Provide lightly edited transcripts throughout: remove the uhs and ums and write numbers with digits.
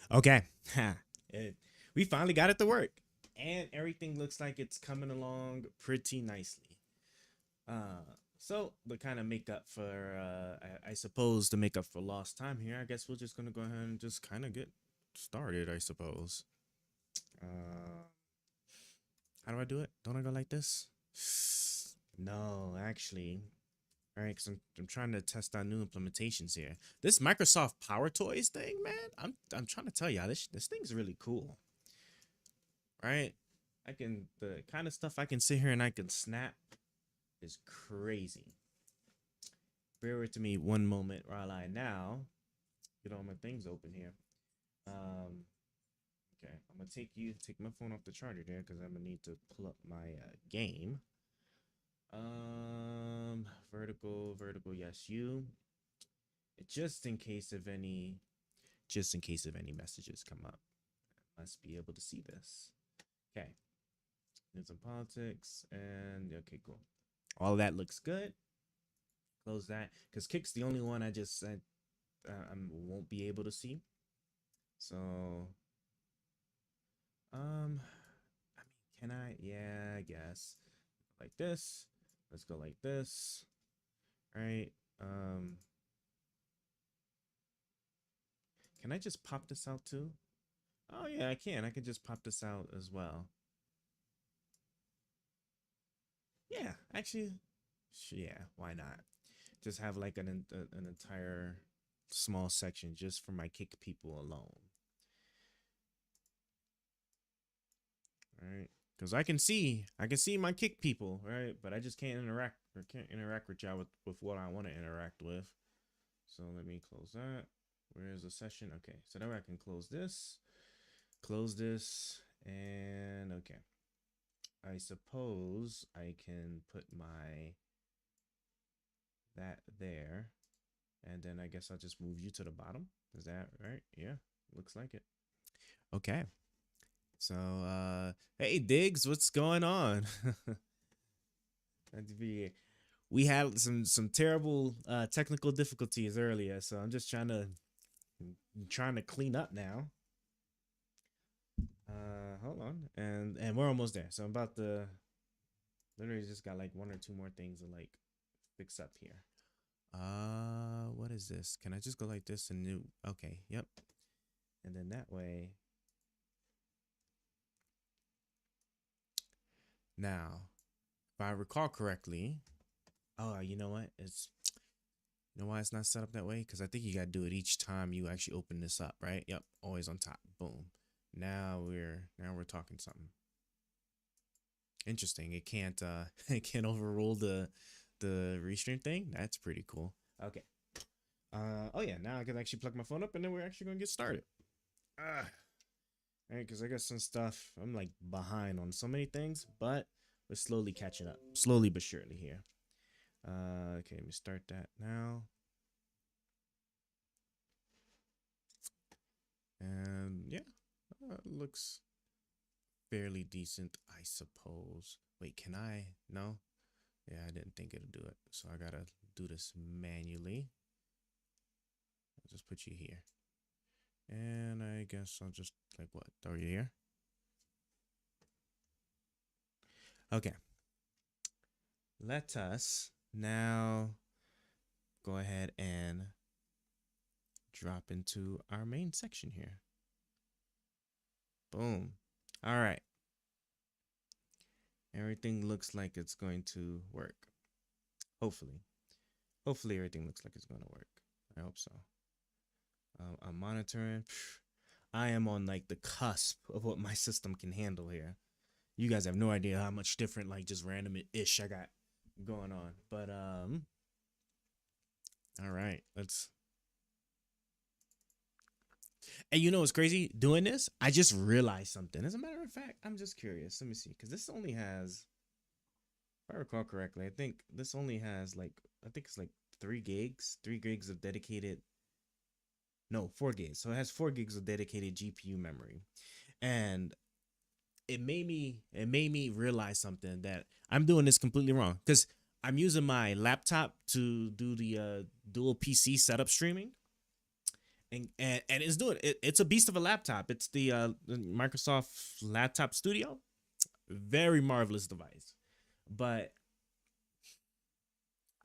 Okay. It, we finally got it to work. And everything looks like it's coming along pretty nicely. So to kind of make up for, I suppose, to make up for lost time here, I guess we're just gonna go ahead and just kind of get started. I suppose. Uh, how do I do it? Don't I go like this? No, actually. All right, because I'm trying to test out new implementations here. This Microsoft Power Toys thing, man, I'm trying to tell y'all this thing's really cool, right? I can the kind of stuff I can sit here and I can snap is crazy. Bear with me one moment while I now get all my things open here. Um, okay, I'm gonna take my phone off the charger there because I'm gonna need to pull up my game. Vertical, yes, you. Just in case of any messages come up, I must be able to see this. Okay, news and politics, and okay, cool. All of that looks good. Close that because Kick's the only one I just said I won't be able to see. So, I mean, can I? Yeah, I guess like this. Let's go like this. All right. Can I just pop this out too? Oh yeah, I can. I can just pop this out as well. Yeah, actually, yeah. Why not? Just have like an entire small section just for my kick people alone. All right, because I can see my kick people, right? But I just can't interact with y'all with what I want to interact with. So let me close that. Where's the session? Okay, so now I can close this, and okay. I suppose I can put my that there, and then I guess I'll just move you to the bottom. Is that right? Yeah, looks like it. Okay. So, hey Diggs, what's going on? Glad to be here. We had some terrible technical difficulties earlier, so I'm just trying to clean up now. Hold on, and we're almost there. So I'm about to literally just got like one or two more things to like fix up here. What is this? Can I just go like this and new? Okay, yep. And then that way. Now, if I recall correctly, oh, you know what? You know why it's not set up that way? Because I think you gotta do it each time you actually open this up, right? Yep, always on top. Boom. Now we're talking something interesting. It can't it can't overrule the restream thing. That's pretty cool. Okay. Oh yeah, now I can actually plug my phone up and then we're actually gonna get started. All right, because I got some stuff. I'm like behind on so many things, but we're slowly catching up, slowly but surely here. Okay, let me start that now. And yeah, looks fairly decent, I suppose. Wait, can I? No? Yeah, I didn't think it'd do it. So I gotta do this manually. I'll just put you here. And I guess I'll just, like, what? Throw you here? Okay. Let us now go ahead and drop into our main section here. Boom. All right. Everything looks like it's going to work. Hopefully. Hopefully everything looks like it's going to work. I hope so. I'm monitoring. I am on like the cusp of what my system can handle here. You guys have no idea how much different, like, just random ish I got going on. But all right, let's. And you know what's crazy? Doing this, I just realized something. As a matter of fact, I'm just curious. Let me see, because this only has, if I recall correctly, I think this only has like, I think it's like 3 gigs, 3 gigs of dedicated. No, 4 gigs. So it has 4 gigs of dedicated GPU memory, and it made me realize something, that I'm doing this completely wrong, because I'm using my laptop to do the dual PC setup streaming, and it's doing it. It's a beast of a laptop. It's the Microsoft Laptop Studio, very marvelous device, but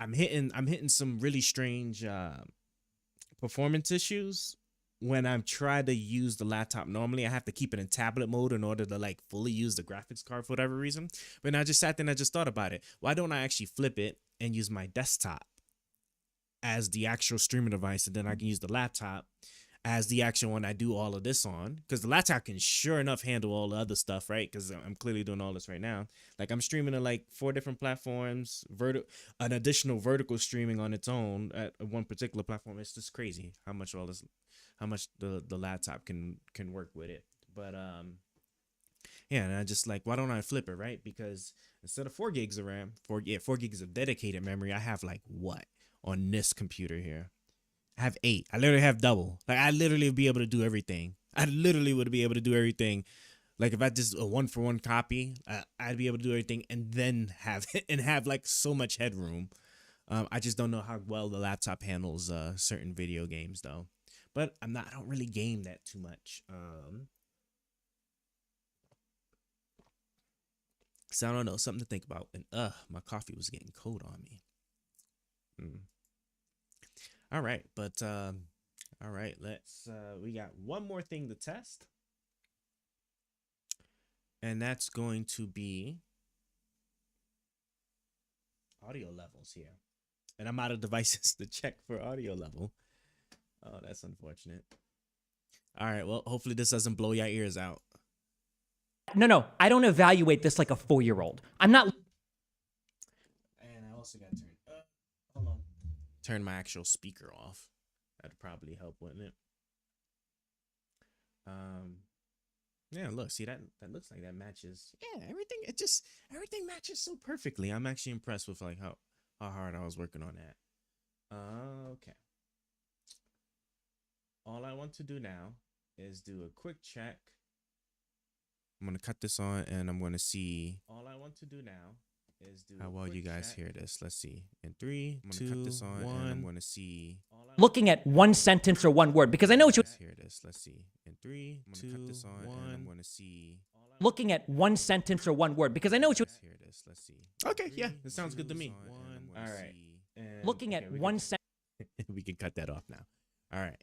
I'm hitting some really strange performance issues when I'm trying to use the laptop. Normally I have to keep it in tablet mode in order to like fully use the graphics card for whatever reason. But I just sat there and I just thought about it. Why don't I actually flip it and use my desktop as the actual streaming device, and then I can use the laptop as the actual one I do all of this on, because the laptop can sure enough handle all the other stuff, right? Because I'm clearly doing all this right now. Like I'm streaming to like 4 different platforms, an additional vertical streaming on its own at one particular platform. It's just crazy how much the laptop can work with it. But yeah, and I just like, why don't I flip it, right? Because instead of 4 gigs of RAM, 4 gigs of dedicated memory, I have like what on this computer here? I have 8. I literally have double. Like I literally would be able to do everything. I literally would be able to do everything. Like if I just a 1-for-1 copy, I'd be able to do everything and then have like so much headroom. I just don't know how well the laptop handles certain video games though. But I don't really game that too much. So I don't know, something to think about. And my coffee was getting cold on me. All right, but all right, let's we got one more thing to test. And that's going to be audio levels here. And I'm out of devices to check for audio level. Oh, that's unfortunate. All right, well, hopefully this doesn't blow your ears out. No, I don't evaluate this like a 4-year-old. I'm not. And I also got to hold on. Turn my actual speaker off. That'd probably help, wouldn't it? Yeah, look, see that looks like that matches. Yeah, everything matches so perfectly. I'm actually impressed with like how hard I was working on that. Okay. All I want to do now is do a quick check. I'm gonna cut this on, and I'm gonna see. All I want to do now is do how well you guys check. Hear this. Let's see. In 3, 2, cut this on, 1. And I'm gonna see. Looking at one sentence or one word, because I know what you. Hear this. Let's see. In 3, 2, cut this on, 1. And I'm gonna see. Looking at one sentence or one word, because I know what you. Hear this. Let's see. Okay, yeah, that sounds good to me. All right. Looking at one sentence. We can cut that off now. All right.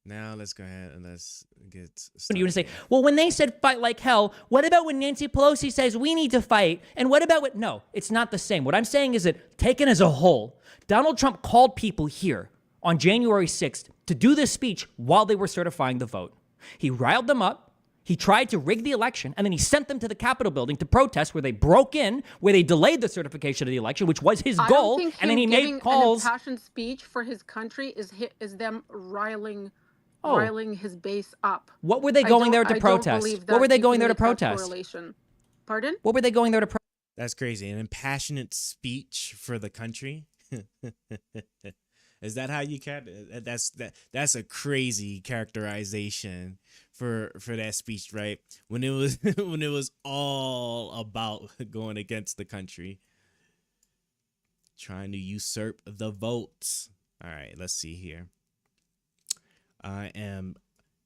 Now let's go ahead and let's get started. You want to say, well, when they said fight like hell, what about when Nancy Pelosi says we need to fight? And what about what? No, it's not the same. What I'm saying is that taken as a whole, Donald Trump called people here on January 6th to do this speech while they were certifying the vote. He riled them up. He tried to rig the election, and then he sent them to the Capitol building to protest, where they broke in, where they delayed the certification of the election, which was his goal. And then he made calls. An impassioned speech for his country is them riling his base up. What were they going there to protest? What were they going there to protest? Pardon? What were they going there to protest? That's crazy. An impassionate speech for the country. Is that how you that's a crazy characterization for that speech, right? When it was when it was all about going against the country, trying to usurp the votes. All right, let's see here. Let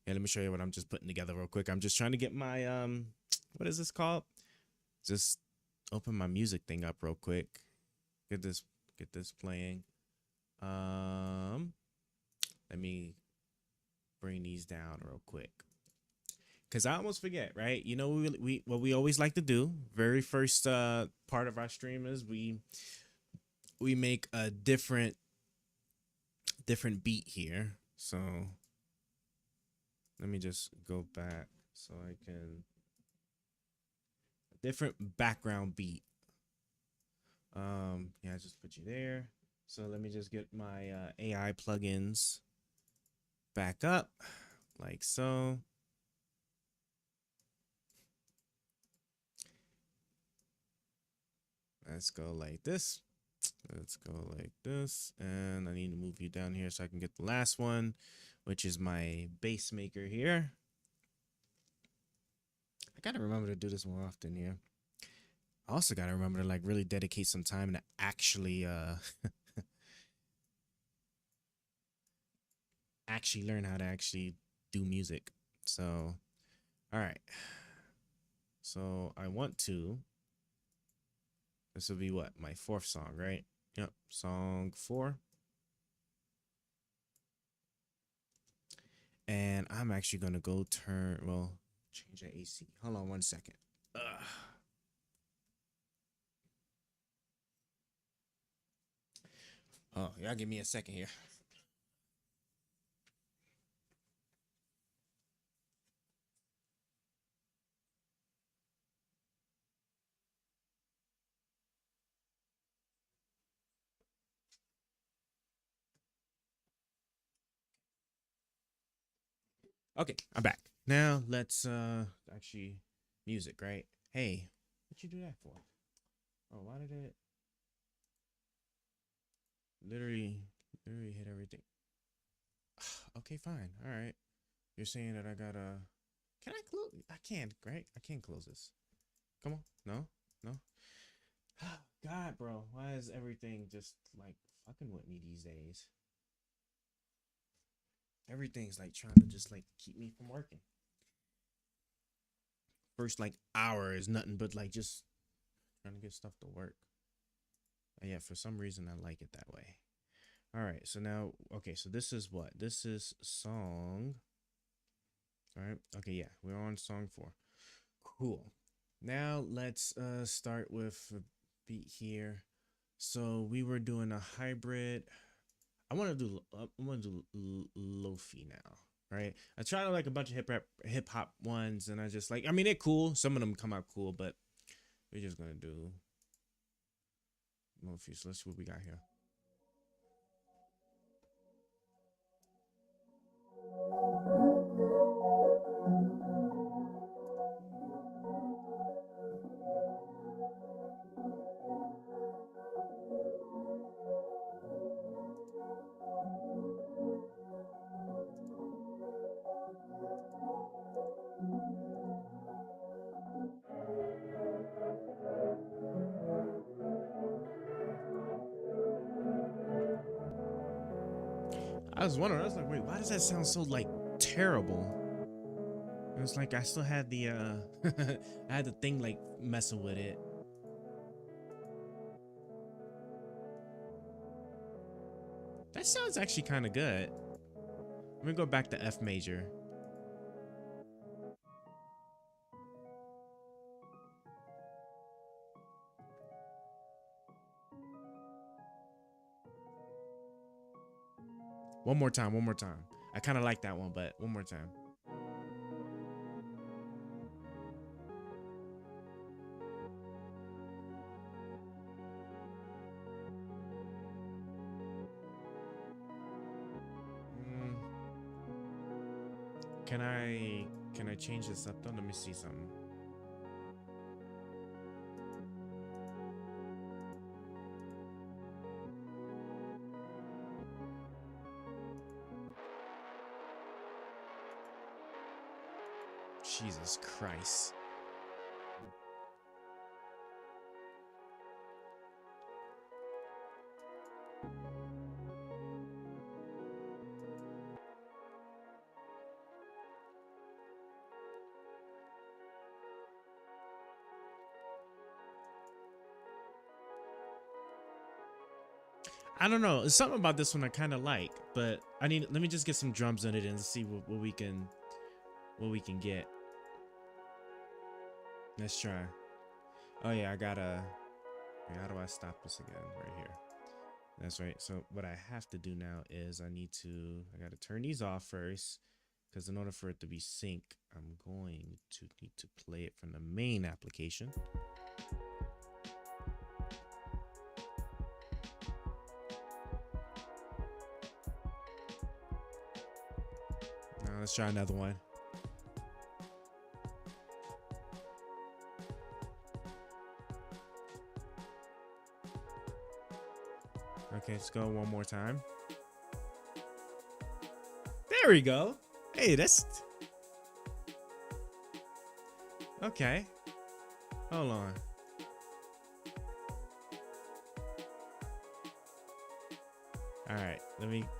me show you what I'm just putting together real quick. I'm just trying to get my what is this called? Just open my music thing up real quick. Get this playing. Let me bring these down real quick, because I almost forget, right? You know, we what we always like to do, very first part of our stream is we make a different beat here. So let me just go back so I can different background beat. Yeah, I just put you there. So let me just get my AI plugins back up. like so. Let's go like this. Let's go like this. And I need to move you down here so I can get the last one, which is my bass maker here. I gotta remember to do this more often here. I also gotta remember to like really dedicate some time to actually actually learn how to actually do music. So all right. So I want to, this will be what, my 4th song, right? Yep, song 4. And I'm actually gonna go change the AC. Hold on 1 second. Ugh. Oh, y'all give me a second here. Okay, I'm back. Now let's actually music, right? Hey, what you do that for? Oh, why did it literally hit everything? Okay, fine. All right. You're saying that I gotta, can I close? I can't, right? I can't close this. Come on. No? No? God, bro. Why is everything just like fucking with me these days? Everything's like trying to just like keep me from working. First like hour is nothing but like just trying to get stuff to work. And yeah, for some reason I like it that way. All right, so now, okay, so this is what? This is song. All right, okay, yeah, we're on song 4. Cool. Now let's start with a beat here. So we were doing a hybrid. I want to do lofi now, right? I tried like a bunch of hip hop ones, and I just like, I mean, they're cool. Some of them come out cool, but we're just gonna do lofi. So let's see what we got here. I was wondering. I was like, wait, why does that sound so like terrible? It was like I still had the I had the thing like messing with it. That sounds actually kind of good. Let me go back to F major. One more time, one more time. I kind of like that one, but one more time. Mm, can I change this up though? Let me see something. Jesus Christ. I don't know. It's something about this one I kind of like, but let me just get some drums in it and see what we can get. Let's try. Oh yeah, I gotta. Wait, how do I stop this again? Right here. That's right. So what I have to do now is I gotta turn these off first, because in order for it to be sync, I'm going to need to play it from the main application. Now Let's try another one. Okay, let's go one more time. There we go. Hey, that's... Okay. Hold on. All right,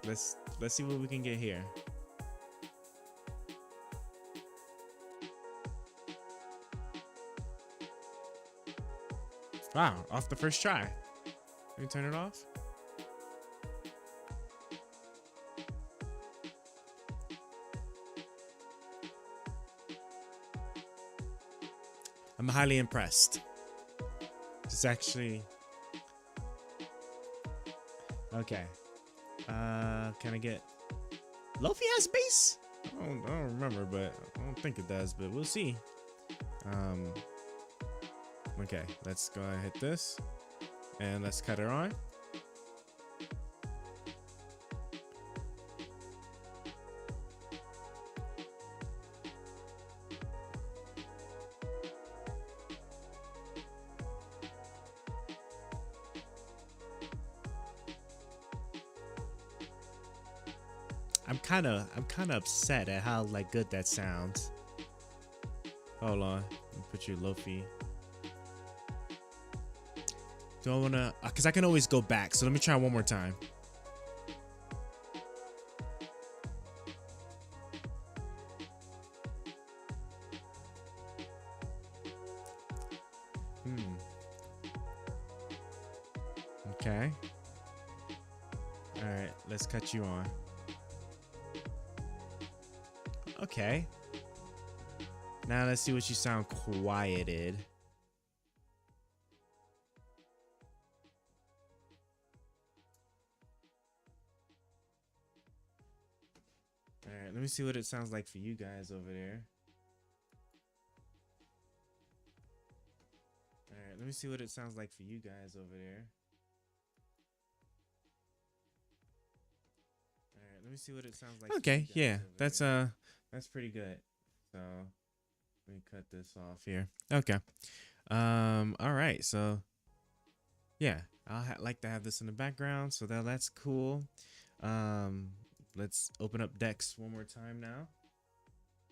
let's see what we can get here. Wow, off the first try. Let me turn it off. I'm highly impressed. It's actually okay. Can I get Lofi has bass? I don't remember, but I don't think it does, but we'll see. Okay, let's go ahead and hit this and let's cut her on. I'm kind of upset at how like good that sounds. Hold on, let me put your Lofi. Do I wanna? Cause I can always go back. So let me try one more time. Okay. All right, let's cut you on. Okay. Now let's see what you sound quieted. All right, let me see what it sounds like for you guys over there. All right, let me see what it sounds like for you guys over there. All right, let me see what it sounds like. Okay, yeah, that's pretty good. So let me cut this off here. Okay. All right. So yeah, I'll like to have this in the background. So that's cool. Let's open up Dex one more time now.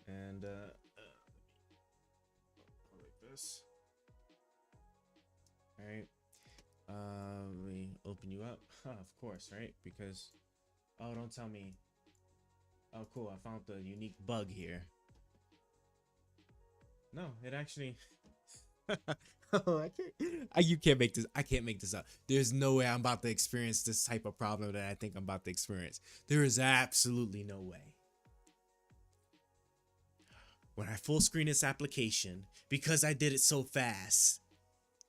And like this. All right. Let me open you up. Of course, right? Because don't tell me. Oh, cool. I found the unique bug here. No, it actually. Oh, you can't make this. I can't make this up. There's no way I'm about to experience this type of problem that I think I'm about to experience. There is absolutely no way. When I full screen this application, because I did it so fast,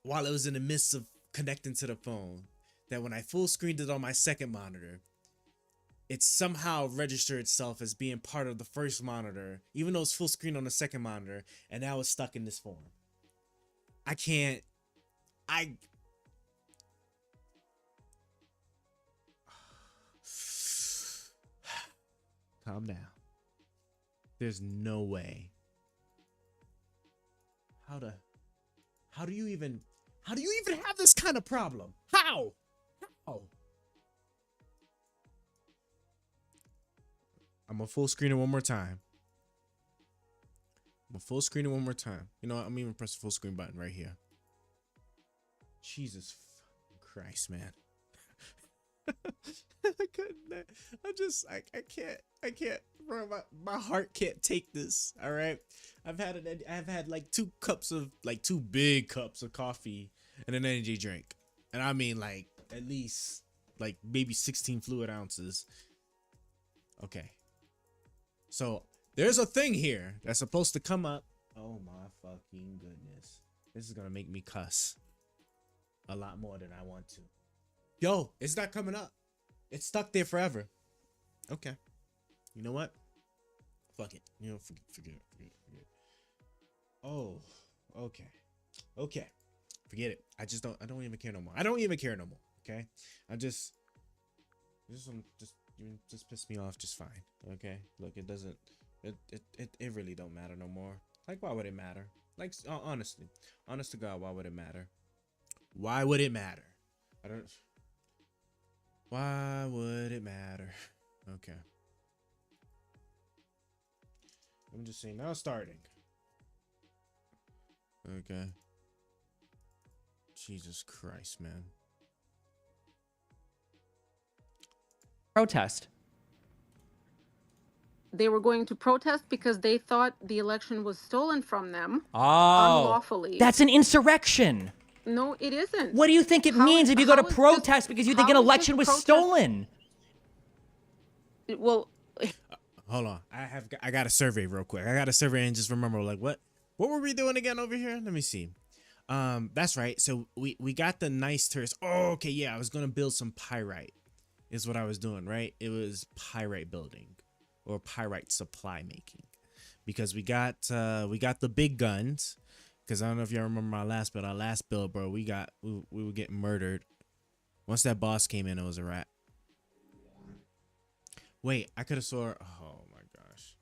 while it was in the midst of connecting to the phone, that when I full screened it on my second monitor, it somehow registered itself as being part of the first monitor, even though it's full screen on the second monitor, and now it's stuck in this form. Calm down. There's no way. How do you even have this kind of problem? How? I'm gonna full screen it one more time. You know what? I'm even press the full screen button right here. Jesus Christ, man. I couldn't. I can't. Bro, my heart can't take this. All right. I've had like two big cups of coffee and an energy drink, and I mean like at least like maybe 16 fluid ounces. Okay. So there's a thing here that's supposed to come up. Oh my fucking goodness. This is gonna make me cuss a lot more than I want to. Yo, it's not coming up. It's stuck there forever. Okay. You know what? Fuck it. You know, forget it. Oh, okay. Forget it. I don't even care no more. Okay. Just piss me off just fine. Okay. Look, it doesn't It really don't matter no more. Like, why would it matter? Like, honestly, honest to God, why would it matter? Why would it matter? I don't. Why would it matter? Okay. I'm just saying now starting. Okay. Jesus Christ, man. Protest. They were going to protest because they thought the election was stolen from them unlawfully. That's an insurrection. No, it isn't. What do you think it How means is- if you go to how is protest this- because you think an how is this election was protest- stolen? Well, Hold on. I got a survey real quick. I got a survey and just remember like what were we doing again over here? Let me see. That's right. So we got the nice tourist. Oh, okay, yeah. I was gonna build some pyrite. Is what I was doing, right? It was pyrite building or pyrite supply making. Because we got the big guns. Because I don't know if y'all remember my last build. Our last build, bro, we were getting murdered. Once that boss came in, it was a wrap. Wait, I could have saw. Oh my gosh,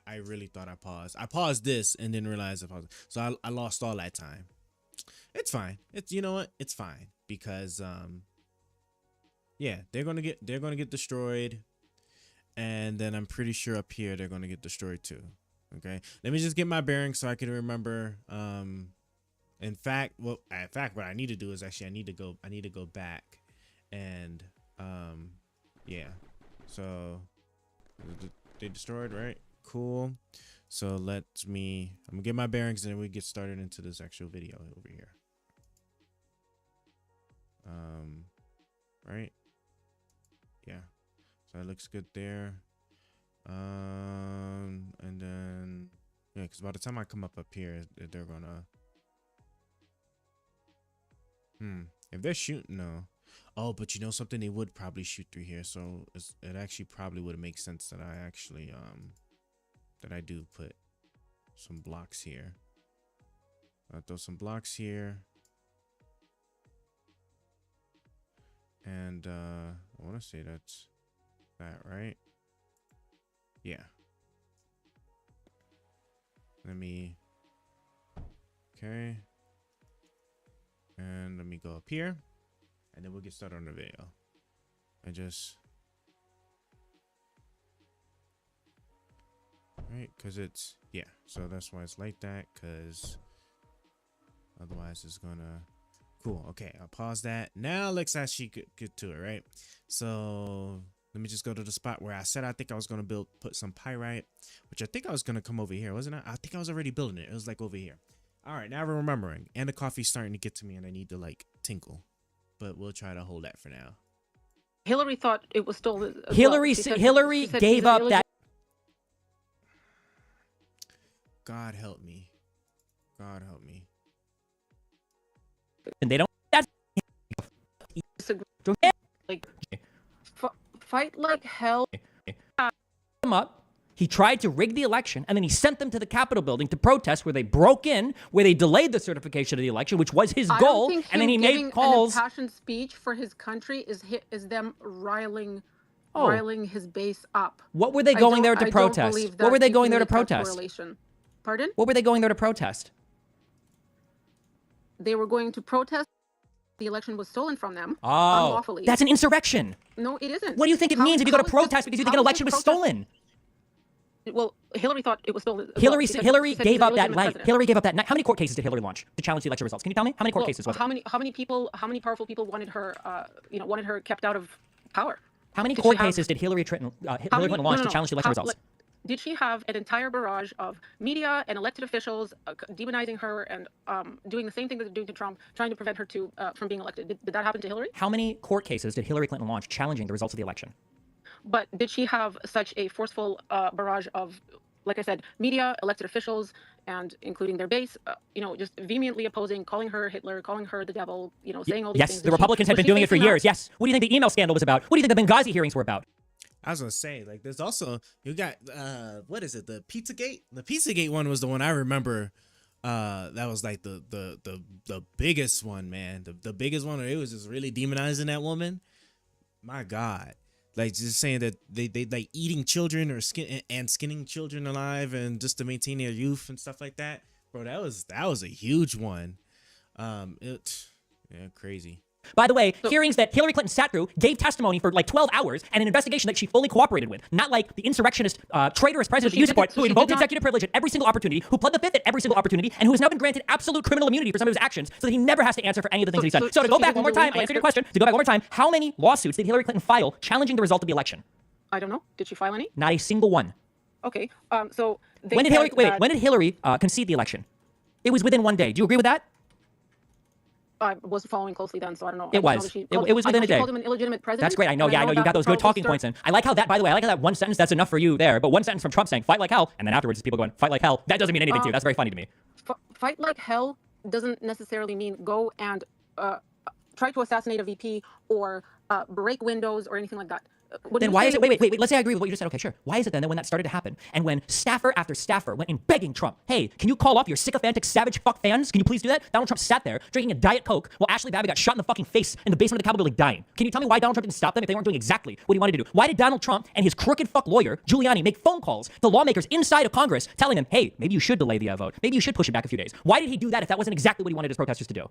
I really thought I paused. I paused this and didn't realize I paused. So I lost all that time. It's fine. It's, you know what? It's fine because yeah, they're gonna get destroyed, and then I'm pretty sure up here they're gonna get destroyed too. Okay, let me just get my bearings so I can remember. In fact, what I need to do is actually I need to go back and yeah. So they destroyed, right? Cool. So I'm gonna get my bearings and then we get started into this actual video over here. Right? Yeah. So that looks good there. And then yeah, because by the time I come up here, they're gonna if they're shooting, no. Oh, but you know something, they would probably shoot through here, so it actually probably would make sense that I actually that I do put some blocks here. I'll throw some blocks here, and I want to say that's that, right? Yeah. Okay, and let me go up here. And then we'll get started on the video. Right, because it's, yeah, so that's why it's like that, because otherwise it's gonna, cool, okay, I'll pause that. Now let's actually get to it, right? So let me just go to the spot where I said I think I was gonna put some pyrite, which I think I was gonna come over here, wasn't I? I think I was already building it. It was like over here. All right, now we're remembering, and the coffee's starting to get to me, and I need to like tinkle. But we'll try to hold that for now. Hillary thought it was stolen. Hillary gave up that. God help me. God help me. And they don't. That's like fight like hell. Him up. He tried to rig the election, and then he sent them to the Capitol building to protest, where they broke in, where they delayed the certification of the election, which was his goal. And then he made calls. An impassioned speech for his country is them riling his base up. What were they going there to protest? What were they going there to protest? Pardon? What were they going there to protest? They were going to protest. The election was stolen from them unlawfully. That's an insurrection. No, it isn't. What do you think it means if you go to protest because you think an election was stolen? Well, Hillary thought it was stolen. Hillary gave up that right. Hillary gave up that. How many court cases did Hillary launch to challenge the election results? Can you tell me how many court cases was it? How many powerful people wanted her wanted her kept out of power? How many court cases did Hillary Clinton launch to challenge the election results? Did she have an entire barrage of media and elected officials demonizing her and doing the same thing that they're doing to Trump, trying to prevent her from being elected? Did that happen to Hillary? How many court cases did Hillary Clinton launch challenging the results of the election? But did she have such a forceful barrage of, like I said, media, elected officials, and including their base, just vehemently opposing, calling her Hitler, calling her the devil, saying all these things? Yes, the Republicans had been doing it for years. Yes. What do you think the email scandal was about? What do you think the Benghazi hearings were about? I was gonna say, like, there's also, you got what is it, the Pizzagate? The Pizzagate one was the one I remember. That was like the biggest one, man. The biggest one where it was just really demonizing that woman. My God. like just saying that they like eating children or skinning children alive and just to maintain their youth and stuff like that. Bro, that was a huge one. Crazy. By the way, hearings that Hillary Clinton sat through, gave testimony for like 12 hours, and an investigation that she fully cooperated with. Not like the insurrectionist, traitorous president of the youth support who invoked executive privilege at every single opportunity, who pled the fifth at every single opportunity, and who has now been granted absolute criminal immunity for some of his actions, so that he never has to answer for any of the things that he said. So to go back one more time, I answered your question. To go back one more time, how many lawsuits did Hillary Clinton file challenging the result of the election? I don't know. Did she file any? Not a single one. Okay. So when did Hillary concede the election? It was within 1 day. Do you agree with that? I wasn't following closely then, so I don't know. It was within a day. She called him an illegitimate president. That's great. I know. Yeah, I know. You got those good talking points in. I like how that. By the way, I like how that one sentence. That's enough for you there. But one sentence from Trump saying "fight like hell," and then afterwards people going "fight like hell." That doesn't mean anything to you. That's very funny to me. Fight like hell doesn't necessarily mean go and try to assassinate a VP or break windows or anything like that. Then why is it? Wait. Let's say I agree with what you just said. Okay, sure. Why is it then that when that started to happen, and when staffer after staffer went in begging Trump, hey, can you call up your sycophantic savage fuck fans? Can you please do that? Donald Trump sat there drinking a Diet Coke while Ashley Babbitt got shot in the fucking face in the basement of the Capitol building dying. Can you tell me why Donald Trump didn't stop them if they weren't doing exactly what he wanted to do? Why did Donald Trump and his crooked fuck lawyer, Giuliani, make phone calls to lawmakers inside of Congress telling them, hey, maybe you should delay the vote. Maybe you should push it back a few days. Why did he do that if that wasn't exactly what he wanted his protesters to do?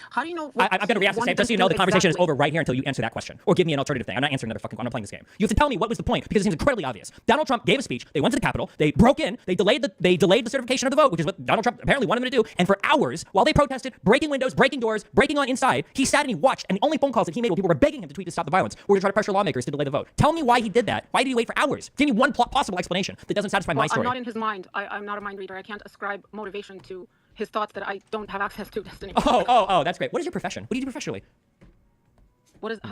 How do you know? I'm going to react the same. Just so you know, the conversation is over right here until you answer that question. Or give me an alternative thing. I'm not answering another fucking. I'm not playing this game. You have to tell me what was the point, because it seems incredibly obvious. Donald Trump gave a speech. They went to the Capitol. They broke in. They delayed the certification of the vote, which is what Donald Trump apparently wanted them to do. And for hours, while they protested, breaking windows, breaking doors, breaking on inside, he sat and he watched. And the only phone calls that he made when people were begging him to tweet to stop the violence were to try to pressure lawmakers to delay the vote. Tell me why he did that. Why did he wait for hours? Give me one possible explanation that doesn't satisfy my story. I'm not in his mind. I'm not a mind reader. I can't ascribe motivation to his thoughts that I don't have access to, Destiny. Oh, that's great. What is your profession? What do you do professionally?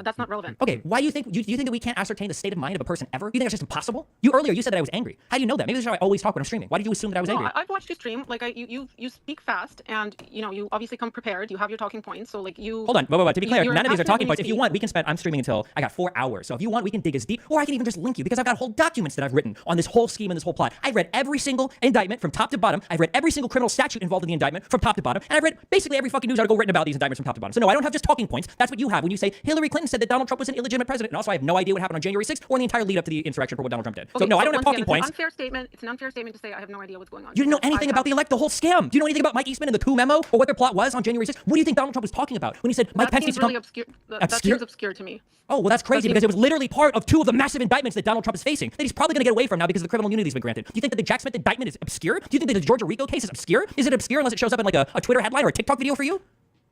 That's not relevant. Okay, why do you think that we can't ascertain the state of mind of a person ever? You think that's just impossible? Earlier you said that I was angry. How do you know that? Maybe this is how I always talk when I'm streaming. Why did you assume that I was angry? I've watched you stream. Like you speak fast, and you obviously come prepared. You have your talking points. So like you. Hold on, to be clear, none of these are talking points. If you want, we can spend. I'm streaming until I got 4 hours. So if you want, we can dig as deep, or I can even just link you because I've got whole documents that I've written on this whole scheme and this whole plot. I've read every single indictment from top to bottom. I've read every single criminal statute involved in the indictment from top to bottom, and I've read basically every fucking news article written about these indictments from top to bottom. So no, I don't have just talking points. That's what you have when you say Hillary Clinton said that Donald Trump was an illegitimate president, and also I have no idea what happened on January 6th or the entire lead up to the insurrection for what Donald Trump did. Okay, so no, I don't have talking points. It's an unfair statement to say I have no idea what's going on. You didn't know anything about the whole scam. Do you know anything about Mike Eastman and the coup memo or what their plot was on January 6th? What do you think Donald Trump was talking about when he said Mike Pence needs to come? Obscure. That seems obscure to me. Oh, well, that's crazy because it was literally part of 2 of the massive indictments that Donald Trump is facing that he's probably going to get away from now because the criminal immunity has been granted. Do you think that the Jack Smith indictment is obscure? Do you think that the Georgia Rico case is obscure? Is it obscure unless it shows up in like a Twitter headline or a TikTok video for you?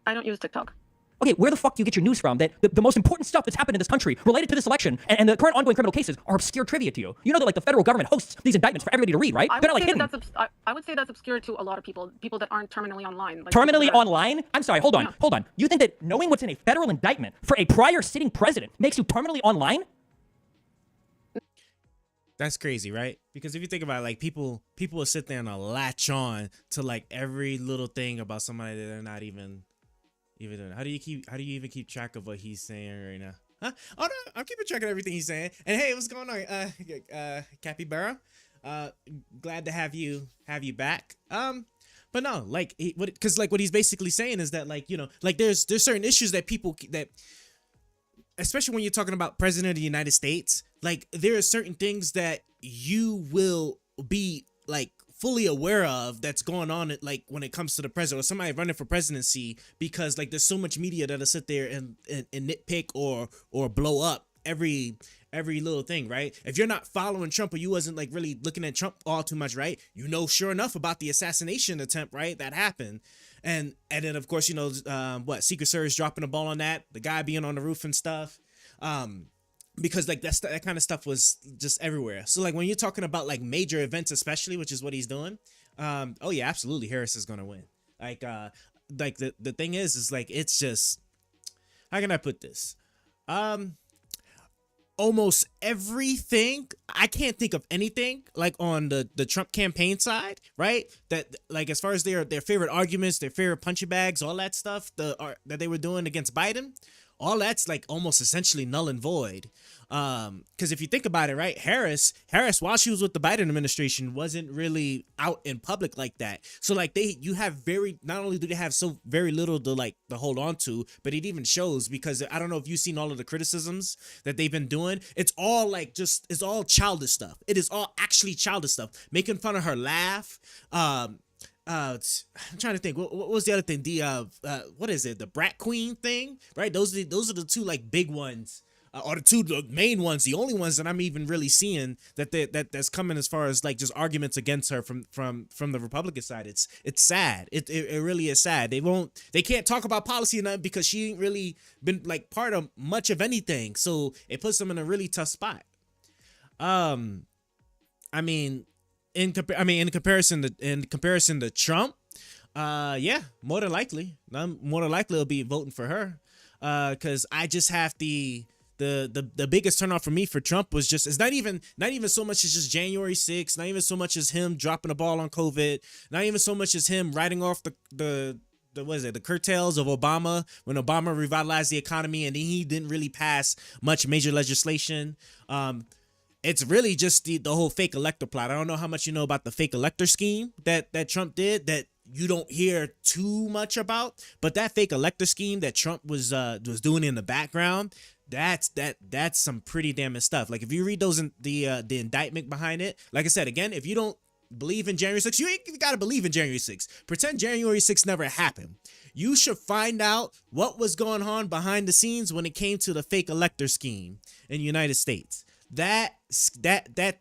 I don't use TikTok. Okay, where the fuck do you get your news from that the most important stuff that's happened in this country related to this election and the current ongoing criminal cases are obscure trivia to you? You know that like the federal government hosts these indictments for everybody to read, right? They're not like hidden. I would say that's obscure to a lot of people that aren't terminally online. Like terminally online? I'm sorry, hold on. You think that knowing what's in a federal indictment for a prior sitting president makes you terminally online? That's crazy, right? Because if you think about it, like people will sit there and latch on to like every little thing about somebody that they're not even doing. How do you even keep track of what he's saying right now? Huh? Oh no, I'm keeping track of everything he's saying. And hey, what's going on? Capybara. Glad to have you back. But no, like because like what he's basically saying is that like, like there's certain issues that people that especially when you're talking about president of the United States, like there are certain things that you will be like fully aware of that's going on like when it comes to the president or somebody running for presidency, because like there's so much media that'll sit there and nitpick or blow up every little thing, right? If you're not following Trump or you wasn't like really looking at Trump all too much, right? Sure enough about the assassination attempt, right? That happened. And then of course, Secret Service dropping the ball on that, the guy being on the roof and stuff. Because like that kind of stuff was just everywhere. So like when you're talking about like major events, especially, which is what he's doing, oh yeah, absolutely, Harris is gonna win. Like the thing is like it's just, how can I put this? Almost everything, I can't think of anything like on the Trump campaign side, right? That like as far as their favorite arguments, their favorite punching bags, all that stuff, that they were doing against Biden. all that's like almost essentially null and void. Because if you think about it, right, Harris, while she was with the Biden administration, wasn't really out in public like that. So like you have not only do they have so very little to hold on to, but it even shows, because I don't know if you've seen all of the criticisms that they've been doing. It's all like it's all childish stuff. It is all actually childish stuff, making fun of her laugh. I'm trying to think. What was the other thing? What is it? The brat queen thing, right? Those are the two like big ones. Or the main ones, the only ones that I'm even really seeing that's coming as far as like just arguments against her from the Republican side. It's sad. It really is sad. They can't talk about policy enough because she ain't really been like part of much of anything. So it puts them in a really tough spot. I mean, in comparison to Trump, yeah, more than likely I'll be voting for her. Because I just have the biggest turnoff for me for Trump was just, it's not even so much as just January 6th, not even so much as him dropping the ball on COVID, not even so much as him writing off the curtails of Obama when Obama revitalized the economy and he didn't really pass much major legislation. It's really just the whole fake elector plot. I don't know how much you know about the fake elector scheme that Trump did that you don't hear too much about, but that fake elector scheme that Trump was doing in the background, that's some pretty damning stuff. Like if you read those the indictment behind it, like I said, again, if you don't believe in January 6th, you ain't got to believe in January 6th. Pretend January 6th never happened. You should find out what was going on behind the scenes when it came to the fake elector scheme in the United States. That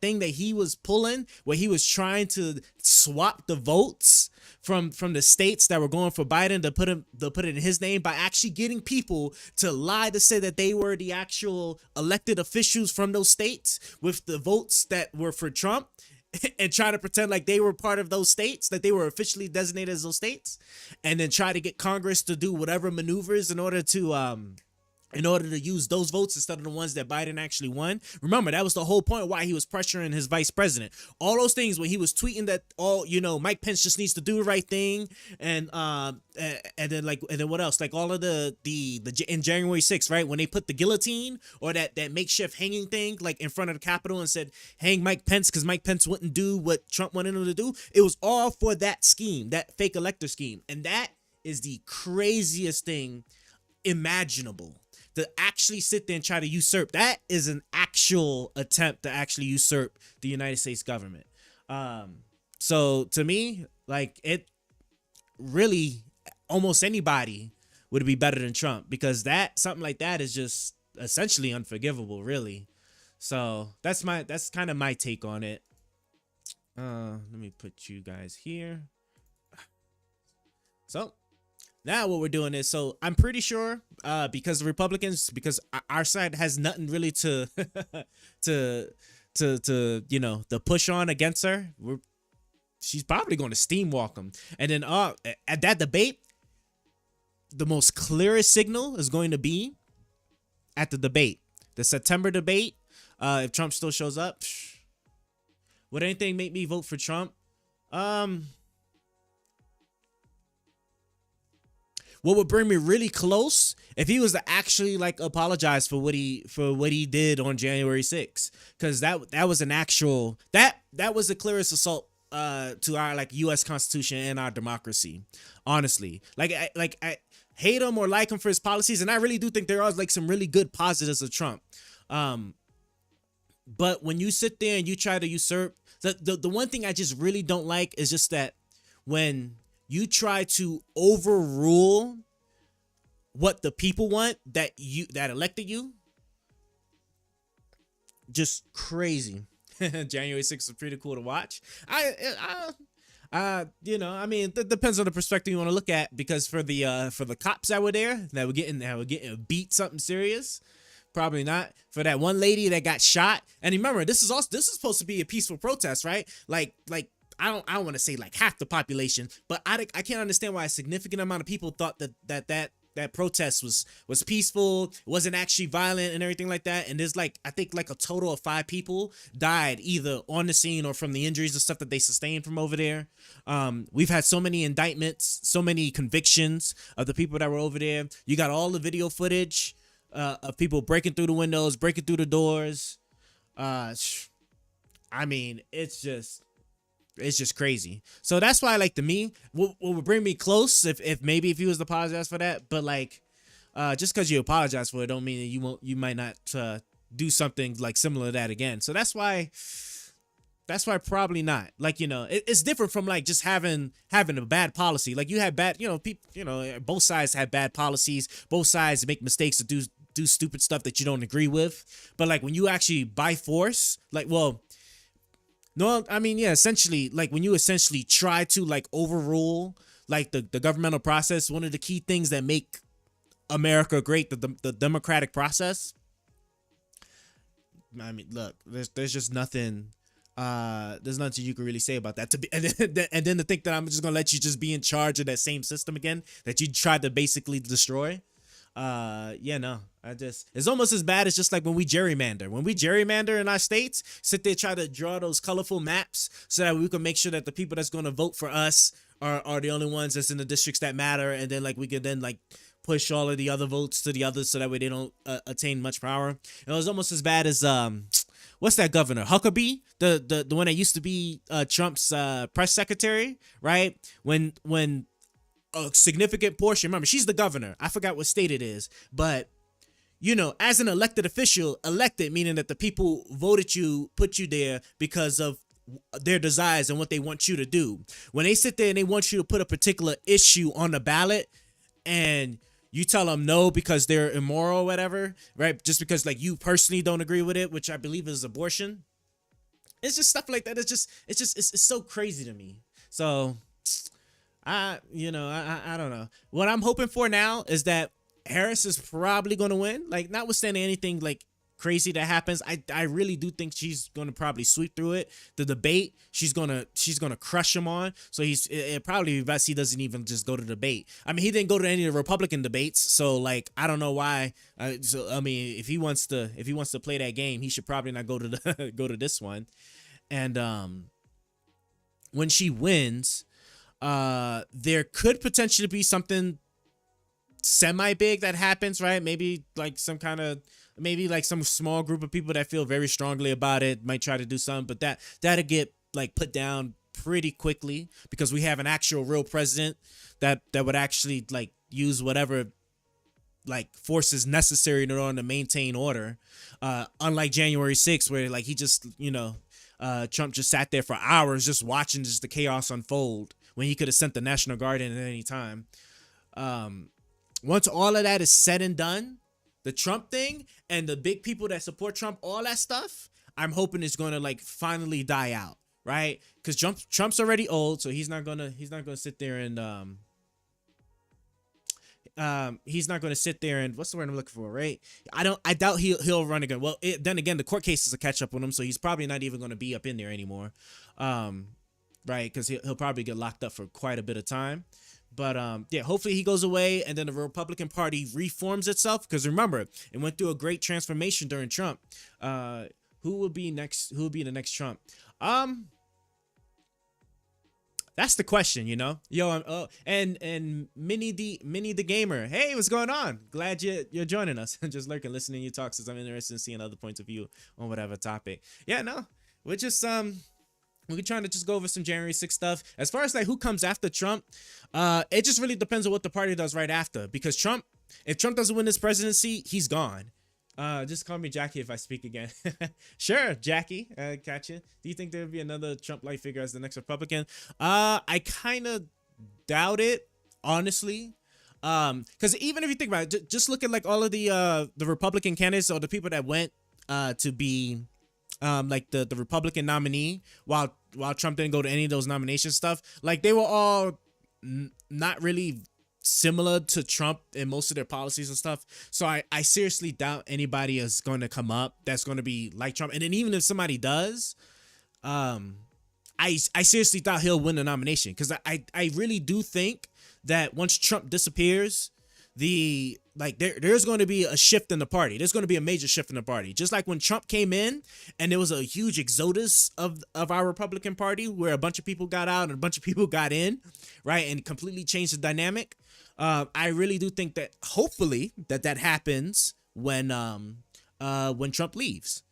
thing that he was pulling, where he was trying to swap the votes from the states that were going for Biden to put it in his name by actually getting people to lie to say that they were the actual elected officials from those states with the votes that were for Trump, and try to pretend like they were part of those states, that they were officially designated as those states, and then try to get Congress to do whatever maneuvers in order to use those votes instead of the ones that Biden actually won. Remember, that was the whole point why he was pressuring his vice president. All those things when he was tweeting that Mike Pence just needs to do the right thing, and then what else? Like all of the in January 6th, right? When they put the guillotine or that makeshift hanging thing like in front of the Capitol and said, hang Mike Pence, because Mike Pence wouldn't do what Trump wanted him to do. It was all for that scheme, that fake elector scheme. And that is the craziest thing imaginable. To actually sit there and try to usurp, that is an actual attempt to actually usurp the United States government. So to me, like, it really, almost anybody would be better than Trump, because something like that is just essentially unforgivable, really. So that's kind of my take on it. Let me put you guys here. So now what we're doing is, so I'm pretty sure because the Republicans, because our side has nothing really to to push on against her, she's probably going to steamwalk them. And then at that debate, the most clearest signal is going to be at the debate, the September debate. If Trump still shows up, would anything make me vote for Trump? What would bring me really close if he was to actually like apologize for what he did on January 6th, because that was an actual that was the clearest assault to our like U.S. Constitution and our democracy. Honestly, I hate him or like him for his policies, and I really do think there are like some really good positives of Trump. But when you sit there and you try to usurp, the one thing I just really don't like is just that when you try to overrule what the people want that elected you, just crazy. January 6th is pretty cool to watch. I mean, it depends on the perspective you want to look at, because for the cops that were there that were getting beat something serious, probably not. For that one lady that got shot, and remember, this is supposed to be a peaceful protest, right? Like I don't want to say like half the population, but I can't understand why a significant amount of people thought that protest was peaceful, wasn't actually violent and everything like that. And there's I think a total of 5 people died either on the scene or from the injuries and stuff that they sustained from over there. We've had so many indictments, so many convictions of the people that were over there. You got all the video footage. of people breaking through the windows, breaking through the doors. I mean, it's just crazy. So that's why, like, to me, what would bring me close if maybe if he was to apologize for that, but like, just because you apologize for it don't mean that you might not do something like similar to that again. So that's why probably not. Like, it's different from like just having a bad policy. Like, you have bad, people, both sides have bad policies. Both sides make mistakes or do stupid stuff that you don't agree with. But like when you actually by force, like, well, no, I mean, yeah, essentially, like when you essentially try to like overrule like the governmental process, one of the key things that make America great, the democratic process. I mean, look, there's just nothing. There's nothing you can really say about that. And then to think that I'm just gonna let you just be in charge of that same system again that you tried to basically destroy. Yeah, no, it's almost as bad as just like when we gerrymander in our states, sit there, try to draw those colorful maps so that we can make sure that the people that's going to vote for us are the only ones that's in the districts that matter. And then like, we could then like push all of the other votes to the others so that way they don't attain much power. It was almost as bad as, what's that governor? Huckabee, the one that used to be Trump's press secretary, right? When a significant portion, remember, she's the governor. I forgot what state it is, but as an elected official, elected meaning that the people voted you, put you there because of their desires and what they want you to do. When they sit there and they want you to put a particular issue on the ballot and you tell them no because they're immoral or whatever, right? Just because like you personally don't agree with it, which I believe is abortion. It's just stuff like that. It's so crazy to me. So I don't know. What I'm hoping for now is that Harris is probably going to win. Like, notwithstanding anything like crazy that happens, I really do think she's going to probably sweep through it. The debate, she's going to crush him on. So it probably best he doesn't even just go to debate. I mean, he didn't go to any of the Republican debates, so like I don't know why. So I mean, if he wants to play that game, he should probably not go to go to this one. And when she wins, there could potentially be something semi big that happens, right? Maybe like some small group of people that feel very strongly about it might try to do something, but that'll get like put down pretty quickly because we have an actual real president that would actually like use whatever like forces necessary in order to maintain order. Unlike January 6th, where like he just, Trump just sat there for hours just watching just the chaos unfold when he could have sent the National Guard in at any time. Once all of that is said and done, the Trump thing and the big people that support Trump, all that stuff, I'm hoping is going to like finally die out, right? Because Trump's already old, so he's not gonna sit there and he's not going to sit there and what's the word I'm looking for, right? I doubt he'll run again. Well, then again, the court cases will catch up on him, so he's probably not even going to be up in there anymore, right? Because he'll probably get locked up for quite a bit of time. But yeah, hopefully he goes away and then the Republican Party reforms itself. Because remember, it went through a great transformation during Trump. Who will be next? Who will be the next Trump? That's the question, Yo, and Minnie the gamer. Hey, what's going on? Glad you're joining us. Just lurking, listening to your talks, as I'm interested in seeing other points of view on whatever topic. Yeah, no, we're just we're trying to just go over some January 6th stuff. As far as like who comes after Trump, it just really depends on what the party does right after. Because if Trump doesn't win this presidency, he's gone. Just call me Jackie if I speak again. Sure, Jackie. Catch you. Do you think there would be another Trump-like figure as the next Republican? I kind of doubt it, honestly. Because even if you think about it, just look at like all of the Republican candidates or the people that went to be like the Republican nominee while Trump didn't go to any of those nomination stuff, like they were all not really similar to Trump in most of their policies and stuff. So I seriously doubt anybody is going to come up that's going to be like Trump. And then even if somebody does, I seriously doubt he'll win the nomination, because I really do think that once Trump disappears, there's going to be a shift in the party. There's going to be a major shift in the party. Just like when Trump came in and there was a huge exodus of our Republican Party where a bunch of people got out and a bunch of people got in, right? And completely changed the dynamic. I really do think that hopefully that happens when Trump leaves.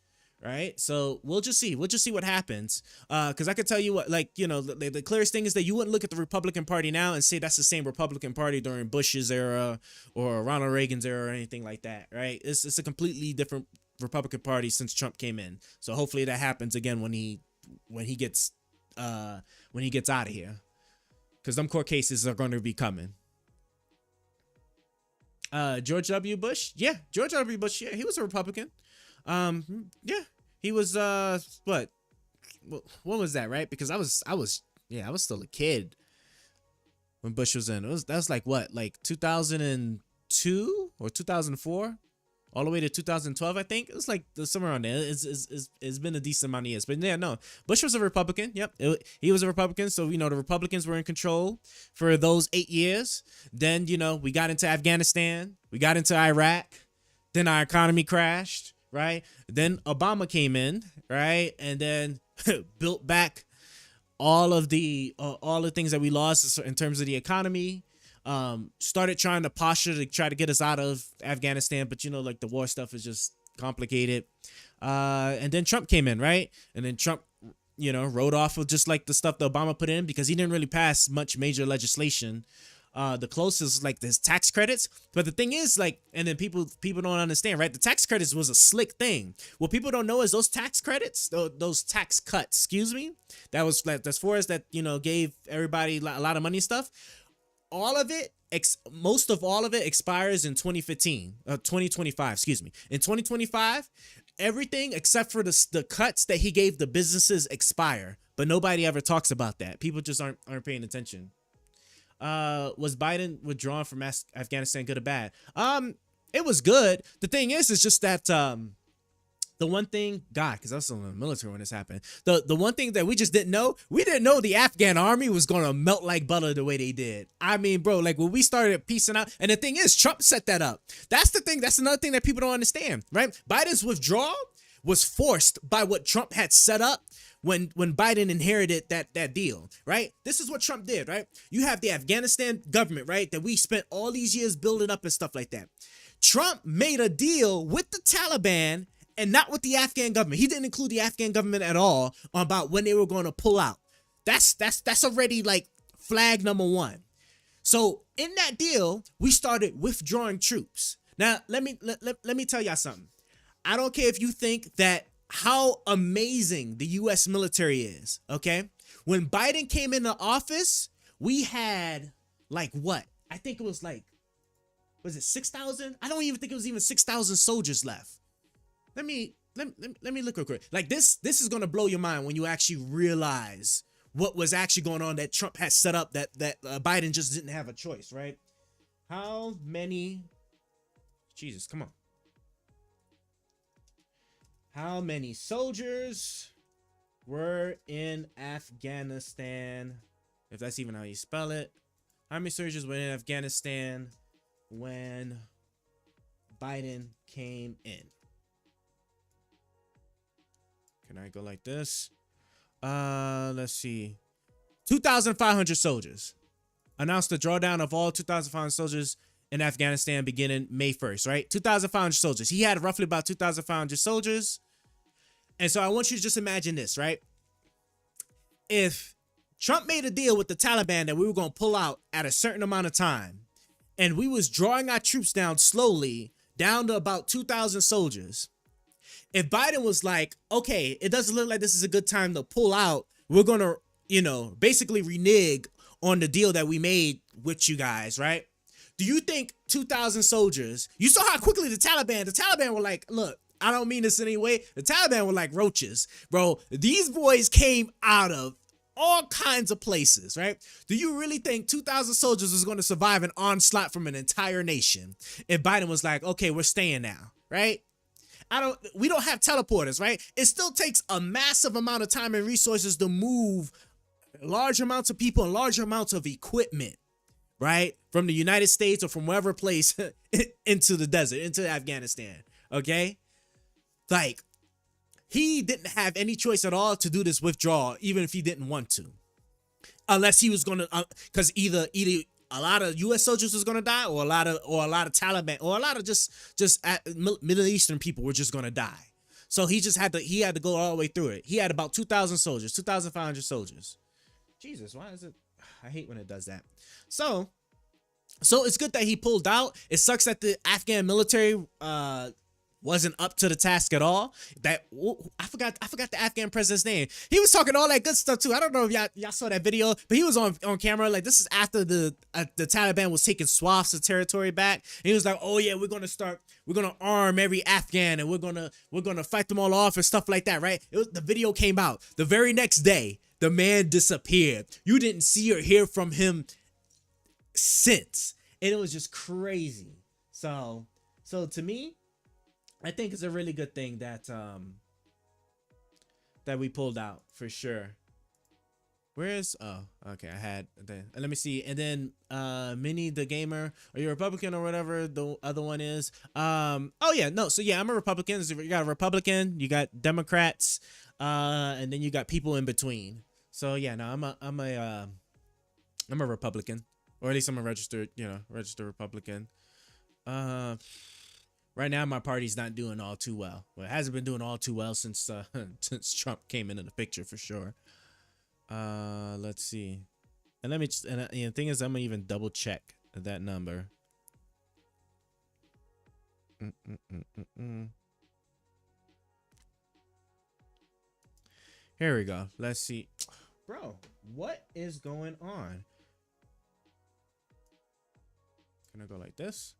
Right, so we'll just see what happens, because I could tell you what, like, you know, the clearest thing is that you wouldn't look at the Republican Party now and say that's the same Republican Party during Bush's era or Ronald Reagan's era or anything like that, right? It's a completely different Republican Party since Trump came in. So hopefully that happens again when he gets out of here, because them court cases are going to be coming. George W. Bush, yeah, he was a Republican. Yeah, he was, what was that, right? Because I was still a kid when Bush was in. That was like what, like 2002 or 2004, all the way to 2012, I think. It was like somewhere around there. It's been a decent amount of years, but yeah, no, Bush was a Republican. Yep, he was a Republican. So, you know, the Republicans were in control for those 8 years. Then, you know, we got into Afghanistan, we got into Iraq, then our economy crashed. Right, then Obama came in, right, and then built back all the things that we lost in terms of the economy. Started trying to posture to try to get us out of Afghanistan, but you know, like, the war stuff is just complicated. And then Trump came in, right, and then Trump, you know, wrote off of just like the stuff that Obama put in, because he didn't really pass much major legislation. The closest, like, there's tax credits, but the thing is, like, and then people don't understand, right? The tax credits was a slick thing. What people don't know is those tax credits, those tax cuts, excuse me, that's for us, that, you know, gave everybody a lot of money and stuff. All of it, most of all of it expires in 2025, excuse me. In 2025, everything except for the cuts that he gave the businesses expire, but nobody ever talks about that. People just aren't paying attention. Was Biden withdrawn from Afghanistan good or bad? It was good. The thing is just that the one thing, God, because I was still in the military when this happened. The one thing that we just didn't know, the Afghan army was gonna melt like butter the way they did. I mean, bro, like, when we started piecing out, and the thing is, Trump set that up. That's the thing. That's another thing that people don't understand, right? Biden's withdrawal was forced by what Trump had set up when Biden inherited that deal, right? This is what Trump did, right? You have the Afghanistan government, right, that we spent all these years building up and stuff like that. Trump made a deal with the Taliban and not with the Afghan government. He didn't include the Afghan government at all about when they were going to pull out. That's already, like, flag number one. So in that deal, we started withdrawing troops. Now, let me tell y'all something. I don't care if you think that how amazing the U.S. military is, okay? When Biden came into office, we had, like, what? I think it was like, was it 6,000? I don't even think it was even 6,000 soldiers left. Let me look real quick. Like, this is gonna blow your mind when you actually realize what was actually going on, that Trump had set up, that Biden just didn't have a choice, right? How many? Jesus, come on. How many soldiers were in Afghanistan? If that's even how you spell it. How many soldiers were in Afghanistan when Biden came in? Can I go like this? Let's see. 2,500 soldiers. Announced the drawdown of all 2,500 soldiers in Afghanistan beginning May 1st, right? 2,500 soldiers. He had roughly about 2,500 soldiers. And so I want you to just imagine this, right? If Trump made a deal with the Taliban that we were going to pull out at a certain amount of time, and we was drawing our troops down slowly, down to about 2,000 soldiers. If Biden was like, okay, it doesn't look like this is a good time to pull out, we're going to, you know, basically renege on the deal that we made with you guys, right? Do you think 2,000 soldiers, you saw how quickly the Taliban were like, look, I don't mean this in any way. The Taliban were like roaches, bro. These boys came out of all kinds of places, right? Do you really think 2,000 soldiers was going to survive an onslaught from an entire nation if Biden was like, okay, we're staying now, right? We don't have teleporters, right? It still takes a massive amount of time and resources to move large amounts of people and large amounts of equipment, right? From the United States or from wherever place into the desert, into Afghanistan, okay? Like, he didn't have any choice at all to do this withdrawal, even if he didn't want to. Unless he was going to, because either a lot of U.S. soldiers was gonna die, or a lot of Taliban, or a lot of just Middle Eastern people were just gonna die. So he had to go all the way through it. He had about 2,000 soldiers, 2,500 soldiers. Jesus, why is it? I hate when it does that. So it's good that he pulled out. It sucks that the Afghan military wasn't up to the task at all. I forgot the Afghan president's name. He was talking all that good stuff too. I don't know if y'all saw that video, but he was on camera. Like, this is after the Taliban was taking swaths of territory back. And he was like, "Oh yeah, we're gonna arm every Afghan, and we're gonna fight them all off and stuff like that." Right? The video came out the very next day. The man disappeared. You didn't see or hear from him since, and it was just crazy. So to me, I think it's a really good thing that we pulled out for sure. Where's okay, I had let me see. And then Minnie the Gamer, are you a Republican or whatever the other one is? I'm a Republican. So you got a Republican, you got Democrats, and then you got people in between. So yeah, no, I'm a Republican, or at least I'm a registered Republican. Right now, my party's not doing all too well. Well, it hasn't been doing all too well since Trump came into the picture, for sure. Let's see. And let me just, and the thing is, I'm gonna even double check that number. Here we go. Let's see. Bro, what is going on? Can I go like this?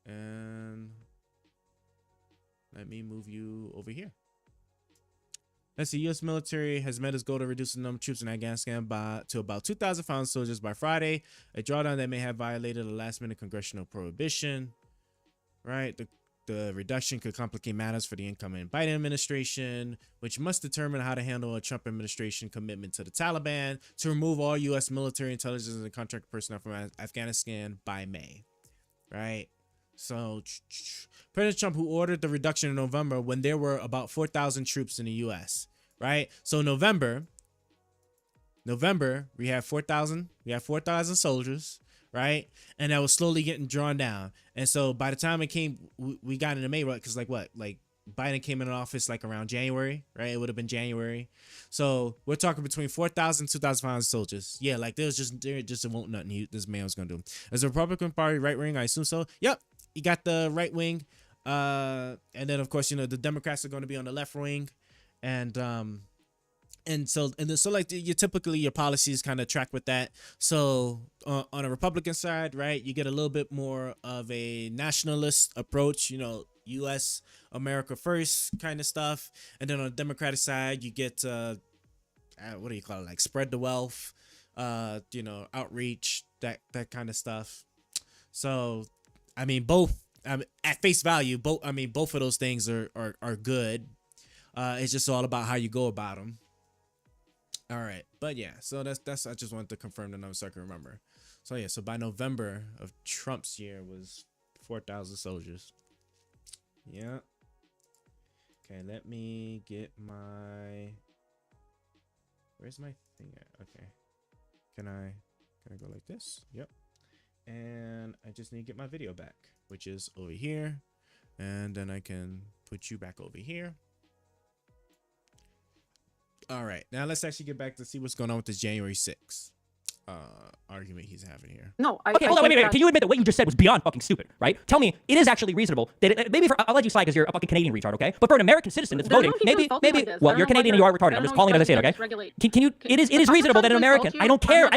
And let me move you over here. Let's see. U.S. military has met its goal to reduce the number of troops in Afghanistan to about 2,500 soldiers by Friday. A drawdown that may have violated a last-minute congressional prohibition. Right? The reduction could complicate matters for the incoming Biden administration, which must determine how to handle a Trump administration commitment to the Taliban to remove all U.S. military intelligence and contract personnel from Afghanistan by May. Right? So President Trump, who ordered the reduction in November when there were about 4,000 troops in the U.S., right? So November, we have 4,000 soldiers, right? And that was slowly getting drawn down. And so by the time it came, we got into May, right? Because like Biden came in office like around January, right? It would have been January. So we're talking between 4,000 and 2,500 soldiers. Yeah, like there just won't nothing this man was going to do. As a Republican Party right wing, I assume so. Yep. You got the right wing, and then of course the Democrats are going to be on the left wing, and so like your policies kind of track with that. So on a Republican side, right, you get a little bit more of a nationalist approach, U.S. America first kind of stuff, and then on the Democratic side, you get what do you call it, like spread the wealth, outreach, that kind of stuff. So. I mean, at face value, both of those things are good. It's just all about how you go about them. All right, but yeah, so that's I just wanted to confirm the number so I can remember. So yeah, so by November of Trump's year was 4,000 soldiers. Yeah. Okay, let me get my. Where's my thing at? Okay. Can I go like this? Yep. And I just need to get my video back, which is over here, and then I can put you back over here. All right, now let's actually get back to see what's going on with this January 6th argument he's having here. No, okay, hold on, wait. Can you admit that what you just said was beyond fucking stupid, right? Tell me, it is actually reasonable that maybe I'll let you slide because you're a fucking Canadian retard, okay? But for an American citizen that's voting, maybe, well, you're Canadian and you are retarded. I'm just calling it as I say it, okay? Can you? It is reasonable that an American. I don't care.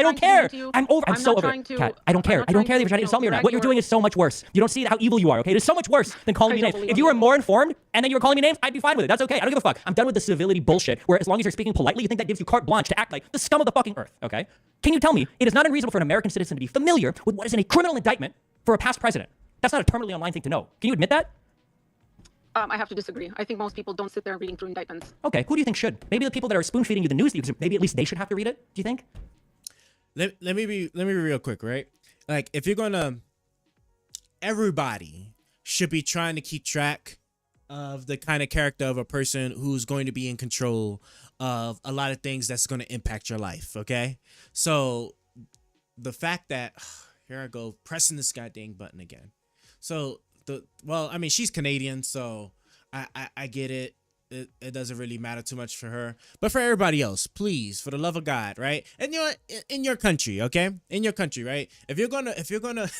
I'm so over it. Kat, I don't care. I don't care if you're trying to insult me or not. What you're doing is so much worse. You don't see how evil you are, okay? It is so much worse than calling me names. If you were more informed and then you were calling me names, I'd be fine with it. That's okay. I don't give a fuck. I'm done with the civility bullshit where as long as you're speaking politely, you think that gives you carte blanche to act like the scum of the fucking earth, okay? Can you tell me it is not unreasonable for an American citizen to be familiar with what is in a criminal indictment for a past president? That's not a terminally online thing to know. Can you admit that? I have to disagree. I think most people don't sit there reading through indictments. Okay, who do you think should? Maybe the people that are spoon feeding you the news, maybe at least they should have to read it. Do you think? Let me be real quick, right? Like if you're gonna, everybody should be trying to keep track of the kind of character of a person who's going to be in control of a lot of things that's going to impact your life. Okay, so the fact that here I go pressing this goddamn button again. So I mean, she's Canadian, so I get it. It doesn't really matter too much for her, but for everybody else, please, for the love of God, right? And you're in your country, okay? In your country, right? If you're gonna if you're gonna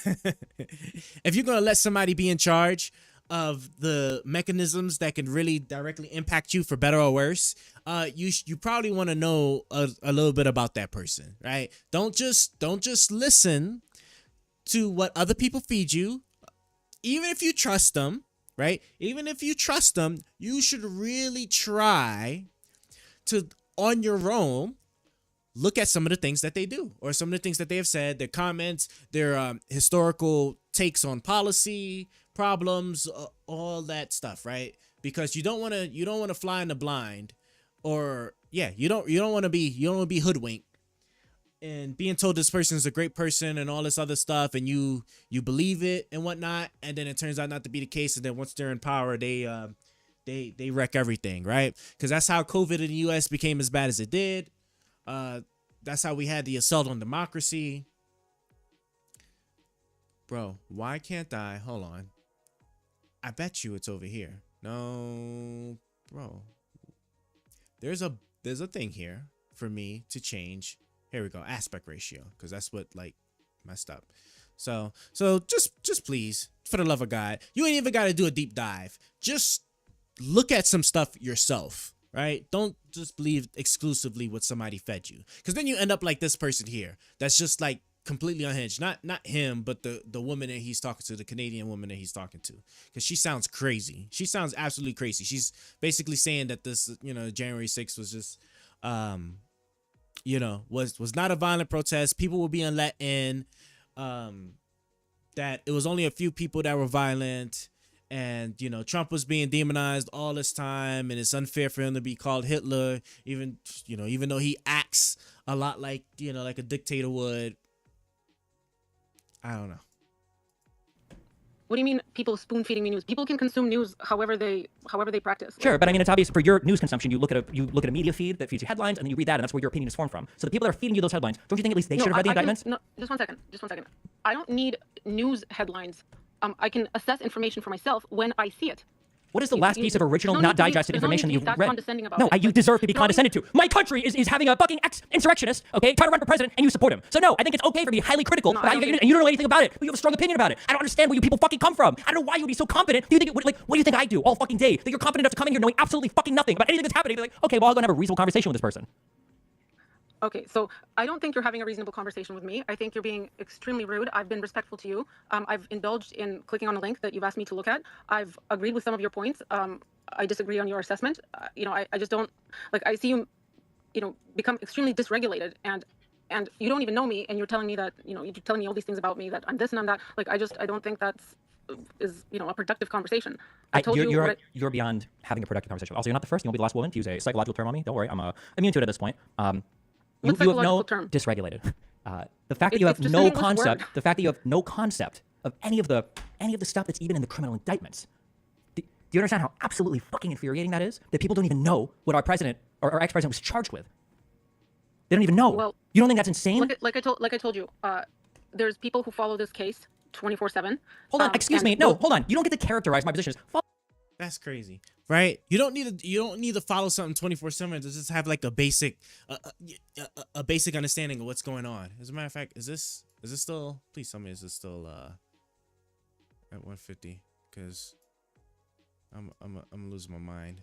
let somebody be in charge of the mechanisms that can really directly impact you for better or worse, you probably want to know a little bit about that person, right? Don't just listen to what other people feed you, even if you trust them, right? Even if you trust them, you should really try to, on your own, look at some of the things that they do or some of the things that they have said, their comments, their historical takes on policy, problems, all that stuff, right? Because you don't want to fly in the blind, or you don't want to be hoodwinked and being told this person is a great person and all this other stuff, and you believe it and whatnot, and then it turns out not to be the case, and then once they're in power, they wreck everything, right? Because that's how COVID in the U.S. became as bad as it did. That's how we had the assault on democracy. Bro, why can't I? Hold on. I bet you it's over here. No, bro. There's a thing here for me to change. Here we go, aspect ratio, because that's what like messed up. So just please, for the love of God, you ain't even got to do a deep dive. Just look at some stuff yourself, right? Don't just believe exclusively what somebody fed you, because then you end up like this person here that's just like completely unhinged. Not him, but the woman that he's talking to, the Canadian woman that he's talking to, because she sounds crazy. She sounds absolutely crazy. She's basically saying that this, January 6th was just was not a violent protest. People were being let in, that it was only a few people that were violent, and Trump was being demonized all this time, and it's unfair for him to be called Hitler, even though he acts a lot like like a dictator would. I don't know. What do you mean people spoon feeding me news? People can consume news however they practice. Sure, but I mean, it's obvious for your news consumption. You look at a media feed that feeds you headlines, and then you read that, and that's where your opinion is formed from. So the people that are feeding you those headlines, don't you think at least they should have read the indictments? No, just one second. I don't need news headlines. I can assess information for myself when I see it. What is the last piece of original, not digested information that you've read? Condescending about no, it. you deserve to be condescended to. My country is having a fucking ex-insurrectionist, okay, trying to run for president, and you support him. So no, I think it's okay for me to be highly critical about how and you don't know anything about it, but you have a strong opinion about it. I don't understand where you people fucking come from. I don't know why you would be so confident. Do you think what do you think I do all fucking day? That you're confident enough to come in here knowing absolutely fucking nothing about anything that's happening? Be like, okay, well, I'll go and have a reasonable conversation with this person. Okay, so I don't think you're having a reasonable conversation with me. I think you're being extremely rude. I've been respectful to you. I've indulged in clicking on a link that you've asked me to look at. I've agreed with some of your points. I disagree on your assessment. I just don't, like, I see you, become extremely dysregulated, and you don't even know me, and you're telling me that, you're telling me all these things about me, that I'm this and I'm that. Like, I don't think that's is a productive conversation. You're beyond having a productive conversation. Also, you're not the first. You won't be the last woman to use a psychological term on me. Don't worry, I'm immune to it at this point. You have no term? Dysregulated. The fact that you have no concept. The fact that you have no concept of any of the stuff that's even in the criminal indictments. Do you understand how absolutely fucking infuriating that is? That people don't even know what our president or our ex-president was charged with. They don't even know. Well, you don't think that's insane? Like I told you, there's people who follow this case 24/7. Hold on, excuse me. No, hold on. You don't get to characterize my position as That's crazy, right? You don't need to follow something 24/7 to just have like a basic understanding of what's going on. As a matter of fact, is this still? Please tell me, is this still at 150? Because I'm losing my mind.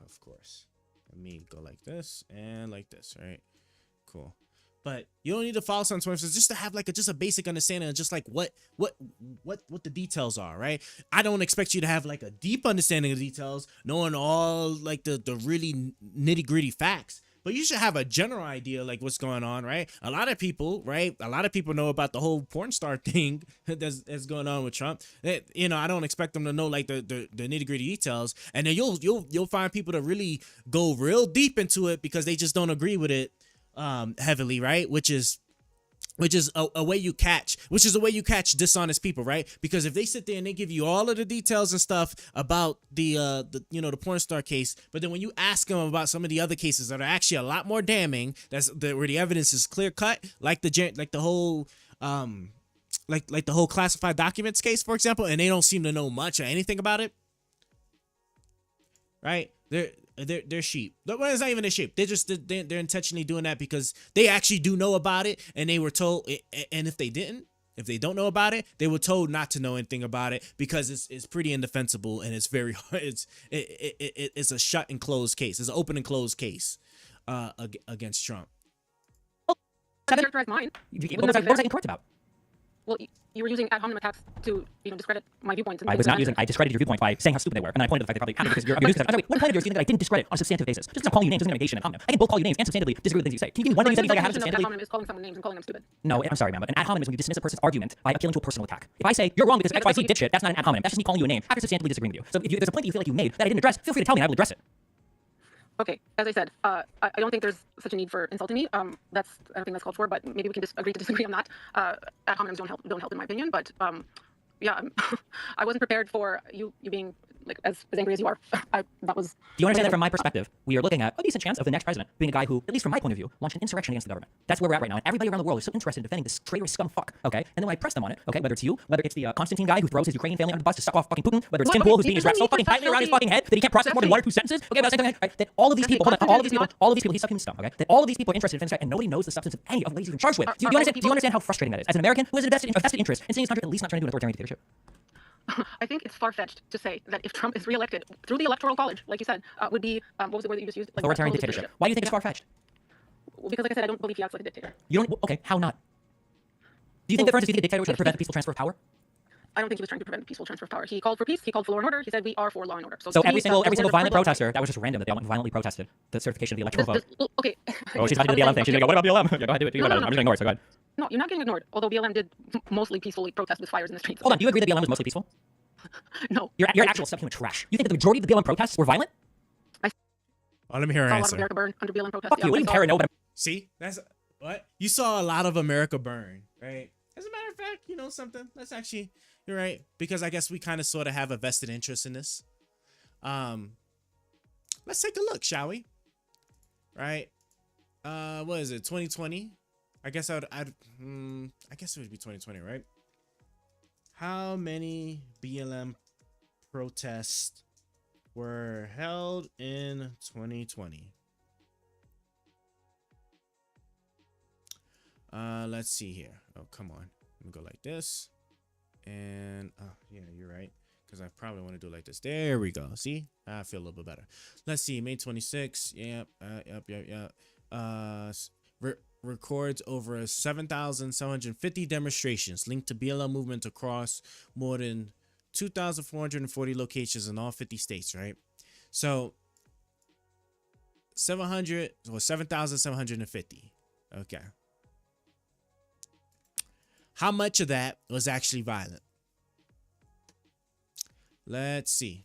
Of course, let me go like this and like this, right? Cool. But you don't need to follow something just to have like a basic understanding of just like what the details are, right? I don't expect you to have like a deep understanding of details, knowing all like the really nitty gritty facts. But you should have a general idea like what's going on, right? A lot of people know about the whole porn star thing that's going on with Trump. I don't expect them to know like the nitty gritty details, and then you'll find people that really go real deep into it because they just don't agree with it heavily, right? Which is which is a way you catch dishonest people, right? Because if they sit there and they give you all of the details and stuff about the the porn star case, but then when you ask them about some of the other cases that are actually a lot more damning, where the evidence is clear cut, like the whole like the whole classified documents case, for example, and they don't seem to know much or anything about it, right? They're sheep. Well, it's not even a sheep. They're intentionally doing that because they actually do know about it, and they were told. And if they don't know about it, they were told not to know anything about it because it's pretty indefensible and it's very hard. It's a shut and closed case. It's an open and closed case against Trump. Characterize mine. What was I incorrect about? Well, you were using ad hominem attacks to, discredit my viewpoints. I was not using. I discredited your viewpoint by saying how stupid they were, and then I pointed to the fact they probably happened because you're news. What point of yours do you think that I didn't discredit on a substantive basis? Just because I'm calling you names doesn't negation ad hominem. I can both call you names and substantively disagree with things you say. Can you give me one thing you said you feel like I have substantively? Ad hominem is calling someone names and calling them stupid. No, I'm sorry, ma'am, but an ad hominem is when you dismiss a person's argument by appealing to a personal attack. If I say you're wrong because X, Y, Z did shit, that's not an ad hominem. That's just me calling you a name after substantively disagreeing with you. So if there's a point that you feel like you made that I didn't address, feel free to tell me and I will address it. Okay, as I said, I don't think there's such a need for insulting me. I don't think that's called for, but maybe we can just agree to disagree on that. Ad hominems don't help in my opinion, but yeah, I wasn't prepared for you being like as angry as you are. That was. Do you understand that from my perspective, we are looking at a decent chance of the next president being a guy who, at least from my point of view, launched an insurrection against the government. That's where we're at right now. And everybody around the world is so interested in defending this traitorous scum fuck. Okay, and then when I press them on it, okay, whether it's you, whether it's the Constantine guy who throws his Ukrainian family under the bus to suck off fucking Putin, whether it's Tim Pool who's being his wrapped so fucking tightly around his fucking head that he can't process more than 1 or 2 sentences. Okay, but right, that all of these people, all of these people, he's sucking his scum. Okay, that all of these people are interested in defending this guy, and nobody knows the substance of any of the ladies he's in charge with. Do you understand how frustrating that is? As an American who has a vested interest in seeing his country at least not trying to do an authoritarian dictatorship. I think it's far-fetched to say that if Trump is reelected through the Electoral College, like you said, would be, what was the word that you just used? Like, authoritarian dictatorship. Why do you think it's far-fetched? Well, because like I said, I don't believe he acts like a dictator. You don't? Okay, how not? Do you think that, for instance, a dictator was trying to prevent the peaceful transfer of power? I don't think he was trying to prevent the peaceful transfer of power. He called for peace. He called for law and order. He said we are for law and order. So every single violent protester, that was just random that they all violently protested the certification of the electoral vote. Okay. Oh, she's about to do the BLM thing. She's gonna go, what about BLM? Yeah, go ahead, do it. I'm just gonna ignore it, so go ahead. No, you're not getting ignored. Although BLM did mostly peacefully protest with fires in the streets. Hold on, do you agree that BLM was mostly peaceful? No. You're actual subhuman trash. You think that the majority of the BLM protests were violent? Let me hear her answer. America burn under BLM protests. Fuck you. What do you care? No, but See, that's what you saw a lot of America burn, right? As a matter of fact, you know something. That's actually you're right because I guess we kind of sort of have a vested interest in this. Let's take a look, shall we? Right? What is it? 2020? I guess I guess it would be 2020, right? How many BLM protests were held in 2020? Let's see here. Oh, come on. Let me go like this. And oh yeah, you're right. Because I probably want to do it like this. There we go. See? I feel a little bit better. Let's see. May 26th. Yep. Records over 7,750 demonstrations linked to BLM movement across more than 2,440 locations in all 50 states, right? So 7,750. Okay. How much of that was actually violent? Let's see.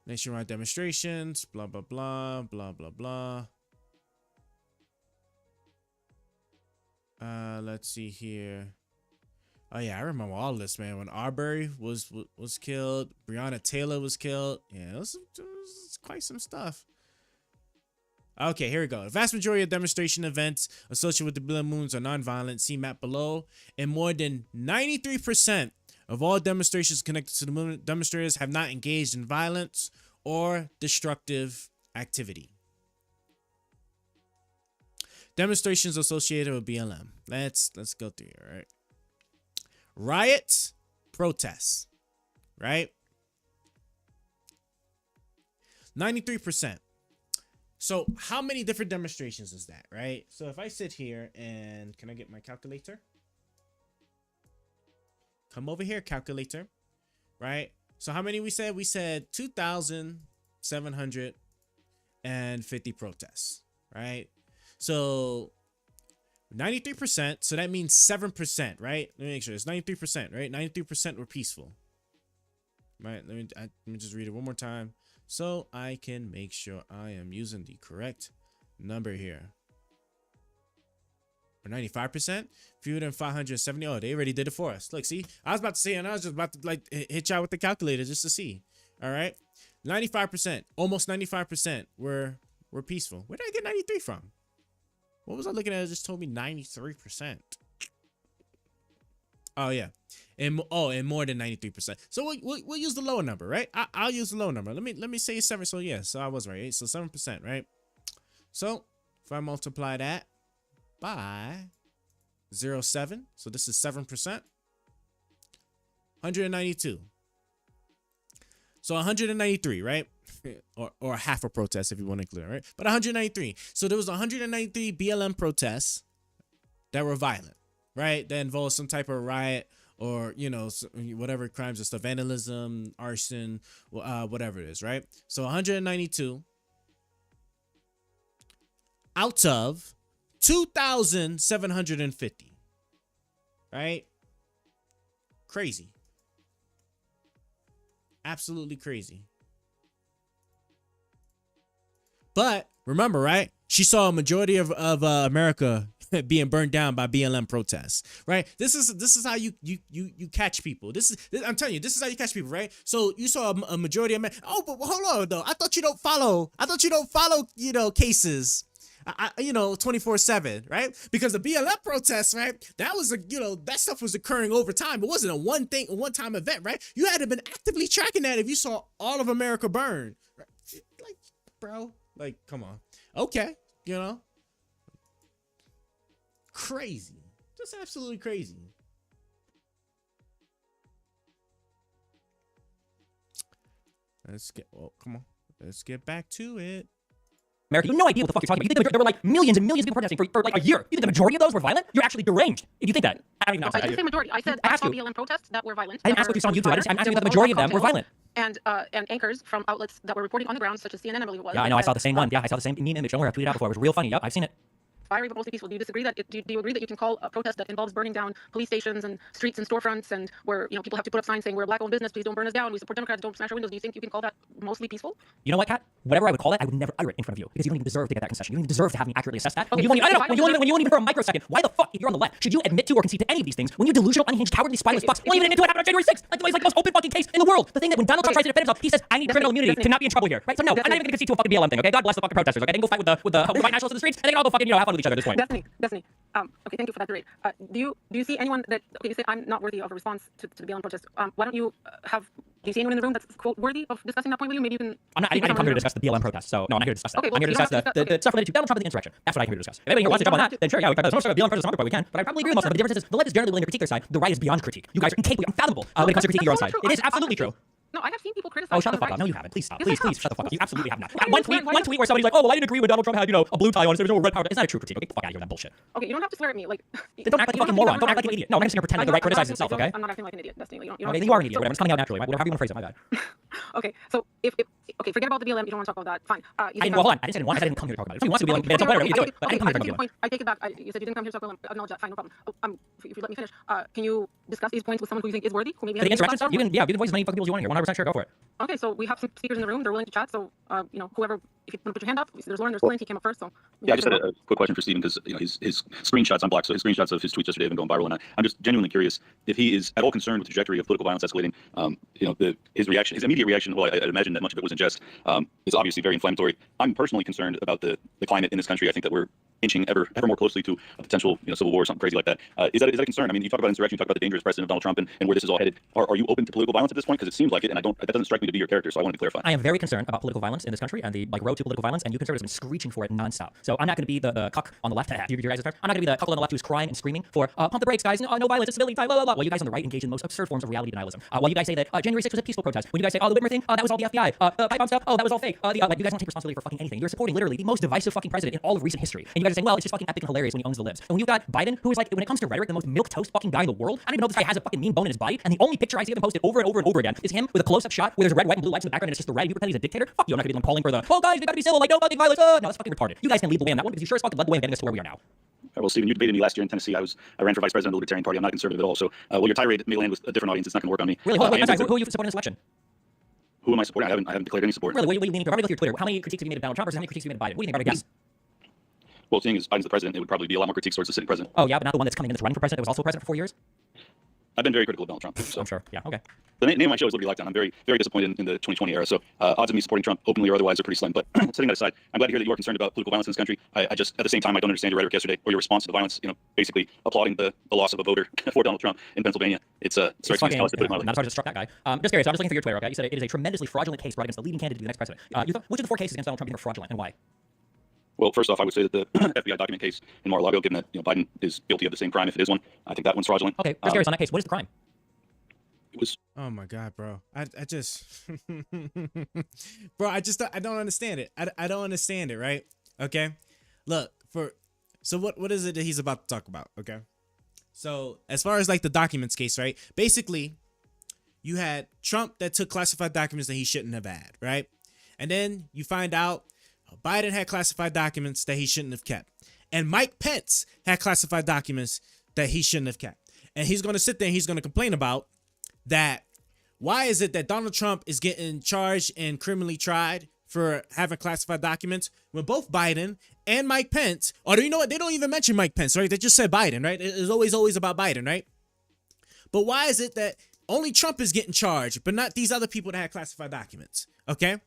Nationwide demonstrations, blah, blah, blah, blah, blah, blah. Let's see here. Oh yeah, I remember all this, man. When Arbery was killed, Breonna Taylor was killed. Yeah, it was quite some stuff. Okay, here we go. The vast majority of demonstration events associated with the BLM movements are nonviolent. See map below. And more than 93% of all demonstrations connected to the movement, demonstrators have not engaged in violence or destructive activity. Demonstrations associated with BLM. Let's go through here, right? Riots, protests, right? 93%. So how many different demonstrations is that, right? So if I sit here and can I get my calculator? Come over here, calculator, right? So how many we said? We said 2,750 protests, right? So 93%. So that means 7%, right? Let me make sure it's 93%, right? 93% were peaceful, right? Let me just read it one more time so I can make sure I am using the correct number here. or 95%, fewer than 570. Oh, they already did it for us. Look, see, I was about to say, and I was just about to like hit y'all with the calculator just to see. All right, 95%, almost 95% were peaceful. Where did I get 93 from? What was I looking at? It just told me 93%. Oh yeah, and more than 93%. So we'll use the lower number, right? I'll use the lower number. Let me say 7. So yeah, so I was right. So 7%, right? So if I multiply that by 0.7, so this is 7%. 192. So 193, right? or half a protest if you want to include it, right? But 193. So there was 193 BLM protests that were violent, right? That involved some type of riot or, you know, whatever crimes or stuff, vandalism, arson, whatever it is, right? So 192 out of 2,750, right? Crazy. Absolutely crazy. But remember, right? She saw a majority of America being burned down by BLM protests, right? This is how you catch people. I'm telling you, this is how you catch people, right? So you saw a majority of men. Oh, but hold on though. I thought you don't follow, you know, cases. 24/7, right? Because the BLM protests, right? That was that stuff was occurring over time. It wasn't a one-time event, right? You had to have been actively tracking that if you saw all of America burn. Right? Like, bro, like, come on. Okay, crazy. Just absolutely crazy. Come on. Let's get back to it. America, you have no idea what the fuck you're talking about. You think there were like millions and millions of people protesting for like a year. You think the majority of those were violent? You're actually deranged if you think that. I don't even know. I didn't say majority. I said I saw BLM protests that were violent. I didn't ask what you saw on YouTube. I'm asking if the majority of them were violent. And anchors from outlets that were reporting on the ground, such as CNN, I believe it was. Yeah, I know. I saw the same one. Yeah, I saw the same meme image. Don't worry, I tweeted out before. It was real funny. Yep, I've seen it. Fiery but mostly peaceful. Do you disagree that? Do you agree that you can call a protest that involves burning down police stations and streets and storefronts and where people have to put up signs saying we're a black-owned business, please don't burn us down, we support Democrats, don't smash our windows? Do you think you can call that mostly peaceful? You know what, Kat? Whatever I would call it, I would never utter it in front of you because you don't even deserve to get that concession. You don't even deserve to have me accurately assess that. Okay, when you won't even for a microsecond, why the fuck, if you're on the left, should you admit to or concede to any of these things when you delusional, unhinged, cowardly, spineless fucks won't even admit to what happened on January 6th? Like the way it's like the most open fucking case in the world. The thing that when Donald Trump tries to defend himself, he says, I need criminal immunity to not be in trouble here, right? So no, I'm not even going to concede to a fucking BLM thing, okay? God bless the fucking protesters, okay? They can go fight with the white nationalists in the streets and they can all go fucking, have fun with each other at this point. Destiny. Okay, thank you for that debate. Do you see anyone that, okay, you say I'm not worthy of a response to the BLM protest. Why don't you do you see anyone in the room that's, quote, worthy of discussing that point with you? Maybe you can... I didn't come here to discuss the BLM protest, so no, I'm not here to discuss that. Okay, well, I'm here to discuss the stuff related to Donald Trump and the insurrection. That's what I'm here to discuss. If anybody here wants to jump on that, then sure, yeah, we can talk about BLM protest some other point, we can. But I probably agree with most of them. But the difference is the left is generally willing to critique their side. The right is beyond critique. You guys are incapable, unfathomable when it comes to critiquing your own side. It is absolutely true. No, I have seen people criticize. Oh, shut the fuck up. No, you haven't. Please stop. Please shut the fuck up. You absolutely have not. One tweet where somebody's like, oh, well, I didn't agree when Donald Trump had, a blue tie on, so there's no red power. It's not a true critique. Okay, fuck out of here with that bullshit. Okay, you don't have to swear at me. Like, then don't act like a fucking moron. Don't act like an idiot. No, I'm just going to pretend like the right criticizes itself, okay? I'm not acting like an idiot, Destiny. You are an idiot. Whatever. It's coming out naturally. Whatever you want to phrase it, my bad. Okay, so if forget about the BLM. You don't want to talk about that. Fine. Well, hold on. I didn't say I didn't want. I didn't come here to talk about it. If you want to BLM, then it's whatever. You do it. But I didn't come here to talk about BLM. I take it back. You said you didn't come here to talk about BLM. Acknowledge that. Fine, no problem. If you let me finish, can you discuss these points with someone who you think is worthy? Who maybe the insurrection stuff? You can voice as many fucking people as you want here. 100% sure. Go for it. Okay, so we have some speakers in the room. They're willing to chat. So whoever, if you want to put your hand up, there's Lauren, there's Clint. He came up first. So yeah, I just had a quick question for Stephen because his screenshots, I'm black, so his screenshots of his tweets yesterday have been going viral, and I'm just genuinely curious if he is at all concerned with the trajectory of political violence escalating. His reaction, his immediate reaction, well, I imagine that much of it was in jest, is obviously very inflammatory. I'm personally concerned about the climate in this country. I think that we're inching ever more closely to a potential civil war or something crazy like that. Is that a concern? I mean, you talk about insurrection, you talk about the dangerous precedent of Donald Trump and where this is all headed. Are you open to political violence at this point? Because it seems like it, and that doesn't strike me to be your character. So I wanted to clarify. I am very concerned about political violence in this country and the road to political violence, and you conservatives have been screeching for it nonstop. So I'm not going to be the cuck on the left. You guys are. I'm not going to be the cuck on the left who's crying and screaming for pump the brakes, guys. No violence, it's civility time. Blah blah blah. While you guys on the right engage in the most absurd forms of reality denialism. While you guys say that January 6th was a peaceful protest. When you guys say, the Whitmer thing, that was all the FBI. Pipe bomb stuff, that was all fake. You guys don't take responsibility for fucking anything. You're supporting literally the most divisive fucking president in all of recent history. And you guys are saying, well, it's just fucking epic and hilarious when he owns the libs. And when you've got Biden, who is like, when it comes to rhetoric, the most milquetoast fucking guy in the world. I don't even know if this guy has a fucking mean bone in his body. And the only picture I see of him posted over and over and over again is him with a close-up shot where there's red, white, and blue lights in the background and it's just the red. You pretend he's a dictator. Fuck you. I'm not gonna be calling for the, oh guys, we gotta be civil, like no fucking violence. No, that's fucking retarded. You guys can lead the way on that one because you sure as fucking led the way in getting us to where we are now. Well, Stephen, you debated me last year in Tennessee. I ran for vice president of the Libertarian Party. I'm not conservative at all. So, your tirade may land with a different audience. It's not going to work on me. Really? Who are you supporting in this election? Who am I supporting? I haven't declared any support. Really? What are you leaning to? I'm going to go through your Twitter. How many critiques have you made of Donald Trump versus how many critiques have you made of Biden? What do you think? About a guess? Well, seeing as Biden's the president, it would probably be a lot more critiques towards the sitting president. Oh yeah, but not the one that's coming in that's running for president that was also president for 4 years? I've been very critical of Donald Trump. So. I'm sure. Yeah, okay. The name of my show is Liberty Lockdown. I'm very, very disappointed in the 2020 era. So odds of me supporting Trump, openly or otherwise, are pretty slim. But setting that aside, I'm glad to hear that you are concerned about political violence in this country. I just, at the same time, I don't understand your rhetoric yesterday or your response to the violence. Basically applauding the loss of a voter for Donald Trump in Pennsylvania. It's strikes me as callous, to put it mildly. Not sorry to struck that guy. Just curious. I'm just looking through your Twitter. Okay, you said it is a tremendously fraudulent case brought against the leading candidate to be the next president. Which of the 4 cases against Donald Trump do you think are fraudulent and why? Well, first off, I would say that the FBI document case in Mar-a-Lago, given that Biden is guilty of the same crime if it is one, I think that one's fraudulent. Okay, just curious on that case. What is the crime? It was. Oh my God, bro. I just, bro, I don't understand it. I don't understand it, right? Okay. Look, so what is it that he's about to talk about? Okay. So as far as like the documents case, right? Basically, you had Trump that took classified documents that he shouldn't have had, right? And then you find out Biden had classified documents that he shouldn't have kept. And Mike Pence had classified documents that he shouldn't have kept. And he's going to sit there and he's going to complain about that. Why is it that Donald Trump is getting charged and criminally tried for having classified documents when both Biden and Mike Pence, or you know what? They don't even mention Mike Pence, right? They just said Biden, right? It's always about Biden, right? But why is it that only Trump is getting charged, but not these other people that had classified documents? Okay.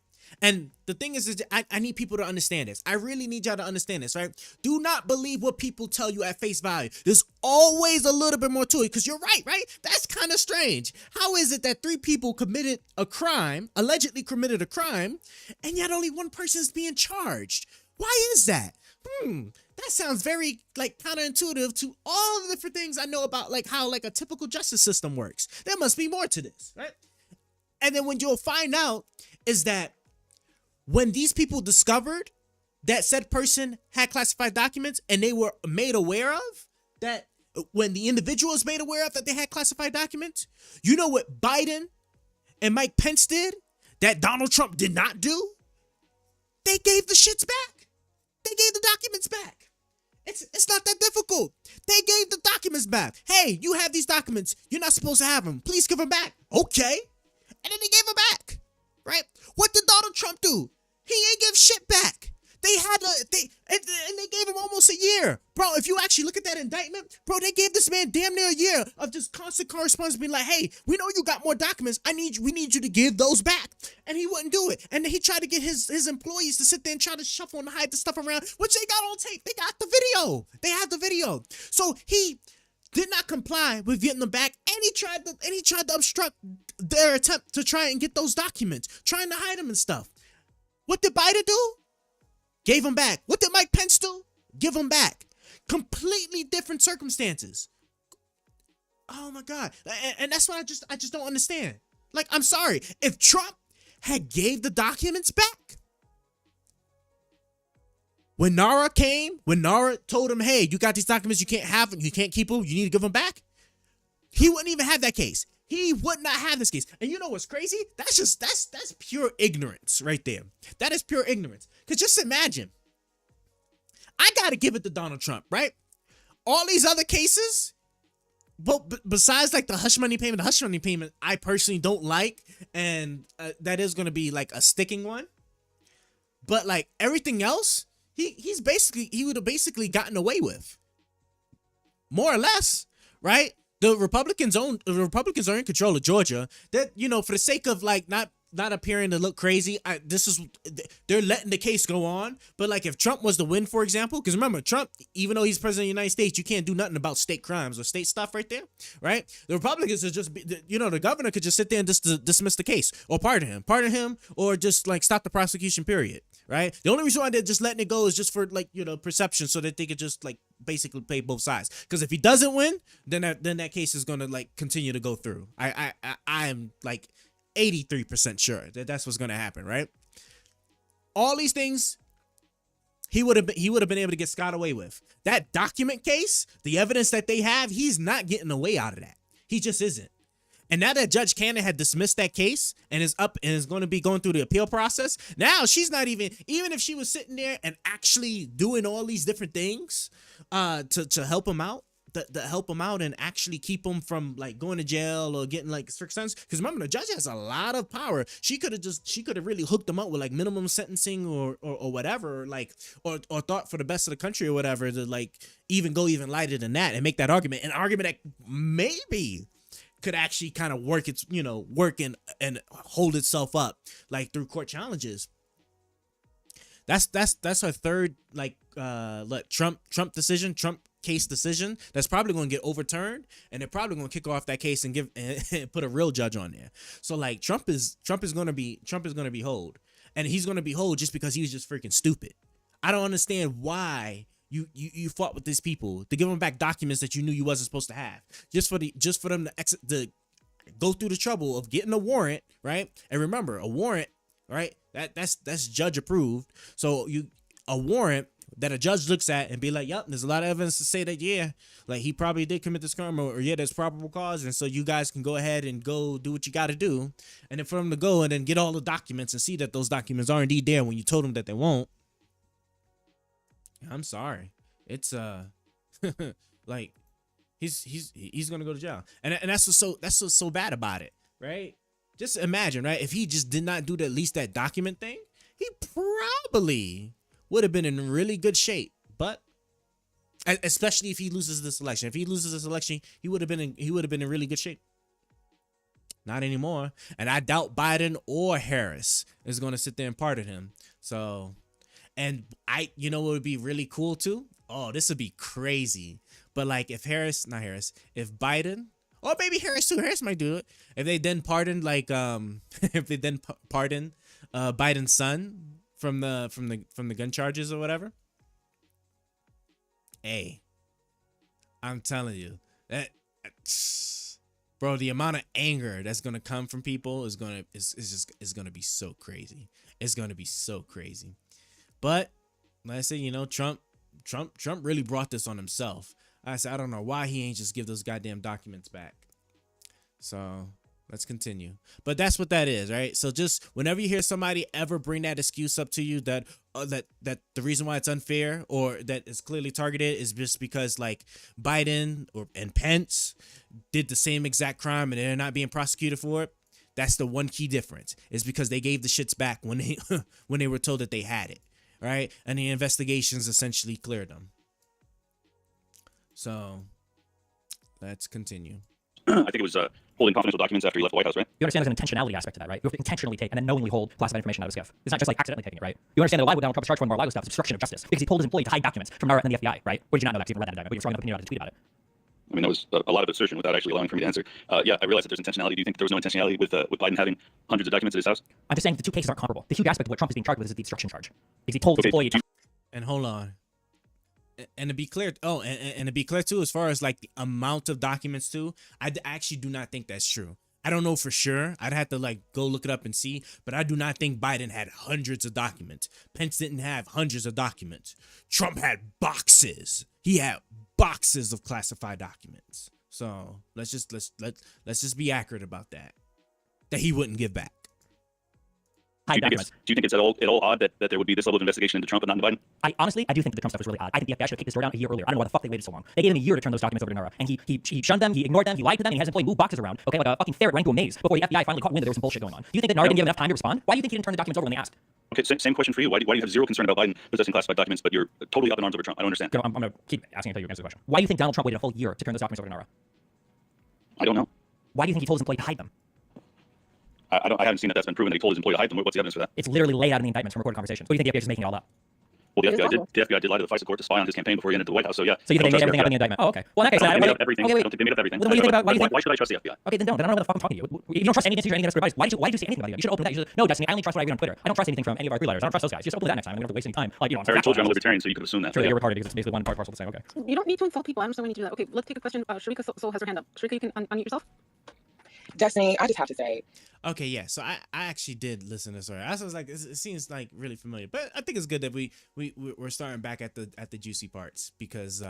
And the thing is I need people to understand this. I really need y'all to understand this, right? Do not believe what people tell you at face value. There's always a little bit more to it because you're right? That's kind of strange. How is it that 3 people committed a crime, allegedly committed a crime, and yet only one person is being charged? Why is that? That sounds very like counterintuitive to all the different things I know about like how like a typical justice system works. There must be more to this, right? And then when you'll find out is that when these people discovered that said person had classified documents and they were made aware of that, when the individual is made aware of that they had classified documents, you know what Biden and Mike Pence did that Donald Trump did not do? They gave the shits back. They gave the documents back. It's not that difficult. They gave the documents back. Hey, you have these documents. You're not supposed to have them. Please give them back. Okay. And then they gave them back. Right? What did Donald Trump do? He ain't give shit back. They gave him almost a year. Bro, if you actually look at that indictment, bro, they gave this man damn near a year of just constant correspondence being like, hey, we know you got more documents. We need you to give those back. And he wouldn't do it. And then he tried to get his employees to sit there and try to shuffle and hide the stuff around, which they got on tape. They got the video. They had the video. So he did not comply with getting them back, and he tried to obstruct their attempt to try and get those documents, trying to hide them and stuff. What did Biden do? Gave them back. What did Mike Pence do? Give them back. Completely different circumstances. Oh my God. And that's what I just don't understand. Like, I'm sorry. If Trump had gave the documents back, when Nara told him, hey, you got these documents, you can't have them, you can't keep them, you need to give them back, he wouldn't even have that case. He would not have this case. And you know what's crazy? That's pure ignorance right there. That is pure ignorance. Because just imagine, I got to give it to Donald Trump, right? All these other cases, well, besides like the hush money payment, I personally don't like. And that is going to be like a sticking one. But like everything else, he would have basically gotten away with. More or less, right? The Republicans are in control of Georgia. That, for the sake of like not appearing to look crazy, they're letting the case go on. But like if Trump was to win, for example, because remember, Trump, even though he's president of the United States, you can't do nothing about state crimes or state stuff right there, right? The Republicans are just, the governor could just sit there and just dismiss the case or pardon him, or just like stop the prosecution period, right? The only reason why they're just letting it go is just for like, perception, so that they could just like basically play both sides. Because if he doesn't win, then that case is going to like continue to go through. I am like 83% sure that that's what's going to happen, right? All these things he would have been able to get scot away with. That document case, the evidence that they have, he's not getting away out of that. He just isn't. And now that Judge Cannon had dismissed that case and is going to be going through the appeal process, now she's not even if she was sitting there and actually doing all these different things to help him out, to help him out and actually keep him from like going to jail or getting like strict sentence. Because remember, the judge has a lot of power. She could have really hooked him up with like minimum sentencing or whatever, like or thought for the best of the country or whatever, to like even lighter than that and make that argument, an argument that maybe could actually kind of work and hold itself up like through court challenges. That's her third like Trump case decision that's probably going to get overturned, and they're probably going to kick off that case and and put a real judge on there. So like Trump is going to be hold, and he's going to be hold just because he was just freaking stupid. I don't understand why you fought with these people to give them back documents that you knew you wasn't supposed to have, just for them to go through the trouble of getting a warrant, right? And remember, a warrant, right? That's judge approved. So a warrant that a judge looks at and be like, yep, there's a lot of evidence to say that, yeah, like he probably did commit this crime, or yeah, there's probable cause, and so you guys can go ahead and go do what you got to do. And then for them to go and then get all the documents and see that those documents are indeed there when you told them that they won't. I'm sorry, it's like he's gonna go to jail, and that's what's so bad about it, right? Just imagine, right? If he just did not do at least that document thing, he probably would have been in really good shape. But especially if he loses this election, he would have been in really good shape. Not anymore, and I doubt Biden or Harris is going to sit there and pardon him. So, and what would be really cool too? Oh, this would be crazy. But like if Biden, or maybe Harris too. Harris might do it. If they then pardon Biden's son from the gun charges or whatever. Hey, I'm telling you that, bro, the amount of anger that's gonna come from people is gonna be so crazy. It's gonna be so crazy. But like I say, Trump really brought this on himself. I don't know why he ain't just give those goddamn documents back. So let's continue. But that's what that is, right? So just whenever you hear somebody ever bring that excuse up to you that the reason why it's unfair or that it's clearly targeted is just because like Biden and Pence did the same exact crime and they're not being prosecuted for it, that's the one key difference. Is because they gave the shits back when they were told that they had it, right? And the investigations essentially cleared them. So let's continue. I think it was holding confidential documents after he left the White House, right? You understand there's an intentionality aspect to that, right? You have to intentionally take and then knowingly hold classified information out of a SCIF. It's not just like accidentally taking it, right? You understand that a lot of Donald Trump's charged for Mar-a-Lago stuff is obstruction of justice because he told his employee to hide documents from NARA and the FBI, right? Or did you not know that? Because you haven't read that indictment, but you're strong enough opinion about it to tweet about it. I mean, that was a lot of assertion without actually allowing for me to answer. Yeah, I realize that there's intentionality. Do you think there was no intentionality with Biden having hundreds of documents at his house? I'm just saying the two cases aren't comparable. The huge aspect of what Trump is being charged with is the obstruction charge because he told his employee. And hold on. And to be clear, and to be clear too, as far as like the amount of documents too, I actually do not think that's true. I don't know for sure. I'd have to like go look it up and see, but I do not think Biden had hundreds of documents. Pence didn't have hundreds of documents. Trump had boxes. He had boxes of classified documents. So let's just be accurate about that he wouldn't give back. Do you think it's at all odd that there would be this level of investigation into Trump and not into Biden? I do think that the Trump stuff was really odd. I think the FBI should have kicked this door down a year earlier. I don't know why the fuck they waited so long. They gave him a year to turn those documents over to NARA, and he shunned them, he ignored them, he lied to them, and he has his employee move boxes around, okay, like a fucking ferret running to a maze before the FBI finally caught wind that there was some bullshit going on. Do you think that NARA didn't give him enough time to respond? Why do you think he didn't turn the documents over when they asked? Okay, same question for you. Why do you have zero concern about Biden possessing classified documents, but you're totally up in arms over Trump? I don't understand. I'm going to keep asking until you answer the question. Why do you think Donald Trump waited a full year to turn those documents over to NARA? I don't know. Why do you think he told his employee to hide them? I haven't seen that's been proven that he told his employee to hide them. What's the evidence for that? It's literally laid out in the indictments from recorded conversations. Or do you think the FBI is just making it all up? Well, the FBI did lie to the FISA court to spy on his campaign before he entered the White House. So yeah. So you think they made everything up in the indictment? Oh, okay. Well, in that case, I don't think they made up everything. Okay, wait. I don't think they made up everything. Well, what do you think about? Why should I trust the FBI? Okay, then don't. Then I don't know what the fuck I'm talking to you. If you don't trust any institution, any advice, why did you say anything about it? You should open that. You should no, Destiny. I only trust what I read on Twitter. I don't trust anything from any of our freeriders. I don't trust those guys. Just open that next time. We don't have to waste any time. Like, you know, I already told you I'm a libertarian, so you could assume that. Sure, you're retarded because it's basically one part parcel the same. Okay. You don't need to insult people. I understand when you do that. Okay, let's take a question. Sharika Soul has her hand up. Sharika, you can unmute yourself. Destiny, I just have to say. Okay, yeah. So I actually did listen to this story. I was like, it seems like really familiar, but I think it's good that we're starting back at the juicy parts because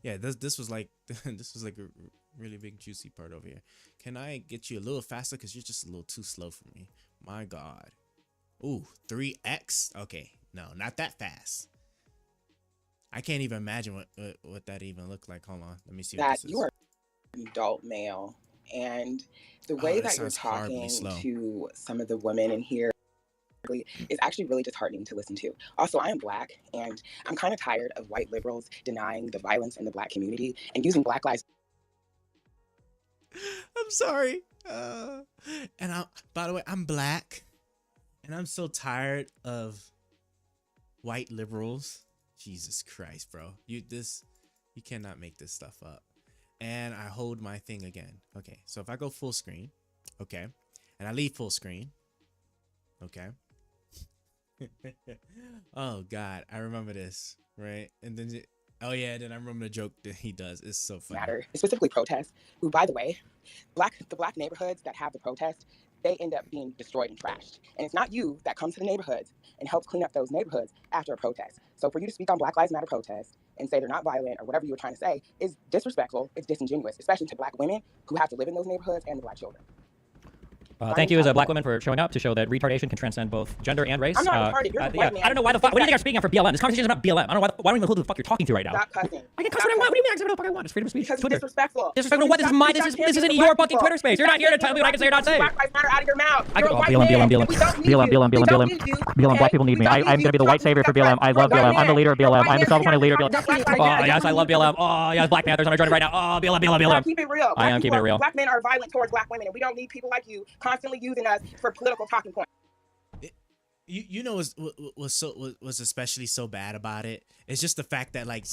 yeah, this was like a really big juicy part over here. Can I get you a little faster because you're just a little too slow for me? My God. Ooh, 3x. Okay, no, not that fast. I can't even imagine what that even looked like. Hold on, let me see what that this is. you are an adult male, and the Oh, way that that you're sounds horribly talking slow. to some of the women in here is actually really disheartening to listen to. Also, I am Black, and I'm kind of tired of white liberals denying the violence in the Black community and using Black lives. I'm sorry. And by the way, I'm Black, and I'm so tired of white liberals. Jesus Christ, bro. You cannot make this stuff up. And I hold my thing again. Okay, so if I go full screen, okay, and I leave full screen, okay. Oh God, I remember this, right? And then, oh yeah, then I remember the joke that he does. It's so funny. Matter, specifically protests, who, by the way, the Black neighborhoods that have the protest, they end up being destroyed and trashed. And it's not you that comes to the neighborhoods and helps clean up those neighborhoods after a protest. So for you to speak on Black Lives Matter protests and say they're not violent or whatever you were trying to say is disrespectful, it's disingenuous, especially to Black women who have to live in those neighborhoods and the Black children. Thank you as a Black woman for showing up to show that retardation can transcend both gender and race. I'm not retarded. You're the white man. I don't know why the fuck. What do you think I'm speaking on for BLM? This conversation is about BLM. I don't know why don't even know who the fuck you're talking to right now. Stop cussing. I can cuss what I want. What do you mean I can say what the fuck I want? It's freedom of speech. Because Twitter. it's disrespectful. Disrespectful. What? This isn't your fucking Twitter space. You're not here to tell me what I can say or not say. Black Lives Matter out of your mouth. I can BLM. White people need me. I'm gonna be the white savior for BLM. I love BLM. I'm the leader of BLM. I'm the self-appointed leader of BLM. Oh yes, I love BLM. Oh yes, Black Panthers. I'm joining right now. Oh BLM. Keep it real. I am keeping it real. Black men are violent towards Black women, and we don't need people like you constantly using us for political talking points. You know was especially so bad about it. It's just the fact that like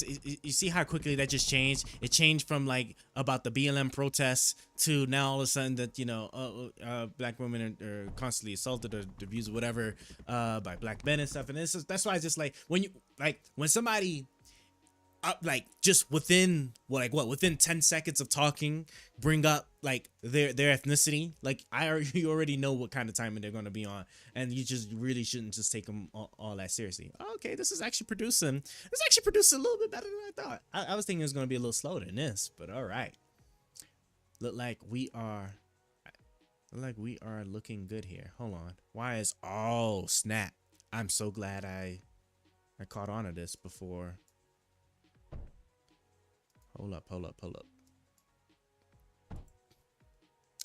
you see how quickly that just changed. It changed from like about the BLM protests to now all of a sudden that Black women are constantly assaulted or abused or whatever by Black men and stuff. And that's why it's just like when somebody like just within within 10 seconds of talking bring up like their ethnicity, like you already know what kind of timing they're going to be on, and you just really shouldn't just take them all that seriously. Okay, this is actually producing a little bit better than I thought. I was thinking it was going to be a little slower than this, but all right. Look like we are looking good here. Hold on. Why is oh snap? I'm so glad I caught on to this before. Hold up.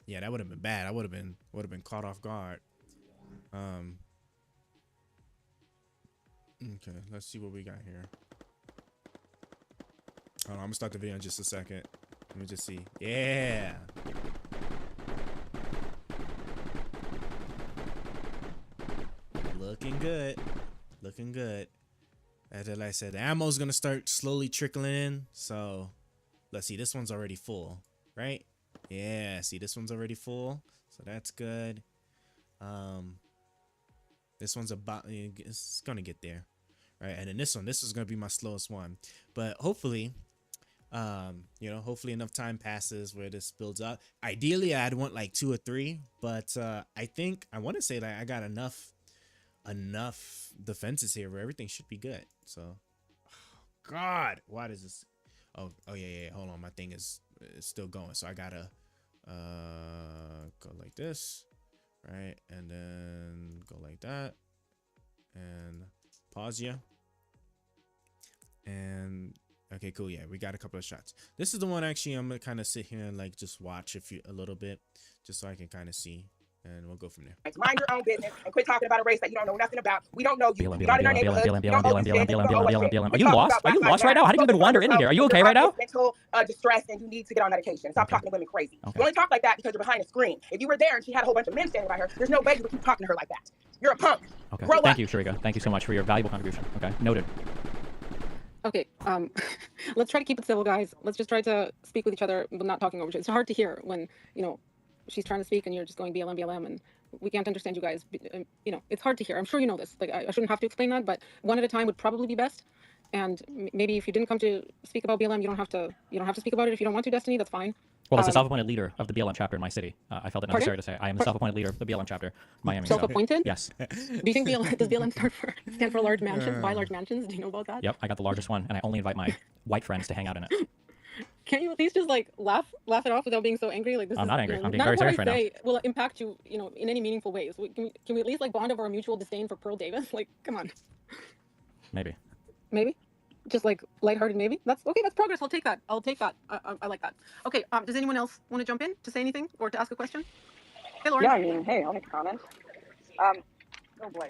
Yeah, that would have been bad. I would have been caught off guard. Okay, let's see what we got here. Hold on, I'm gonna start the video in just a second. Let me just see. Yeah. Looking good. As I said, the ammo's gonna start slowly trickling in. So let's see, this one's already full, right? Yeah, see, this one's already full, so that's good. This one's it's gonna get there, right? And then this is gonna be my slowest one, but hopefully hopefully enough time passes where this builds up. Ideally I'd want like 2 or 3, but I think I want to say that I got enough defenses here where everything should be good. So God, why does this oh yeah, hold on, my thing is still going, so I gotta go like this, right, and then go like that and pause you, and okay, cool. Yeah, we got a couple of shots. This is the one actually I'm gonna kind of sit here and like just watch a little bit just so I can kind of see, and we'll go from there. Mind your own business and quit talking about a race that you don't know nothing about. We don't know you. BLM. You're not in our neighborhood. Are you lost? Are you lost right now? How did you even wander in here? Are you okay right now? Mental distress, and you need to get on medication. Stop talking to women crazy. You only talk like that because you're behind a screen. If you were there and she had a whole bunch of men standing by her, there's no way you would keep talking to her like that. You're a punk. Okay. Grow Thank up. you, Sharika. Thank you so much for your valuable contribution. Okay, noted. Okay, let's try to keep it civil, guys. Let's just try to speak with each other, but not talking over each other. It's hard to hear when, she's trying to speak and you're just going BLM, and we can't understand you guys. It's hard to hear. I'm sure you know this. Like, I shouldn't have to explain that, but one at a time would probably be best. And maybe if you didn't come to speak about BLM, you don't have to speak about it. If you don't want to, Destiny, that's fine. Well, as the self-appointed leader of the BLM chapter in my city, I felt it necessary to say I am the self-appointed leader of the BLM chapter in Miami. Self-appointed? Yes. Do you think does BLM stand for large mansions? Buy large mansions? Do you know about that? Yep, I got the largest one, and I only invite my white friends to hang out in it. Can you at least just like laugh it off without being so angry? Like this I'm not angry. I'm being very serious right now. Will impact you, in any meaningful ways. Can we at least like bond over a mutual disdain for Pearl Davis? Like, come on. Maybe. Maybe. just like lighthearted, maybe. That's okay. That's progress. I'll take that. I'll take that. I like that. Okay. Does anyone else want to jump in to say anything or to ask a question? Hey, Lauren. Yeah, I mean, hey, I'll make a comment. Oh boy.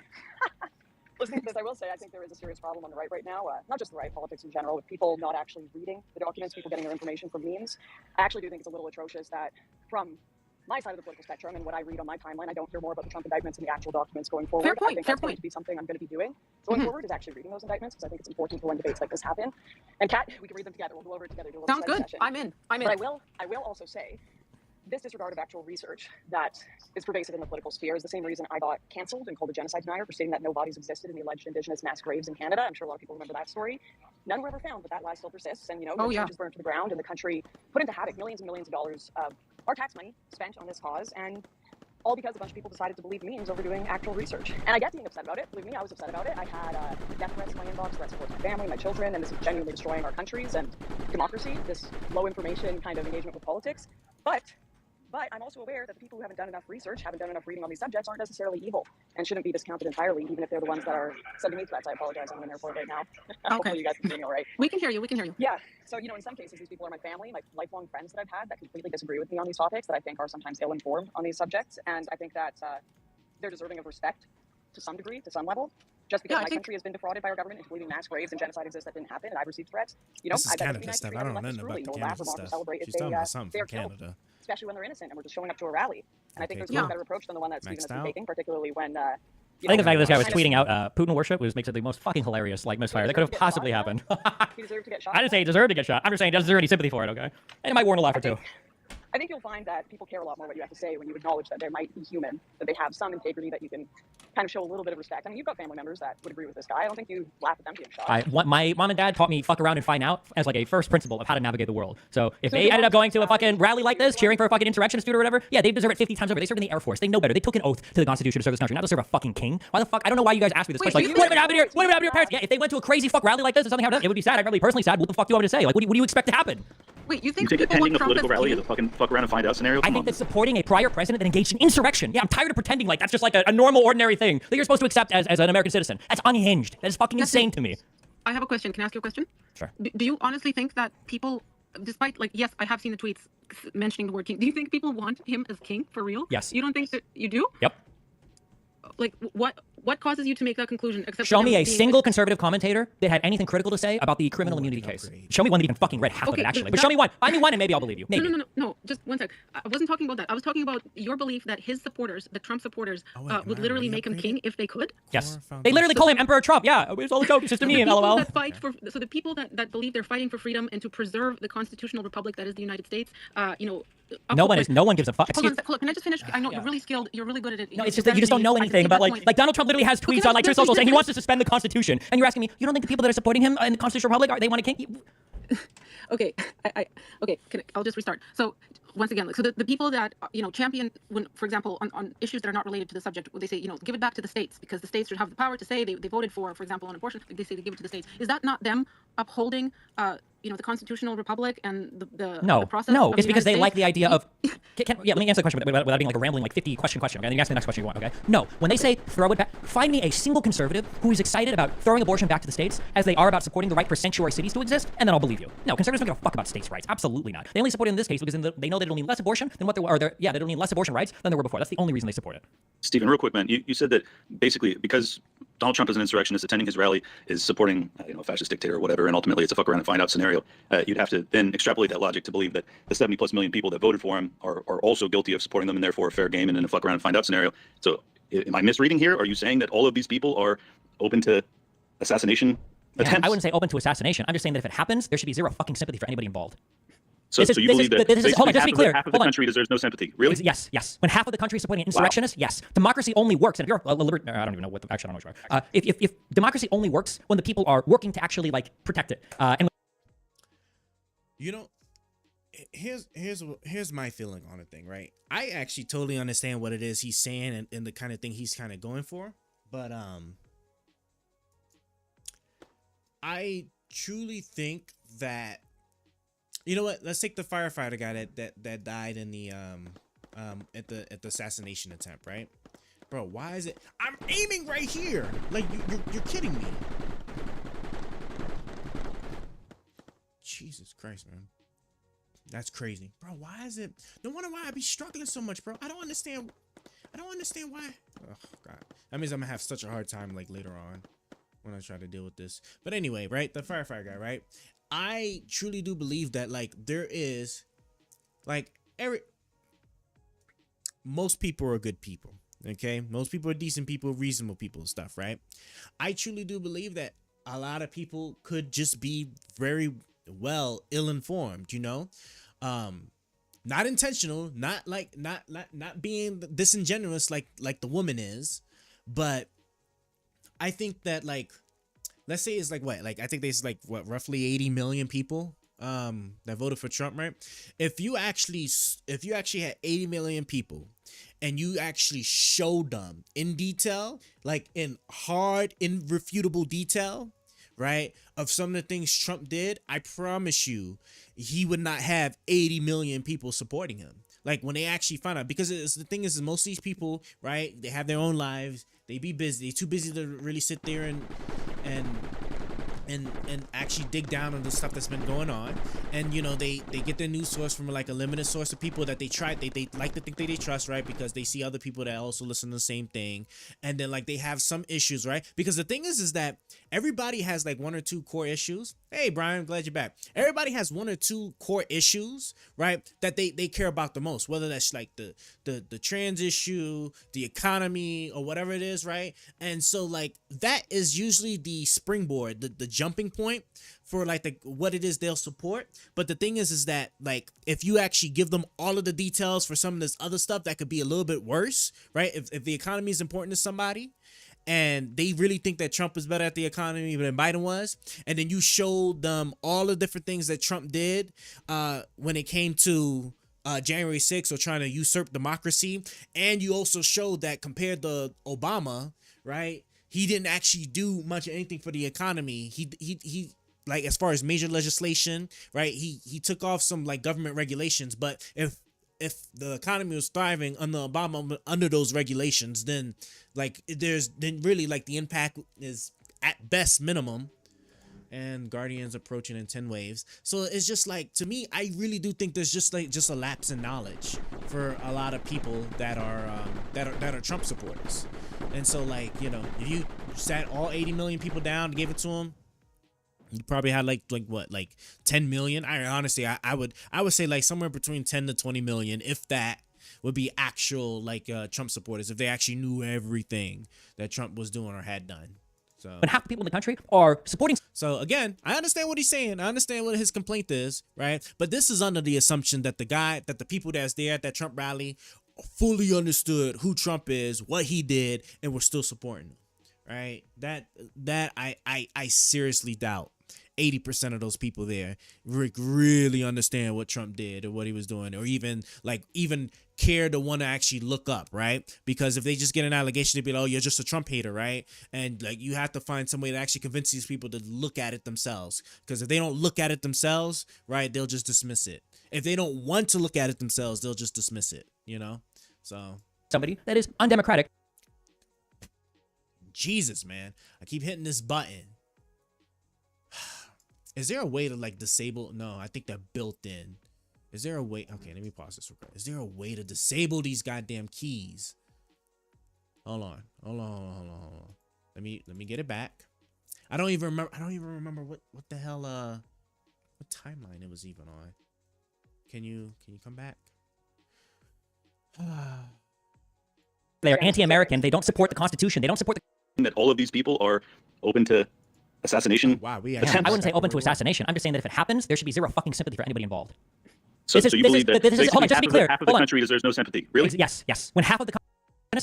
Listening to this, I will say I think there is a serious problem on the right now, not just the right, politics in general, with people not actually reading the documents, people getting their information from memes. I actually do think it's a little atrocious that from my side of the political spectrum and what I read on my timeline, I don't hear more about the Trump indictments and the actual documents going forward. Fair point, I think fair that's going point. to be something I'm going to be doing going forward, is actually reading those indictments, because I think it's important for when debates like this happen. And Kat, we can read them together. We'll go over it together. Do a little Sounds study good. session. I'm in. I'm in. But I will also say, this disregard of actual research that is pervasive in the political sphere is the same reason I got canceled and called a genocide denier for stating that no bodies existed in the alleged Indigenous mass graves in Canada. I'm sure a lot of people remember that story. None were ever found, but that lie still persists. And, no churches burned to the ground and the country put into havoc millions and millions of dollars of our tax money spent on this cause. And all because a bunch of people decided to believe memes over doing actual research. And I get being upset about it. Believe me, I was upset about it. I had death threats in my inbox, threats towards my family, my children, and this is genuinely destroying our countries and democracy, this low information kind of engagement with politics. But I'm also aware that the people who haven't done enough research, haven't done enough reading on these subjects, aren't necessarily evil and shouldn't be discounted entirely, even if they're the ones that are sending me threats. I apologize, I'm in an airport right now. Hopefully you guys can hear me all right. We can hear you. We can hear you. Yeah. So, in some cases, these people are my family, my lifelong friends that I've had that completely disagree with me on these topics, that I think are sometimes ill-informed on these subjects. And I think that they're deserving of respect to some degree, to some level. Just because my country has been defrauded by our government into believing mass graves and genocide exists that didn't happen, and I've received threats. This is I bet Canada stuff. I don't know nothing about the Canada stuff. She's talking about something from Canada. Especially when they're innocent and we're just showing up to a rally. And I think there's no better approach than the one that Stephen has been taking, particularly when I think the fact that this guy was tweeting out Putin worship makes it the most fucking hilarious misfire that could have possibly happened. He deserved to get shot. I didn't say he deserved to get shot. I'm just saying he doesn't deserve any sympathy for it, okay? And it might warrant a laugh or two. I think you'll find that people care a lot more what you have to say when you acknowledge that they might be human, that they have some integrity, that you can kind of show a little bit of respect. I mean, you've got family members that would agree with this guy. I don't think you laugh at them being shot. My mom and dad taught me fuck around and find out as like a first principle of how to navigate the world. So if they ended up going to a fucking rally like this, cheering for a fucking insurrectionist dude or whatever, yeah, they deserve it 50 times over. They serve in the Air Force. They know better. They took an oath to the Constitution to serve this country, not to serve a fucking king. Why the fuck? I don't know why you guys asked me this question. Like, what would happen here? What would happen to your parents? Yeah, if they went to a crazy fuck rally like this or something happened, it would be sad. I'd really personally sad. What the fuck do you want me to say? Like, what do you expect to happen? Wait, you think attending a political rally is a fucking fuck around and find out scenario? I think that supporting a prior president that engaged in insurrection. Yeah, I'm tired of pretending like that's just like a normal, ordinary thing that you're supposed to accept as an American citizen. That's unhinged. That is fucking insane to me. I have a question. Can I ask you a question? Sure. Do you honestly think that people, despite yes, I have seen the tweets mentioning the word king. Do you think people want him as king for real? Yes. You don't think that you do? Yep. Like what causes you to make that conclusion? Except show me a single conservative commentator that had anything critical to say about the criminal immunity case. Show me one that even fucking read half of it, actually. But show me one. Find me one and maybe I'll believe you. Maybe. No. Just one sec. I wasn't talking about that. I was talking about your belief that his supporters, the Trump supporters, would literally make him king if they could. Yes. They literally call him Emperor Trump. Yeah. It's all a joke. It's just a meme, LOL. So the people that believe they're fighting for freedom and to preserve the constitutional republic that is the United States, no one gives a fuck. Hold on, can I just finish? I know you're really skilled. You're really good at it. No, it's just that you just don't know anything about like Donald Trump literally has tweets on like Twitter social saying he wants to suspend the Constitution, and you're asking me, you don't think the people that are supporting him in the Constitutional Republic they want to king? Okay, I'll just restart. So once again, so the people that champion when, for example, on issues that are not related to the subject, they say give it back to the states because the states should have the power to say they voted for example, on abortion. They say they give it to the states. Is that not them upholding the constitutional republic and the process? No, it's because they like the idea of. Let me answer the question without being like a rambling like 50 question. Okay, then you ask me the next question you want. Okay, no, when they say throw it back, find me a single conservative who is excited about throwing abortion back to the states as they are about supporting the right for sanctuary cities to exist, and then I'll believe you. No, conservatives don't give a fuck about states' rights. Absolutely not. They only support it in this case because they know that it'll mean less abortion than what there were. It'll mean less abortion rights than there were before. That's the only reason they support it. Stephen, real quick, man, you said that basically because Donald Trump is an insurrectionist, attending his rally is supporting a fascist dictator or whatever, and ultimately it's a fuck around and find out scenario. You'd have to then extrapolate that logic to believe that the 70+ million people that voted for him are also guilty of supporting them and therefore a fair game and in a fuck around and find out scenario. So am I misreading here? Are you saying that all of these people are open to assassination attempts? I wouldn't say open to assassination. I'm just saying that if it happens, there should be zero fucking sympathy for anybody involved. So you believe that hold on, just to be clear, half of the country deserves no sympathy? Really? Yes. When half of the country is supporting an insurrectionist, yes. Democracy only works. And if you're I don't even know what. Actually, I don't know what you are. If democracy only works when the people are working to actually like protect it. And here's my feeling on the thing, right? I actually totally understand what it is he's saying and the kind of thing he's kind of going for, but I truly think that. You know what? Let's take the firefighter guy that died in the at the assassination attempt, right? Bro, why is it? I'm aiming right here. Like you're kidding me. Jesus Christ, man. That's crazy. Bro, why is it? No wonder why I be struggling so much, bro. I don't understand why. Oh, God. That means I'm gonna have such a hard time, like, later on when I try to deal with this. But anyway, right? The firefighter guy, right? I truly do believe that, like, there is, like, most people are good people, okay? Most people are decent people, reasonable people and stuff, right? I truly do believe that a lot of people could just be very well ill-informed, you know? Not intentional, not being disingenuous like the woman is, but I think that, like, let's say it's like what, like, I think there's like what, roughly 80 million people that voted for Trump, right? If you actually had 80 million people and you actually showed them in detail, like in hard, irrefutable detail, right, of some of the things Trump did, I promise you, he would not have 80 million people supporting him. Like, when they actually find out, because the thing is most of these people, right, they have their own lives, they be busy, too busy to really sit there and actually dig down on the stuff that's been going on. And, you know, they get their news source from like a limited source of people that they like to think that they trust, right? Because they see other people that also listen to the same thing. And then, like, they have some issues, right? Because the thing is that everybody has like one or two core issues. Hey, Brian, glad you're back. Everybody has one or two core issues, right, that they care about the most, whether that's like the trans issue, the economy, or whatever it is, right? And so, like, that is usually the springboard, the jumping point for like what it is they'll support. But the thing is that, like, if you actually give them all of the details for some of this other stuff that could be a little bit worse, right? If the economy is important to somebody and they really think that Trump is better at the economy than Biden was, and then you showed them all the different things that Trump did when it came to January 6th, or trying to usurp democracy, and you also showed that compared to Obama, right, he didn't actually do much of anything for the economy. He like, as far as major legislation, right, he took off some like government regulations, but if the economy was thriving under Obama, under those regulations, then like then really like the impact is at best minimum. And Guardians approaching in 10 waves. So it's just like, to me, I really do think there's just a lapse in knowledge for a lot of people that are Trump supporters. And so, like, you know, if you sat all 80 million people down and gave it to him, you probably had like 10 million. I would say like somewhere between 10 to 20 million, if that, would be actual like Trump supporters, if they actually knew everything that Trump was doing or had done. So, when half the people in the country are supporting. So again, I understand what he's saying. I understand what his complaint is, right? But this is under the assumption that the people that's there at that Trump rally fully understood who Trump is, what he did, and were still supporting him, right? That I seriously doubt 80% of those people there really understand what Trump did or what he was doing, or even care to want to actually look up, right? Because if they just get an allegation, they'd be like, oh, you're just a Trump hater, right? And like, you have to find some way to actually convince these people to look at it themselves. Because if they don't look at it themselves, right, they'll just dismiss it. If they don't want to look at it themselves, they'll just dismiss it, you know? So somebody that is undemocratic. Jesus, man. I keep hitting this button. Is there a way to like disable? No, I think they're built in. Is there a way? Okay, let me pause this real quick. Is there a way to disable these goddamn keys? Hold on. Let me get it back. I don't even remember what the hell what timeline it was even on. Can you come back? They are anti-American. They don't support the Constitution. They don't support the. That all of these people are open to assassination. Wow, I wouldn't say open to assassination. I'm just saying that if it happens, there should be zero fucking sympathy for anybody involved. So you believe that hold on, just to be clear. half of the country deserves no sympathy? Really? Yes. When half of the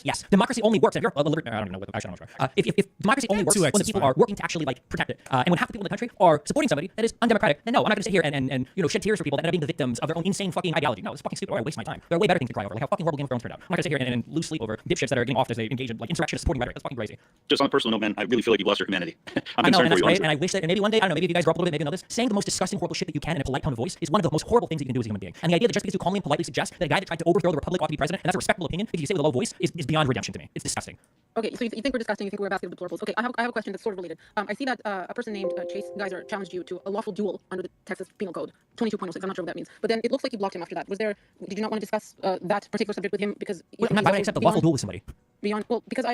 yes, democracy only works. If you're I don't even know what I don't know. If democracy only works when the people are working to actually like protect it, and when half the people in the country are supporting somebody that is undemocratic, then no, I'm not going to sit here and you know, shed tears for people that end up being the victims of their own insane fucking ideology. No, it's fucking stupid. Why waste my time? There are way better things to cry over, like how fucking horrible Game of Thrones turned out. I'm not going to sit here and lose sleep over dipshits that are getting off as they engage in like insurrectionist supporting rhetoric. That's fucking crazy. Just on a personal note, man, I really feel like you've lost your humanity. I'm I know, concerned and that's for you, great, honestly. and I wish that, and maybe one day, I don't know, maybe if you guys grow up a little bit, maybe you know this, saying the most disgusting, horrible shit that you can in a polite tone of voice is one of the most horrible things that you can do as a human being. And the idea that just because you calmly and politely suggest that a guy that tried to overthrow the republic ought to be president, and that's a respectable opinion, if you say with a low voice, is is beyond redemption to me. It's disgusting. Okay, so you think we're disgusting, you think we're a basket of deplorables. Okay, I have a question that's sort of related. I see that a person named Chase Geyser challenged you to a lawful duel under the Texas Penal Code 22.06. I'm not sure what that means. But then it looks like you blocked him after that. Did you not want to discuss that particular subject with him because Why would I accept a lawful duel with somebody? because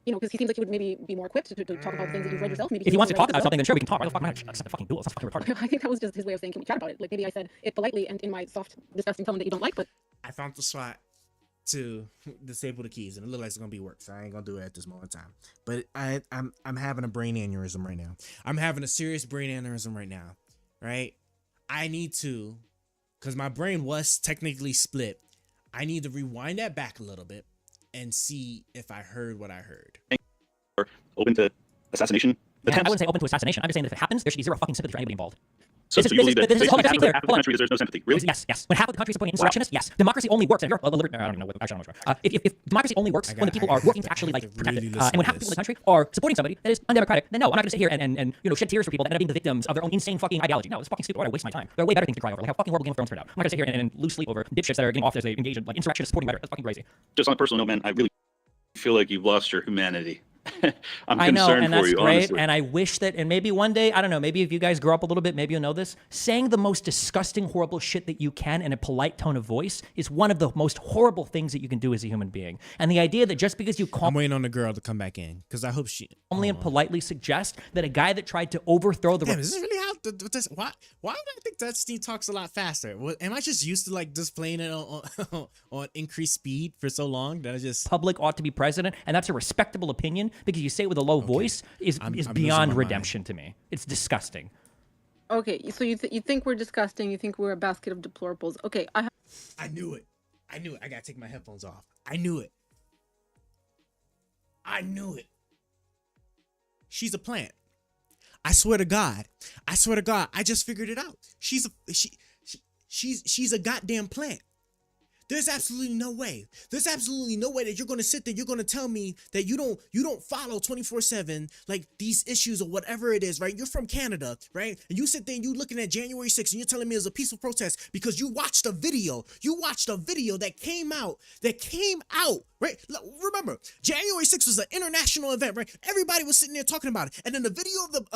because he seems like he would maybe be more equipped to talk about things that you've read yourself. Maybe If he wants to talk about yourself. something, then sure, we can talk. Why the fuck am I accept a fucking duel? It's not fucking retarded. I think that was just his way of saying, can we chat about it? Like maybe I said it politely and in my soft, disgusting tone that you don't like, but I found the spot to disable the keys, and it looks like it's gonna be work. So I ain't gonna do it at this moment in time. But I'm having a brain aneurysm right now. I'm having a serious brain aneurysm right now. Right? I need to, because my brain was technically split. I need to rewind that back a little bit and see if I heard what I heard. Open to assassination I attempts. wouldn't say open to assassination. I'm just saying that if it happens, there should be zero fucking sympathy for anybody involved. So This is- you this believe is- that this is- hold on, basically just to be clear, half the hold on. country there's no sympathy. Really? Yes. When half of the country is supporting insurrectionists, yes. Democracy only works. And I don't even know. Actually, I'm not sure. If democracy only works when the people are working to actually like protect it, and when half the people in the country are supporting somebody that is undemocratic, then no, I'm not going to sit here and shed tears for people that end up being the victims of their own insane fucking ideology. No, it's fucking stupid. Why do I waste my time? There are way better things to cry over, like how fucking horrible Game of Thrones turned out. I'm not going to sit here and lose sleep over dipshits that are getting off as they engage in like insurrectionists supporting rhetoric. That's fucking crazy. Just on a personal note, man, I really feel like you've lost your humanity. I'm I know, concerned and for that's you, great. honestly. And I wish that, and maybe one day, I don't know, maybe if you guys grow up a little bit, maybe you'll know this. Saying the most disgusting, horrible shit that you can in a polite tone of voice is one of the most horrible things that you can do as a human being. And the idea that just because you I'm waiting on the girl to come back in because I hope she. calmly and politely suggest that a guy that tried to overthrow the Damn, is this really how? Why do I think that Steve talks a lot faster? Am I just used to like just playing it on increased speed for so long that I just. Republic ought to be president, and that's a respectable opinion because you say it with a low voice is I'm losing beyond my redemption to me. It's disgusting. okay, so you think we're disgusting, you think we're a basket of deplorables. Okay, I knew it. I gotta take my headphones off. I knew it. She's a plant. I swear to God. I just figured it out. She's a goddamn plant. There's absolutely no way that you're gonna sit there. You're gonna tell me that you don't follow 24/7 like these issues or whatever it is, right? You're from Canada, right? And you sit there and you looking at January 6th and you're telling me it was a peaceful protest because you watched a video. You watched a video that came out. Right? Remember, January 6th was an international event, right? Everybody was sitting there talking about it, and then the video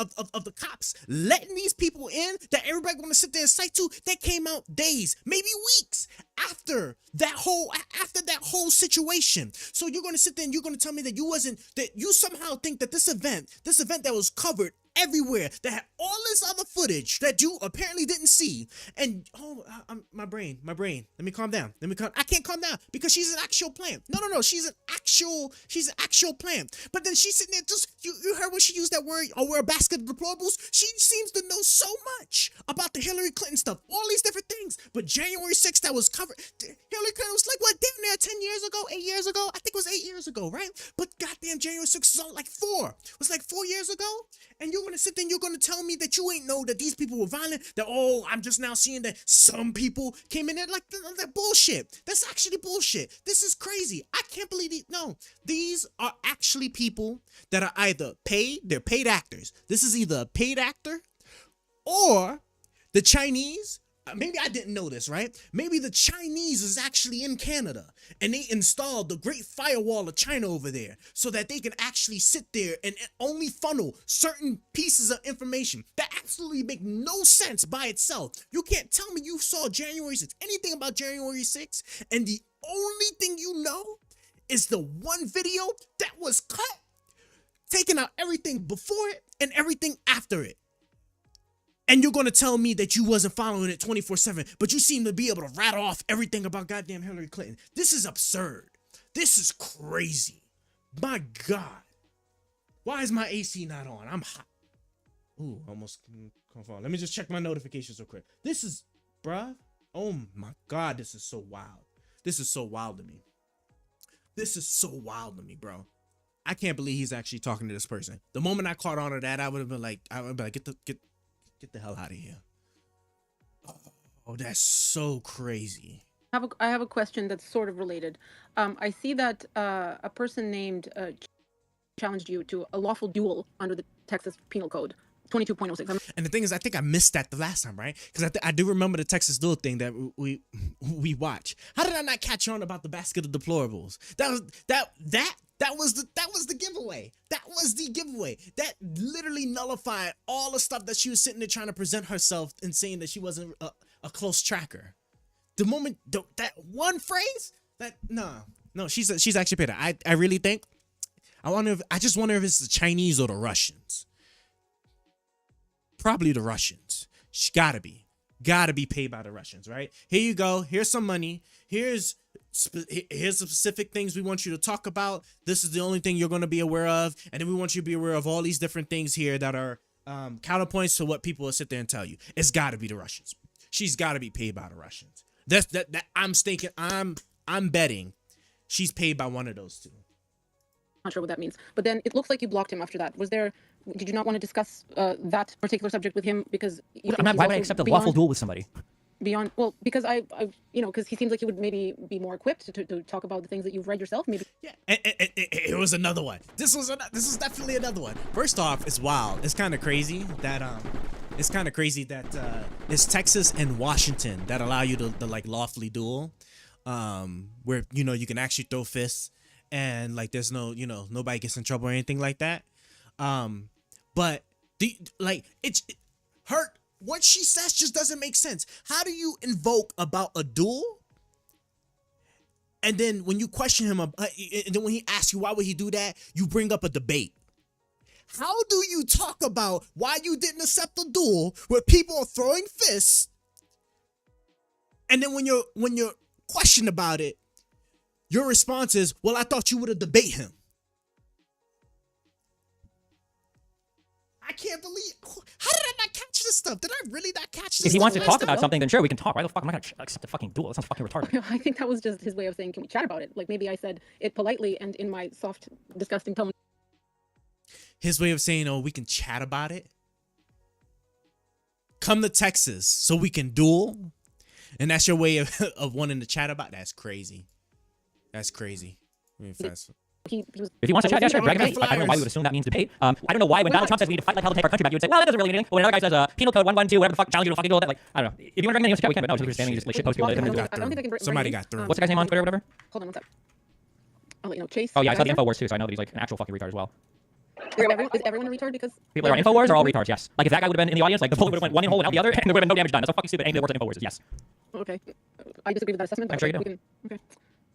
of the cops letting these people in that everybody gonna sit there and cite to, that came out days, maybe weeks after that whole situation. So you're gonna sit there and you're gonna tell me that you somehow think that this event that was covered everywhere, that had all this other footage that you apparently didn't see, and my brain, let me calm down. I can't calm down because she's an actual plant. No, she's an actual plant. But then she's sitting there, just you heard when she used that word, oh, we're a basket of deplorables. She seems to know so much about the Hillary Clinton stuff, all these different things. But January 6th that was covered, Hillary Clinton was like, what, damn near 10 years ago, 8 years ago? I think it was 8 years ago, right? But goddamn, January 6th was on like 4. It was like 4 years ago? And you're gonna sit there and you're gonna tell me that you ain't know that these people were violent, that, oh, I'm just now seeing that some people came in there, like, that bullshit. That's actually bullshit. This is crazy. I can't believe it. No, these are actually people that are either paid, they're paid actors. This is either a paid actor or the Chinese. Maybe I didn't know this, right? Maybe the Chinese is actually in Canada and they installed the Great Firewall of China over there so that they can actually sit there and only funnel certain pieces of information that absolutely make no sense by itself. You can't tell me you saw January 6th, anything about January 6th, and the only thing you know is the one video that was cut, taking out everything before it and everything after it. And you're gonna tell me that you wasn't following it 24/7, but you seem to be able to rattle off everything about goddamn Hillary Clinton. This is absurd. This is crazy. My God. Why is my AC not on? I'm hot. Ooh, almost come on. Let me just check my notifications real quick. This is, bruh. Oh my God, this is so wild. This is so wild to me. Bro. I can't believe he's actually talking to this person. The moment I caught on to that, I would have been like, get the hell out of here. Oh, that's so crazy. I have a question that's sort of related. I see that a person named challenged you to a lawful duel under the Texas Penal Code 22.06. And the thing is, I think I missed that the last time, right? Because I do remember the Texas duel thing that we watched. How did I not catch on about the basket of deplorables? That was the giveaway. That was the giveaway. That literally nullified all the stuff that she was sitting there trying to present herself and saying that she wasn't a close tracker. The moment that one phrase, no, she's actually better. I really think. I just wonder if it's the Chinese or the Russians. Probably the Russians. She gotta be paid by the Russians, right? Here you go. Here's some money. Here's the specific things we want you to talk about. This is the only thing you're going to be aware of, and then we want you to be aware of all these different things here that are counterpoints to what people will sit there and tell you. It's got to be the Russians. She's got to be paid by the Russians. That I'm thinking. I'm betting she's paid by one of those two. Not sure what that means. But then it looks like you blocked him after that. Did you not want to discuss that particular subject with him? Because why would I accept a lawful duel with somebody? Because because he seems like he would maybe be more equipped to talk about the things that you've read yourself. Maybe. Yeah, and it was another one. This is definitely another one. First off, it's wild. It's kind of crazy that it's Texas and Washington that allow you to like lawfully duel, where you can actually throw fists and like there's no nobody gets in trouble or anything like that. But what she says just doesn't make sense. How do you invoke about a duel? And then when you question him, and then when he asks you why would he do that, you bring up a debate. How do you talk about why you didn't accept a duel where people are throwing fists? And then when you're questioned about it, your response is, "Well, I thought you would have debate him." I can't believe. How did I not catch this stuff? Did I really not catch this? If he wants to talk about something, then sure, we can talk. Why the fuck am I gonna accept a fucking duel? That sounds fucking retarded. I think that was just his way of saying, "Can we chat about it?" Like maybe I said it politely and in my soft, disgusting tone. His way of saying, "Oh, we can chat about it. Come to Texas so we can duel," and that's your way of wanting to chat about. That's crazy. That's crazy. If he wants to chat, yeah, sure. I don't know why we would assume that means debate. I don't know why when Donald Trump says we need to fight like hell to take our country back, you would say, well, that doesn't really mean anything. When another guy says penal code 112, whatever the fuck, challenge you to fucking do all that. Like, I don't know. If you want to bring anything else to chat, we can, but no, just standing, you just like shit post people. Somebody got through. What's the guy's name on Twitter or whatever? Hold on one sec. I'll let you know. Chase. Oh yeah, I saw the InfoWars too, so I know that he's like an actual fucking retard as well. Is everyone a retard? Because people that are on InfoWars are all retards, yes. Like if that guy would have been in the audience, like the bullet would have went one hole and out the other, and there would have been no damage done. That's how fucking stupid anything that works on InfoWars is, yes. Okay. I disagree with that assessment. I'm sure you do.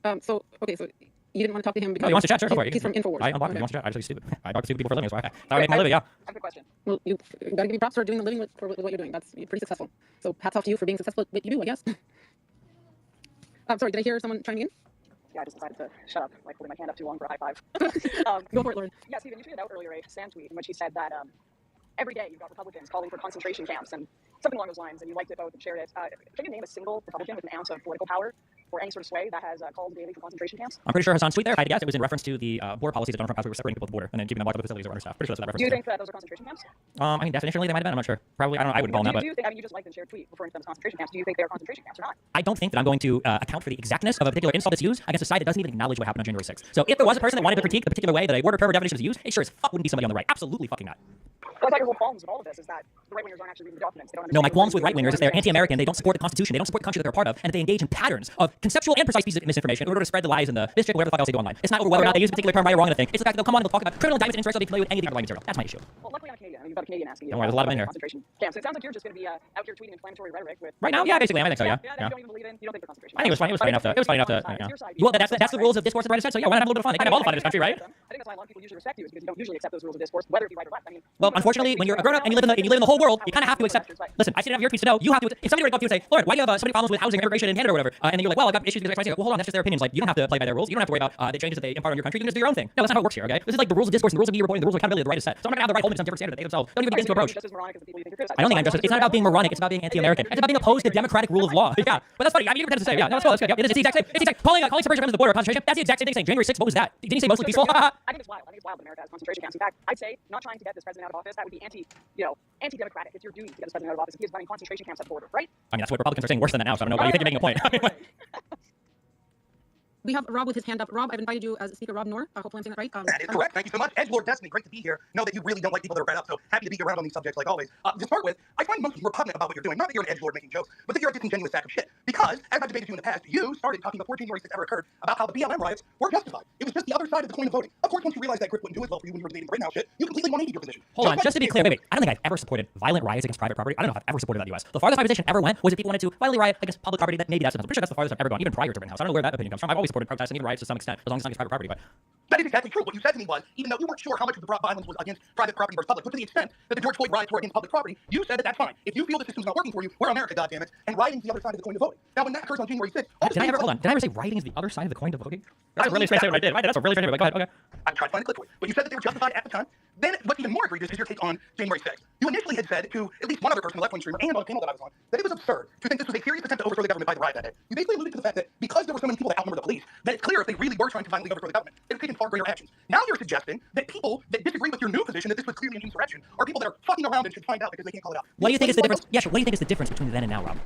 Okay. So you didn't want to talk to him because he wants to chat, sure, go for it. He's from InfoWars. I unblocked him. He wants to chat. I just think he's stupid. I talk to stupid people for a living, so that's how I make my living, yeah. I have a good question. Well, you gotta give me props for doing the living with what you're doing. That's pretty successful. So hats off to you for being successful at what you do, I guess. I'm sorry, did I hear someone chiming in? Yeah, I just decided to shut up, like holding my hand up too long for a high five. Go for it, Lauren. Yeah, Stephen, you tweeted out earlier a Sam tweet in which he said that every day you've got Republicans calling for concentration camps and something along those lines, and you liked it both and shared it. Can you name a single Republican with an ounce of political power or any sort of sway that has called daily for concentration camps? I'm pretty sure Hassan's tweet there, if I had to guess, it was in reference to the border policies that Donald Trump has, where we were separating people at the border and then keeping them locked up in facilities or understaffed. Pretty sure that's what that Do you reference think that those are concentration camps? I mean, definitionally they might have been. I'm not sure. Probably, I wouldn't call them that, but Do you think, I mean, you just liked and shared a tweet referring to them as concentration camps. Do you think they are concentration camps or not? I don't think that I'm going to account for the exactness of a particular insult that's used against a side that doesn't even acknowledge what happened on January 6th. So if there was a person that wanted to critique the particular way that a word or paragraph definition is used, it sure as fuck wouldn't be somebody on the right. Absolutely fucking not. Well, I thought your whole qualms with all of this is that the right-wingers aren't actually reading the documents. They don't No, my understand qualms with right-wingers is they're anti-American, they don't support the Constitution, they don't support the country that they're a part of, and they engage in patterns of conceptual and precise pieces of misinformation in order to spread the lies and the this shit, whatever the fuck else they do online. It's not over whether or not they use a particular term right or wrong in the thing. It's the fact that they'll come on and they'll talk about criminal indictments and interest, they'll be familiar with any of the underlying material. That's my issue. Well, luckily I'm Canadian. I mean, you've got a Canadian asking you. Don't worry, there's a lot of them in here. Concentration camps. It sounds like you're just going to be out here tweeting inflammatory rhetoric with. Right now, yeah, basically, I think so, yeah. Yeah, that you don't even believe in. You don't think they're concentration. I think it was funny. It was funny enough to. It was funny enough to. Yeah. Well, that's the rules of discourse that Reddit said. So yeah, why not have a little bit of fun? They can't have all the fun in this country, right? I think that's why a lot of people usually respect you, is because you don't usually accept those rules of discourse, whether it be right or left. I mean, well, unfortunately, when you're a grown-up and you live in the whole world, you kind of have to accept. Listen, I see enough of your tweets to know you have to. If somebody were to go up to you and say, Lauren, why do you have so many problems with housing or immigration in Canada or whatever, and then you're like, well, I've got issues because I well, hold on, that's just their opinions. Like, you don't have to play by their rules. You don't have to worry about the changes that they impart on your country. You can just do your own thing. No, that's not how it works here. Okay, this is like the rules of discourse, and the rules of media reporting, the rules of accountability. The right is set. So I'm not gonna have the right hold me to some different standard that they themselves don't even begin to approach. just as moronic as the people you think you're criticizing. I don't think I'm just. It's not about being moronic. It's about being anti-American. It's about being opposed to democratic rule of law. Yeah, but that's funny. I mean, you pretend to say, yeah, no, that's cool. That's good. Yeah, it's the exact same. It's the exact. Calling separation of the border concentration. That's the exact same thing. Saying January 6th. What was that? Didn't he say mostly peaceful? I think it's wild. I think it's wild that America has concentration camps. In fact, I'd say not trying to get this president out of office, that would be anti-democratic. It's your duty to get this president out of office if he is running concentration camps at the border, right? I mean, that's what Republicans are saying worse than that now. So I don't know why you think you're making a point. We have Rob with his hand up. Rob, I've invited you as Speaker Rob Noor. Hopefully I'm saying that right. That is correct. Thank you so much. Edgelord Destiny, great to be here. Know that you really don't like people that are fed up, so happy to be around on these subjects like always. To start with, I find most repugnant about what you're doing. Not that you're an edgelord making jokes, but that you're a disingenuous sack of shit. Because, as I've debated you in the past, you started talking before January 6th ever occurred about how the BLM riots were justified. It was just the other side of the coin of voting. Of course, once you realized that grip wouldn't do as well for you when you were debating the Rittenhouse shit, you completely 180 your position. Hold on, just to be clear, wait. I don't think I've ever supported violent riots against private property. I don't know if I've ever supported that in the U.S. The farthest my position ever went was if people wanted to violently riot against public property. That maybe that's enough. I'm pretty sure that's the farthest I've ever gone, even prior to Rittenhouse. I don't know where that opinion comes from. I've always supported protests and even riots to some extent, as long as it's not against private property. But that is exactly true. What you said to me was, even though you weren't sure how much of the violence was against private property versus public, but to the extent that the George Floyd riots were against public property, you said that that's fine. If you feel the system's not working for you, we're America, goddammit, and rioting's the other side of the coin of voting. Now, when that occurs on January 6th, did I ever, hold on, did I ever say rioting is the other side of the coin to voting? That's a really strange statement I did. Right? That's a really strange statement. Go ahead, okay. I'm trying to find a clip for you. But you said that they were justified at the time. Then what's even more egregious is your take on January 6th. You initially had said to at least one other person, a left-wing streamer, and on a panel that I was on, that it was absurd to think this was a serious attempt to overthrow the government by the riot that day. You basically alluded to the fact that because there were so many people that outnumbered the police, that it's clear if they really were trying to violently overthrow the government, they would have taken far greater actions. Now you're suggesting that people that disagree with your new position that this was clearly an insurrection are people that are fucking around and should find out because they can't call it out. What do you think is the difference? Yeah, sure. What do you think is the difference between then and now, Rob?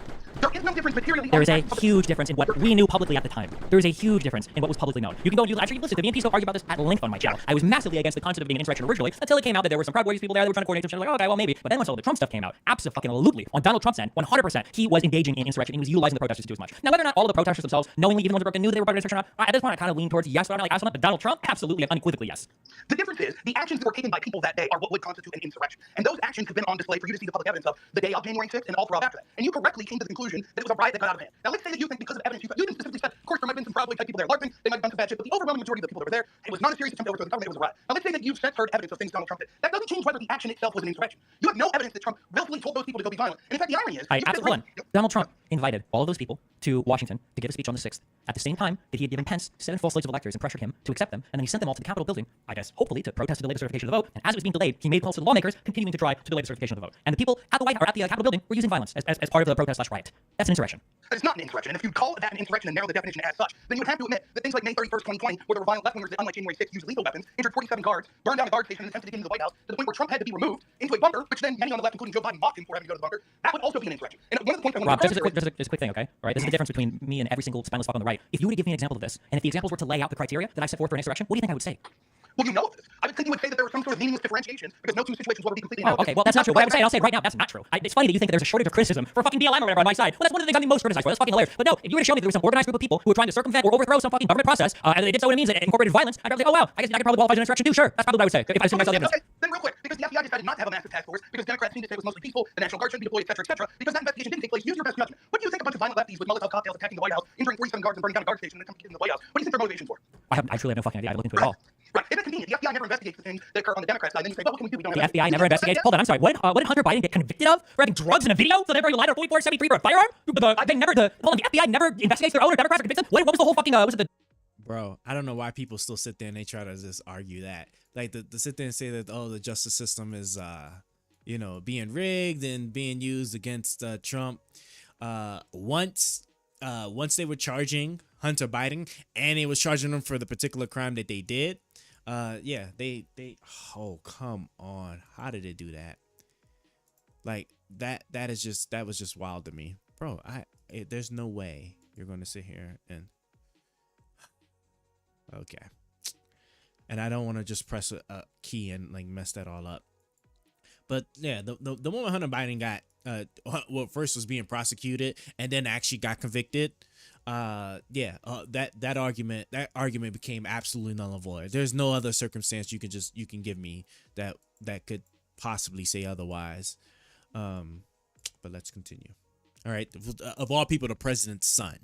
There is no difference materially. There is a huge difference in what we knew publicly at the time. There is a huge difference in what was publicly known. You can go and do, actually, listen, the VNP still argue about this at length on my channel. I was massively against the concept of being an insurrection originally, until it came out that there were some Proud Boys people there that were trying to coordinate some shit. Like, oh, okay, well, maybe. But then once all the Trump stuff came out, absolutely, on Donald Trump's end, 100%, he was engaging in insurrection. He was utilizing the protesters to do as much. Now, whether or not all of the protesters themselves, knowingly, even the ones that knew they were part of insurrection or not, at this point, I kind of lean towards yes, but I'm not like absolutely. But Donald Trump, absolutely and unequivocally yes. The difference is the actions that were taken by people that day are what would constitute an insurrection. And those actions have been on display for you to see the public evidence of the day of January 6th and all throughout after that. And you correctly came to the conclusion that it was a riot that got out of hand. Now, let's say that you think because of evidence you even specifically said, of course, there might have been some Proud Boy type people there LARPing, they might have done some bad shit, but the overwhelming majority of the people that were there, it was not a serious attempt to overthrow the government, it was a riot. Now, let's say that you've heard evidence of things Donald Trump did. That doesn't change whether the action itself was an insurrection. You have no evidence that Trump willfully told those people to go be violent. And in fact, the irony is, absolutely. Donald Trump invited all of those people to Washington to give a speech on the 6th. At the same time that he had given Pence 7 full slates of electors and pressured him to accept them, and then he sent them all to the Capitol building, I guess, hopefully to protest to delay the certification of the vote. And as it was being delayed, he made calls to the lawmakers, continuing to try to delay the certification of the vote. And the people at the White or at the Capitol building were using violence as part of the protest/riot. That's an insurrection. It's not an insurrection. And if you call that an insurrection and narrow the definition as such, then you would have to admit that things like May 31st, 2020, where there were violent left-wingers that, unlike January 6th, used lethal weapons, injured 47 guards, burned down a guard station, and attempted to get into the White House to the point where Trump had to be removed into a bunker, which then many on the left, including Joe Biden, mocked him for having to go to the bunker. That would also be an insurrection. And one of the points I want Rob, to just a quick thing, okay? All right, this is the difference between me and every single spineless fuck on the right. If you were to give me an example of this, and if the examples were to lay out the criteria that I set forth for an insurrection, what do you think I would say? Well, you know this. I would think you would say that there was some sort of meaningless differentiation because no two situations will be completely analogous. Okay, well, that's not true. What I would say, and I'll say it right now, that's not true. It's funny that you think that there's a shortage of criticism for fucking BLM or whatever on my side. Well, that's one of the things I'm most criticized for. That's fucking hilarious. But no, if you were to show me that there was some organized group of people who were trying to circumvent or overthrow some fucking government process, and they did so in a means that incorporated violence, I'd be like, oh wow, I guess I could probably qualify as an insurrection too. Sure, that's probably what I would say if I assumed myself the evidence. Okay, then real quick, because the FBI decided not to have a massive task force because Democrats seemed to say it was mostly peaceful, the National Guard shouldn't be deployed, etc., because that investigation didn't take place. Use your best judgment. What do you think a bunch of violent lefties with Molotov cocktails attacking the White House, injuring 47 guards and burning down a guard station and then coming to get in the White House? What do you think their motivations were? I truly have no fucking idea. I haven't looked into it at all. Right. Isn't it convenient? The FBI never investigates the things that occur on the Democrat side. Then you say, well, what can we do? We don't The FBI never investigates. Hold on, I'm sorry. What did Hunter Biden get convicted of for having drugs in a video? So therefore he lied on 4473 for a firearm? The FBI never investigates their own or Democrats or convicts them? What was the whole fucking, Bro, I don't know why people still sit there and they try to just argue that. Like, to sit there and say that, oh, the justice system is, being rigged and being used against Trump. Once they were charging Hunter Biden and they was charging him for the particular crime that they did, oh, come on. How did it do that? Like, that was just wild to me. Bro, there's no way you're going to sit here and... Okay. And I don't want to just press a key and like mess that all up. But yeah, the moment Hunter Biden got first was being prosecuted and then actually got convicted, that argument became absolutely null and void. There's no other circumstance you can give me that could possibly say otherwise. But let's continue. All right, of all people, the president's son,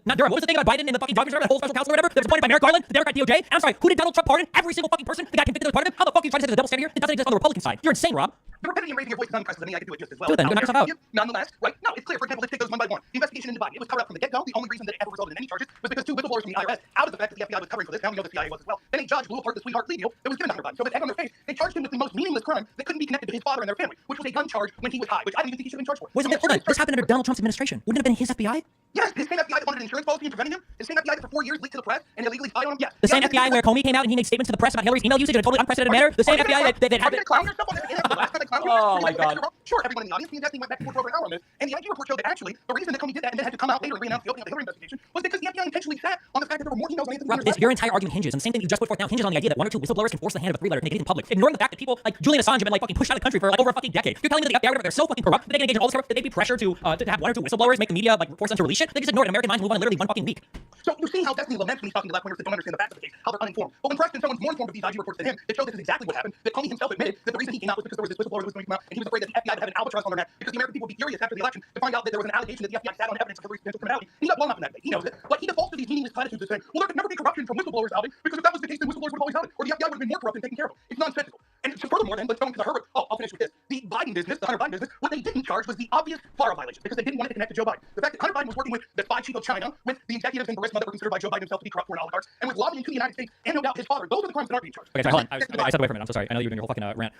Not Durham. What was the thing about Biden and the fucking drug reserve, the whole special counsel or whatever that was appointed by Merrick Garland, the Democrat DOJ? And I'm sorry, who did Donald Trump pardon? Every single fucking person that got convicted that was part of it? How the fuck are you trying to say there's a double standard here that doesn't exist on the Republican side? You're insane, Rob. The rapidity and raising your voice is unprecedented. I can do it just as well. Do it then. Go knock yourself out. Nonetheless, right? No, it's clear. For example, let's take those one by one. The investigation into Biden. It was covered up from the get-go. The only reason that it ever resulted in any charges was because two whistleblowers from the IRS, out of the fact that the FBI was covering for this, now we know the CIA was as well. Then a judge blew apart the sweetheart plea deal that was given to Hunter Biden. So with egg on their face, they charged him with the most meaningless crime that couldn't be connected to his father and their family, which was a gun charge when he was high, which I didn't even think he should have been charged for. Hold on. This happened under Donald Trump's administration. Wouldn't it have been his FBI? Yes, the same FBI that wanted an insurance policy and preventing him. The same FBI that for 4 years leaked to the press and illegally spied on him. Yes. The same FBI where Comey came out and he made statements to the press about Hillary's email usage in a totally unprecedented manner. The same FBI that had the clown yourself on this internet the last time they clowned you? Oh my God. Sure, everyone in the audience, the investing went back and forth for over an hour on this, and the IG report showed that actually the reason that Comey did that and then had to come out later and re-announce the opening of the Hillary investigation was because the FBI intentionally sat on the fact that there were more emails than anything. Rob, your entire argument hinges, and the same thing you just put forth now hinges on the idea that one or two whistleblowers can force the hand of a three-letter to make it in public, ignoring the fact that people like Julian Assange have been like fucking pushed out of the country for like over a fucking decade. You're telling me that the FBI, they're so fucking corrupt that they can engage in all this corrupt, that they'd be pressured to have one or two whistleblowers make the media like force them to release shit? They just ignored it. American minds move on in literally 1 fucking week. So you see how Destiny laments when he's talking to left-wingers that don't understand the facts of the case, how they're uninformed. But when pressed and someone's more informed of these IG reports than him, it shows this is exactly what happened. That Comey himself admitted that the reason he came out was because there was this whistleblower that was going to come out, and he was afraid that the FBI would have an albatross on their neck because the American people would be furious after the election to find out that there was an allegation that the FBI sat on evidence of Hillary's potential criminality. And he got blown up in that debate. He knows it. But he defaults to these meaningless platitudes of saying, well, there could never be corruption from whistleblowers outing because if that was the case, then whistleblowers would have always outed, or the FBI would have been more corrupt and taken care of. It's nonsensical. And furthermore, then, let's go into the Herbert. Oh, I'll finish with this. The Biden business, the Hunter Biden business, what they didn't charge was the obvious FARA violation because they didn't want it to connect to Joe Biden. The fact that Hunter Biden was working with the spy chief of China, with the executives in Burisma that were considered by Joe Biden himself to be corrupt foreign oligarchs, and with lobbying to the United States and no doubt his father. Those are the crimes that aren't being charged. Okay, sorry, hold on. I stepped away from it. I'm so sorry. I know you were doing your whole fucking rant.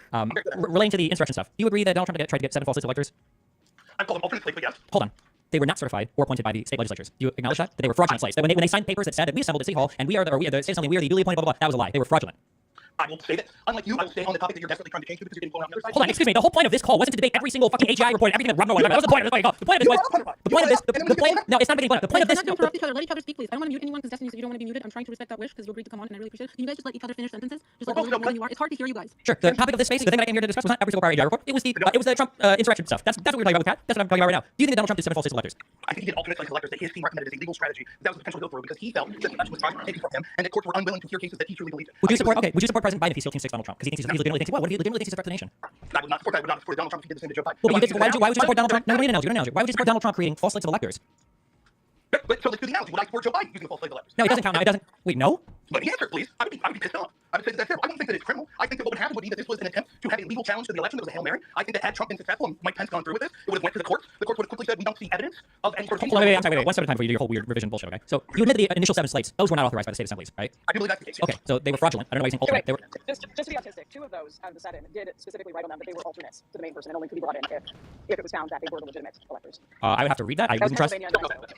Relating to the insurrection stuff, do you agree that Donald Trump tried to get 7 false lists of electors? I call them alternate slates, but yes. Hold on. They were not certified or appointed by the state legislatures. Do you acknowledge that? That they were fraudulent slates. That when they signed papers that said that we assembled at City Hall and we are the state assembly, we are the duly appointed, blah, blah, blah, that was a lie. They were fraudulent. I will say that, unlike you, I will stay on the topic that you're desperately trying to change because you're getting blown out on the other side. Hold on, excuse me. The whole point of this call wasn't to debate every single fucking AGI report, everything that Rob Noah. That was the point of this fucking call. The point of this was no, it's not getting blown up. The point of this. Let's not interrupt each other. Let each other speak, please. I don't want to mute anyone because Destiny said you don't want to be muted. I'm trying to respect that wish because you agreed to come on and I really appreciate it. Can you guys just let each other finish sentences? Just like when you are. It's hard to hear you guys. Sure. The topic of this space, the thing that I came here to discuss was not every single AGI report. It was the Trump insurrection stuff. That's what we were talking about with Pat. That's what I'm talking about right now. Do you think that Donald Trump did 7 false lists of electors? I think he did alternate slates of electors that his team recommended as a legal strategy that was a potential go through because he felt that the election was taken from him and that courts were unwilling to hear cases that he truly believed in. Would you support President Biden if he still teams Donald Trump? Because he legitimately thinks, what if he legitimately thinks he's a threat to the nation? I would not support Donald Trump if he did the same to Joe Biden. Well, why would you support Donald Trump? No, we need an analogy. Why would you support Donald Trump creating false lists of electors? But so let's do the analogy. Would I support Joe Biden using a false slate of electors? No, it doesn't count now. It doesn't. Wait, no? Let me answer, please. I would be pissed off. I would say that that's terrible. I don't think that it's criminal. I think that what would happen would be that this was an attempt to have a legal challenge to the election that was a Hail Mary. I think that had Trump been successful and Mike Pence gone through with this, it would have went to the courts. The courts would have quickly said we don't see evidence of any sort of... Hold on, wait. One step at a time before you do your whole weird revision bullshit, okay? So you admit the initial 7 slates, those were not authorized by the state assemblies, right? I do believe that's the case. Yes. Okay, so they were fraudulent. I don't know why you're saying alternate. They were... Just to be autistic, 2 of those out of the 7 did specifically write on them that they were alternates to the main person and only could be brought in if it was found that they were the legitimate electors. I would have to read that. I wouldn't trust... Okay,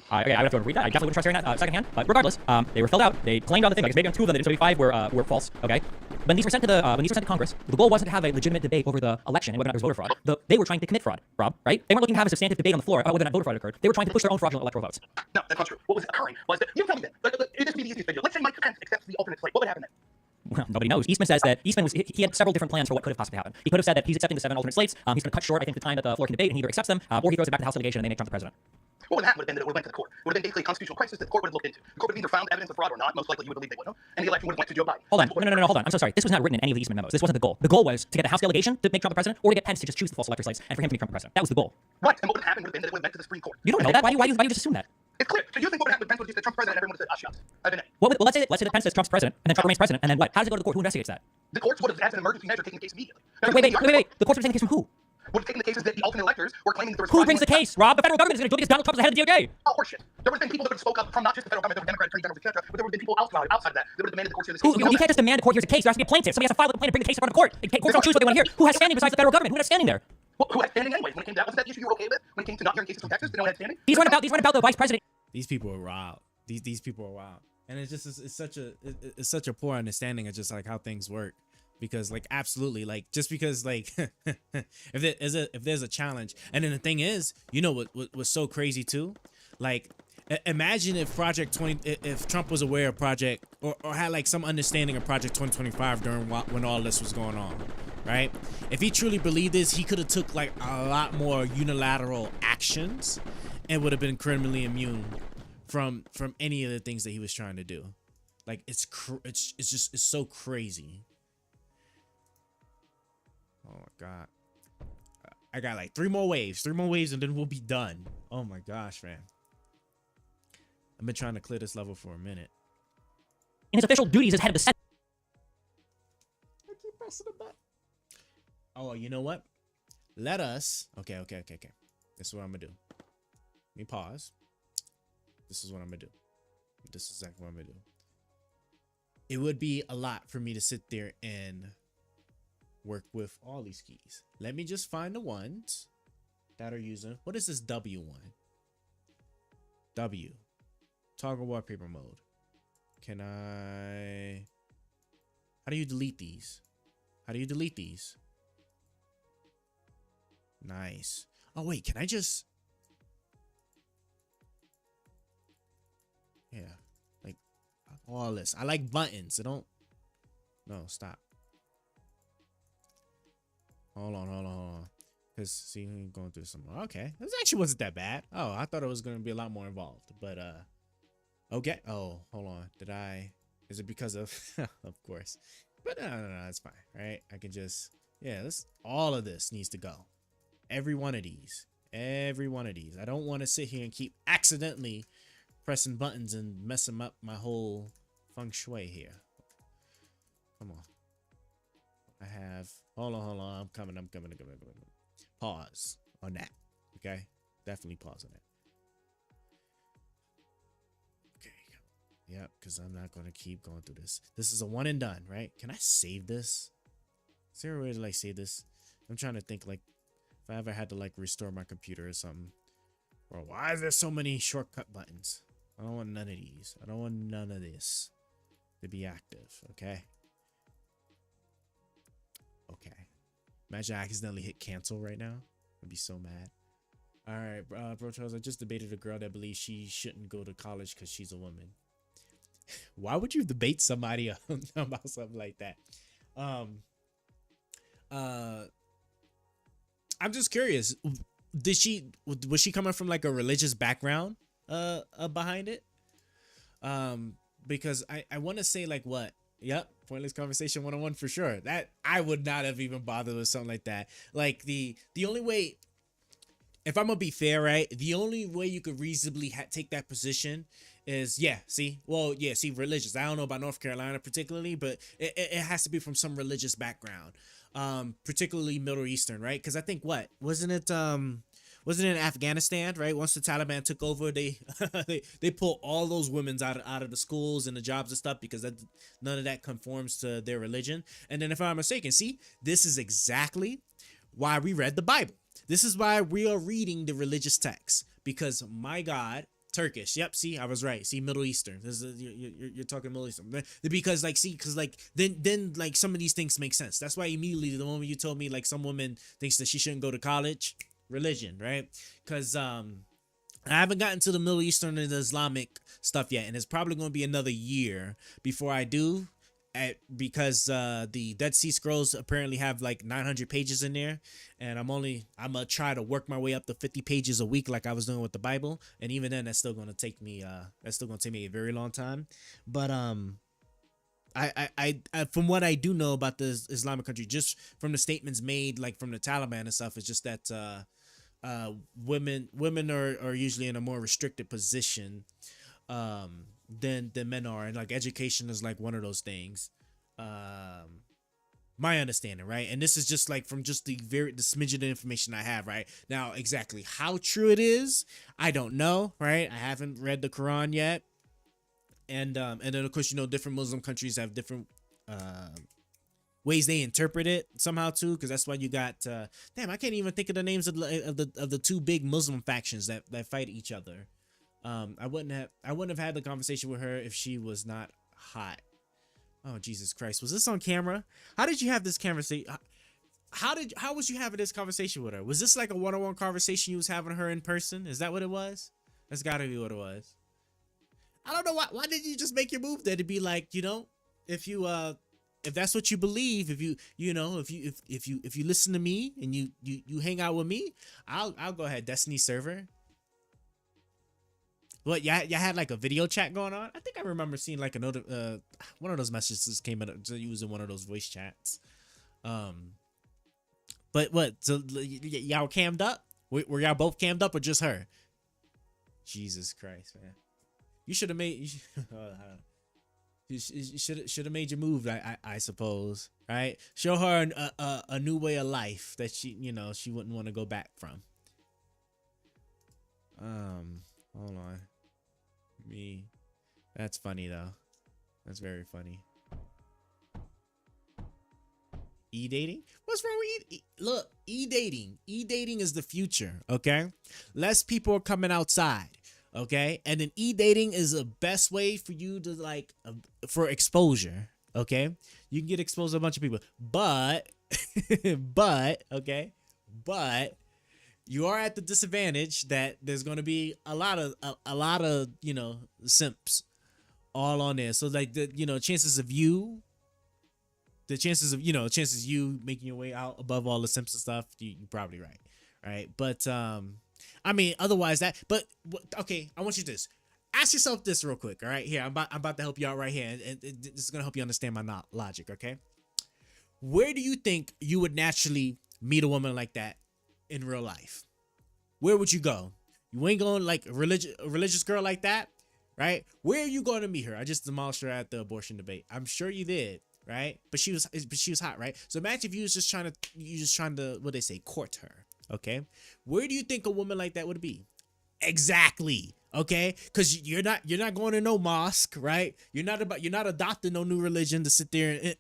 I would have to read that. I definitely wouldn't trust hearing that secondhand. But regardless, they were filled out. They claimed on the thing. Like maybe on 2 of them, they didn't 75 were false. Okay, when these were sent to Congress, the goal wasn't to have a legitimate debate over the election and whether or not there was voter fraud. They were trying to commit fraud, Rob. Right? They weren't looking to have a substantive debate on the floor about whether or not voter fraud occurred. They were trying to push their own fraudulent electoral votes. No, that's not true. What was occurring was that you tell me that. This would be the easiest thing. Let's say Mike Pence accepts the alternate slate. What would happen then? Well, nobody knows. Eastman says that he had several different plans for what could have possibly happened. He could have said that he's accepting the 7 alternate slates. He's going to cut short, I think, the time that the floor can debate, and he either accepts them or he throws it back to the House delegation and they make Trump the president. What would happen would have been that it would have went to the court. It would have been basically a constitutional crisis that the court would have looked into. The court would have either found evidence of fraud or not. Most likely you would believe they would know. And the election would have went to Joe Biden. Hold on. No, hold on. I'm so sorry. This was not written in any of the Eastman memos. This wasn't the goal. The goal was to get the House delegation to make Trump the president or to get Pence to just choose the false elector slates and for him to make Trump the president. That was the goal. Right. And what would have happened would have been that it would have went to the Supreme Court. You don't know that. Why do you just assume that? It's clear. So you think what would happen with Pence would just say Trump's president and everyone would have said, shucks. I've been it. Well, let's say that Pence says Trump's president and then Trump remains president and then what? How does it go to the court? Who investigates that? The courts would have, as an emergency measure, taken the case immediately. Wait. The courts would take the case from who? Would have taken the cases that the alternate electors were claiming that there was... Who brings the case, Rob? The federal government is going to do it because Donald Trump is the head of the DOJ. Oh, horseshit. There would have been people that would have spoke up from not just the federal government, there were Democratic attorney generals, etc., but there would have been people outside of that would have demanded the court hear this case. You can't just demand the court hears a case. There has to be a plaintiff. Somebody has to file a complaint and bring the case in front of court. Courts don't choose what they want to hear. Who has standing besides the federal government? Who has standing there? Well, who had standing anyways? When it came to that, wasn't that the issue you were okay with? When it came to not hearing cases from Texas, no one had standing? These weren't about the vice president. These people are wild. These people are wild, and it's such a poor understanding of just like how things work. Because like absolutely, like just because like if there's a challenge, and then the thing is, you know what was so crazy too, like imagine if if Trump was aware of Project or had like some understanding of Project 2025 during when all this was going on, right? If he truly believed this, he could have took like a lot more unilateral actions and would have been criminally immune from any of the things that he was trying to do. Like it's so crazy. Oh my god. I got like 3 more waves and then we'll be done. Oh my gosh, man. I've been trying to clear this level for a minute. In his official duties as head of the Senate. I keep pressing the button. Oh, you know what? Let us. Okay. This is what I'm gonna do. Let me pause. This is what I'm gonna do. This is exactly what I'm gonna do. It would be a lot for me to sit there and work with all these keys. Let me just find the ones that are using. What is this W1? W. Toggle wallpaper mode. Can I... How do you delete these? How do you delete these? Nice. Oh, wait, can I just... Yeah. Like, all this. I like buttons. I don't... No, stop. Hold on. Because, see, we're going through some... Okay. This actually wasn't that bad. Oh, I thought it was going to be a lot more involved. But, okay. Oh, hold on. Did I... Is it because of... Of course. But, no, it's fine, right? I can just... Yeah, all of this needs to go. Every one of these. Every one of these. I don't want to sit here and keep accidentally pressing buttons and messing up my whole feng shui here. Come on. I have... Hold on. I'm coming. Pause on that. Okay? Definitely pause on that. Okay. Yep, because I'm not going to keep going through this. This is a one and done, right? Can I save this? Is there a way to, like, save this? I'm trying to think, like, if I ever had to, like, restore my computer or something. Bro, why is there so many shortcut buttons? I don't want none of these. I don't want none of this to be active, okay? Okay. Imagine I accidentally hit cancel right now. I'd be so mad. All right, bro Charles, I just debated a girl that believes she shouldn't go to college because she's a woman. Why would you debate somebody about something like that? I'm just curious. Was she coming from like a religious background behind it? Because I want to say like what? Yep, pointless conversation 101 for sure. That I would not have even bothered with something like that. Like the only way, if I'm gonna be fair, right? The only way you could reasonably take that position is religious. I don't know about North Carolina particularly, but it has to be from some religious background, particularly Middle Eastern, right? Because I think wasn't it in Afghanistan, right? Once the Taliban took over, they they pulled all those women out of the schools and the jobs and stuff because none of that conforms to their religion. And then if I'm mistaken, see, this is exactly why we read the Bible. This is why we are reading the religious texts, because my God, Turkish. Yep. See, I was right. See, Middle Eastern. You're talking Middle Eastern because then some of these things make sense. That's why immediately the moment you told me like some woman thinks that she shouldn't go to college, religion, right? Because I haven't gotten to the Middle Eastern and the Islamic stuff yet, and it's probably going to be another year before I do. Because the Dead Sea Scrolls apparently have like 900 pages in there, and I'm gonna try to work my way up to 50 pages a week like I was doing with the Bible, and even then that's still gonna take me a very long time. But I from what I do know about the Islamic country, just from the statements made like from the Taliban and stuff, is just that women are usually in a more restricted position than men are, and like education is like one of those things. My understanding, right? And this is just like from just the smidgen of information I have right now. Exactly how true it is, I don't know, right? I haven't read the Quran yet, and then of course different Muslim countries have different ways they interpret it somehow too, because that's why you got I can't even think of the names of the two big Muslim factions that fight each other. I wouldn't have had the conversation with her if she was not hot. Oh, Jesus Christ. Was this on camera? How did you have this conversation? How was you having this conversation with her? Was this like a one-on-one conversation you was having her in person? Is that what it was? That's gotta be what it was. I don't know why didn't you just make your move there to be like, if that's what you believe, if you listen to me and you hang out with me, I'll go ahead. Destiny server. What, y'all had like a video chat going on? I think I remember seeing like another one of those messages came in using one of those voice chats. But what? So y'all cammed up? Were y'all both cammed up or just her? Jesus Christ, man! You should have made. You should have made your move. I suppose, right? Show her a new way of life that she wouldn't want to go back from. Hold on. That's funny though. That's very funny. E-dating? What's wrong with E-dating? E-dating is the future, okay? Less people are coming outside. Okay, and then e-dating is the best way for you to like for exposure. Okay, you can get exposed to a bunch of people, but but you are at the disadvantage that there's going to be a lot of simps all on there. So like the chances of you making your way out above all the simps and stuff, you're probably right? But I mean, otherwise okay, I want you to ask yourself this real quick. All right, here I'm about to help you out right here, and this is gonna help you understand my logic. Okay, where do you think you would naturally meet a woman like that in real life? Where would you go? You ain't going like a religious girl like that, right? Where are you going to meet her? I just demolished her at the abortion debate. I'm sure you did, right? But she was hot, right? So imagine if you was just trying to what they say, court her. Okay, where do you think a woman like that would be? Exactly. Okay, because you're not going to no mosque, right? You're not adopting no new religion to sit there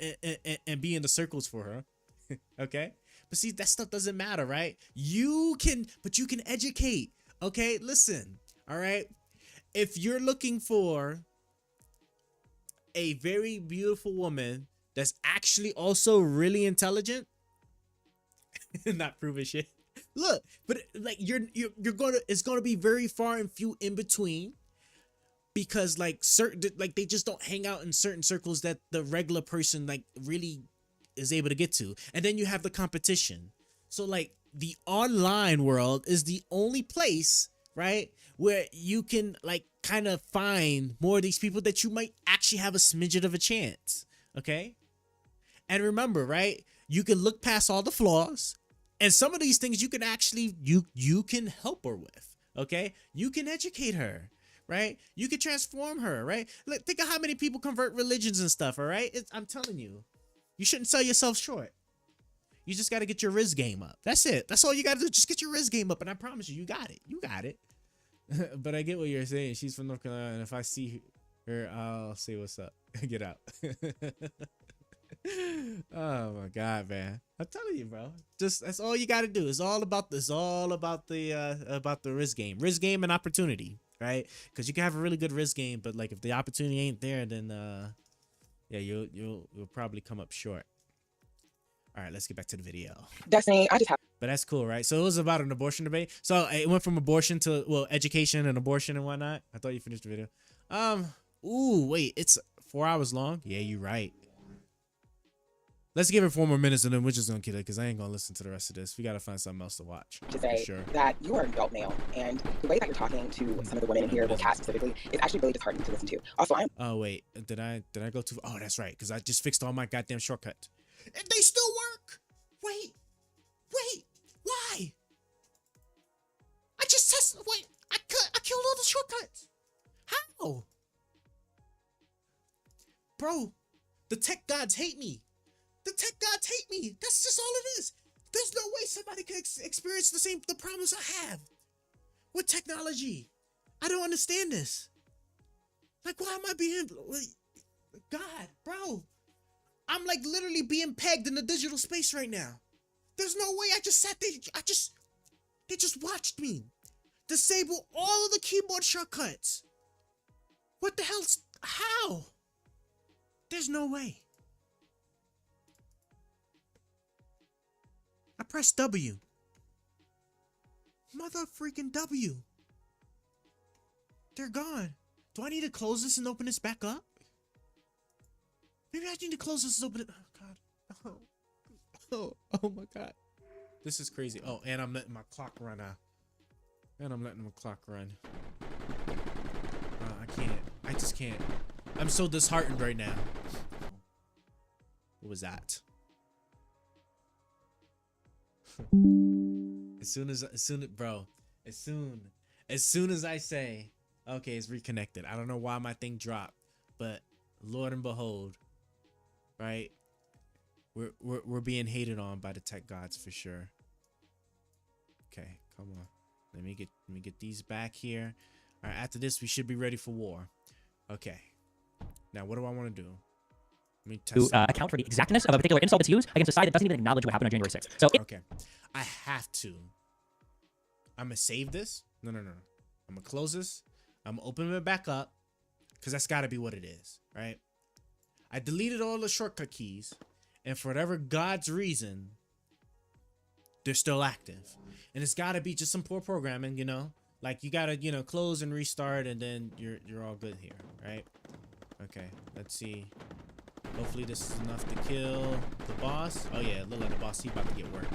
and be in the circles for her. Okay, but see, that stuff doesn't matter, right? You can educate. Okay, listen. All right, if you're looking for a very beautiful woman that's actually also really intelligent, not proving shit. Look, but like you're it's gonna be very far and few in between, because like they just don't hang out in certain circles that the regular person like really is able to get to. And then you have the competition. So like the online world is the only place, right, where you can like kind of find more of these people that you might actually have a smidget of a chance. Okay, and remember, right, you can look past all the flaws. And some of these things you can actually, you can help her with, okay? You can educate her, right? You can transform her, right? Look, think of how many people convert religions and stuff, all right? I'm telling you, you shouldn't sell yourself short. You just got to get your Riz game up. That's it. That's all you got to do. Just get your Riz game up, and I promise you, you got it. You got it. But I get what you're saying. She's from North Carolina, and if I see her, I'll say what's up. Get out. Oh my god, man! I'm telling you, bro. Just that's all you got to do. It's all about this. All about the risk game and opportunity, right? Because you can have a really good risk game, but like if the opportunity ain't there, then yeah, you'll probably come up short. All right, let's get back to the video. Destiny, I just have. But that's cool, right? So it was about an abortion debate. So it went from abortion to education and abortion and whatnot. I thought you finished the video. Ooh, wait, it's 4 hours long. Yeah, you're right. Let's give it 4 more minutes and then we're just gonna kill it because I ain't gonna listen to the rest of this. We gotta find something else to watch. To say sure. that you are an adult male, and the way that you're talking to some of the women in here, well, Kat specifically, is actually really disheartening to listen to. Also, Oh wait, did I go too? Oh, that's right, because I just fixed all my goddamn shortcuts, and they still work. Wait, why? I just tested. Wait, I killed all the shortcuts. How? Bro, the tech gods hate me. The tech gods hate me. That's just all it is. There's no way somebody can experience the problems I have with technology. I don't understand this. Like, why am I being... God, bro. I'm like literally being pegged in the digital space right now. There's no way I just sat there. They just watched me disable all of the keyboard shortcuts. What the hell? How? There's no way. I pressed W. Mother freaking W. They're gone. Do I need to close this and open this back up? Maybe I need to close this and open it. Oh, God. Oh my God. This is crazy. Oh, and I'm letting my clock run out. And I'm letting my clock run. I can't. I just can't. I'm so disheartened right now. What was that? As soon as I say, okay, it's reconnected. I don't know why my thing dropped, but Lord and behold, right? We're being hated on by the tech gods for sure. Okay, come on. Let me get these back here. All right, after this, we should be ready for war. Okay. Now, what do I want to do? Let me test to account for the exactness of a particular insult that's used against a side that doesn't even acknowledge what happened on January 6th. So okay, I have to. I'm gonna save this. No. I'm gonna close this. I'm opening it back up because that's got to be what it is, right? I deleted all the shortcut keys, and for whatever God's reason, they're still active. And it's got to be just some poor programming, you know? Like you got to, you know, close and restart, and then you're all good here, right? Okay, let's see. Hopefully this is enough to kill the boss. Oh yeah, look like the boss, he about to get worked.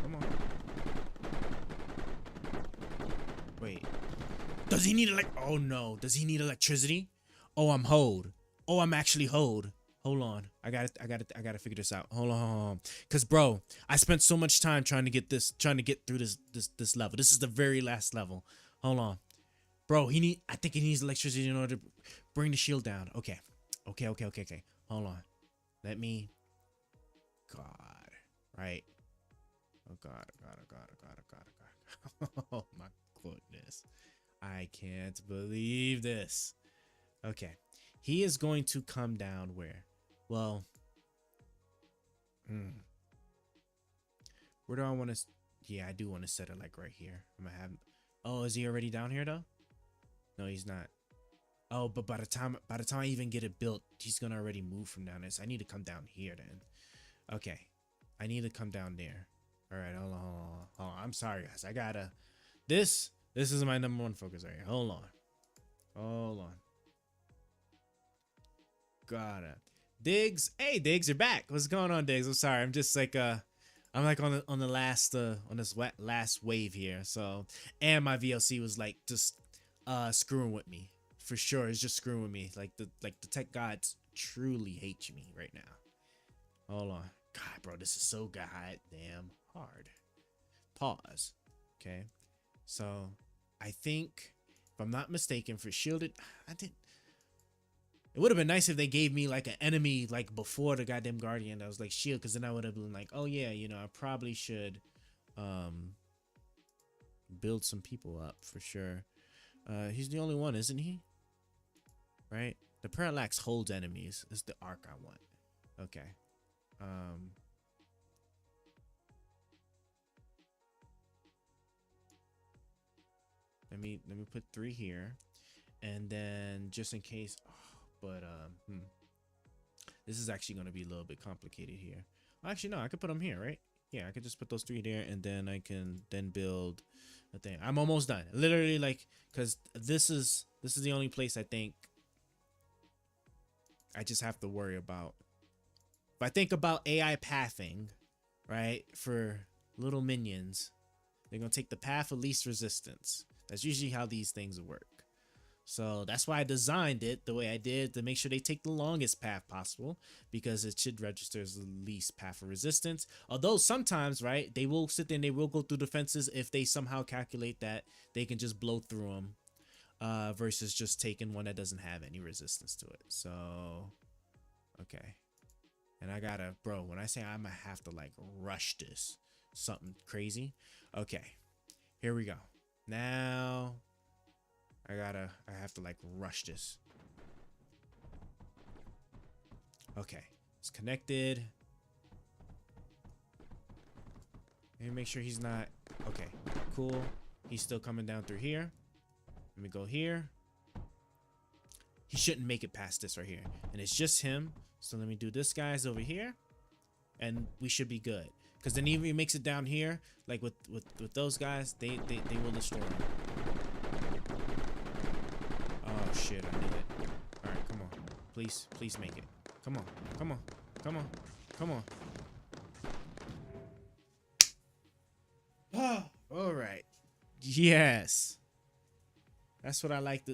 Come on. Wait. Does he need oh no, does he need electricity? Oh, I'm hold. Oh, I'm actually hold. Hold on. I gotta figure this out. Hold on. Cause bro, I spent so much time trying to get through this level. This is the very last level. Hold on. Bro, I think he needs electricity in order to bring the shield down. Okay. Hold on. Let me. God. Right. Oh God. Oh my goodness. I can't believe this. Okay. He is going to come down where? Well. Where do I want to? Yeah, I do want to set it like right here. I'm gonna have. Oh, is he already down here though? No, he's not. Oh, but by the time I even get it built, he's gonna already move from down there. So I need to come down here then. Okay, I need to come down there. All right, hold on. I'm sorry, guys. I gotta. This is my number one focus area. Hold on. Gotta. Diggs, hey Diggs, you're back. What's going on, Diggs? I'm sorry. I'm just like I'm like on the last on this last wave here. So, and my VLC was like just screwing with me for sure. It's just screwing with me. Like the tech gods truly hate me right now. Hold on. God, bro, this is so goddamn hard. Pause. Okay. So I think if I'm not mistaken, for shielded, it would have been nice if they gave me like an enemy like before the goddamn guardian that was like shield, because then I would have been like, oh yeah, you know, I probably should build some people up for sure. He's the only one, isn't he? Right? The parallax holds enemies. Is the arc I want. Okay. Let me put 3 here, and then just in case. This is actually going to be a little bit complicated here. Actually, no, I could put them here, right? Yeah, I could just put those 3 there, and then I can then build a thing. I'm almost done. Literally, like, because this is the only place I think I just have to worry about. If I think about AI pathing, right, for little minions, they're going to take the path of least resistance. That's usually how these things work. So that's why I designed it the way I did, to make sure they take the longest path possible, because it should register as the least path of resistance. Although sometimes, right, they will sit there and they will go through defenses if they somehow calculate that they can just blow through them, versus just taking one that doesn't have any resistance to it. So, okay. And I gotta, bro, when I say I'm gonna have to like rush this, something crazy. Okay, here we go. Now I have to like rush this. Okay, it's connected. Let me make sure he's not. Okay, cool. He's still coming down through here. Let me go here. He shouldn't make it past this right here, and it's just him. So let me do this guy's over here, and we should be good. Because then even he makes it down here, like with those guys, they will destroy him. Oh shit, I knew it. Alright, come on. Please make it. Come on. Alright. Yes. That's what I like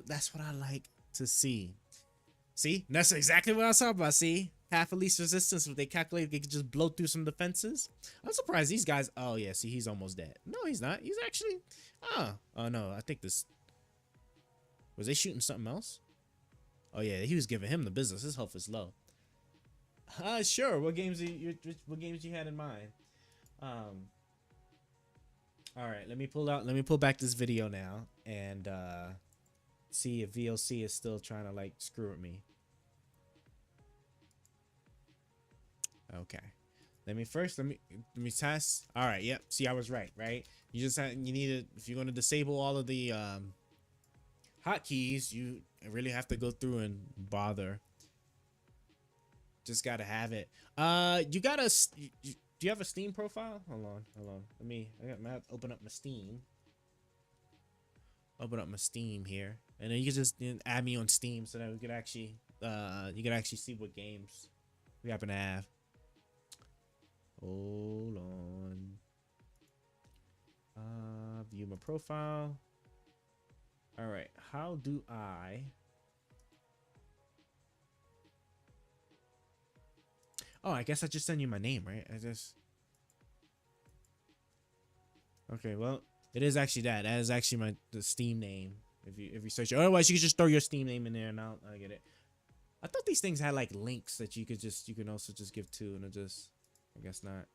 to see. See? That's exactly what I was talking about. See? Half of least resistance. If they calculate, they could just blow through some defenses. I'm surprised these guys. Oh yeah, see, he's almost dead. No, he's not. He's actually. Oh no, I think this. Was they shooting something else? Oh yeah, he was giving him the business. His health is low. Sure. What games you had in mind? All right, let me pull back this video now and see if VLC is still trying to like screw with me. Okay, Let me test. All right. Yep. See, I was right. Right. You need to, if you're going to disable all of the hotkeys, you really have to go through and bother. Just gotta have it. You gotta. Do you have a Steam profile? Hold on. I got open up my Steam. Open up my Steam here, and then you can just add me on Steam so that we could actually you can actually see what games we happen to have. Hold on. View my profile. All right. How do I? Oh, I guess I just send you my name, right? Okay, well, it is actually that. That is actually the Steam name. If you search it. Otherwise, you can just throw your Steam name in there and I'll get it. I thought these things had like links that you can also just give to, and I guess not.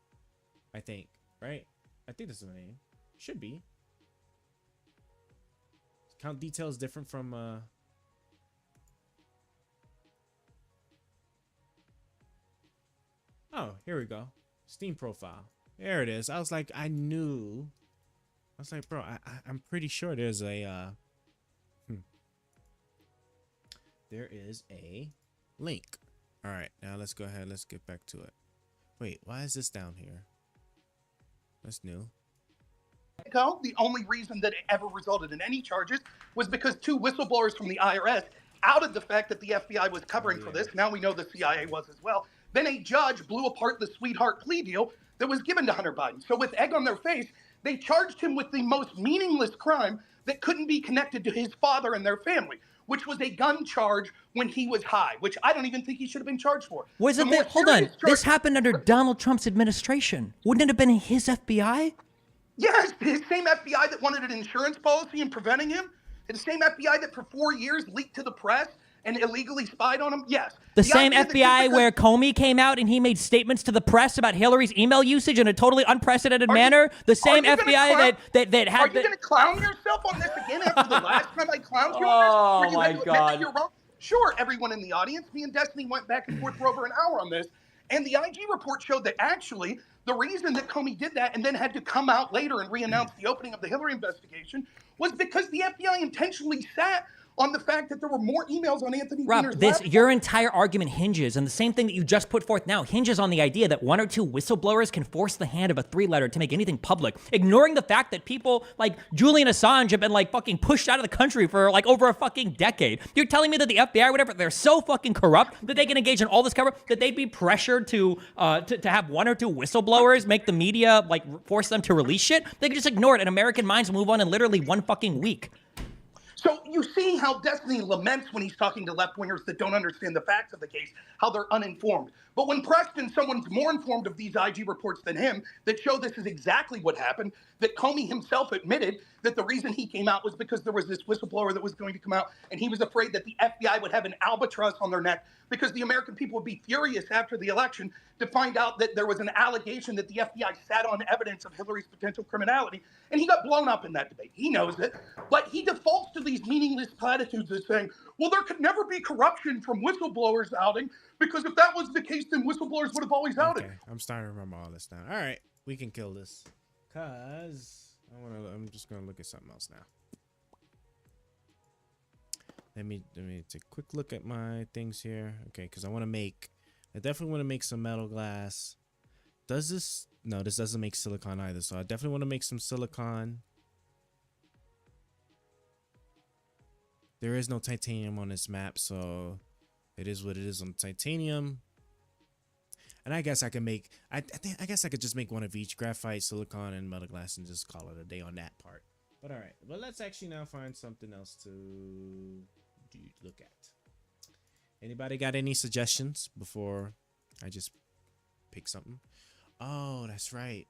I think, right? I think this is my name. Should be. Account details different from Oh, here we go. Steam profile. There it is. I was like, bro, I'm pretty sure there's a there is a link. All right, now let's go ahead. Let's get back to it. Wait, why is this down here? That's new. The only reason that it ever resulted in any charges was because 2 whistleblowers from the IRS outed the fact that the FBI was covering for this. Now we know the CIA was as well. Then a judge blew apart the sweetheart plea deal that was given to Hunter Biden. So with egg on their face, they charged him with the most meaningless crime that couldn't be connected to his father and their family, which was a gun charge when he was high, which I don't even think he should have been charged for. Was it that? Hold on. This happened under Donald Trump's administration. Wouldn't it have been his FBI? Yes, the same FBI that wanted an insurance policy and preventing him. The same FBI that for 4 years leaked to the press and illegally spied on him. Yes. The same FBI where Comey came out and he made statements to the press about Hillary's email usage in a totally unprecedented manner. The same FBI that had. Are you going to clown yourself on this again after the last time I clowned you on this? Oh my God. You're wrong? Sure, everyone in the audience, me and Destiny went back and forth for over an hour on this. And the IG report showed that actually the reason that Comey did that and then had to come out later and re-announce the opening of the Hillary investigation was because the FBI intentionally sat on the fact that there were more emails on Anthony Weiner's laptop. Your entire argument hinges, and the same thing that you just put forth now hinges on the idea that 1 or 2 whistleblowers can force the hand of a 3-letter to make anything public, ignoring the fact that people like Julian Assange have been like fucking pushed out of the country for like over a fucking decade. You're telling me that the FBI or whatever, they're so fucking corrupt that they can engage in all this cover, that they'd be pressured to have 1 or 2 whistleblowers make the media like force them to release shit? They can just ignore it, and American minds move on in literally 1 fucking week. So you see how Destiny laments when he's talking to left-wingers that don't understand the facts of the case, how they're uninformed. But when pressed and someone's more informed of these IG reports than him that show this is exactly what happened, that Comey himself admitted that the reason he came out was because there was this whistleblower that was going to come out and he was afraid that the FBI would have an albatross on their neck because the American people would be furious after the election to find out that there was an allegation that the FBI sat on evidence of Hillary's potential criminality. And he got blown up in that debate. He knows it. But he defaults to these meaningless platitudes as saying, well, there could never be corruption from whistleblowers outing because if that was the case, then whistleblowers would have always outed. Okay, I'm starting to remember all this now. All right, we can kill this. Cause I'm just gonna look at something else now. Let me take a quick look at my things here. Okay, because I definitely want to make some metal glass. Does this? No, this doesn't make silicon either. So I definitely want to make some silicon. There is no titanium on this map, so it is what it is on titanium. And I guess I can make, I guess I could just make one of each: graphite, silicon, and metal glass, and just call it a day on that part. But all right, well, let's actually now find something else to look at. Anybody got any suggestions before I just pick something? Oh, that's right.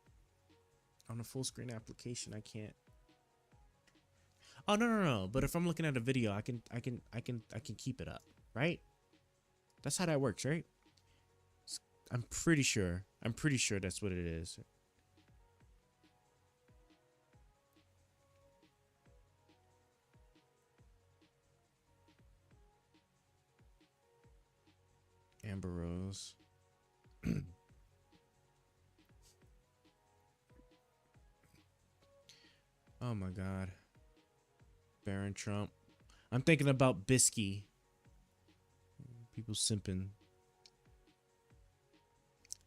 On a full screen application, I can't. Oh no. But if I'm looking at a video, I can keep it up, right? That's how that works, right? I'm pretty sure that's what it is. Amber Rose. Oh my God. Baron Trump. I'm thinking about Bisky. People simping.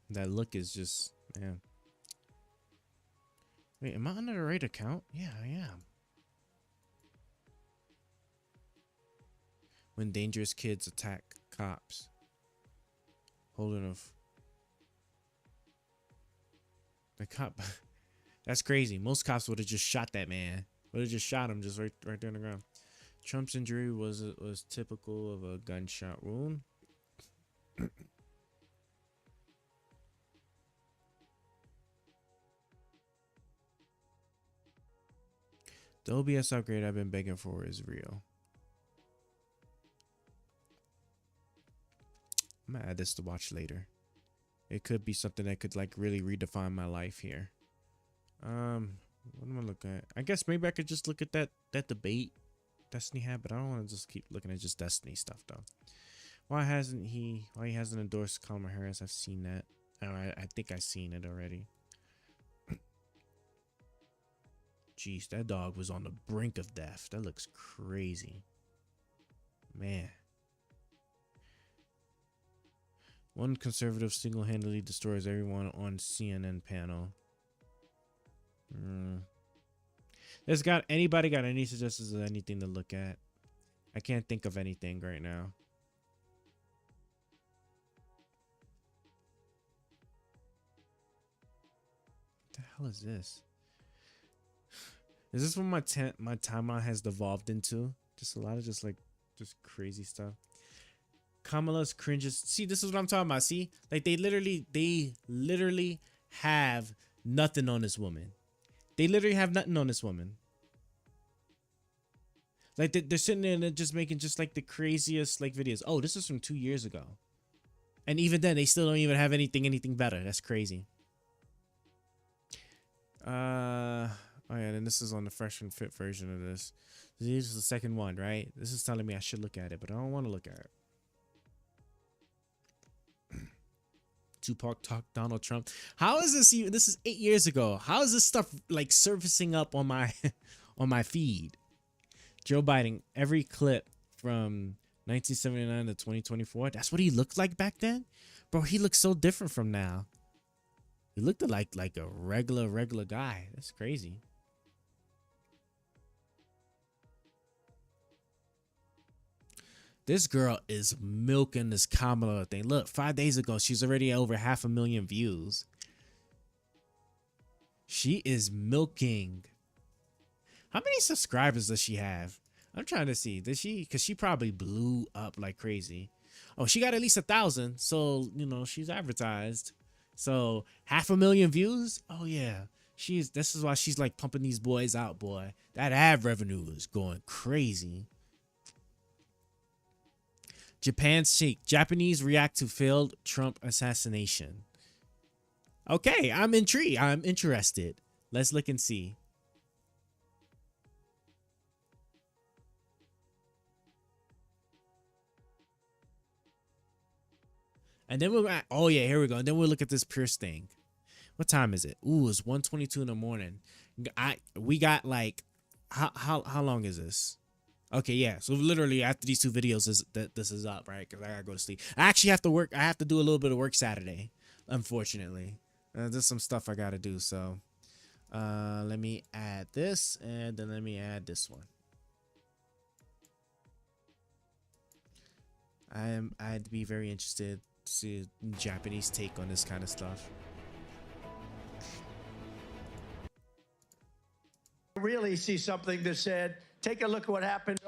That look is just, man. Wait, am I on the right account? Yeah, I am. When dangerous kids attack cops. Holding of the cop. That's crazy. Most cops would have just shot that man. Would have just shot him just right there on the ground. Trump's injury was typical of a gunshot wound. The OBS upgrade I've been begging for is real. I'm gonna add this to watch later. It could be something that could like really redefine my life here. What am I looking at? I guess maybe I could just look at that debate Destiny had, but I don't want to just keep looking at just Destiny stuff though. Why he hasn't endorsed Kamala Harris? I've seen that. I think I've seen it already. Jeez, that dog was on the brink of death. That looks crazy. Man. One conservative single-handedly destroys everyone on CNN panel. Anybody got any suggestions of anything to look at? I can't think of anything right now. What the hell is this? Is this what my timeline has devolved into? Just a lot of just crazy stuff. Kamala's cringes. See, this is what I'm talking about. See, like they literally have nothing on this woman. They literally have nothing on this woman. Like they're sitting there and just making just like the craziest like videos. Oh, this is from 2 years ago, and even then they still don't even have anything better. That's crazy. Oh yeah, then this is on the fresh and fit version of this. This is the second one, right? This is telling me I should look at it, but I don't want to look at it. Tupac talk Donald Trump. How is this even? This is 8 years ago. How is this stuff like surfacing up on my on my feed? Joe Biden, every clip from 1979 to 2024. That's what he looked like back then, bro. He looks so different from now. He looked like a regular guy. That's crazy. This girl is milking this Kamala thing. Look, 5 days ago, she's already over 500,000 views. She is milking. How many subscribers does she have? I'm trying to see. Does she? Because she probably blew up like crazy. Oh, she got at least 1,000. So, you know, she's advertised. So 500,000 views. Oh, yeah. This is why she's like pumping these boys out, boy. That ad revenue is going crazy. Japan's shake. Japanese react to failed Trump assassination. Okay, I'm intrigued. I'm interested. Let's look and see. And then we'll oh yeah, here we go. And then we'll look at this Pierce thing. What time is it? Ooh, it's 1:22 in the morning. We got like how long is this? Okay, yeah. So literally after these two videos this is up, right? Because I gotta go to sleep. I actually have to work. I have to do a little bit of work Saturday, unfortunately. There's some stuff I gotta do. So let me add this, and then let me add this one. I'd be very interested to see a Japanese take on this kind of stuff. Really see something that said, take a look at what happened.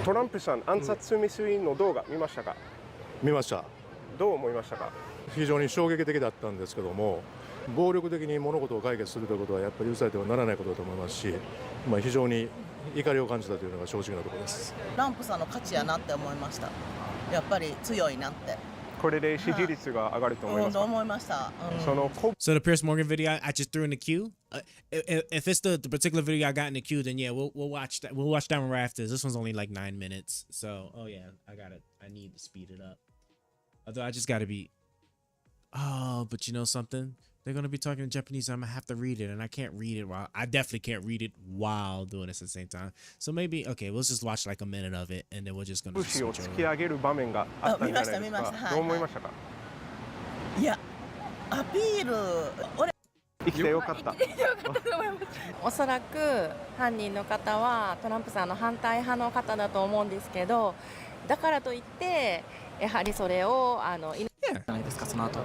トランプさん暗殺未遂の動画見ましたか？見ました。どう思いましたか？非常に衝撃的だったんですけども、暴力的に物事を解決するということはやっぱり許されてはならないことだと思いますし、非常に怒りを感じたというのが正直なところです。トランプさんの価値やなって思いました。やっぱり強いなって。これで支持率が上がると思いますか？思いました。So the Pierce Morgan video I just threw in the queue. If it's the particular video I got in the queue, then yeah, we'll watch that. We'll watch that one right after. This one's only like 9 minutes. So oh yeah, I need to speed it up. Although I just gotta be. Oh, but you know something? they're gonna be talking in Japanese. I'm gonna have to read it, and I can't read it while I definitely can't read it while doing this at the same time. So maybe okay, we'll just watch like a minute of it, and then we're just gonna. 拳を突き上げる場面があったんじゃないですか。どう思いましたか。いや、アピール、俺生きてよかった。おそらく犯人の方はトランプさんの反対派の方だと思うんですけど、だからといってやはりそれをじゃないですかその後。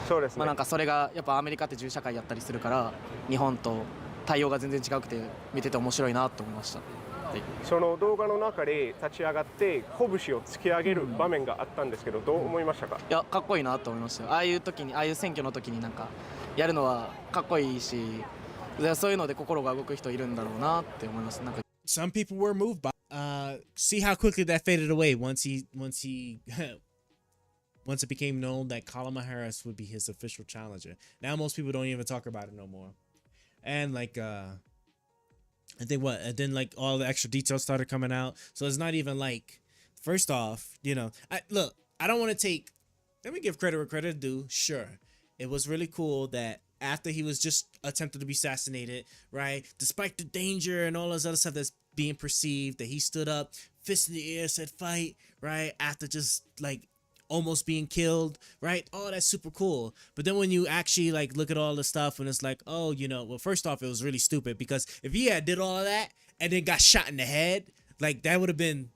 そうですね。まあなんかそれがやっぱアメリカって銃社会やったりするから日本と対応が全然違くて見てて面白いなと思いました。はい、その動画の中で立ち上がって拳を突き上げる場面があったんですけど、どう思いましたか。いやかっこいいなと思いましたよ。ああいう時にああいう選挙の時になんかやるのはかっこいいし、そういうので心が動く人いるんだろうなって思います。なんか Some people were moved by see how quickly that faded away once he once it became known that Kamala Harris would be his official challenger. Now most people don't even talk about it no more. And like I think what and then like all the extra details started coming out. So it's not even like first off, you know, I don't want to take let me give credit where credit is due. Sure. It was really cool that after he was just attempted to be assassinated, right? Despite the danger and all this other stuff that's being perceived, that he stood up, fist in the air, said fight, right? After just like almost being killed, right? Oh, that's super cool. But then when you actually like look at all the stuff and it's like, oh, you know, well, first off, it was really stupid because if he had did all of that and then got shot in the head, like that would have been,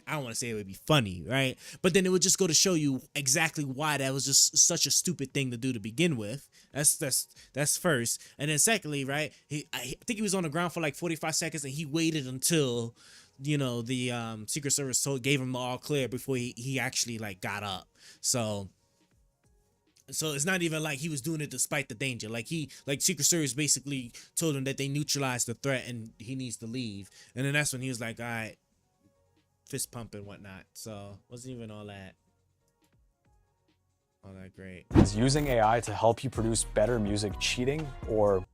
I don't want to say it would be funny, right? But then it would just go to show you exactly why that was just such a stupid thing to do to begin with. That's first. And then secondly, right? I think he was on the ground for like 45 seconds and he waited until, you know, the Secret Service gave him the all clear before he actually like got up. So it's not even like he was doing it despite the danger. Like Secret Service basically told him that they neutralized the threat and he needs to leave. And then that's when he was like, all right, fist pump and whatnot. So wasn't even all that great. Is using AI to help you produce better music cheating or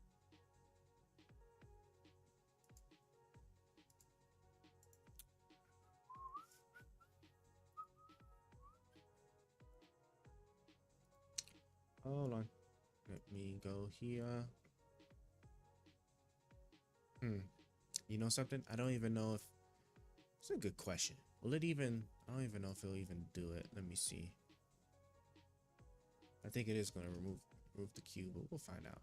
hold on, let me go here. You know something? I don't even know if it's a good question. Will it even? I don't even know if it'll even do it. Let me see. I think it is going to remove the cue, but we'll find out.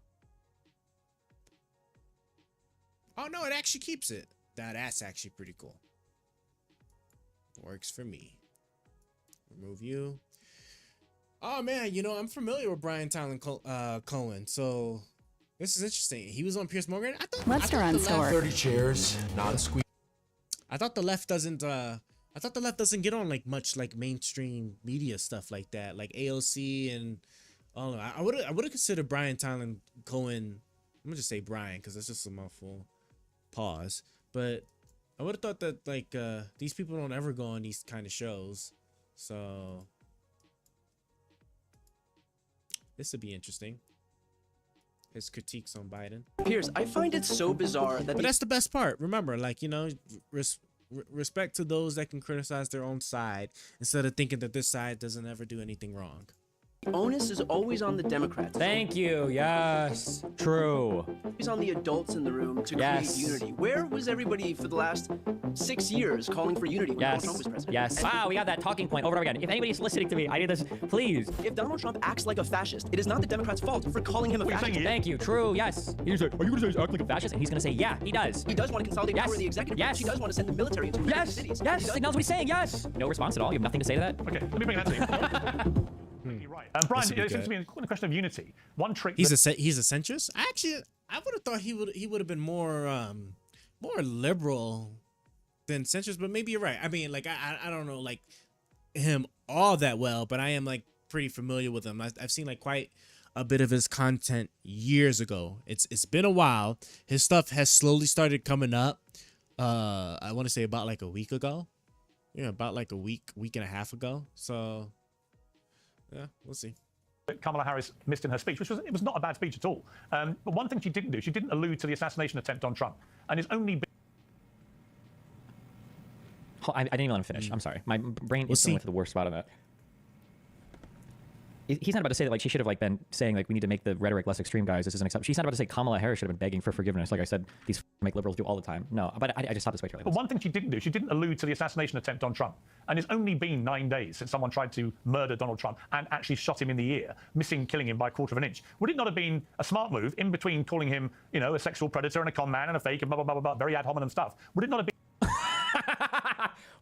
Oh no, it actually keeps it. That's actually pretty cool. Works for me. Remove you. Oh man, you know I'm familiar with Brian Tyler Cohen, so this is interesting. He was on Piers Morgan. Restaurant store. 30 chairs, non-squeeze. I thought the left doesn't get on like much like mainstream media stuff like that, like AOC and all of that. I would have considered Brian Tyler Cohen. I'm gonna just say Brian because that's just a mouthful. Pause. But I would have thought that like these people don't ever go on these kind of shows, so this would be interesting. His critiques on Biden. Piers, I find it so bizarre that. But that's the best part. Remember, like, you know, respect to those that can criticize their own side instead of thinking that this side doesn't ever do anything wrong. Onus is always on the Democrats. Thank you. Yes. True. He's on the adults in the room to create unity. Where was everybody for the last 6 years calling for unity when Donald Trump was president? Yes. Wow, we got that talking point over and over again. If anybody's listening to me, I need this. Please. If Donald Trump acts like a fascist, it is not the Democrats' fault for calling him a fascist. Thank you. True. Yes. He's like, are you going to say he's acting like a fascist? And he's going to say, yeah, he does. He does want to consolidate power in the executive branch. He does want to send the military into cities. Yes. Signals what he's saying. Yes. No response at all. You have nothing to say to that? Okay. Let me bring that to you. You're right. Brian, it seems to be a question of unity. One trick. He's a centrist. Actually, I would have thought he would have been more liberal than centrist, but maybe you're right. I mean, like I don't know like him all that well, but I am like pretty familiar with him. I've seen like quite a bit of his content years ago. It's been a while. His stuff has slowly started coming up. I want to say about like a week ago. Yeah, about like a week and a half ago. So yeah, we'll see. Kamala Harris missed in her speech, it was not a bad speech at all. But one thing she didn't do, she didn't allude to the assassination attempt on Trump, and it's only. I didn't even let him finish. I'm sorry, my brain is going to the worst spot on that. he's not about to say that like she should have like been saying like we need to make the rhetoric less extreme, guys. This isn't acceptable. She's not about to say Kamala Harris should have been begging for forgiveness, like I said these make liberals do all the time. No, but I just thought this way too. But one thing she didn't do, she didn't allude to the assassination attempt on Trump. And it's only been 9 days since someone tried to murder Donald Trump and actually shot him in the ear, killing him by a quarter of an inch. Would it not have been a smart move in between calling him, you know, a sexual predator and a con man and a fake and blah, blah, blah, blah, blah, very ad hominem stuff? Would it not have been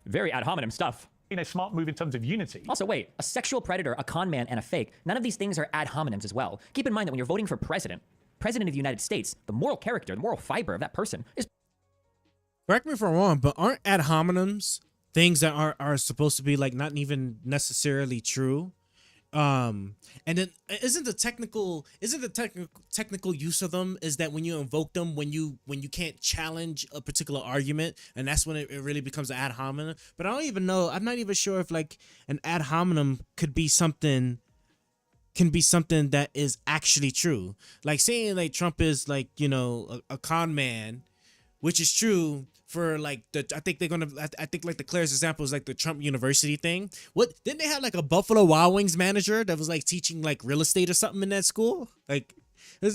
very ad hominem stuff? In a smart move in terms of unity. Also, wait, a sexual predator, a con man, and a fake, none of these things are ad hominems as well. Keep in mind that when you're voting for president of the United States, the moral character, the moral fiber of that person is... Correct me if I'm wrong, but aren't ad hominems things that are supposed to be like not even necessarily true? And then isn't the technical use of them is that when you invoke them when you can't challenge a particular argument, and that's when it really becomes an ad hominem. But I don't even know, I'm not even sure if like an ad hominem can be something that is actually true. Like saying like Trump is like, you know, a con man, which is true for like I think like the clearest example is like the Trump University thing. What didn't they have like a Buffalo Wild Wings manager that was like teaching like real estate or something in that school? Like it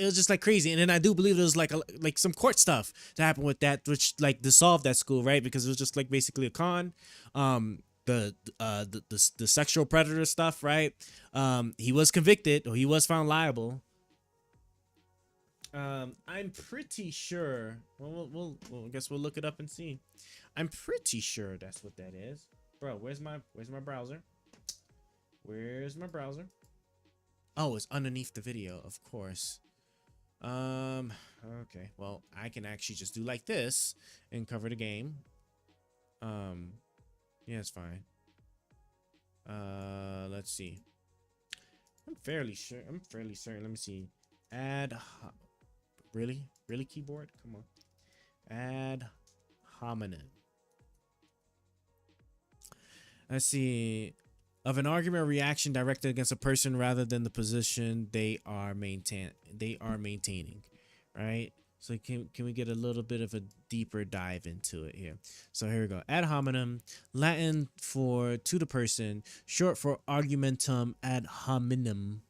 was just like crazy. And then I do believe there was like some court stuff that happened with that, which like dissolved that school, right? Because it was just like basically a con. The sexual predator stuff, right? He was convicted, or he was found liable. I'm pretty sure. Well, I guess we'll look it up and see. I'm pretty sure that's what that is, bro. Where's my browser? Where's my browser? Oh, it's underneath the video, of course. Okay. Well, I can actually just do like this and cover the game. Yeah, it's fine. Let's see. I'm fairly certain. Let me see. Really keyboard? Come on. Ad hominem. Let's see. Of an argument or reaction directed against a person rather than the position they are maintaining. Right? So can we get a little bit of a deeper dive into it here? So here we go. Ad hominem, Latin for to the person, short for argumentum ad hominem,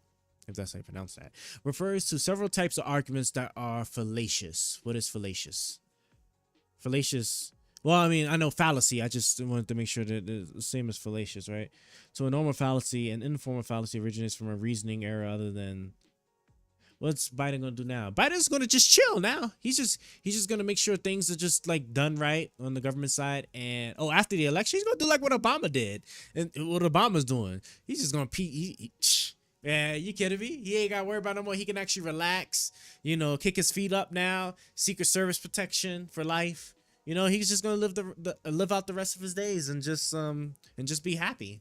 if that's how you pronounce that, refers to several types of arguments that are fallacious. What is fallacious? Fallacious. Well, I mean, I know fallacy. I just wanted to make sure that it's the same as fallacious, right? So a normal fallacy, an informal fallacy originates from a reasoning error other than... What's Biden gonna do now? Biden's gonna just chill now. He's just gonna make sure things are just like done right on the government side. And after the election, he's gonna do like what Obama did and what Obama's doing. He's just gonna yeah, you kidding me? He ain't got to worry about no more. He can actually relax, you know, kick his feet up now. Secret Service protection for life. You know, he's just gonna live out the rest of his days and just be happy,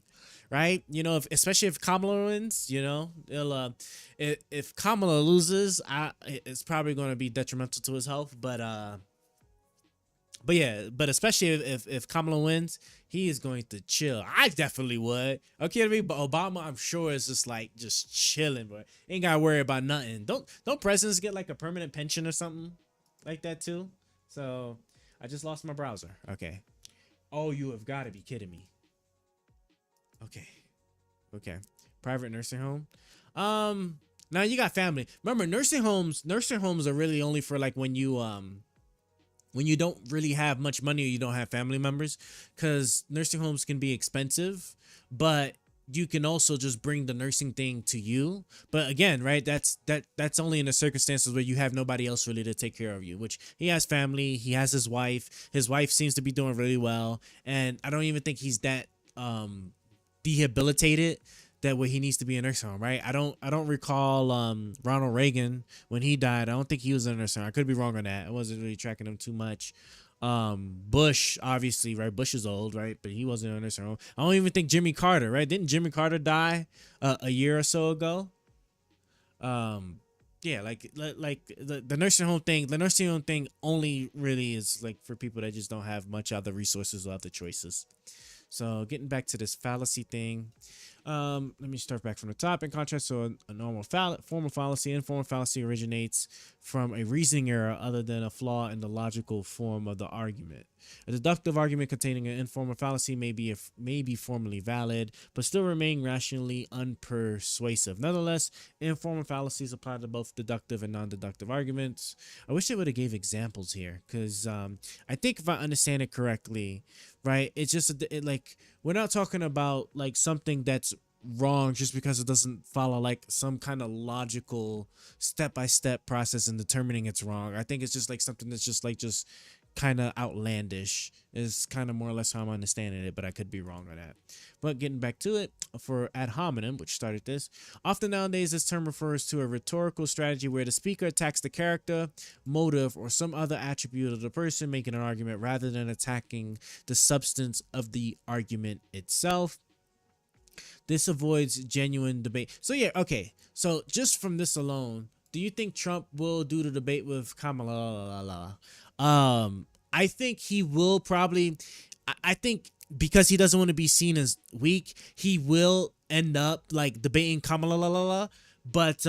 right? You know, especially if Kamala wins, you know, if Kamala loses, it's probably gonna be detrimental to his health. But especially if Kamala wins, he is going to chill. I definitely would. Okay, but Obama, I'm sure, is just chilling, but ain't gotta worry about nothing. Don't presidents get like a permanent pension or something like that too? So I just lost my browser. Okay. Oh, you have got to be kidding me. Okay. Private nursing home. Now you got family. Remember, nursing homes are really only for like when you don't really have much money or you don't have family members, because nursing homes can be expensive, but you can also just bring the nursing thing to you. But again, right, that's only in the circumstances where you have nobody else really to take care of you, which he has family, he has his wife seems to be doing really well, and I don't even think he's that rehabilitated that way he needs to be in a nursing home, right? I don't recall Ronald Reagan when he died. I don't think he was in a nursing home. I could be wrong on that. I wasn't really tracking him too much. Bush, obviously, right? Bush is old, right? But he wasn't in a nursing home. I don't even think Jimmy Carter, right? Didn't Jimmy Carter die a year or so ago? Yeah, like the nursing home thing. The nursing home thing only really is like for people that just don't have much other resources or other choices. So getting back to this fallacy thing. Let me start back from the top. In contrast to a normal formal fallacy, informal fallacy originates from a reasoning error other than a flaw in the logical form of the argument. A deductive argument containing an informal fallacy may be formally valid, but still remain rationally unpersuasive. Nonetheless, informal fallacies apply to both deductive and non-deductive arguments. I wish they would have gave examples here, because I think if I understand it correctly, right, it's just like we're not talking about like something that's wrong just because it doesn't follow like some kind of logical step-by-step process in determining it's wrong. I think it's just like something that's just kind of outlandish is kind of more or less how I'm understanding it, but I could be wrong on that. But getting back to it, for ad hominem, which started this, often nowadays this term refers to a rhetorical strategy where the speaker attacks the character, motive, or some other attribute of the person making an argument rather than attacking the substance of the argument itself. This avoids genuine debate. So yeah, okay. So just from this alone, do you think Trump will do the debate with Kamala? I think he will probably. I think because he doesn't want to be seen as weak, he will end up like debating Kamala. But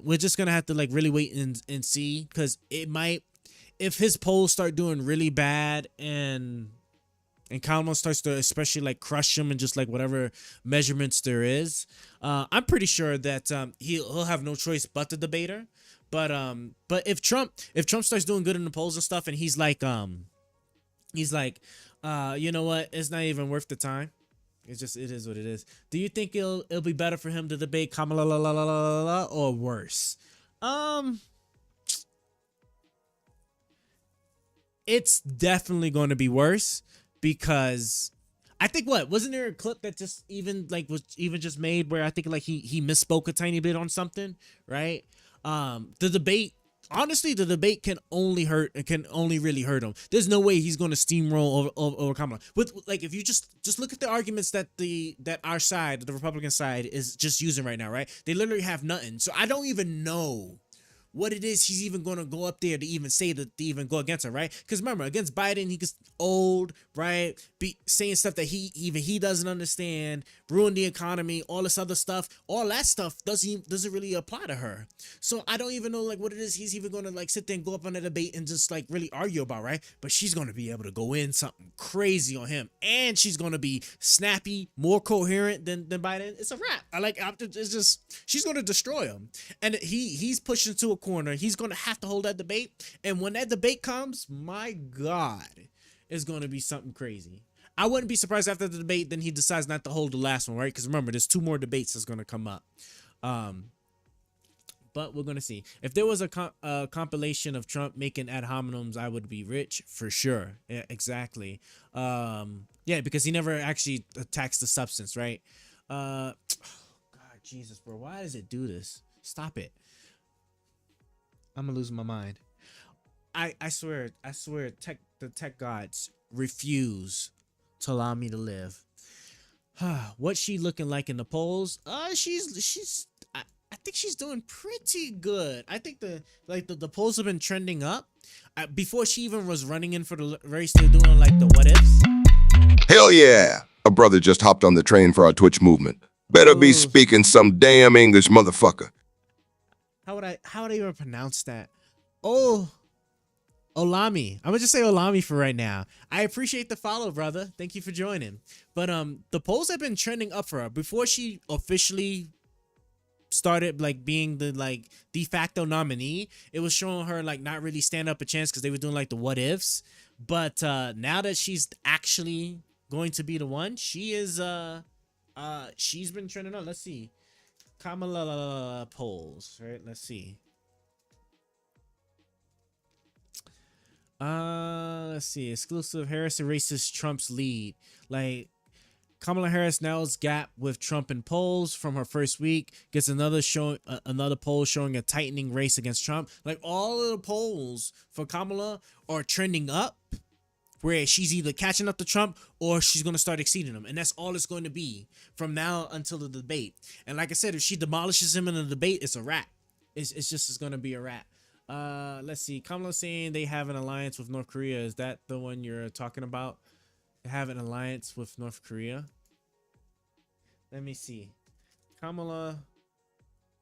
we're just gonna have to like really wait and see, because it might, if his polls start doing really bad and Kamala starts to especially like crush him and just like whatever measurements there is, I'm pretty sure that he'll have no choice but to debate her. But if Trump starts doing good in the polls and stuff, and he's like you know what, it's not even worth the time. It is what it is. Do you think it'll be better for him to debate Kamala or worse? It's definitely going to be worse, because I think, wasn't there a clip that just was just made where I think like he misspoke a tiny bit on something, right? The debate can only really hurt him. There's no way he's going to steamroll over Kamala. With like, if you just look at the arguments that our side, the Republican side, is just using right now, right? They literally have nothing. So I don't even know what it is he's even going to go up there to even say to even go against her, right? Because remember, against Biden, he gets old, right? Be saying stuff that he doesn't understand, ruin the economy, all this other stuff. All that stuff doesn't really apply to her. So I don't even know like what it is he's even going to like sit there and go up on a debate and just like really argue about, right? But she's going to be able to go in something crazy on him, and she's going to be snappy, more coherent than Biden. It's a wrap. It's just, she's going to destroy him, and he's pushing to a corner. He's going to have to hold that debate, and when that debate comes, my God, it's going to be something crazy. I wouldn't be surprised after the debate then he decides not to hold the last one, right? Because remember, there's 2 more debates that's going to come up. But we're going to see. If there was a compilation of Trump making ad hominems, I would be rich for sure. Yeah, exactly. Yeah, because he never actually attacks the substance, right? God, Jesus, bro. Why does it do this? Stop it. I'm gonna lose my mind. I swear, the tech gods refuse to allow me to live. What's she looking like in the polls? I think she's doing pretty good. I think the polls have been trending up. Before she even was running in for the race, they were doing like the what ifs. Hell yeah! A brother just hopped on the train for our Twitch movement. Better be speaking some damn English, motherfucker. How would I even pronounce that? Olami. I'm gonna just say Olami for right now. I appreciate the follow, brother. Thank you for joining. But the polls have been trending up for her before she officially started like being the like de facto nominee. It was showing her like not really stand up a chance because they were doing like the what ifs. But now that she's actually going to be the one, she is she's been trending up. Let's see. Kamala polls, right? Let's see. Let's see. Exclusive. Harris erases Trump's lead. Like, Kamala Harris now's gap with Trump in polls from her first week. Gets another poll showing a tightening race against Trump. Like, all of the polls for Kamala are trending up, where she's either catching up to Trump or she's going to start exceeding him. And that's all it's going to be from now until the debate. And like I said, if she demolishes him in the debate, it's a wrap. It's going to be a wrap. Let's see. Kamala saying they have an alliance with North Korea. Is that the one you're talking about? They have an alliance with North Korea. Let me see. Kamala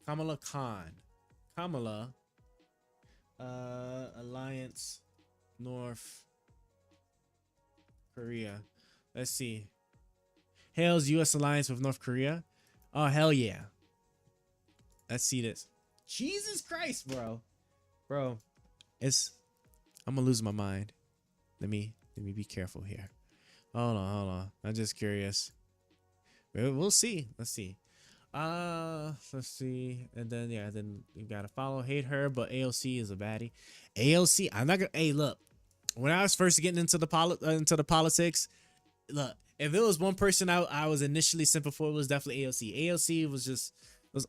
Khan. Kamala Alliance North Korea. Let's see. Hails U.S. alliance with North Korea. Oh, hell yeah. Let's see this. Jesus Christ, bro. Bro, I'm gonna lose my mind. Let me be careful here. Hold on. I'm just curious. We'll see. Let's see. Let's see. And then then you gotta follow, hate her, but AOC is a baddie. AOC, I'm not gonna. Hey, look. When I was first getting into the politics, look, if it was one person I was initially simple for, it was definitely AOC. AOC was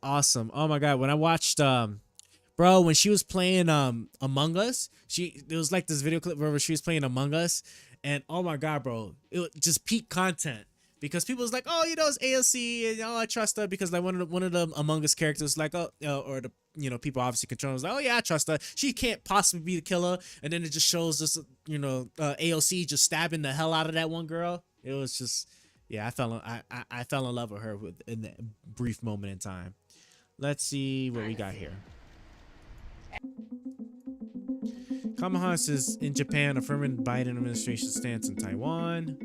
awesome. Oh my god, when I watched bro, when she was playing Among Us, there was like this video clip where she was playing Among Us, and oh my god, bro, it was just peak content. Because people was like, oh, it's AOC, and I trust her because like one of the Among Us characters, like, or the people obviously controlling was like, oh yeah, I trust her. She can't possibly be the killer. And then it just shows this, AOC just stabbing the hell out of that one girl. It was just, yeah, I fell in love with her in that brief moment in time. Let's see what we got here. Kamala Harris is in Japan affirming Biden administration's stance in Taiwan.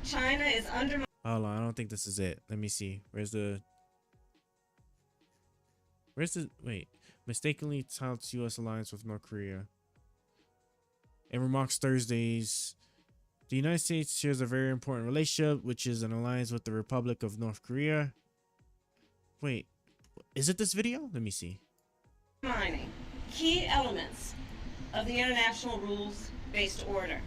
China is under. Hold on, I don't think this is it. Let me see. Where's the wait? Mistakenly touts U.S. alliance with North Korea. And remarks Thursdays. The United States shares a very important relationship, which is an alliance with the Republic of North Korea. Wait, is it this video? Let me see. Undermining key elements of the international rules-based order.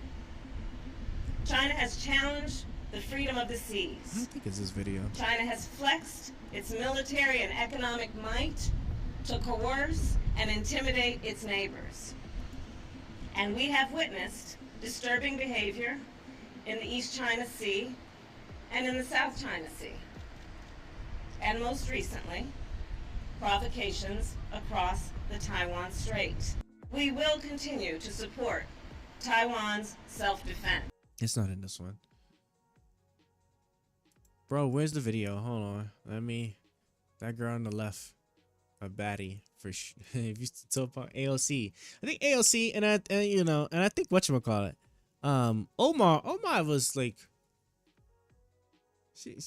China has challenged the freedom of the seas. I don't think it's this video. China has flexed its military and economic might to coerce and intimidate its neighbors. And we have witnessed disturbing behavior in the East China Sea and in the South China Sea. And most recently, provocations across the Taiwan Strait. We will continue to support Taiwan's self-defense. It's not in this one. Bro, where's the video? Hold on. That girl on the left, a baddie for sure. If you talk about AOC, I think AOC and I think whatchamacallit, Omar was like, she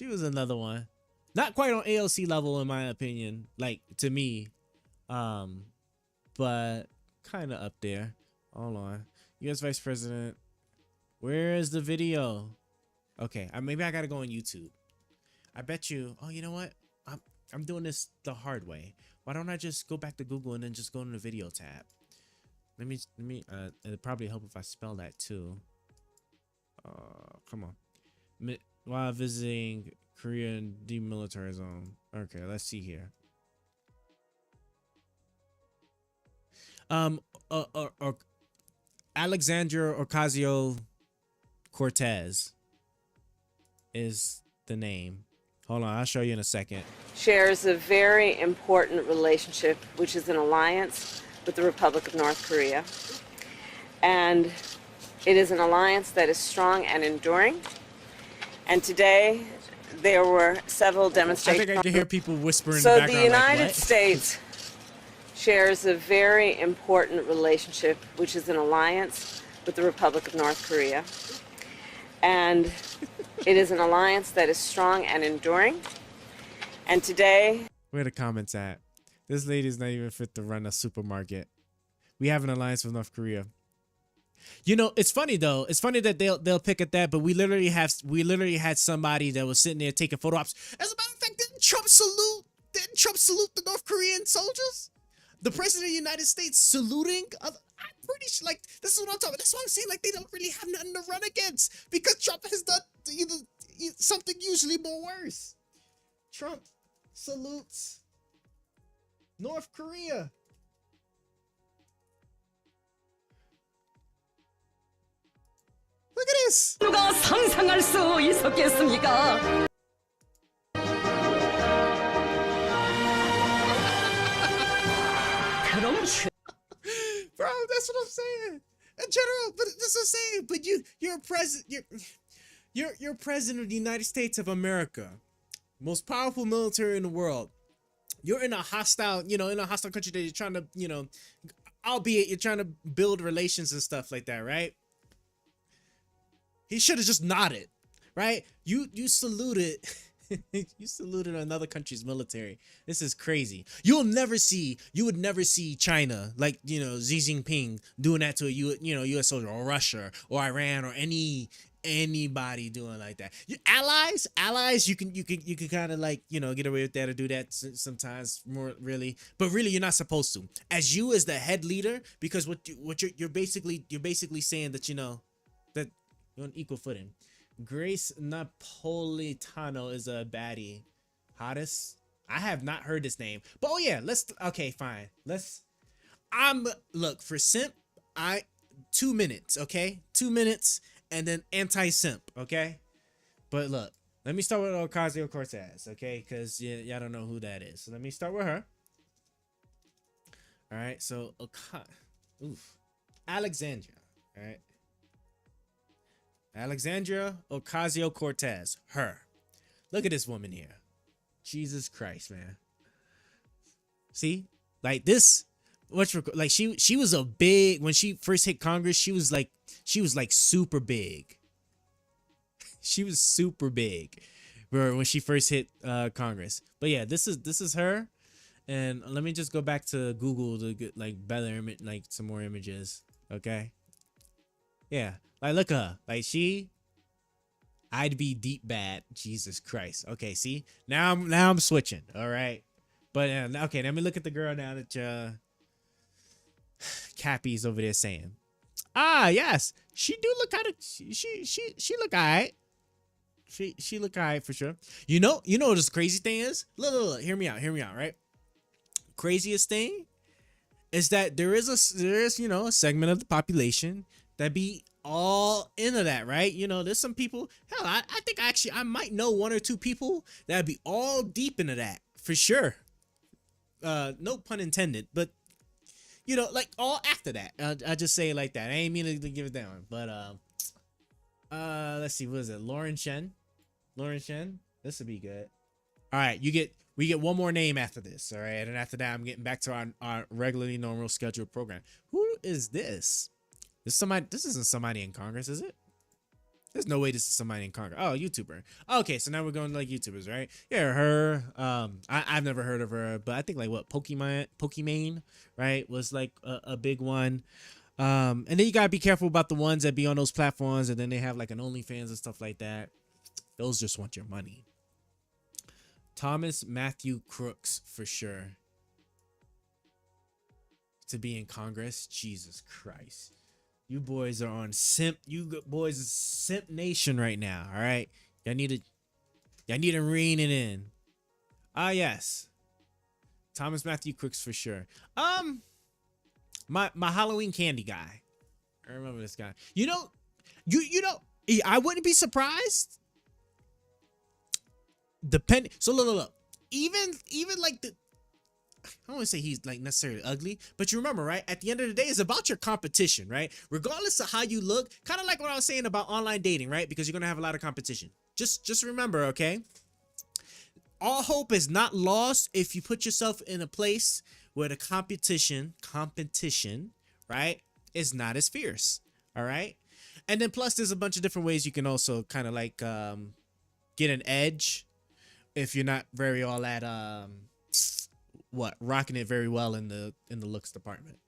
was another one. Not quite on AOC level in my opinion, like to me, but kind of up there. Hold on. U.S. Vice President. Where is the video? Okay, maybe I gotta go on YouTube. I bet you. Oh, you know what? I'm doing this the hard way. Why don't I just go back to Google and then just go to the video tab? Let me. It'd probably help if I spell that too. Come on. While visiting Korean demilitarized zone. Okay, let's see here. Alexandria Ocasio-Cortez is the name. Hold on, I'll show you in a second. Shares a very important relationship, which is an alliance with the Republic of North Korea. And it is an alliance that is strong and enduring. And today, there were several demonstrations. I think I can hear people whispering in the background. So the United like, States shares a very important relationship, which is an alliance with the Republic of North Korea. And it is an alliance that is strong and enduring. And today... Where are the comments at? This lady's not even fit to run a supermarket. We have an alliance with North Korea. It's funny though. It's funny that they'll pick at that, but we literally had somebody that was sitting there taking photo ops. As a matter of fact, didn't Trump salute the North Korean soldiers? The president of the United States saluting I'm pretty sure, like, this is what I'm talking about. That's why I'm saying, like, they don't really have nothing to run against because Trump has done something usually more worse. Trump salutes North Korea. Look at this. 누가 상상할 수 있었겠습니까? Bro, that's what I'm saying. In general, but that's what I'm saying. But you're president of the United States of America. most powerful military in the world. You're in a hostile, in a hostile country that you're trying to, albeit you're trying to build relations and stuff like that, right? He should have just nodded, right? You saluted, you saluted another country's military. This is crazy. You would never see China, like, Xi Jinping doing that to a U.S. soldier, or Russia or Iran or anybody doing like that. Allies, you can kind of like, get away with that or do that sometimes, more really, but really you're not supposed to. As the head leader, because you're basically saying that that you're on equal footing. Grace Napolitano is a baddie. Hottest? I have not heard this name, but okay, fine. Look, for simp, 2 minutes, okay? 2 minutes. And then anti-simp, okay? But look, let me start with Ocasio-Cortez, okay? Because y'all don't know who that is. So let me start with her. All right, so Alexandria, all right? Alexandria Ocasio-Cortez, her. Look at this woman here. Jesus Christ, man. See? Like this, like she was a big, when she first hit Congress, she was like super big. She was super big when she first hit Congress. But yeah, this is her. And let me just go back to Google to get like better like some more images. Okay. Yeah, like look at her. Like I'd be deep bad. Jesus Christ. Okay, see, now I'm switching. All right, but okay, let me look at the girl now that Cappy's over there saying. Ah, yes, she do look kind of. She look alright. She look alright for sure. You know what this crazy thing is? Look, hear me out, right? Craziest thing is that there is a segment of the population that be all into that, right? There's some people, hell, I think I might know one or two people that'd be all deep into that for sure. No pun intended, but like all after that. I just say it like that. I ain't mean to give it that one, but let's see, what is it? Lauren Shen. This would be good. All right, we get one more name after this, all right? And after that, I'm getting back to our regularly normal scheduled program. Who is this? This isn't somebody in Congress, is it? There's no way this is somebody in Congress. Oh, YouTuber. Okay, so now we're going to like YouTubers, right? Yeah, her. I've never heard of her, but I think like what Pokimane, right, was like a big one. And then you gotta be careful about the ones that be on those platforms, and then they have like an OnlyFans and stuff like that. Those just want your money. Thomas Matthew Crooks for sure. To be in Congress, Jesus Christ. You boys are on simp. You boys are simp nation right now. All right, y'all need to rein it in. Ah, yes, Thomas Matthew Crooks for sure. My Halloween candy guy. I remember this guy. I wouldn't be surprised. So look. Even like the. I don't want to say he's like necessarily ugly, but you remember, right? At the end of the day, it's about your competition, right? Regardless of how you look, kind of like what I was saying about online dating, right? Because you're gonna have a lot of competition. Just remember, okay? All hope is not lost if you put yourself in a place where the competition, right, is not as fierce. All right, and then plus there's a bunch of different ways you can also kind of like get an edge if you're not very all that rocking it very well in the looks department.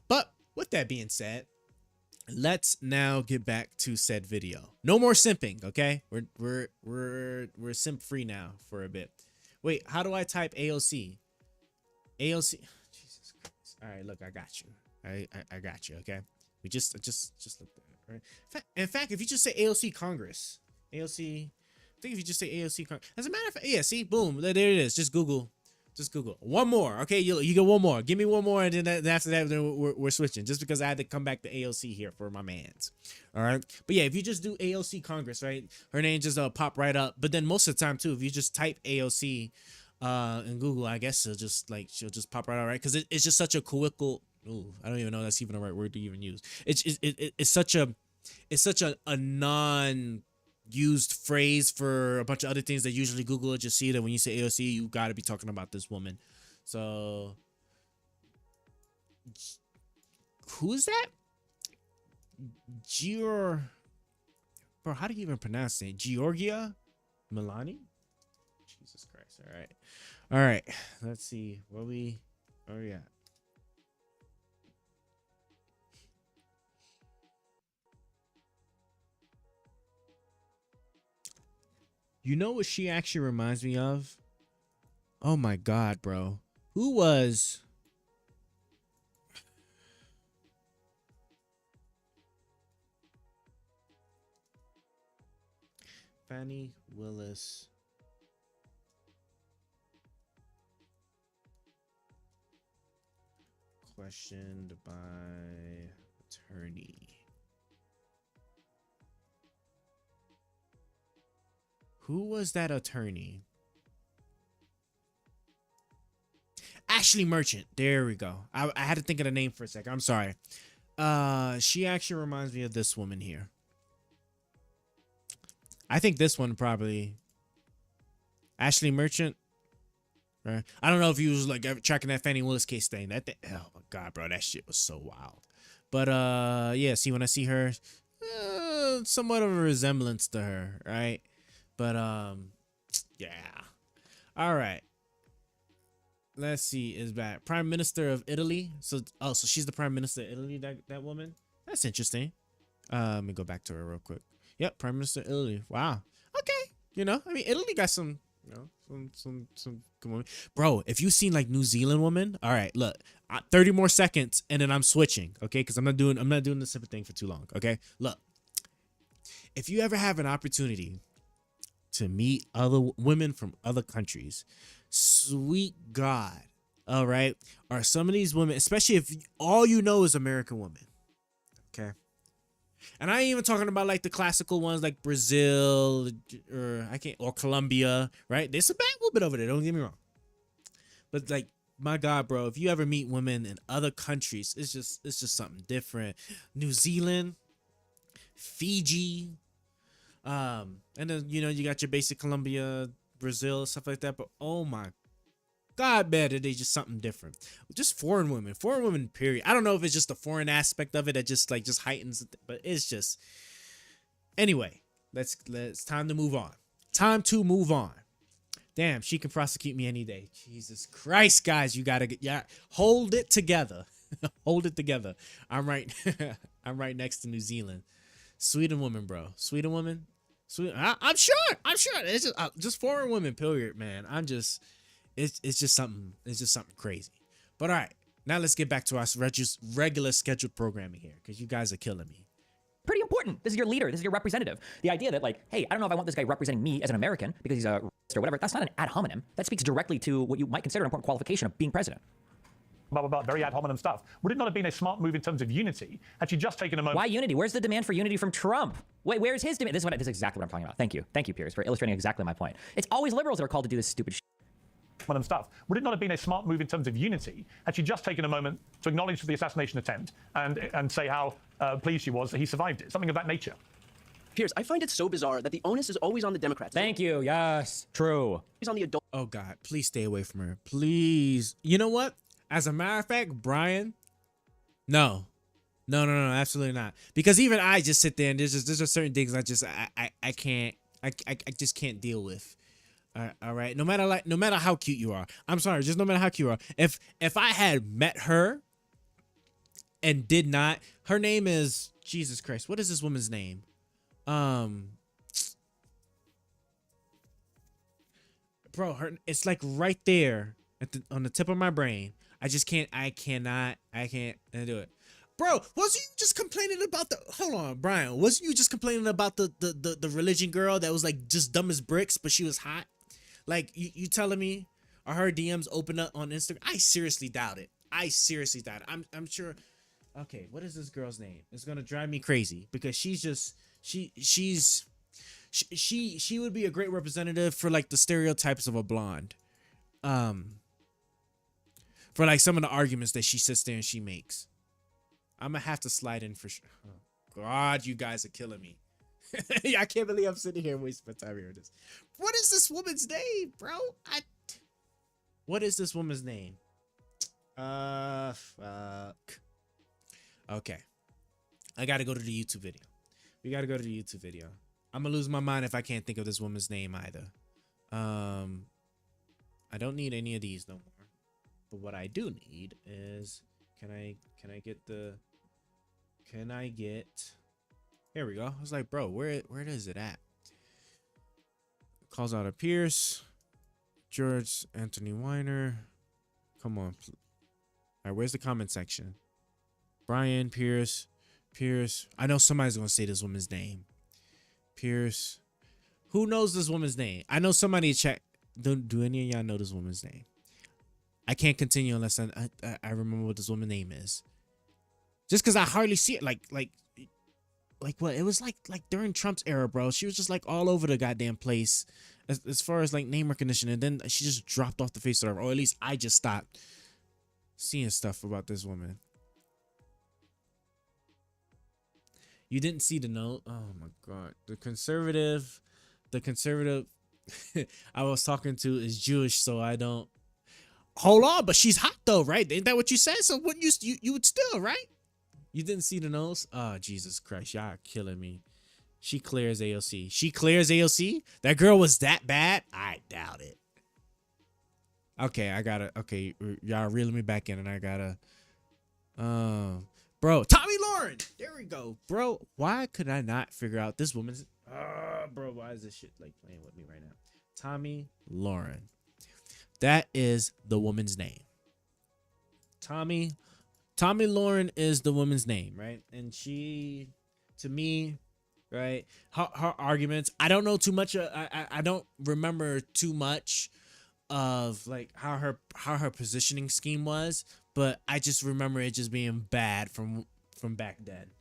But with that being said, let's now get back to said video. No more simping, okay? We're simp free now for a bit. Wait, how do I type AOC? AOC. Jesus Christ. All right, look, I got you. I got you, okay? We just looked at it, right? In fact, if you just say AOC Congress, AOC, I think if you just say AOC Congress, as a matter of fact, yeah, see, boom, there it is. Just Google one more. Okay, you get one more. Give me one more, and then after that, then we're switching. Just because I had to come back to AOC here for my mans. All right, but yeah, if you just do AOC Congress, right, her name just pop right up. But then most of the time too, if you just type AOC in Google, I guess she'll just pop right out, right? Because it's just such a quickle. Ooh, I don't even know if that's even the right word to even use. It's such a non used phrase for a bunch of other things that usually Google will just see that when you say AOC, you got to be talking about this woman. So who is that? Bro, how do you even pronounce it? Georgia Milani? Jesus Christ. All right. Let's see. Where we at? You know what she actually reminds me of? Oh my God, bro. Who was... Fannie Willis. Questioned by attorney. Who was that attorney? Ashley Merchant. There we go. I had to think of the name for a second. I'm sorry. She actually reminds me of this woman here. I think this one probably. Ashley Merchant. Right? I don't know if you was like tracking that Fannie Willis case thing. Oh my God, bro, that shit was so wild. But yeah, see, when I see her, somewhat of a resemblance to her, right? But yeah. All right. Let's see. Is that Prime Minister of Italy? So she's the Prime Minister of Italy. That woman. That's interesting. Let me go back to her real quick. Yep, Prime Minister of Italy. Wow. Okay. I mean, Italy got some. Some come on, bro. If you seen like New Zealand woman, all right, look, 30 more seconds and then I'm switching, okay? Because I'm not doing the simple thing for too long, okay? Look, if you ever have an opportunity to meet other women from other countries, sweet God, all right, are some of these women, especially if all you know is American women, okay? And I ain't even talking about like the classical ones like Brazil or Colombia, right? There's a bad little bit over there, don't get me wrong. But like, my God, bro, if you ever meet women in other countries, it's just something different. New Zealand, Fiji, and then you got your basic Colombia, Brazil, stuff like that. But oh my God, man, they just something different. Just foreign women, period. I don't know if it's just the foreign aspect of it that just heightens it, but it's just. Anyway, let's time to move on. Damn, she can prosecute me any day. Jesus Christ, guys, you gotta hold it together. Hold it together. I'm right next to New Zealand. Sweden woman, bro. Sweden woman. I'm sure. It's just foreign women, period, man. It's just something crazy. But all right, now let's get back to our regular scheduled programming here, because you guys are killing me. Pretty important. This is your leader. This is your representative. The idea that like, hey, I don't know if I want this guy representing me as an American because he's a racist or whatever. That's not an ad hominem. That speaks directly to what you might consider an important qualification of being president. Blah, blah, blah, very ad hominem stuff. Would it not have been a smart move in terms of unity had you just taken a moment? Why unity? Where's the demand for unity from Trump? Wait, where's his demand? This is exactly what I'm talking about. Thank you, Piers, for illustrating exactly my point. It's always liberals that are called to do this stupid shit. Stuff. Would it not have been a smart move in terms of unity had she just taken a moment to acknowledge the assassination attempt and say how pleased she was that he survived it? Something of that nature. Piers, I find it so bizarre that the onus is always on the Democrats. Thank you. Yes, true. He's on the adult. Oh God, please stay away from her. Please. You know what? As a matter of fact, Brian, no, absolutely not. Because even I just sit there and there's just certain things I just can't deal with. All right. No matter how cute you are. I'm sorry. Just no matter how cute you are. If I had met her and did not, her name is Jesus Christ. What is this woman's name? Bro, it's like right there on the tip of my brain. I cannot do it. Bro, wasn't you just complaining about hold on, Brian, wasn't you just complaining about the religion girl that was like just dumb as bricks, but she was hot? Like, you telling me are her DMs open up on Instagram? I seriously doubt it. I'm sure. Okay, what is this girl's name? It's gonna drive me crazy because she's just she would be a great representative for like the stereotypes of a blonde. For like some of the arguments that she sits there and she makes. I'm gonna have to slide in for sure. Oh, God, you guys are killing me. I can't believe I'm sitting here wasting my time hearing this. What is this woman's name, bro? What is this woman's name? Fuck. Okay. I gotta go to the YouTube video. We gotta go to the YouTube video. I'm gonna lose my mind if I can't think of this woman's name either. I don't need any of these no more. But what I do need is, can I get here we go. I was like, bro, where is it at? Calls out a Pierce. George Anthony Weiner. Come on. All right, where's the comment section? Brian Pierce. I know somebody's gonna say this woman's name. Pierce. Who knows this woman's name? I know somebody check. Do any of y'all know this woman's name? I can't continue unless I remember what this woman's name is. Just because I hardly see it. Like what? It was like during Trump's era, bro. She was just like all over the goddamn place as far as like name recognition. And then she just dropped off the face of the earth. Or at least I just stopped seeing stuff about this woman. You didn't see the note? Oh my God. The conservative I was talking to is Jewish, so I don't. Hold on, but she's hot though, right? Ain't that what you said? So wouldn't you would still, right? You didn't see the nose? Oh, Jesus Christ. Y'all are killing me. She clears AOC. She clears AOC? That girl was that bad? I doubt it. Okay, okay, y'all reeling me back in and I gotta, bro, Tommy Lauren. There we go. Bro, why could I not figure out this woman's, bro, why is this shit like playing with me right now? Tommy Lauren. That is the woman's name. Tommy Lauren is the woman's name, right? And she, to me, right, her arguments, I don't know too much. I don't remember too much of like how her positioning scheme was, but I just remember it just being bad from back then.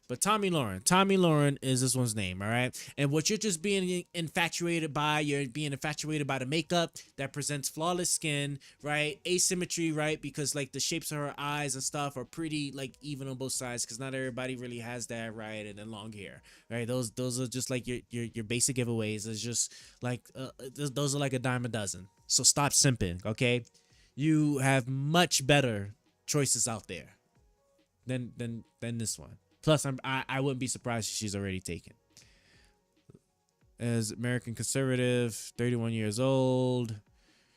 But Tommy Lauren is this one's name, all right? And what you're just being infatuated by, you're being infatuated by the makeup that presents flawless skin, right? Asymmetry, right? Because like the shapes of her eyes and stuff are pretty like even on both sides, because not everybody really has that, right? And then long hair, right? Those are just like your basic giveaways. It's just like those are like a dime a dozen. So stop simping, okay? You have much better choices out there than this one. Plus, I wouldn't be surprised if she's already taken. As American conservative, 31 years old.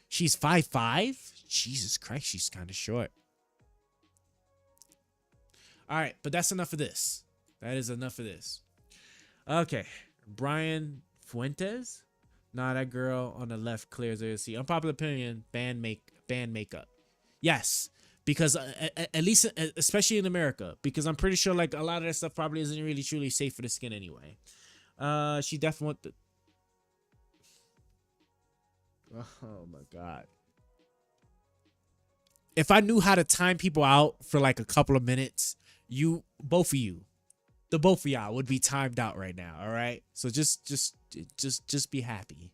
She's 5'5". Jesus Christ, she's kind of short. All right, but that's enough of this. That is enough of this. Okay, Brian Fuentes. Nah, that girl on the left clears AOC. Unpopular opinion, ban makeup. Yes. Because at least, especially in America, because I'm pretty sure like a lot of that stuff probably isn't really truly safe for the skin anyway. She definitely. Oh my God. If I knew how to time people out for like a couple of minutes, both of y'all would be timed out right now. All right. So just be happy.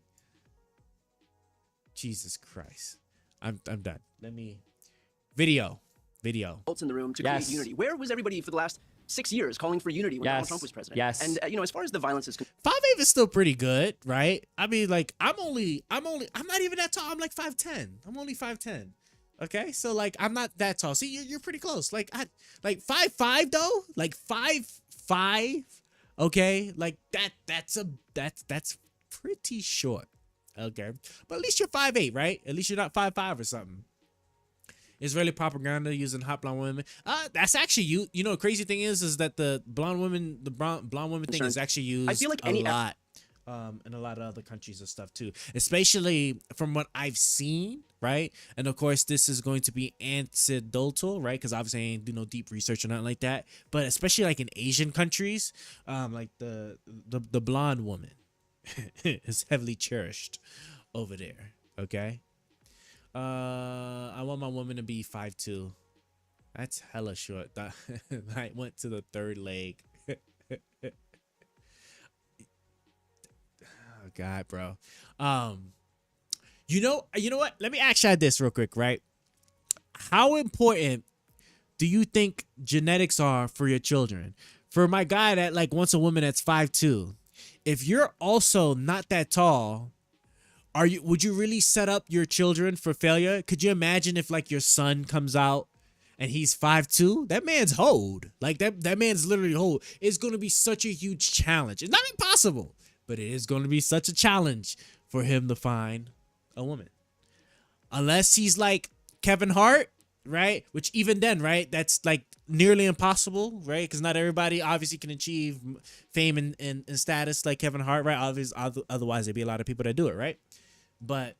Jesus Christ. I'm done. Let me. Video. Adults in the room to create unity. Where was everybody for the last 6 years calling for unity when Donald Trump was president? Yes. And as far as the violence is 5'8" is still pretty good, right? I mean, like I'm not even that tall. I'm like 5'10". I'm only 5'10". Okay, so like I'm not that tall. See, you're pretty close. Like 5'5" though. Like 5'5". Okay, like that's pretty short. Okay, but at least you're 5'8", right? At least you're not 5'5" or something. Israeli propaganda using hot blonde women. That's actually you know, the crazy thing is that the blonde women thing is actually used, I feel like, a lot in a lot of other countries and stuff too, especially from what I've seen, right? And of course this is going to be anecdotal, right? Because obviously I ain't do no deep research or nothing like that, but especially like in Asian countries, like the blonde woman is heavily cherished over there. Okay. I want my woman to be 5'2". That's hella short. I went to the third leg. Oh God, bro. You know what? Let me ask you this real quick, right? How important do you think genetics are for your children? for my guy that like wants a woman that's 5'2", if you're also not that tall, would you really set up your children for failure? Could you imagine if like your son comes out and he's 5'2"? That man's hoed. Like that man's literally hoed. It's gonna be such a huge challenge. It's not impossible, but it is gonna be such a challenge for him to find a woman. Unless he's like Kevin Hart, right? Which even then, right? That's like nearly impossible, right? Because not everybody obviously can achieve fame and status like Kevin Hart, right? Obviously, otherwise there'd be a lot of people that do it, right? But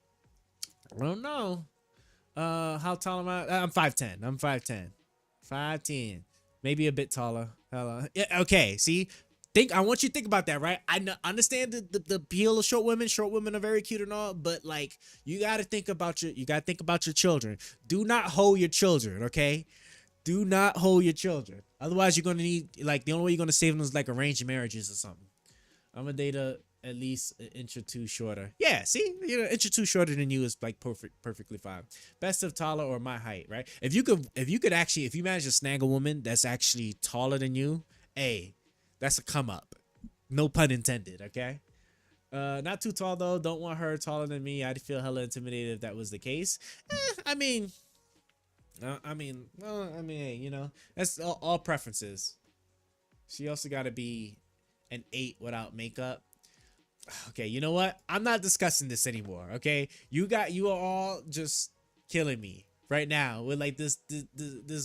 I don't know. How tall am I? I'm 5'10". I'm 5'10". 5'10". Maybe a bit taller. Hello. Yeah, okay, see? I want you to think about that, right? I understand the appeal of short women. Short women are very cute and all, but like you gotta think about your children. Do not hold your children, okay? Do not hold your children. Otherwise, you're gonna need like the only way you're gonna save them is like arranged marriages or something. I'm gonna date at least an inch or two shorter. Yeah, see, an inch or two shorter than you is like perfectly fine. Best of taller or my height, right? If you manage to snag a woman that's actually taller than you, hey, that's a come up. No pun intended, okay? Not too tall though. Don't want her taller than me. I'd feel hella intimidated if that was the case. Hey, that's all preferences. She also got to be an 8 without makeup. Okay, you know what? I'm not discussing this anymore. Okay, you are all just killing me right now with like this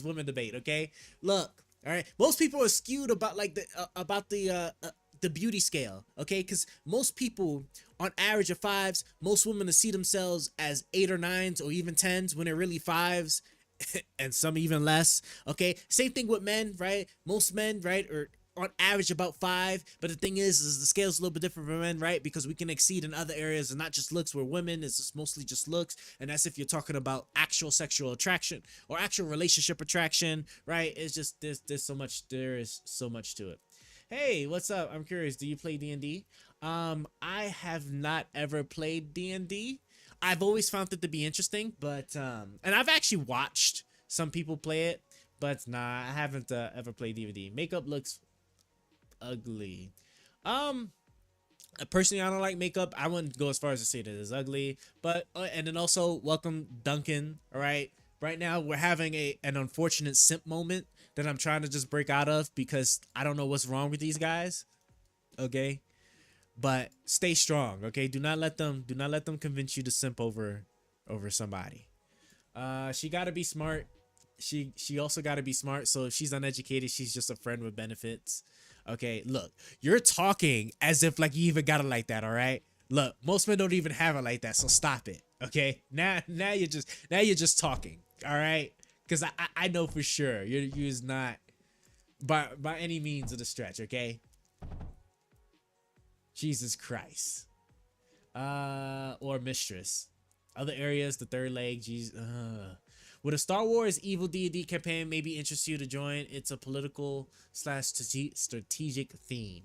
women debate. Okay, look, all right. Most people are skewed about like the beauty scale. Okay, because most people on average of 5s, most women see themselves as 8 or 9s or even 10s when they're really 5s, and some even less. Okay, same thing with men, right? Most men, right, are on average about 5, but the thing is the scale's a little bit different for men, right? Because we can exceed in other areas and not just looks. Where women is just mostly just looks, and that's if you're talking about actual sexual attraction or actual relationship attraction, right? It's just there is so much to it. Hey, what's up? I'm curious, do you play D&D? I have not ever played D&D. I've always found it to be interesting, but and I've actually watched some people play it, but nah, I haven't ever played D&D. Makeup looks ugly. Personally, I don't like makeup. I wouldn't go as far as to say that it's ugly, but and then also welcome Duncan. All right, right now we're having an unfortunate simp moment that I'm trying to just break out of because I don't know what's wrong with these guys. Okay, but stay strong. Okay, do not let them convince you to simp over somebody. She got to be smart. She also got to be smart. So if she's uneducated, she's just a friend with benefits. Okay, look, you're talking as if like you even got it like that. All right, look, most men don't even have it like that. So stop it. Okay, now you're just talking. All right, because I know for sure you're not by any means of the stretch. Okay, Jesus Christ, or mistress. Other areas, the third leg. Jesus. Would a Star Wars Evil D&D campaign maybe interest you to join? It's a political / strategic theme.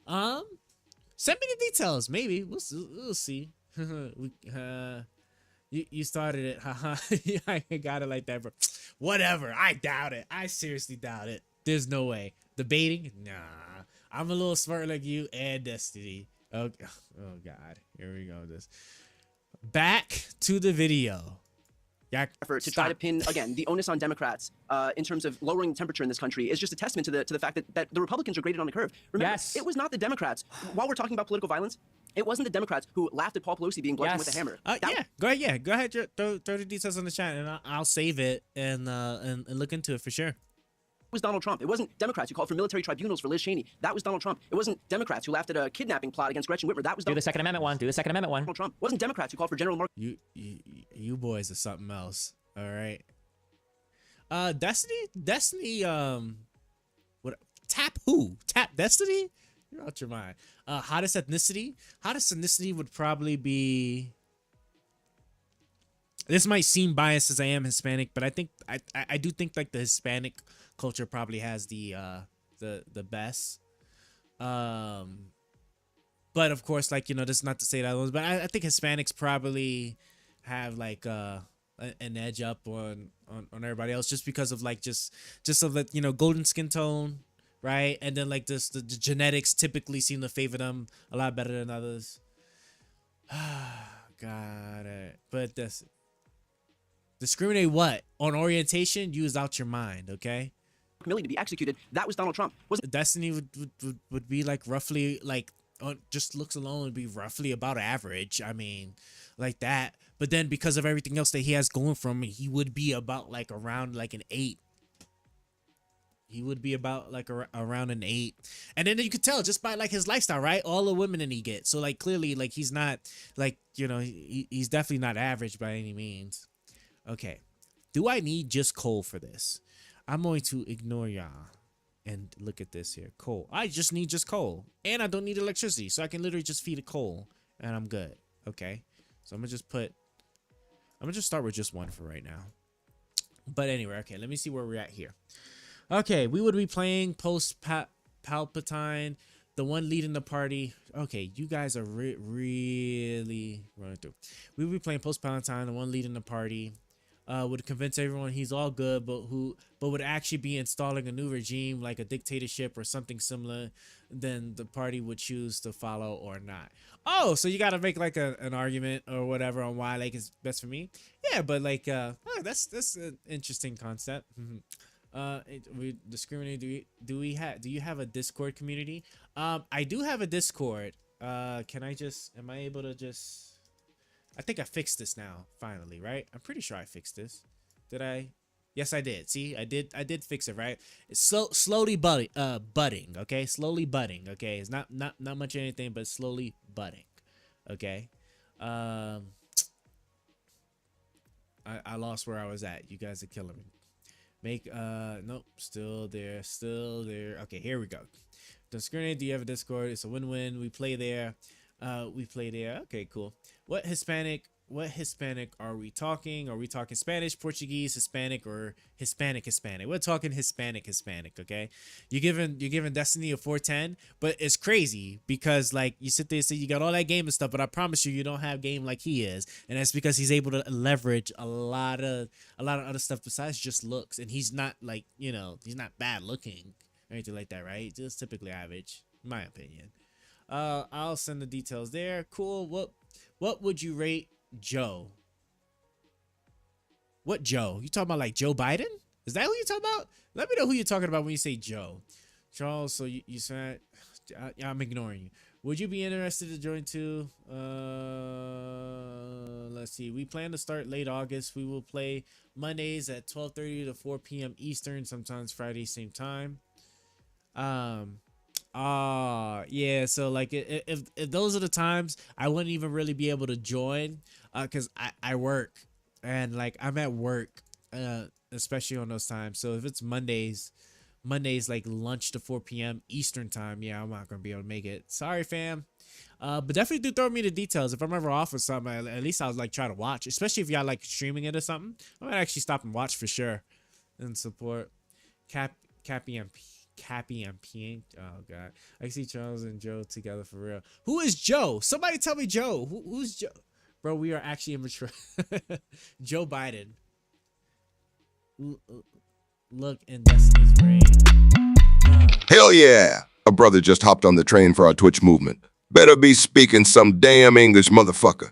Send me the details. Maybe we'll see. You started it. Haha. I got it like that, bro. Whatever. I doubt it. I seriously doubt it. There's no way. Debating? Nah. I'm a little smart like you and Destiny. Okay. Oh God. Here we go. This. Back to the video. Effort to try to pin again the onus on Democrats in terms of lowering temperature in this country is just a testament to the fact that the Republicans are graded on a curve. Remember, it was not the Democrats. While we're talking about political violence, it wasn't the Democrats who laughed at Paul Pelosi being bludgeoned with a hammer. Go ahead. Go ahead. Throw the details on the chat, and I'll save it and look into it for sure. It was Donald Trump. It wasn't Democrats who called for military tribunals for Liz Cheney. That was Donald Trump. It wasn't Democrats who laughed at a kidnapping plot against Gretchen Whitmer. That was Do the Second Amendment one. Donald Trump. It wasn't Democrats who called for General Mark. You boys are something else. All right. Destiny. What? Tap who? Tap Destiny? You're out your mind. Hottest ethnicity. Hottest ethnicity would probably be. This might seem biased as I am Hispanic, but I think I do think like the Hispanic culture probably has the best. But of course, like this is not to say that ones, but I think Hispanics probably have like an edge up on everybody else just because of like just of the golden skin tone, right? And then like this, the genetics typically seem to favor them a lot better than others. Got it. But this discriminate what? On orientation? Use out your mind, okay? Millie to be executed. That was Donald Trump. Destiny would be like roughly like on just looks alone would be roughly about average. I mean, like that. But then because of everything else that he has going for him, he would be about like around like an 8. He would be about like around an 8. And then you could tell just by like his lifestyle, right? All the women that he gets. So like clearly like he's not like, you know, he's definitely not average by any means. Okay. Do I need just coal for this? I'm going to ignore y'all and look at this here. Coal. I just need just coal. And I don't need electricity. So I can literally just feed it coal. And I'm good. Okay. So I'm going to just start with just one for right now. But anyway, okay. Let me see where we're at here. Okay. We would be playing post Palpatine. The one leading the party. Okay. You guys are really running through. We would be playing post Palpatine. The one leading the party. Would convince everyone he's all good, but would actually be installing a new regime like a dictatorship or something similar, then the party would choose to follow or not. Oh, so you got to make like an argument or whatever on why like it's best for me. Yeah, but like that's an interesting concept. We discriminate. Do you have a Discord community? I do have a Discord. Am I able to just? I think I fixed this now, finally, right? I'm pretty sure I fixed this. Did I? Yes, I did. See, I did fix it, right? It's slowly budding, okay? Slowly budding, okay? It's not much of anything, but slowly budding, okay? I lost where I was at. You guys are killing me. Nope, still there. Okay, here we go. Discriminate, do you have a Discord? It's a win-win. We play there. Okay, cool. What Hispanic are we talking? Are we talking Spanish, Portuguese, Hispanic, or Hispanic? We're talking Hispanic, okay? You're giving Destiny a 410, but it's crazy because like you sit there and say you got all that game and stuff, but I promise you don't have game like he is, and that's because he's able to leverage a lot of other stuff besides just looks, and he's not like, you know, he's not bad looking or anything like that, right? Just typically average, in my opinion. I'll send the details there. Cool. What would you rate Joe? What Joe? You talking about like Joe Biden? Is that who you talking about? Let me know who you're talking about when you say Joe. Charles, so you said, I'm ignoring you. Would you be interested to join too? Let's see. We plan to start late August. We will play Mondays at 12:30 to 4 p.m. Eastern, sometimes Friday, same time. Yeah, so like if those are the times I wouldn't even really be able to join because I work and like I'm at work especially on those times. So if it's Mondays like lunch to 4 p.m. Eastern time, yeah, I'm not gonna be able to make it. Sorry, fam. But definitely do throw me the details. If I'm ever off or something, at least I'll like try to watch, especially if y'all like streaming it or something. I might actually stop and watch for sure and support. Cappy and Pink. Oh god, I see Charles and Joe together for real. Who is Joe? Somebody tell me Joe. Who's Joe? Bro, we are actually immature. Joe Biden. Look in Destiny's brain. Hell yeah! A brother just hopped on the train for our Twitch movement. Better be speaking some damn English, motherfucker.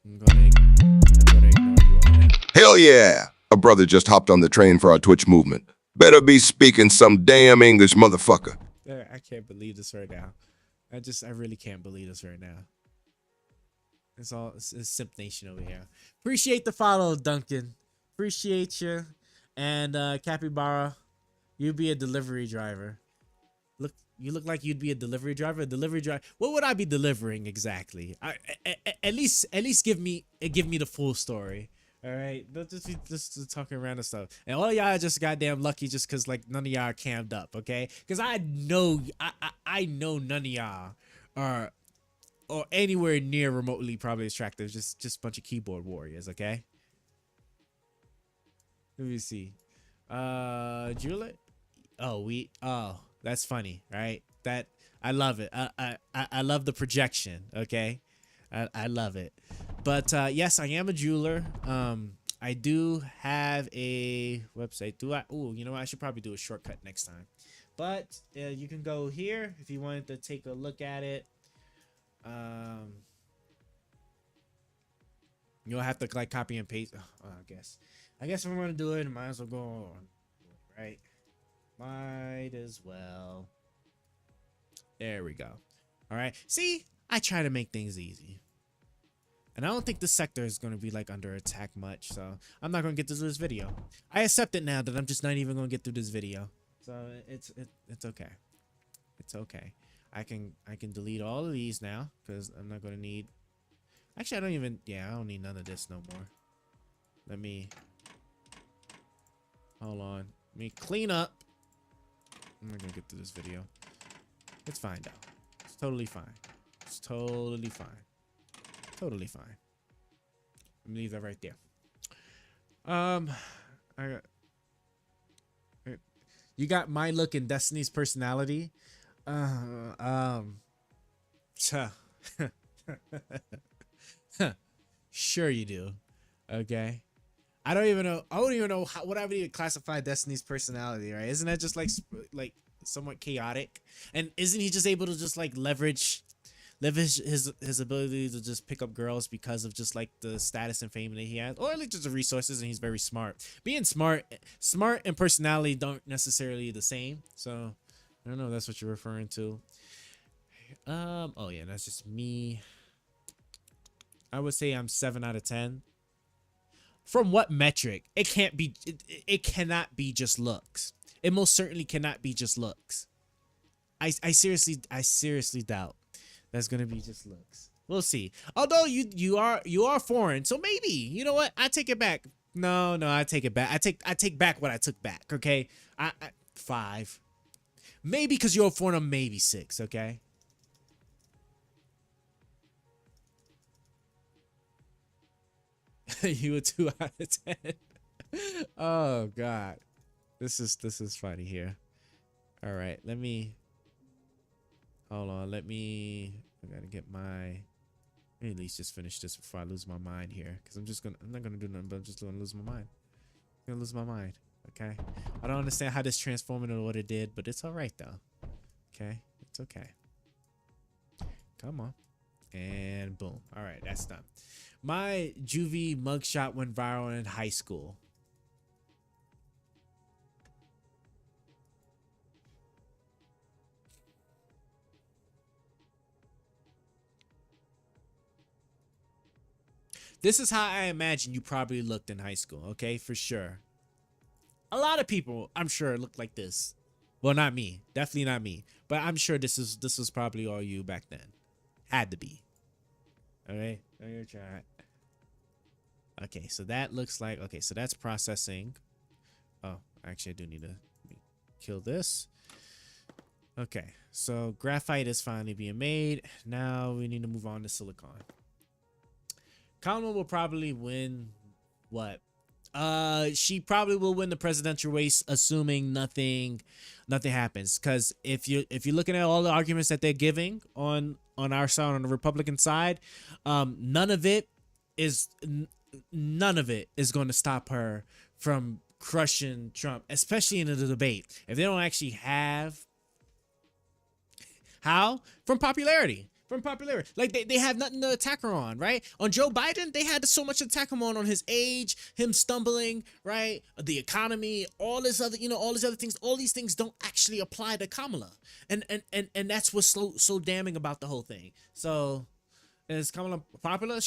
I'm gonna ignore you on that. Hell yeah! A brother just hopped on the train for our Twitch movement. Better be speaking some damn English, motherfucker. I can't believe this right now. I really can't believe this right now. It's Simp Nation over here. Appreciate the follow, Duncan. Appreciate you. And Capybara, you be a delivery driver. You look like you'd be a delivery driver. What would I be delivering exactly? At least give me the full story. All right, don't just be just talking random stuff. And all y'all are just goddamn lucky just because like none of y'all are cammed up, okay? Because I know none of y'all are or anywhere near remotely probably attractive. Just a bunch of keyboard warriors, okay? Let me see. Juliet. Oh, that's funny, right? That I love it. I love the projection, okay? I love it. But yes, I am a jeweler. I do have a website. Do I? Oh, you know what? I should probably do a shortcut next time. But you can go here if you wanted to take a look at it. You'll have to like copy and paste. Oh, I guess if I'm gonna do it, I might as well go on. Right? Might as well. There we go. All right. See, I try to make things easy. And I don't think the sector is going to be like under attack much, so I'm not going to get through this video. I accept it now that I'm just not even going to get through this video. So it's okay. It's okay. I can delete all of these now because I'm not going to need. Actually, I don't need none of this no more. Let me hold on. Let me clean up. I'm not going to get through this video. It's fine though. It's totally fine. It's totally fine. Totally fine. Let me leave that right there. You got my look and Destiny's personality. Sure you do. Okay. I don't even know what I would even classify Destiny's personality, right? Isn't that just like somewhat chaotic? And isn't he just able to just like leverage his ability to just pick up girls because of just like the status and fame that he has, or like just the resources, and he's very smart. Being smart and personality don't necessarily the same. So I don't know if that's what you're referring to. Oh yeah, that's just me. I would say I'm 7 out of 10. From what metric? It can't be. It cannot be just looks. It most certainly cannot be just looks. I seriously doubt that's gonna be just looks. We'll see. Although you are foreign, so maybe, you know what? I take it back. No, I take it back. I take back what I took back. Okay, I 5, maybe because you're a foreigner. Maybe 6. Okay. You were 2 out of 10. Oh God, this is funny here. All right, let me. Hold on, I gotta get my. Let me at least just finish this before I lose my mind here, because I'm not gonna do nothing, but I'm just gonna lose my mind. I'm gonna lose my mind. Okay, I don't understand how this transformed into what it did, but it's all right though. Okay, it's okay. Come on, and boom. All right, that's done. My juvie mugshot went viral in high school. This is how I imagine you probably looked in high school, okay? For sure. A lot of people, I'm sure, looked like this. Well, not me. Definitely not me. But I'm sure this was probably all you back then. Had to be. All right? I'm gonna try it. Okay, so that looks like... Okay, so that's processing. Oh, actually, I do need to kill this. Okay, so graphite is finally being made. Now we need to move on to silicon. Kamala will probably win what? She probably will win the presidential race, assuming nothing happens. Because if you're looking at all the arguments that they're giving on our side, on the Republican side, none of it is going to stop her from crushing Trump, especially in the debate. If they don't actually have how from popularity. Like they have nothing to attack her on, right? On Joe Biden, they had so much to attack him on his age, him stumbling, right? The economy, all these other things. All these things don't actually apply to Kamala, and that's what's so damning about the whole thing. So, is Kamala popular?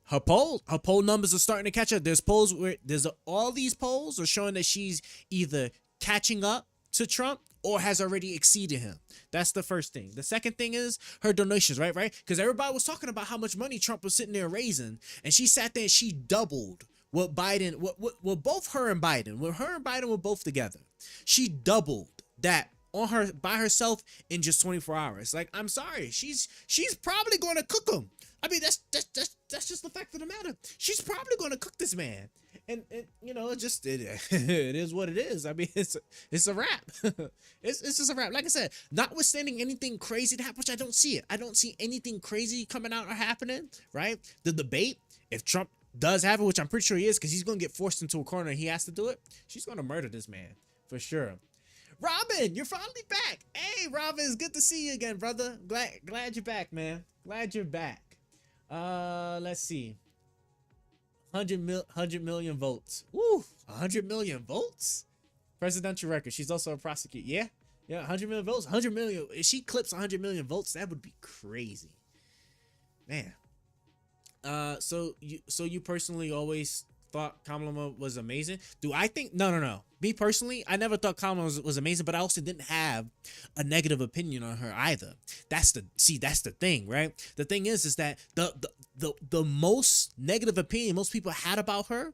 Her poll numbers are starting to catch up. There's polls where all these polls are showing that she's either catching up to Trump or has already exceeded him. That's the first thing. The second thing is her donations, right? Because everybody was talking about how much money Trump was sitting there raising, and she sat there and she doubled what Biden, what both her and Biden, when her and Biden were both together, she doubled that on her by herself in just 24 hours. Like, I'm sorry, she's probably going to cook him. I mean, that's just the fact of the matter. She's probably going to cook this man. And you know, it is what it is. I mean, it's a wrap. it's just a wrap. Like I said, notwithstanding anything crazy to happen, which I don't see it. I don't see anything crazy coming out or happening, right? The debate, if Trump does happen, which I'm pretty sure he is, because he's gonna get forced into a corner and he has to do it, she's gonna murder this man for sure. Robin, you're finally back. Hey, Robin, it's good to see you again, brother. Glad you're back, man. Glad you're back. Let's see. 100 million votes. Woo, 100 million votes. Presidential record. She's also a prosecutor. Yeah, 100 million votes. 100 million. If she clips 100 million votes, that would be crazy, man. So you personally always thought Kamala was amazing? Do I think? No. Me personally, I never thought Kamala was amazing, but I also didn't have a negative opinion on her either. That's the thing, right? The thing is that the most negative opinion most people had about her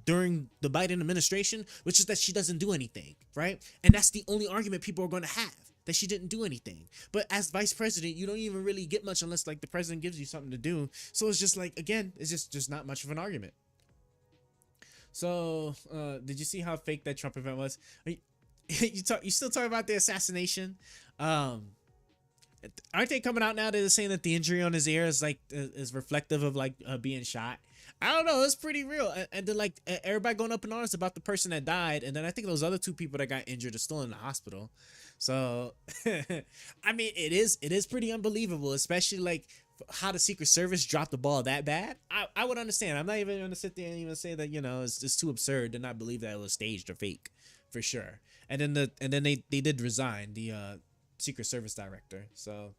during the Biden administration, which is that she doesn't do anything, right? And that's the only argument people are going to have, that she didn't do anything. But as vice president, you don't even really get much unless like the president gives you something to do. So it's just like, again, it's just not much of an argument. So did you see how fake that Trump event was? You still talking about the assassination? Aren't they coming out now? They're saying that the injury on his ear is like is reflective of like being shot. I don't know. It's pretty real. And then like everybody going up in arms about the person that died, and then I think those other 2 people that got injured are still in the hospital. So I mean, it is pretty unbelievable, especially like how the Secret Service dropped the ball that bad. I would understand. I'm not even gonna sit there and even say that, it's just too absurd to not believe that it was staged or fake, for sure. And then they did resign the Secret Service director. So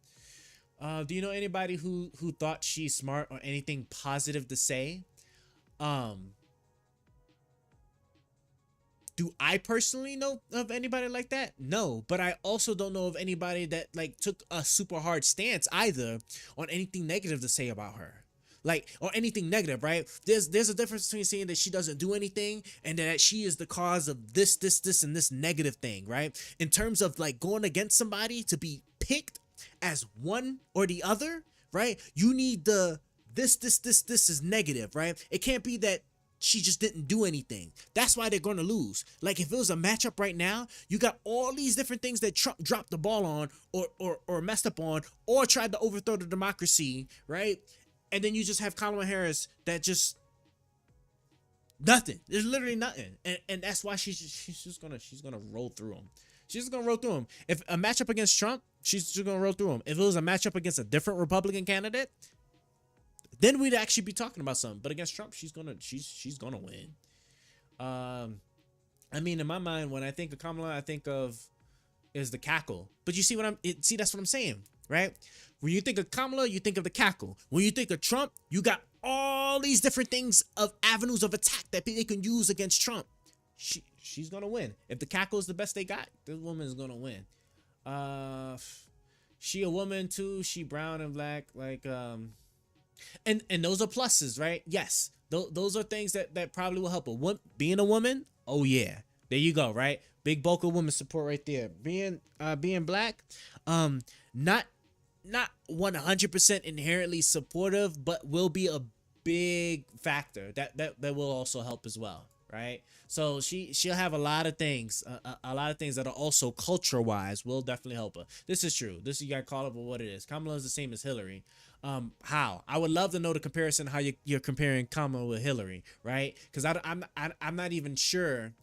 do you know anybody who thought she's smart or anything positive to say? Do I personally know of anybody like that? No, but I also don't know of anybody that like took a super hard stance either on anything negative to say about her. Like, or anything negative, right? There's a difference between saying that she doesn't do anything and that she is the cause of this, and this negative thing, right? In terms of like going against somebody to be picked as one or the other, right? You need the this is negative, right? It can't be that she just didn't do anything. That's why they're going to lose. Like if it was a matchup right now, you got all these different things that Trump dropped the ball on or messed up on or tried to overthrow the democracy, right? And then you just have Kamala Harris that just nothing. There's literally nothing. And that's why she's just gonna roll through them. She's just gonna roll through them. If a matchup against Trump, she's just gonna roll through them. If it was a matchup against a different Republican candidate, then we'd actually be talking about something. But against Trump, she's gonna win. I mean, in my mind, when I think of Kamala, I think of is the cackle. But you see that's what I'm saying, right? When you think of Kamala, you think of the cackle. When you think of Trump, you got all these different things of avenues of attack that they can use against Trump. She's gonna win. If the cackle is the best they got, this woman is gonna win. She a woman too. She brown and black, like and those are pluses, right? Yes, those are things that probably will help her. Being a woman, oh yeah, there you go, right? Big bulk of women support right there. Being black, not 100% inherently supportive, but will be a big factor that will also help as well, right? So she'll have a lot of things that are also culture wise will definitely help her. This is true. This you gotta call it for what it is. Kamala is the same as Hillary. How? I would love to know the comparison, how you're comparing Kamala with Hillary, right? Because I'm not even sure.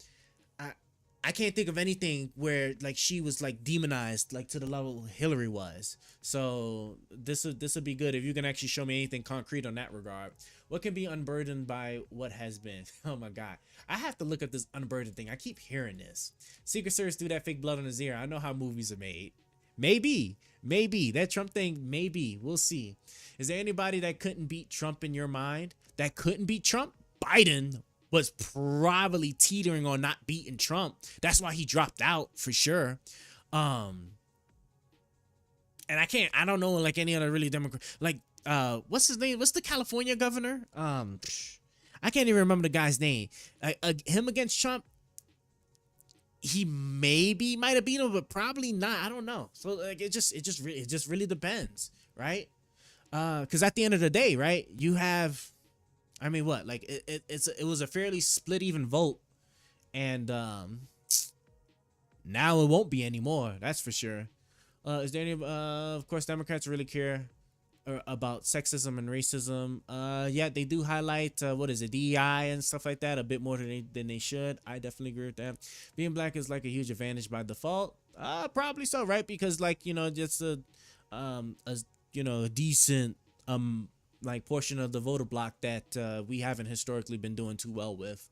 I can't think of anything where like she was like demonized like to the level Hillary was. So this would be good if you can actually show me anything concrete on that regard. What can be unburdened by what has been? Oh my God, I have to look at this unburdened thing. I keep hearing this. Secret Service do that fake blood on his ear. I know how movies are made. Maybe that Trump thing. Maybe we'll see. Is there anybody that couldn't beat Trump in your mind? That couldn't beat Trump? Biden was probably teetering on not beating Trump. That's why he dropped out for sure. And I don't know like any other really Democrat, like what's his name? What's the California governor? I can't even remember the guy's name. Him against Trump, he might have beat him, but probably not. I don't know. So like it just really depends, right? Because at the end of the day, right, you have, I mean, what, like it was a fairly split even vote, and now it won't be anymore. That's for sure. Is there any? Of course, Democrats really care about sexism and racism. Yeah, they do highlight what is it, DEI and stuff like that a bit more than they should. I definitely agree with that. Being black is like a huge advantage by default. Probably so, right? Because like just a decent like portion of the voter block that we haven't historically been doing too well with.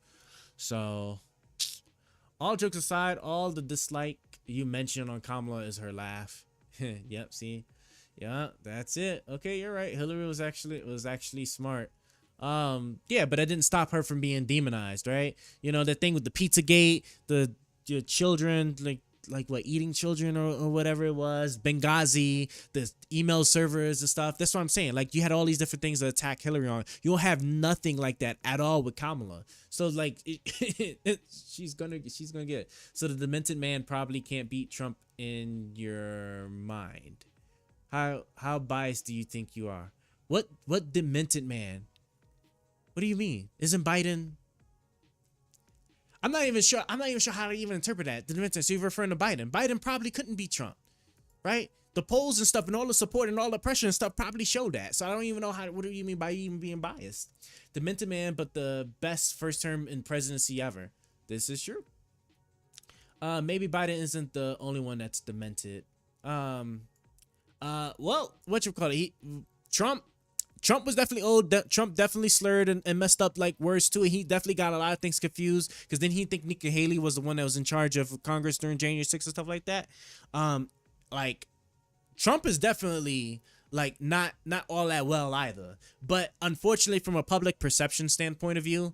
So all jokes aside, all the dislike you mentioned on Kamala is her laugh. Yep, see. Yeah, that's it. Okay, you're right. Hillary was actually smart. Yeah, but that didn't stop her from being demonized, right? The thing with the Pizzagate, your children, like what, eating children or whatever it was, Benghazi, the email servers and stuff. That's what I'm saying. Like, you had all these different things to attack Hillary on. You don't have nothing like that at all with Kamala. So like, she's gonna get it. So the demented man probably can't beat Trump in your mind. How biased do you think you are? What demented man? What do you mean? Isn't Biden? I'm not even sure how to even interpret that. The demented. So you're referring to Biden. Biden probably couldn't beat Trump, right? The polls and stuff and all the support and all the pressure and stuff probably show that. So I don't even know what do you mean by even being biased? Demented man, but the best first term in presidency ever. This is true. Maybe Biden isn't the only one that's demented. Well, what you call it? Trump was definitely old. Trump definitely slurred and messed up like words too. He definitely got a lot of things confused because then he think Nikki Haley was the one that was in charge of Congress during January 6th and stuff like that. Like Trump is definitely like not all that well either. But unfortunately, from a public perception standpoint of view,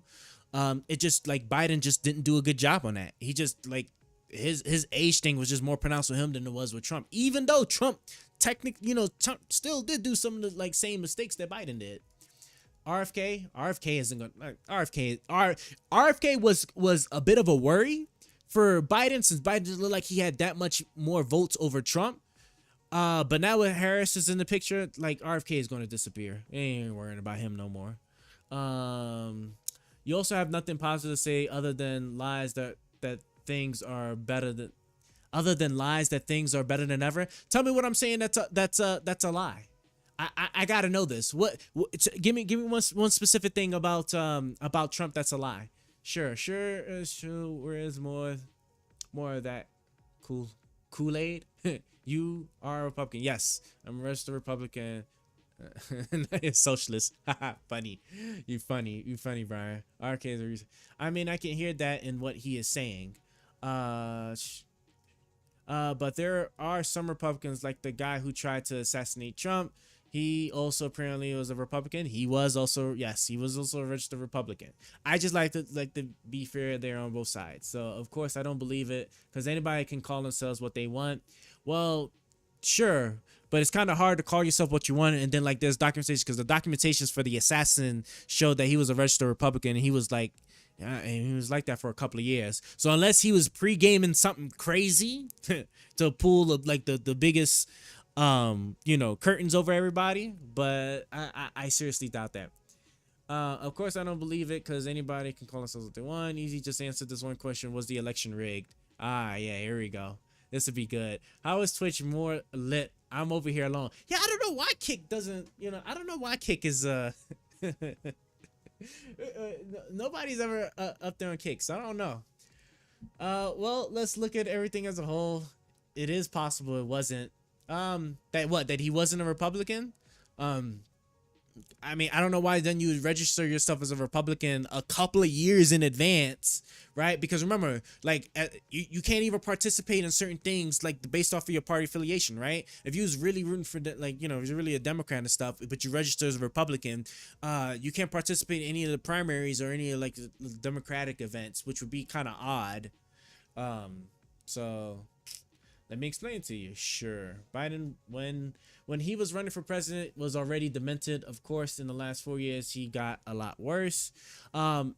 it just like Biden just didn't do a good job on that. He just like his age thing was just more pronounced with him than it was with Trump. Even though Trump technically, Trump still did do some of the like same mistakes that Biden did. RFK isn't gonna. RFK was a bit of a worry for Biden since Biden didn't look like he had that much more votes over Trump. But now with Harris is in the picture, like RFK is going to disappear. Ain't worrying about him no more. You also have nothing positive to say other than lies that things are better than. Other than lies that things are better than ever. Tell me what I'm saying. That's a lie. I gotta know this. What give me one specific thing about Trump that's a lie. Sure. Where is more of that Kool-Aid? You are a Republican. Yes, I'm a registered Republican. Socialist. Funny. You funny, Brian. RK is a reason. I mean, I can hear that in what he is saying. But there are some Republicans, like the guy who tried to assassinate Trump. He also apparently was a Republican. He was also a registered Republican. I just like to be fair there on both sides. So of course I don't believe it because anybody can call themselves what they want. Well, sure, but it's kind of hard to call yourself what you want and then like there's documentation because the documentations for the assassin showed that he was a registered Republican and he was like. And he was like that for a couple of years. So unless he was pre-gaming something crazy to pull the biggest, curtains over everybody, but I seriously doubt that. Of course, I don't believe it because anybody can call themselves what they want. Easy just answered this one question. Was the election rigged? Yeah, here we go. This would be good. How is Twitch more lit? I'm over here alone. Yeah, I don't know why Kick doesn't, I don't know why Kick is, nobody's ever up there on Kick, so I don't know. Well, let's look at everything as a whole. It is possible it wasn't. That he wasn't a Republican. I mean, I don't know why then you would register yourself as a Republican a couple of years in advance, right? Because remember, like you can't even participate in certain things like based off of your party affiliation, right? If you was really rooting for if you're really a Democrat and stuff, but you register as a Republican, you can't participate in any of the primaries or any of like the Democratic events, which would be kind of odd. So let me explain it to you. Sure, Biden when he was running for president was already demented. Of course, in the last 4 years, he got a lot worse. I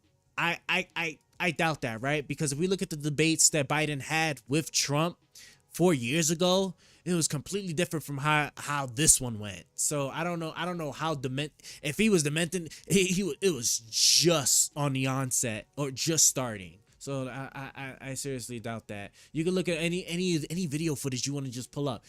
doubt that, right? Because if we look at the debates that Biden had with Trump 4 years ago, it was completely different from how this one went. So I don't know how if he was demented, it was just on the onset or just starting. So I seriously doubt that. You can look at any video footage you want to just pull up.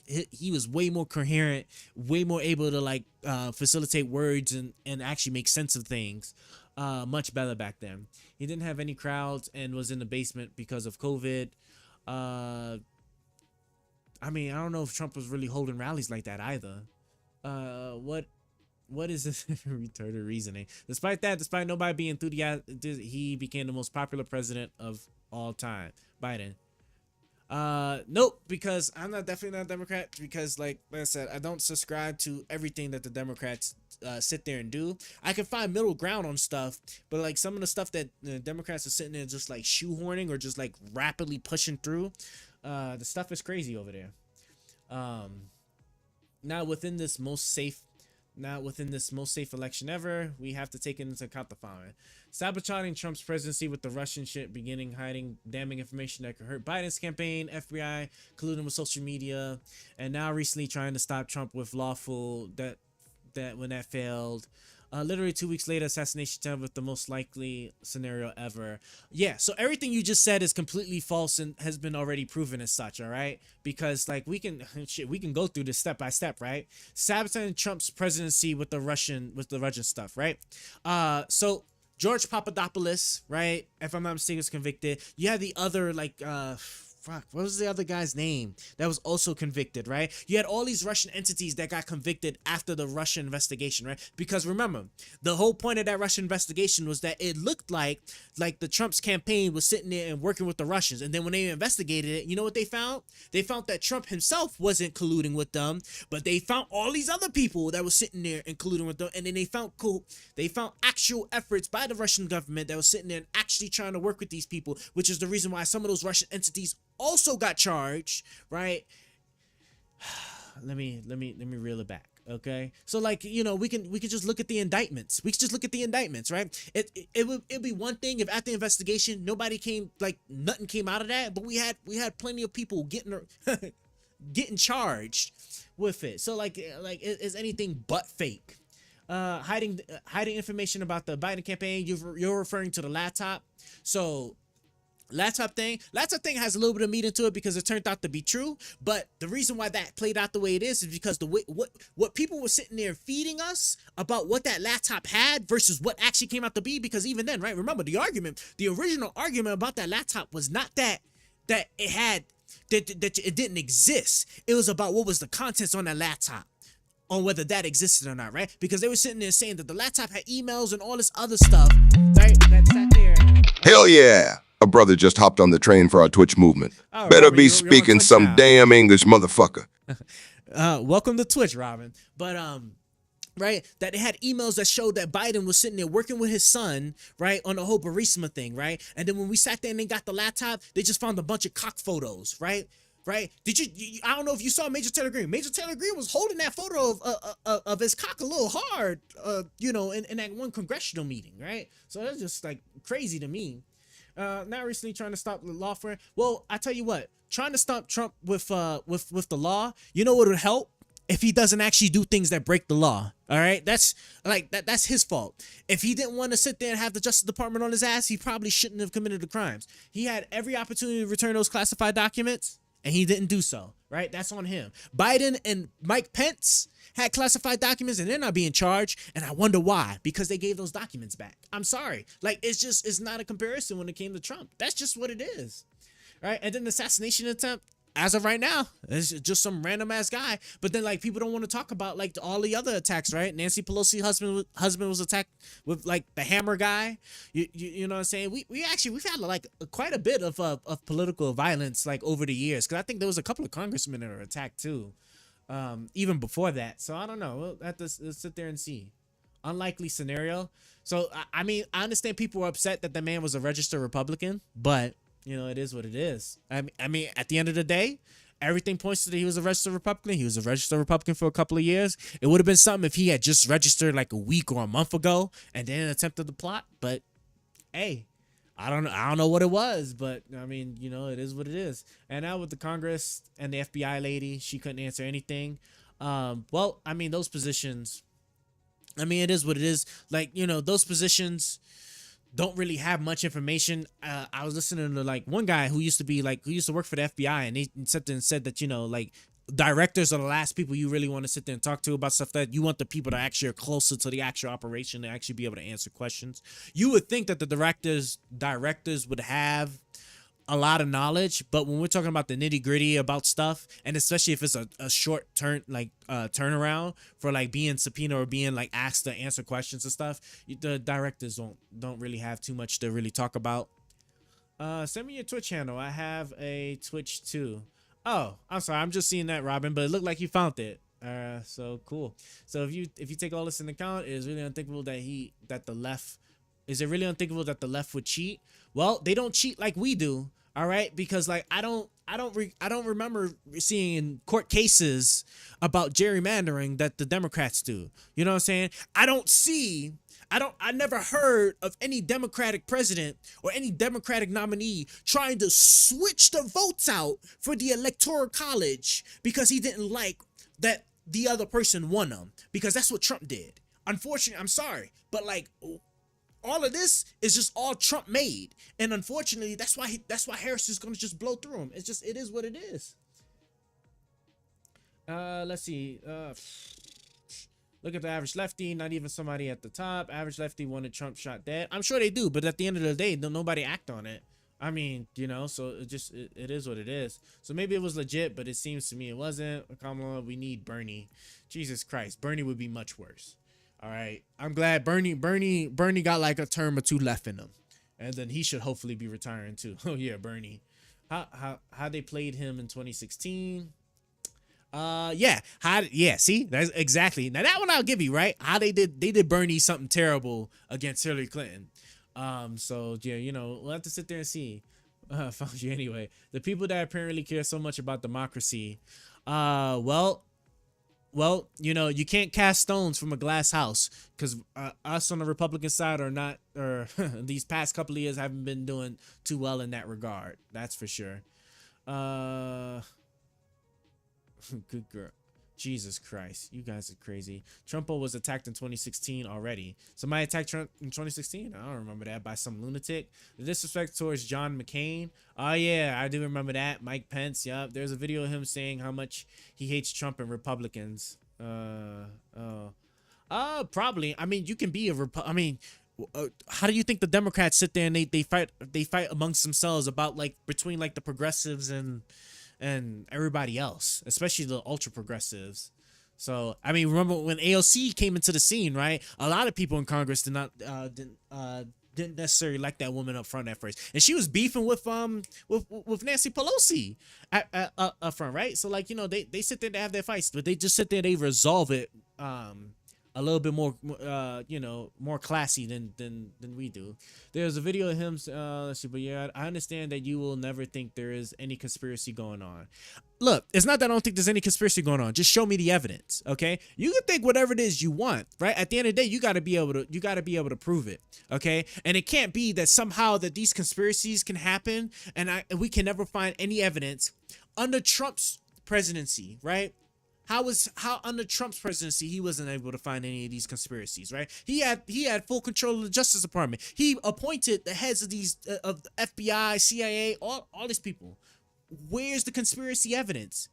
he was way more coherent, way more able to like facilitate words and actually make sense of things. Much better back then. He didn't have any crowds and was in the basement because of COVID. I mean, I don't know if Trump was really holding rallies like that either. What is this retarded reasoning? Despite nobody being enthusiastic, he became the most popular president of all time. Biden. Nope, because I'm definitely not a Democrat, because like I said, I don't subscribe to everything that the Democrats sit there and do. I can find middle ground on stuff, but like some of the stuff that the Democrats are sitting there just like shoehorning or just like rapidly pushing through, the stuff is crazy over there. Now within this most safe election ever, we have to take into account the following: sabotaging Trump's presidency with the Russian shit, beginning hiding damning information that could hurt Biden's campaign, FBI colluding with social media, and now recently trying to stop Trump with lawful that when that failed. Literally 2 weeks later, assassination attempt with the most likely scenario ever. Yeah, so everything you just said is completely false and has been already proven as such, all right? Because like we can go through this step by step, right? Sabotaging Trump's presidency with the Russian stuff, right? So George Papadopoulos, right? If I'm not mistaken, was convicted. You had the other like what was the other guy's name that was also convicted, right? You had all these Russian entities that got convicted after the Russian investigation, right? Because remember, the whole point of that Russian investigation was that it looked like the Trump's campaign was sitting there and working with the Russians. And then when they investigated it, you know what they found? They found that Trump himself wasn't colluding with them, but they found all these other people that was sitting there and colluding with them. And then they found actual efforts by the Russian government that was sitting there and actually trying to work with these people, which is the reason why some of those Russian entities also got charged, right? Let me reel it back, okay? So like, you know, we can just look at the indictments. We can just look at the indictments, right? It'd be one thing if at the investigation nothing came out of that, but we had plenty of people getting charged with it. So like is anything but fake. Hiding information about the Biden campaign. You're referring to the laptop. So laptop thing has a little bit of meat into it because it turned out to be true, but the reason why that played out the way it is because the way what people were sitting there feeding us about what that laptop had versus what actually came out to be, because even then, right, remember the original argument about that laptop was not that it had that it didn't exist. It was about what was the contents on that laptop, on whether that existed or not, right? Because they were sitting there saying that the laptop had emails and all this other stuff, right? That sat there. Hell yeah. A brother just hopped on the train for our Twitch movement. Oh, Better Robin, be you're speaking on Twitch some now. damn English, motherfucker. Welcome to Twitch, Robin. But right, that they had emails that showed that Biden was sitting there working with his son, right, on the whole Burisma thing, right? And then when we sat there and they got the laptop, they just found a bunch of cock photos, right? Right? Did you? I don't know if you saw Major Taylor Greene. Major Taylor Greene was holding that photo of his cock a little hard, you know, in that one congressional meeting, right? So that's just like crazy to me. Now recently trying to stop the law for it. Well, I tell you what, trying to stop Trump with the law, you know what would help? If he doesn't actually do things that break the law. All right, that's his fault. If he didn't want to sit there and have the Justice Department on his ass, he probably shouldn't have committed the crimes. He had every opportunity to return those classified documents, and he didn't do so, right? That's on him. Biden and Mike Pence had classified documents and they're not being charged, and I wonder why. Because they gave those documents back. I'm sorry. Like, it's not a comparison when it came to Trump. That's just what it is, right? And then the assassination attempt, as of right now, it's just some random ass guy. But then like people don't want to talk about like all the other attacks, right? Nancy Pelosi's husband was attacked with like the hammer guy. You know what I'm saying? We've had like quite a bit of political violence like over the years, because I think there was a couple of congressmen that were attacked too, even before that. So I don't know. We'll have to let's sit there and see. Unlikely scenario. So I mean, I understand people were upset that the man was a registered Republican, but you know, it is what it is. I mean, at the end of the day, everything points to that he was a registered Republican. He was a registered Republican for a couple of years. It would have been something if he had just registered like a week or a month ago and then attempted the plot. But hey, I don't know what it was, but I mean, you know, it is what it is. And now with the Congress and the FBI lady, she couldn't answer anything. Well, I mean, those positions, I mean, it is what it is. Like, you know, those positions don't really have much information. I was listening to like one guy who used to work for the FBI, and he said that, you know, like directors are the last people you really want to sit there and talk to about stuff. That you want the people that actually are closer to the actual operation to actually be able to answer questions. You would think that the directors would have a lot of knowledge, but when we're talking about the nitty gritty about stuff, and especially if it's a short turnaround for like being subpoenaed or being like asked to answer questions and stuff, the directors don't really have too much to really talk about. Send me your Twitch channel. I have a Twitch too. Oh, I'm sorry. I'm just seeing that, Robin, but it looked like you found it. So cool. So if you take all this into account, it is really unthinkable that the left would cheat. Well, they don't cheat like we do. All right, because like I don't remember seeing in court cases about gerrymandering that the Democrats do. You know what I'm saying? I never heard of any Democratic president or any Democratic nominee trying to switch the votes out for the Electoral College because he didn't like that the other person won them, because that's what Trump did. Unfortunately, I'm sorry, but like all of this is just all Trump made, and unfortunately, that's why Harris is gonna just blow through him. It is what it is. Let's see. Look at the average lefty. Not even somebody at the top. Average lefty wanted Trump shot dead. I'm sure they do, but at the end of the day, nobody act on it. I mean, you know, so it is what it is. So maybe it was legit, but it seems to me it wasn't. Kamala, we need Bernie. Jesus Christ, Bernie would be much worse. All right, I'm glad Bernie got like a term or two left in him, and then he should hopefully be retiring too. Oh yeah, Bernie. How they played him in 2016? See, that's exactly. Now that one I'll give you, right? How they did Bernie something terrible against Hillary Clinton. So yeah, you know, we'll have to sit there and see. Found you anyway. The people that apparently care so much about democracy, well, you know, you can't cast stones from a glass house, because us on the Republican side are not, or these past couple of years haven't been doing too well in that regard. That's for sure. Good girl. Jesus Christ, you guys are crazy. Trump was attacked in 2016 already. Somebody attacked Trump in 2016? I don't remember that. By some lunatic. The disrespect towards John McCain. Oh yeah, I do remember that. Mike Pence. Yep. There's a video of him saying how much he hates Trump and Republicans. Probably. I mean, you can be how do you think the Democrats sit there and they fight amongst themselves about like between like the progressives and everybody else, especially the ultra progressives? So I mean, remember when AOC came into the scene, right? A lot of people in Congress didn't necessarily like that woman up front at first, and she was beefing with Nancy Pelosi up front, right? So like, you know, they sit there to have their fights, but they just sit there, they resolve it a little bit more, you know, more classy than we do. There's a video of him. Let's see, but yeah, I understand that you will never think there is any conspiracy going on. Look, it's not that I don't think there's any conspiracy going on. Just show me the evidence, okay? You can think whatever it is you want, right? At the end of the day, you got to be able to prove it, okay? And it can't be that somehow that these conspiracies can happen and we can never find any evidence under Trump's presidency, right? How under Trump's presidency he wasn't able to find any of these conspiracies, right? He had full control of the Justice Department. He appointed the heads of these of the FBI, CIA, all these people. Where's the conspiracy evidence?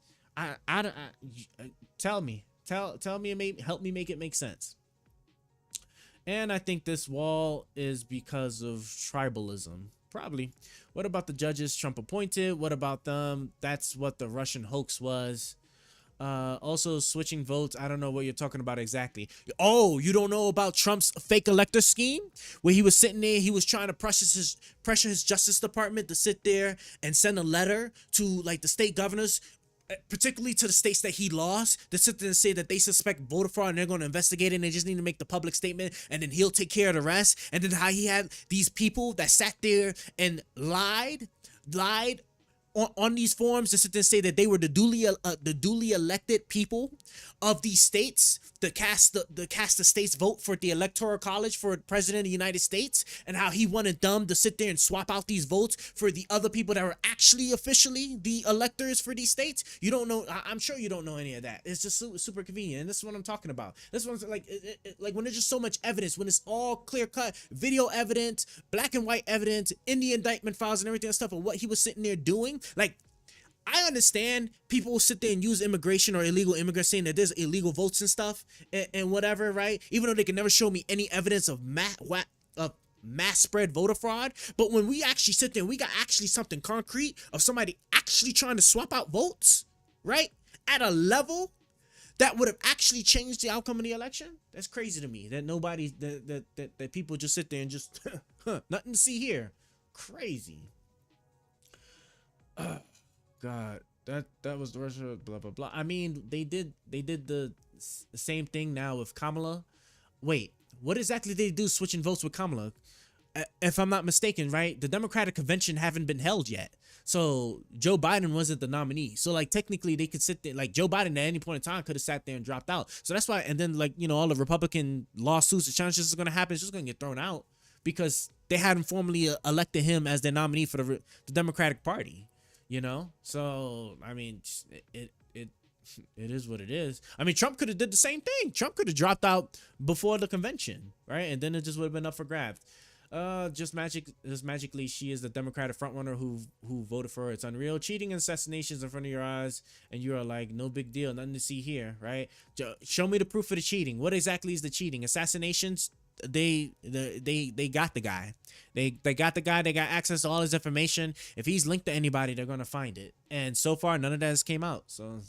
Tell me and help me make it make sense. And I think this wall is because of tribalism. Probably. What about the judges Trump appointed? What about them? That's what the Russian hoax was. Also switching votes. I don't know what you're talking about exactly. Oh, you don't know about Trump's fake elector scheme where he was sitting there, he was trying to pressure his Justice Department to sit there and send a letter to like the state governors, particularly to the states that he lost, to sit there and say that they suspect voter fraud and they're going to investigate it and they just need to make the public statement and then he'll take care of the rest. And then how he had these people that sat there and lied on these forums to sit there and say that they were the duly elected people of these states to cast the state's vote for the Electoral College for President of the United States, and how he wanted them to sit there and swap out these votes for the other people that were actually officially the electors for these states. You don't know. I'm sure you don't know any of that. It's just super convenient, and this is what I'm talking about. This one's like when there's just so much evidence, when it's all clear cut, video evidence, black and white evidence in the indictment files and everything and stuff of what he was sitting there doing. Like, I understand people will sit there and use immigration or illegal immigrants saying that there's illegal votes and stuff and whatever, right? Even though they can never show me any evidence of mass spread voter fraud. But when we actually sit there and we got actually something concrete of somebody actually trying to swap out votes, right? At a level that would have actually changed the outcome of the election. That's crazy to me that nobody, that people just sit there and just, nothing to see here. Crazy. God, that was the Russia, blah, blah, blah. I mean, they did the same thing now with Kamala. Wait, what exactly did they do switching votes with Kamala? If I'm not mistaken, right? The Democratic convention haven't been held yet. So Joe Biden wasn't the nominee. So like technically they could sit there, like Joe Biden at any point in time could have sat there and dropped out. So that's why, and then like, you know, all the Republican lawsuits, the challenges are going to happen. It's just going to get thrown out because they hadn't formally elected him as their nominee for the Democratic Party, you know? So, I mean, it is what it is. I mean, Trump could have did the same thing. Trump could have dropped out before the convention, right? And then it just would have been up for grabs. Just magically, she is the Democratic frontrunner who voted for her. It's unreal. Cheating and assassinations in front of your eyes, and you are like, no big deal, nothing to see here, right? Show me the proof of the cheating. What exactly is the cheating? Assassinations. They got the guy. They got the guy. They got access to all his information. If he's linked to anybody, they're gonna find it. And so far, none of that has came out. So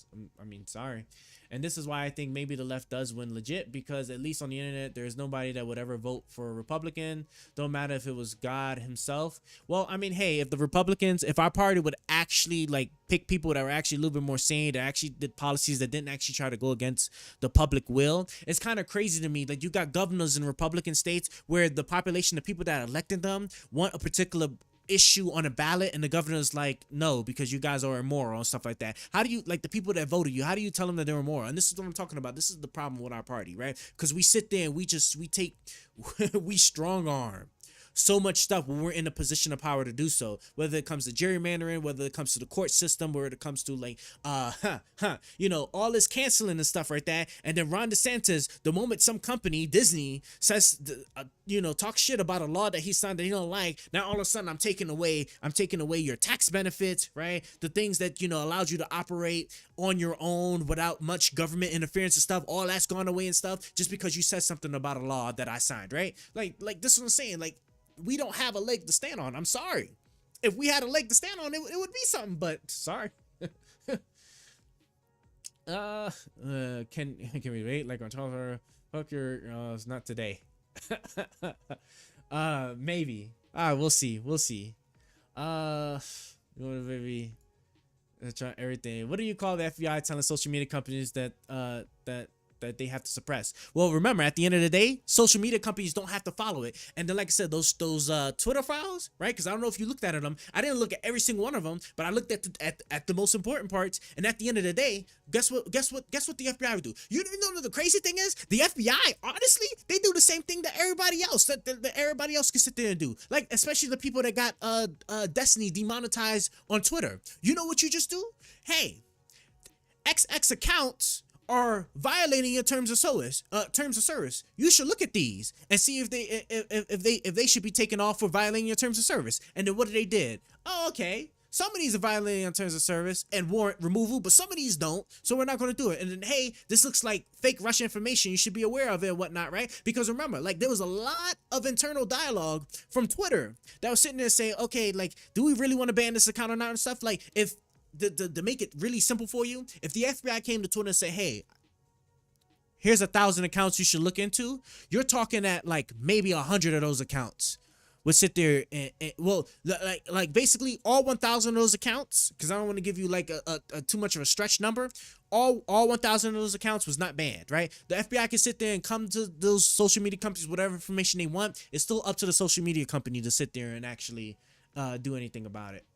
I mean, sorry. And this is why I think maybe the left does win legit, because at least on the internet, there's nobody that would ever vote for a Republican. Don't matter if it was God himself. Well, I mean, hey, if the Republicans, if our party would actually like pick people that were actually a little bit more sane, that actually did policies that didn't actually try to go against the public will, it's kind of crazy to me that you got governors in Republican states where the population, the people that elected them, want a particular issue on a ballot and the governor's like, no, because you guys are immoral and stuff like that. How do you, like, the people that voted you, how do you tell them that they're immoral? And this is what I'm talking about. This is the problem with our party, right? Because we sit there and we strong arm so much stuff when we're in a position of power to do so, whether it comes to gerrymandering, whether it comes to the court system, whether it comes to like you know, all this canceling and stuff like that. And then Ron DeSantis, the moment some company, Disney, says you know, talk shit about a law that he signed that he don't like, now all of a sudden I'm taking away your tax benefits, right? The things that, you know, allowed you to operate on your own without much government interference and stuff, all that's gone away and stuff just because you said something about a law that I signed, right? Like this is what I'm saying. Like, we don't have a leg to stand on. I'm sorry. If we had a leg to stand on, it would be something, but sorry. Can we wait like on Twitter? Fuck your, it's not today. Maybe. We'll see. Maybe try everything. What do you call the FBI telling social media companies that they have to suppress? Well, remember, at the end of the day, social media companies don't have to follow it. And then, like I said, those Twitter files, right? Because I don't know if you looked at them. I didn't look at every single one of them, but I looked at the most important parts. And at the end of the day, guess what the FBI would do? You know the crazy thing is, the FBI, honestly, they do the same thing that everybody else that everybody else can sit there and do. Like, especially the people that got Destiny demonetized on Twitter. You know what you just do? Hey, XX accounts are violating your terms of service. You should look at these and see if they should be taken off for violating your terms of service. And then what they did? Oh, okay. Some of these are violating on terms of service and warrant removal, but some of these don't, so we're not going to do it. And then, hey, this looks like fake Russian information. You should be aware of it and whatnot, right? Because remember, like, there was a lot of internal dialogue from Twitter that was sitting there saying, okay, like, do we really want to ban this account or not and stuff? Like, if to make it really simple for you, if the FBI came to Twitter and say, hey, here's 1,000 accounts you should look into, you're talking at like maybe 100 of those accounts would sit there and well, like basically all 1,000 of those accounts, because I don't want to give you like a too much of a stretch number, all 1,000 of those accounts was not banned, right? The FBI can sit there and come to those social media companies, whatever information they want. It's still up to the social media company to sit there and actually do anything about it.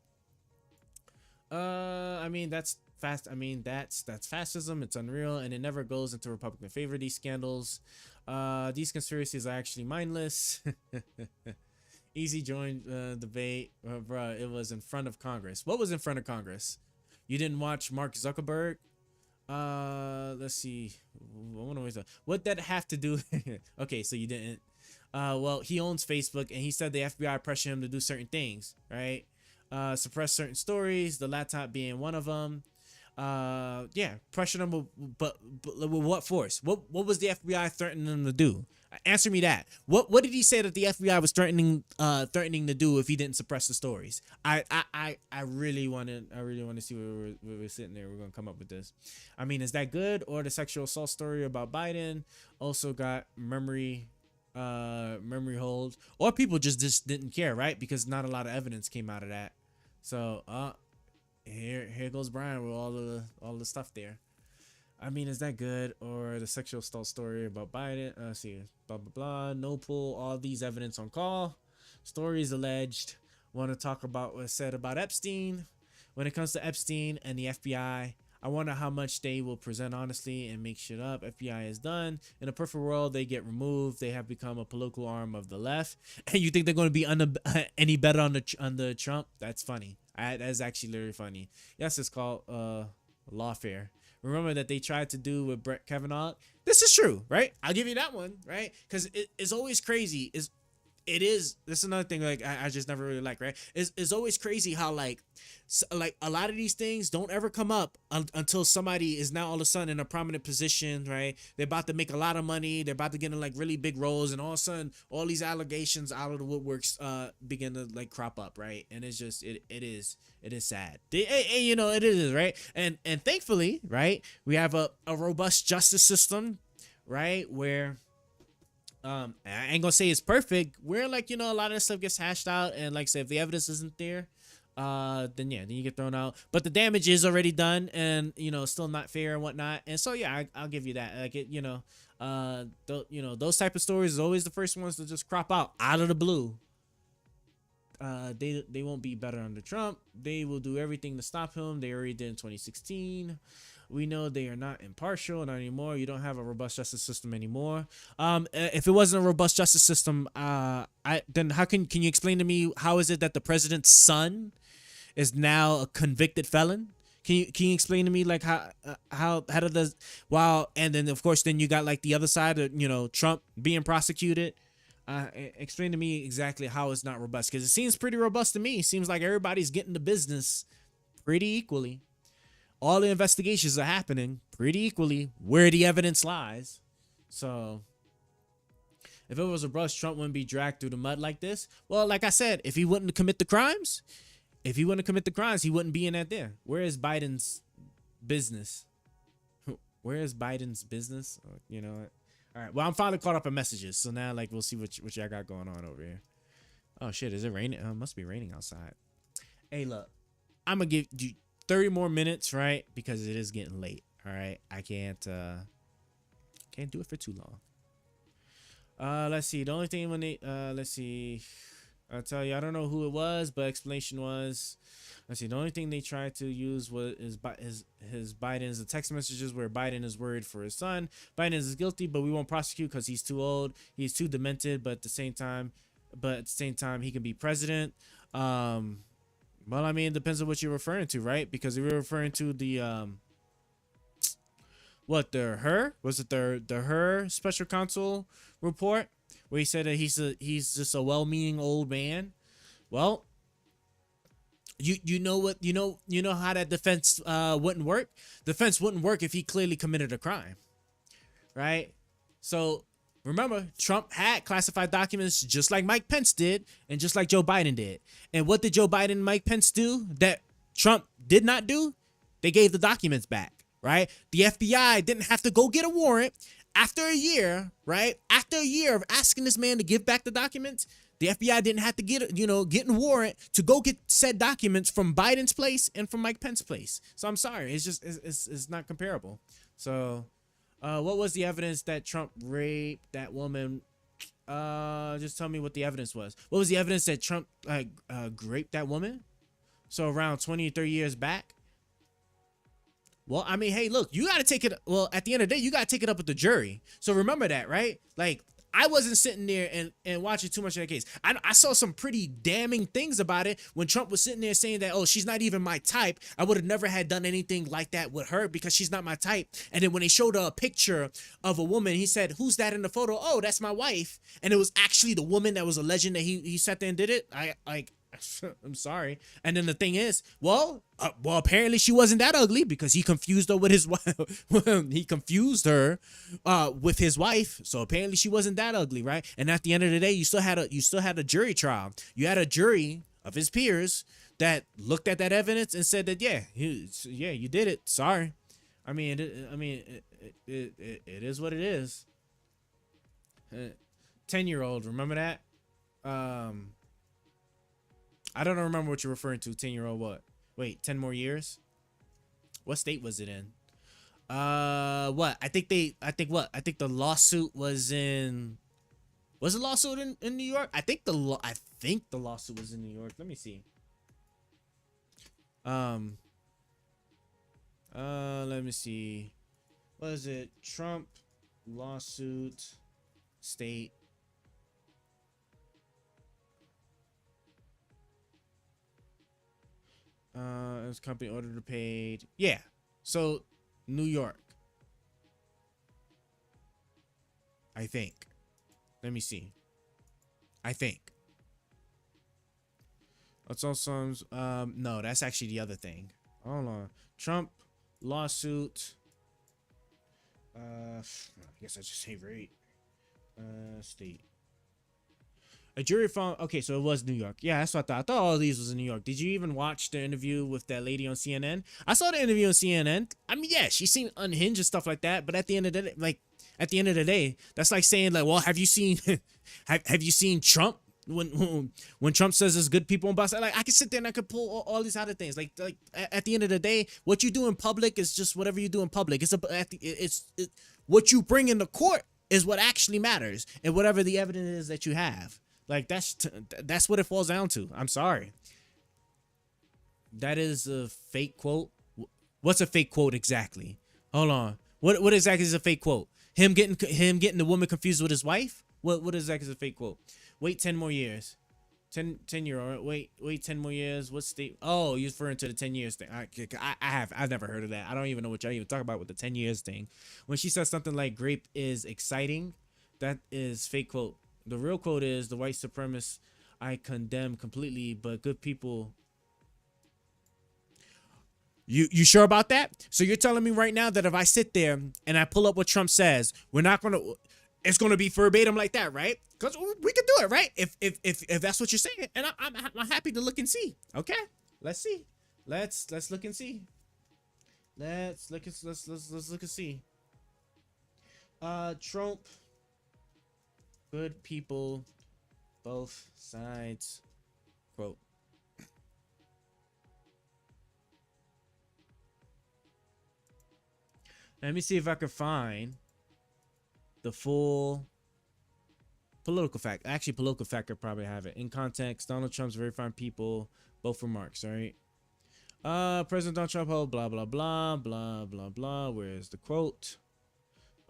I mean, that's fascism. It's unreal, and it never goes into Republican favor. These scandals, these conspiracies are actually mindless. Easy join debate, bruh. It was in front of Congress. What was in front of Congress? You didn't watch Mark Zuckerberg? Let's see. What that have to do? Okay, so you didn't. Well, he owns Facebook, and he said the FBI pressured him to do certain things, right? suppress certain stories, the laptop being one of them. Yeah, pressure them, but with what force? What was the FBI threatening them to do? Answer me that. What did he say that the FBI was threatening to do if he didn't suppress the stories? I really want to see where we're sitting there. We're gonna come up with this. I mean, is that good? Or the sexual assault story about Biden also got memory holds, or people just didn't care, right? Because not a lot of evidence came out of that. So here goes Brian with all the stuff there. I mean, is that good? Or the sexual assault story about Biden? Let's see, blah blah blah. No pull. All these evidence on call. Stories alleged. Want to talk about what's said about Epstein? When it comes to Epstein and the FBI, I wonder how much they will present honestly and make shit up. FBI is done. In a perfect world, they get removed. They have become a political arm of the left. And you think they're going to be any better on the Trump? That's funny. That's actually very funny. Yes, it's called lawfare. Remember that they tried to do with Brett Kavanaugh. This is true, right? I'll give you that one, right? Because it's always crazy. This is another thing like I just never really like, right? It's always crazy how like a lot of these things don't ever come up until somebody is now all of a sudden in a prominent position, right? They're about to make a lot of money, they're about to get in like really big roles, and all of a sudden all these allegations out of the woodworks begin to like crop up, right? And it's just it is sad. You know, it is, right? And thankfully, right, we have a robust justice system, right, where I ain't gonna say it's perfect. Where like, you know, a lot of this stuff gets hashed out, and like I said, if the evidence isn't there, then you get thrown out. But the damage is already done, and you know, still not fair and whatnot. And so yeah, I'll give you that. Like it, you know, those type of stories is always the first ones to just crop out of the blue. They won't be better under Trump. They will do everything to stop him. They already did in 2016. We know they are not impartial, not anymore. You don't have a robust justice system anymore. If it wasn't a robust justice system, then how can you explain to me how is it that the president's son is now a convicted felon? Can you explain to me like how did the and then of course then you got like the other side of, you know, Trump being prosecuted. Explain to me exactly how it's not robust, because it seems pretty robust to me. It seems like everybody's getting the business pretty equally. All the investigations are happening pretty equally where the evidence lies. So if it was robust, Trump wouldn't be dragged through the mud like this. Well, like I said, if he wouldn't commit the crimes, he wouldn't be in that there. Where is Biden's business? Where is Biden's business? You know what? All right. Well, I'm finally caught up in messages. So now, like, we'll see what y'all got going on over here. Oh, shit. Is it raining? It must be raining outside. Hey, look. I'm going to give you 30 more minutes, right? Because it is getting late. All right. I can't do it for too long. Let's see. The only thing when they, let's see. I'll tell you, I don't know who it was, but explanation was, let's see, the only thing they tried to use was his Biden's the text messages where Biden is worried for his son. Biden is guilty, but we won't prosecute because he's too old. He's too demented, but at the same time he can be president. Well, I mean, it depends on what you're referring to, right? Because if you're referring to the her special counsel report, where he said that he's just a well-meaning old man. Well, you know how that defense wouldn't work. Defense wouldn't work if he clearly committed a crime, right? So remember, Trump had classified documents just like Mike Pence did, and just like Joe Biden did. And what did Joe Biden and Mike Pence do that Trump did not do? They gave the documents back, right? The FBI didn't have to go get a warrant. After a year, right? After a year of asking this man to give back the documents, the FBI didn't have to get a warrant to go get said documents from Biden's place and from Mike Pence's place. So I'm sorry, it's not comparable. So, what was the evidence that Trump raped that woman? Just tell me what the evidence was. What was the evidence that Trump raped that woman? So around 20 or 30 years back. Well, I mean, hey, look, you got to take it. Well, at the end of the day, you got to take it up with the jury. So remember that, right? Like, I wasn't sitting there and watching too much of that case. I saw some pretty damning things about it when Trump was sitting there saying that, oh, she's not even my type. I would have never had done anything like that with her because she's not my type. And then when they showed a picture of a woman, he said, who's that in the photo? Oh, that's my wife. And it was actually the woman that was alleging that he sat there and did it. I'm sorry. And then the thing is, well, apparently she wasn't that ugly because he confused her with his wife. He confused her with his wife. So apparently she wasn't that ugly, right? And at the end of the day, you still had a jury trial. You had a jury of his peers that looked at that evidence and said that you did it. Sorry. I mean, it is what it is. 10-year-old, remember that? I don't remember what you're referring to. 10-year-old what? Wait, 10 more years? What state was it in? What? I think the lawsuit was in. Was the lawsuit in New York? I think the lawsuit was in New York. Let me see. Let me see. What is it? Trump lawsuit state. His company ordered to paid. Yeah. So New York. I think. Let me see. I think. It's also no, that's actually the other thing. Hold on. Trump lawsuit. I guess I just say rate. State. A jury found. Okay, so it was New York. Yeah, that's what I thought. I thought all of these was in New York. Did you even watch the interview with that lady on CNN? I saw the interview on CNN. I mean, yeah, she seemed unhinged and stuff like that. But at the end of the day, that's like saying like, well, have you seen, have you seen Trump? When Trump says there's good people in Boston, like I can sit there and I could pull all these other things. Like at the end of the day, what you do in public is just whatever you do in public. It's what you bring into court is what actually matters, and whatever the evidence is that you have. Like that's what it falls down to. I'm sorry. That is a fake quote. What's a fake quote exactly? Hold on. What exactly is a fake quote? Him getting the woman confused with his wife? What exactly is a fake quote? Wait 10 more years. 10 year old. Wait 10 more years. What state? Oh, you're referring to the 10 years thing. I've never heard of that. I don't even know what y'all even talk about with the 10 years thing. When she says something like grape is exciting, that is fake quote. The real quote is the white supremacist I condemn completely, but good people. You sure about that? So you're telling me right now that if I sit there and I pull up what Trump says, it's gonna be verbatim like that, right? Because we can do it, right? If that's what you're saying, and I'm happy to look and see. Okay, let's see. Let's look and see. Let's look and see. Trump. Good people, both sides. Quote. Let me see if I can find the full political fact. Actually, political fact could probably have it. In context, Donald Trump's very fine people, both remarks, all right? President Donald Trump held blah, blah, blah, blah, blah, blah. Where's the quote?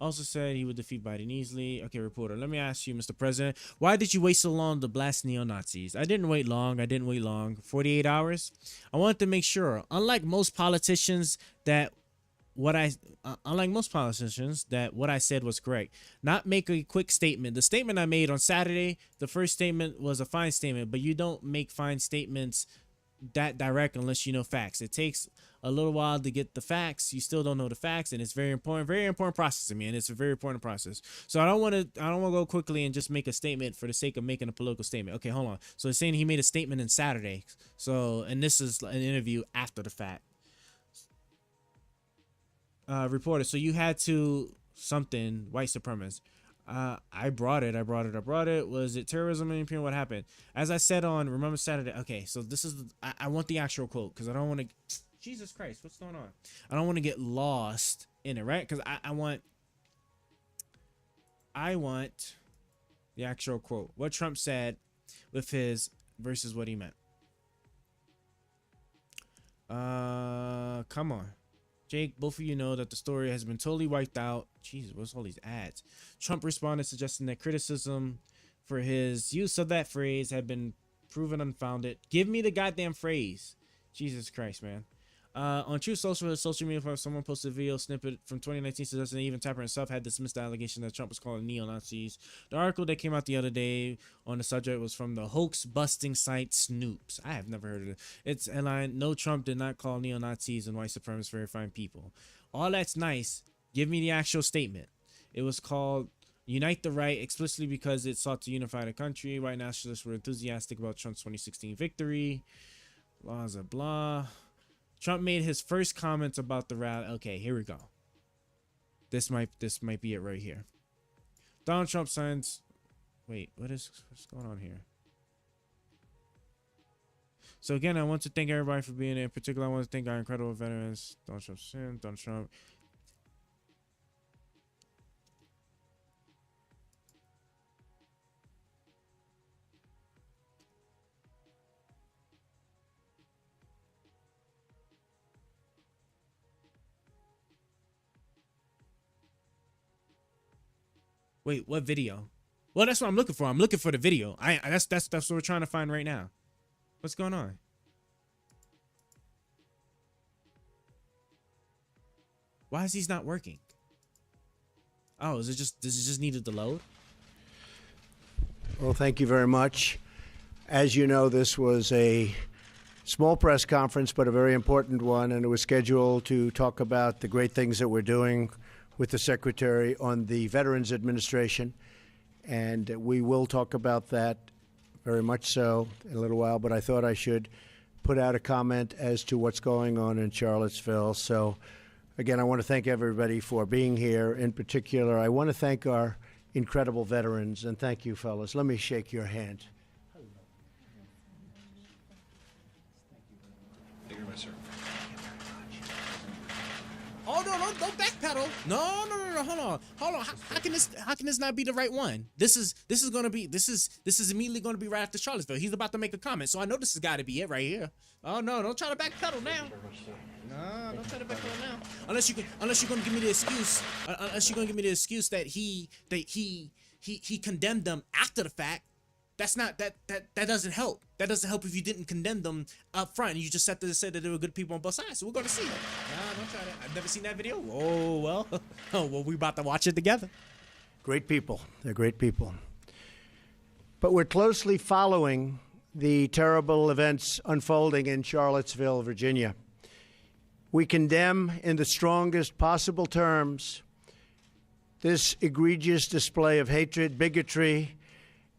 Also said he would defeat Biden easily. Okay, reporter, let me ask you, Mr. President, why did you wait so long to blast neo-Nazis? I didn't wait long. 48 hours? I wanted to make sure. Unlike most politicians that what I said was correct. Not make a quick statement. The statement I made on Saturday, the first statement was a fine statement, but you don't make fine statements that direct unless you know facts. It takes a little while to get the facts. You still don't know the facts, and it's very important process to me, and it's a very important process. So I don't want to go quickly and just make a statement for the sake of making a political statement. Okay, hold on. So it's saying he made a statement on Saturday. So, and this is an interview after the fact. Reporter, so you had to something white supremacist. I brought it. Was it terrorism and imperial? What happened? As I said on Remember Saturday. Okay, so this is I want the actual quote because I don't want to. Jesus Christ, what's going on? I don't want to get lost in it, right? Because I want the actual quote. What Trump said with his versus what he meant. Come on. Jake, both of you know that the story has been totally wiped out. Jesus, what's all these ads? Trump responded suggesting that criticism for his use of that phrase had been proven unfounded. Give me the goddamn phrase. Jesus Christ, man. On True Social, social media platform, someone posted a video snippet from 2019 suggesting that even Tapper himself had dismissed the allegation that Trump was calling neo-Nazis. The article that came out the other day on the subject was from the hoax-busting site Snoops. I have never heard of it. It's headline, no, Trump did not call neo-Nazis and white supremacists very fine people. All that's nice. Give me the actual statement. It was called Unite the Right, explicitly because it sought to unify the country. White nationalists were enthusiastic about Trump's 2016 victory. Blah, blah, blah. Trump made his first comments about the rally. Okay, here we go. This might be it right here. Donald Trump signs. Wait, what's going on here? So again, I want to thank everybody for being there. In particular, I want to thank our incredible veterans. Donald Trump. Wait, what video? Well, that's what I'm looking for. I'm looking for the video. That's what we're trying to find right now. What's going on? Why is these not working? Oh, does it just needed to load? Well, thank you very much. As you know, this was a small press conference, but a very important one, and it was scheduled to talk about the great things that we're doing with the Secretary on the Veterans Administration, and we will talk about that very much so in a little while, but I thought I should put out a comment as to what's going on in Charlottesville. So, again, I want to thank everybody for being here. In particular, I want to thank our incredible veterans, and thank you, fellas. Let me shake your hand. Thank you very much, sir. Oh no, don't backpedal. No, hold on. How can this not be the right one? This is immediately gonna be right after Charlottesville. He's about to make a comment, so I know this has got to be it right here. Oh no, don't try to backpedal now. No, don't try to backpedal now. Unless you're gonna give me the excuse. Unless you're gonna give me the excuse that he condemned them after the fact. That's not that doesn't help. That doesn't help if you didn't condemn them up front. You just said that they were good people on both sides. So we're gonna see. Nah, don't try that. I've never seen that video. Oh well. Oh well, we about to watch it together. Great people. They're great people. But we're closely following the terrible events unfolding in Charlottesville, Virginia. We condemn in the strongest possible terms this egregious display of hatred, bigotry,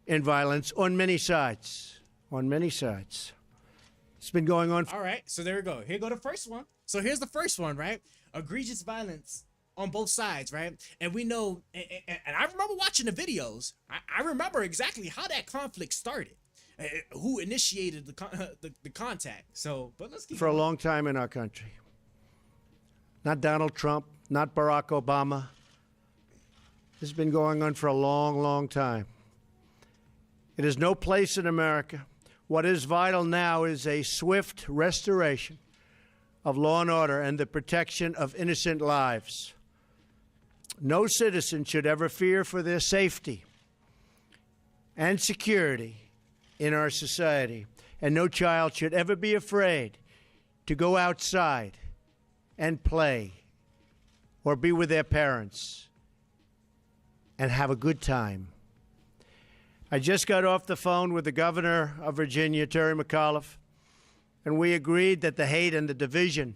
and violence on many sides. On many sides. It's been going on. All right, so there we go. Here go the first one. So here's the first one, right? Egregious violence on both sides, right? And we know, and I remember watching the videos. I remember exactly how that conflict started, who initiated the contact. So, but let's keep for a long time in our country. Not Donald Trump, not Barack Obama. This has been going on for a long, long time. It has no place in America. What is vital now is a swift restoration of law and order and the protection of innocent lives. No citizen should ever fear for their safety and security in our society, and no child should ever be afraid to go outside and play or be with their parents and have a good time. I just got off the phone with the governor of Virginia, Terry McAuliffe, and we agreed that the hate and the division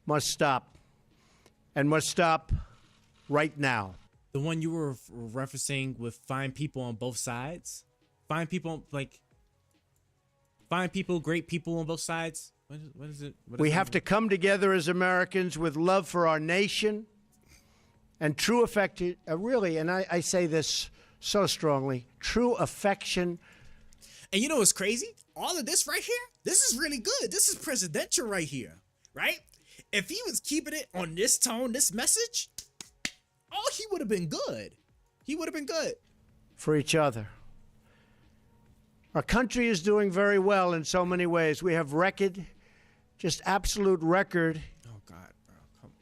must stop, and must stop right now. The one you were referencing with fine people on both sides? Fine people, fine people, great people on both sides? What is it? We have to come together as Americans with love for our nation and true affection, really, and I say this so strongly, true affection. And you know what's crazy? All of this right here, this is really good. This is presidential right here, right? If he was keeping it on this tone, this message, oh, he would have been good. He would have been good. For each other. Our country is doing very well in so many ways. We have record, just absolute record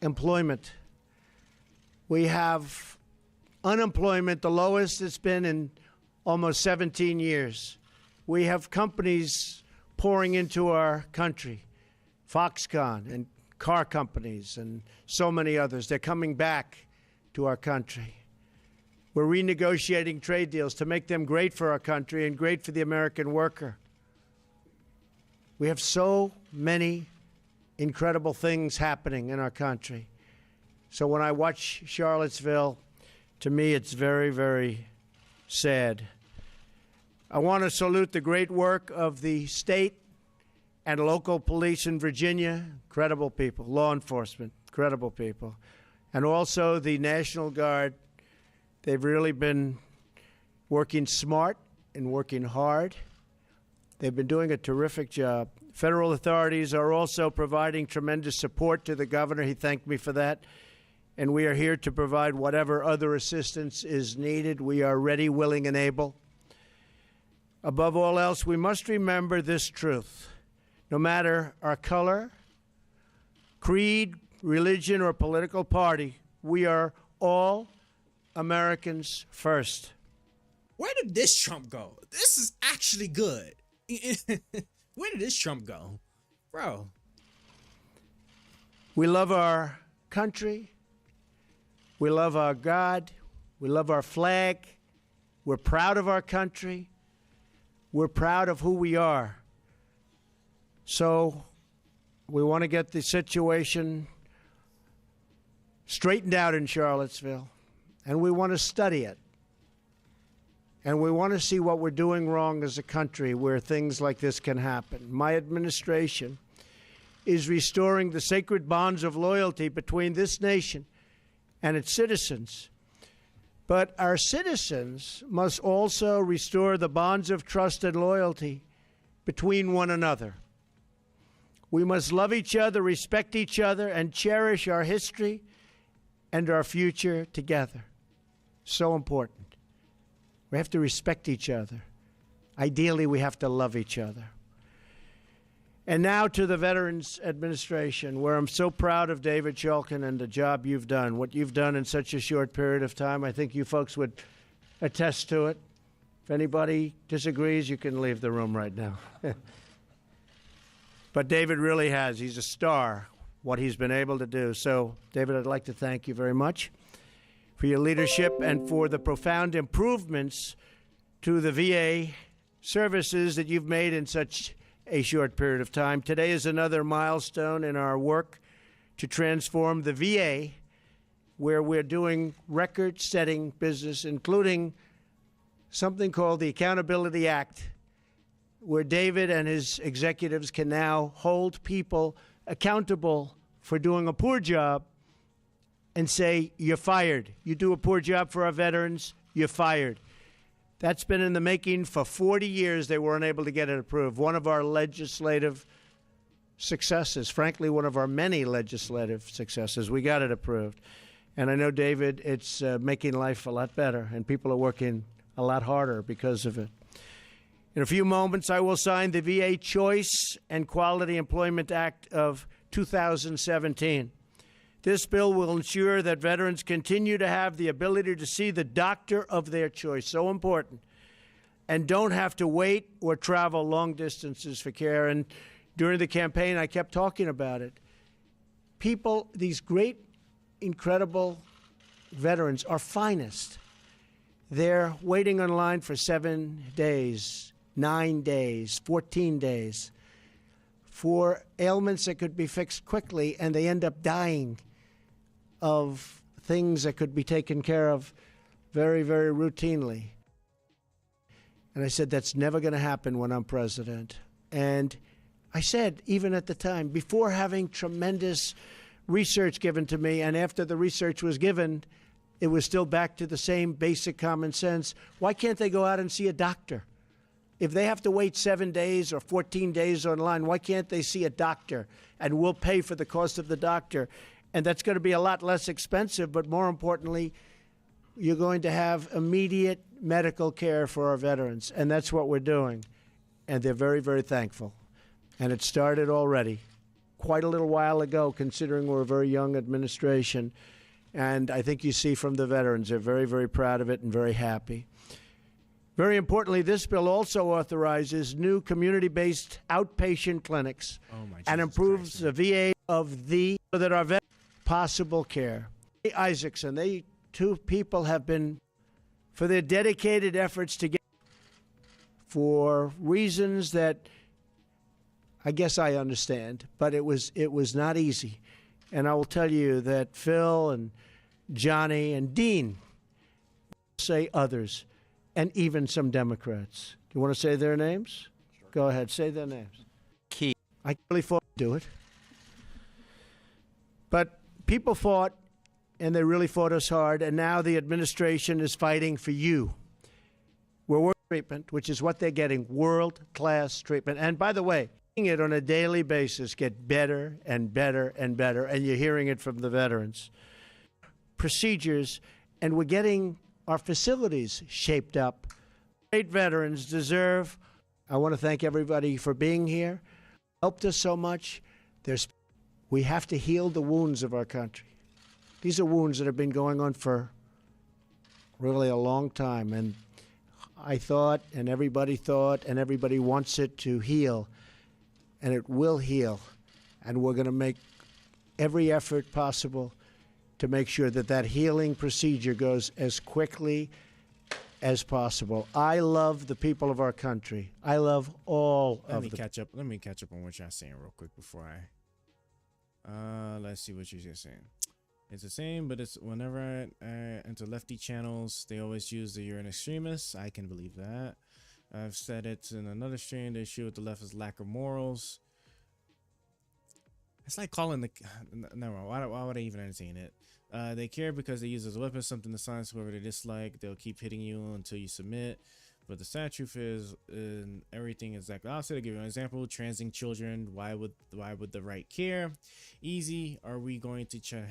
employment. We have unemployment, the lowest it's been in almost 17 years. We have companies pouring into our country, Foxconn and car companies and so many others. They're coming back to our country. We're renegotiating trade deals to make them great for our country and great for the American worker. We have so many incredible things happening in our country. So when I watch Charlottesville, to me, it's very, very sad. I want to salute the great work of the state and local police in Virginia, incredible people, law enforcement, incredible people, and also the National Guard. They've really been working smart and working hard. They've been doing a terrific job. Federal authorities are also providing tremendous support to the governor. He thanked me for that. And we are here to provide whatever other assistance is needed. We are ready, willing, and able. Above all else, we must remember this truth. No matter our color, creed, religion, or political party, we are all Americans first. Where did this Trump go? This is actually good. Where did this Trump go? Bro. We love our country. We love our God. We love our flag. We're proud of our country. We're proud of who we are. So we want to get the situation straightened out in Charlottesville, and we want to study it. And we want to see what we're doing wrong as a country where things like this can happen. My administration is restoring the sacred bonds of loyalty between this nation and its citizens. But our citizens must also restore the bonds of trust and loyalty between one another. We must love each other, respect each other, and cherish our history and our future together. So important. We have to respect each other. Ideally, we have to love each other. And now to the Veterans Administration, where I'm so proud of David Shulkin and the job you've done, what you've done in such a short period of time. I think you folks would attest to it. If anybody disagrees, you can leave the room right now. But David really has. He's a star, what he's been able to do. So, David, I'd like to thank you very much for your leadership and for the profound improvements to the VA services that you've made in such a short period of time. Today is another milestone in our work to transform the VA, where we're doing record-setting business, including something called the Accountability Act, where David and his executives can now hold people accountable for doing a poor job and say, you're fired. You do a poor job for our veterans, you're fired. That's been in the making for 40 years. They weren't able to get it approved. One of our legislative successes, frankly, one of our many legislative successes. We got it approved. And I know, David, it's making life a lot better, and people are working a lot harder because of it. In a few moments, I will sign the VA Choice and Quality Employment Act of 2017. This bill will ensure that veterans continue to have the ability to see the doctor of their choice, so important, and don't have to wait or travel long distances for care. And during the campaign, I kept talking about it. People, these great, incredible veterans, our finest, they're waiting on line for 7 days, 9 days, 14 days for ailments that could be fixed quickly, and they end up dying of things that could be taken care of very, very routinely. And I said, that's never going to happen when I'm president. And I said, even at the time, before having tremendous research given to me, and after the research was given, it was still back to the same basic common sense. Why can't they go out and see a doctor? If they have to wait 7 days or 14 days online, why can't they see a doctor? And we'll pay for the cost of the doctor. And that's going to be a lot less expensive, but more importantly, you're going to have immediate medical care for our veterans. And that's what we're doing. And they're very, very thankful. And it started already, quite a little while ago, considering we're a very young administration. And I think you see from the veterans, they're very, very proud of it and very happy. Very importantly, this bill also authorizes new community-based outpatient clinics and improves the VA of the so that our veterans possible care. Isaacson, they two people have been for their dedicated efforts to get for reasons that I guess I understand, but it was not easy. And I will tell you that Phil and Johnny and Dean say others, and even some Democrats. Do you want to say their names? Sure. Go ahead, say their names. Key. I really fought to do it. But people fought, and they really fought us hard, and now the administration is fighting for you. We're world treatment, which is what they're getting, world-class treatment. And by the way, it on a daily basis get better and better and better, and you're hearing it from the veterans. Procedures, and we're getting our facilities shaped up. Great veterans deserve. I want to thank everybody for being here. Helped us so much. We have to heal the wounds of our country. These are wounds that have been going on for really a long time, and I thought, and everybody thought, and everybody wants it to heal. And it will heal, and we're going to make every effort possible to make sure that that healing procedure goes as quickly as possible. I love the people of our country. I love all of them. Let me catch up on what y'all saying real quick before let's see what you're saying. It's the same, but it's whenever I enter lefty channels, they always use the "you're an extremist." I can believe that. I've said it in another stream. The issue with the left is lack of morals. It's like calling the never mind. Why would I even entertain it? They care because they use as a weapon something to silence whoever they dislike. They'll keep hitting you until you submit. But the sad truth is, everything is like I'll say to give you an example: transing children. Why would the right care? Easy. Are we going to try?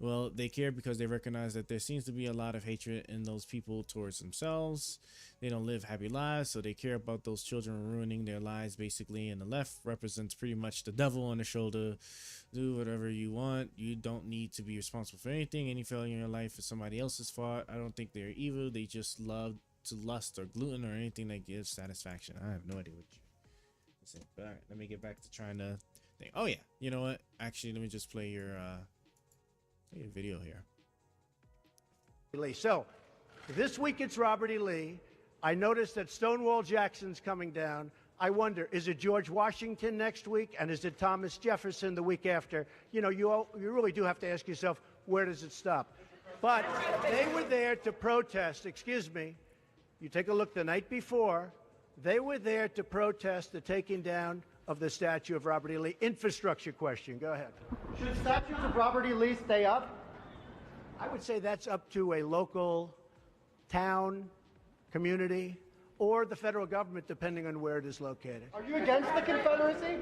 Well, they care because they recognize that there seems to be a lot of hatred in those people towards themselves. They don't live happy lives, so they care about those children ruining their lives, basically. And the left represents pretty much the devil on the shoulder. Do whatever you want. You don't need to be responsible for anything. Any failure in your life is somebody else's fault. I don't think they're evil. They just love to lust or gluten or anything that gives satisfaction. I have no idea what you're saying. But all right, let me get back to trying to think. Oh yeah, you know what? Actually, let me just play your video here. So, this week it's Robert E. Lee. I noticed that Stonewall Jackson's coming down. I wonder, is it George Washington next week? And is it Thomas Jefferson the week after? You know, you really do have to ask yourself, where does it stop? But they were there to protest, excuse me. You take a look the night before, they were there to protest the taking down of the statue of Robert E. Lee. Infrastructure question, go ahead. Should statues of Robert E. Lee stay up? I would say that's up to a local town, community, or the federal government, depending on where it is located. Are you against the Confederacy?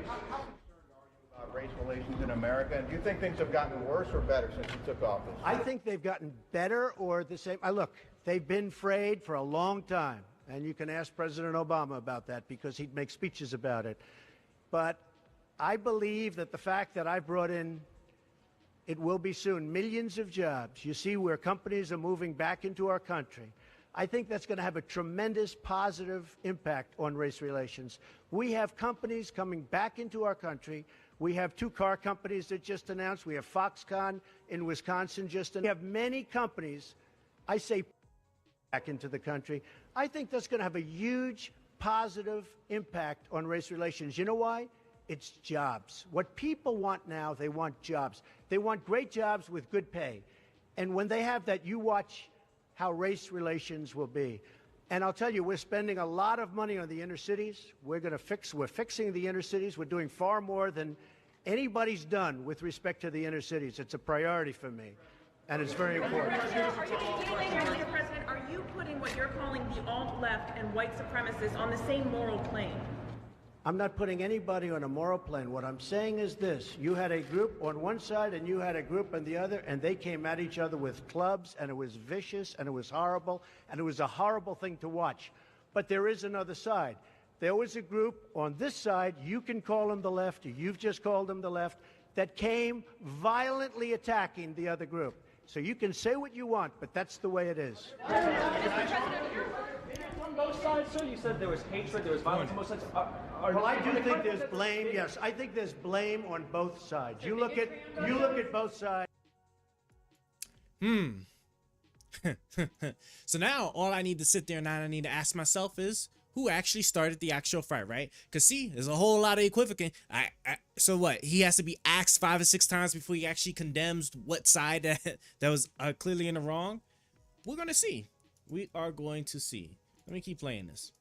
Race relations in America, and do you think things have gotten worse or better since you took office? I think they've gotten better or the same. Look, they've been frayed for a long time, and you can ask President Obama about that because he'd make speeches about it. But I believe that the fact that I've brought in, it will be soon, millions of jobs. You see where companies are moving back into our country. I think that's going to have a tremendous positive impact on race relations. We have companies coming back into our country. We have 2 car companies that just announced. We have Foxconn in Wisconsin just announced. We have many companies, I say, back into the country. I think that's going to have a huge positive impact on race relations. You know why? It's jobs. What people want now, they want jobs. They want great jobs with good pay. And when they have that, you watch how race relations will be. And I'll tell you, we're spending a lot of money on the inner cities. We're fixing the inner cities. We're doing far more than anybody's done with respect to the inner cities. It's a priority for me, and it's very important. Mr. President, are you putting what you're calling the alt-left and white supremacists on the same moral plane? I'm not putting anybody on a moral plane. What I'm saying is this. You had a group on one side and you had a group on the other, and they came at each other with clubs, and it was vicious, and it was horrible, and it was a horrible thing to watch. But there is another side. There was a group on this side, you can call them the left, or you've just called them the left, that came violently attacking the other group. So you can say what you want, but that's the way it is. sides, sir? You said there was hatred, there was violence on both sides. Well, I do think there's blame. Yes, I think there's blame on both sides. You look at both sides. So now all I need to sit there and I need to ask myself is who actually started the actual fight, right? Because see, there's a whole lot of equivocation. So what? He has to be asked 5 or 6 times before he actually condemns what side that was clearly in the wrong. We're gonna see. We are going to see. Let me keep playing this.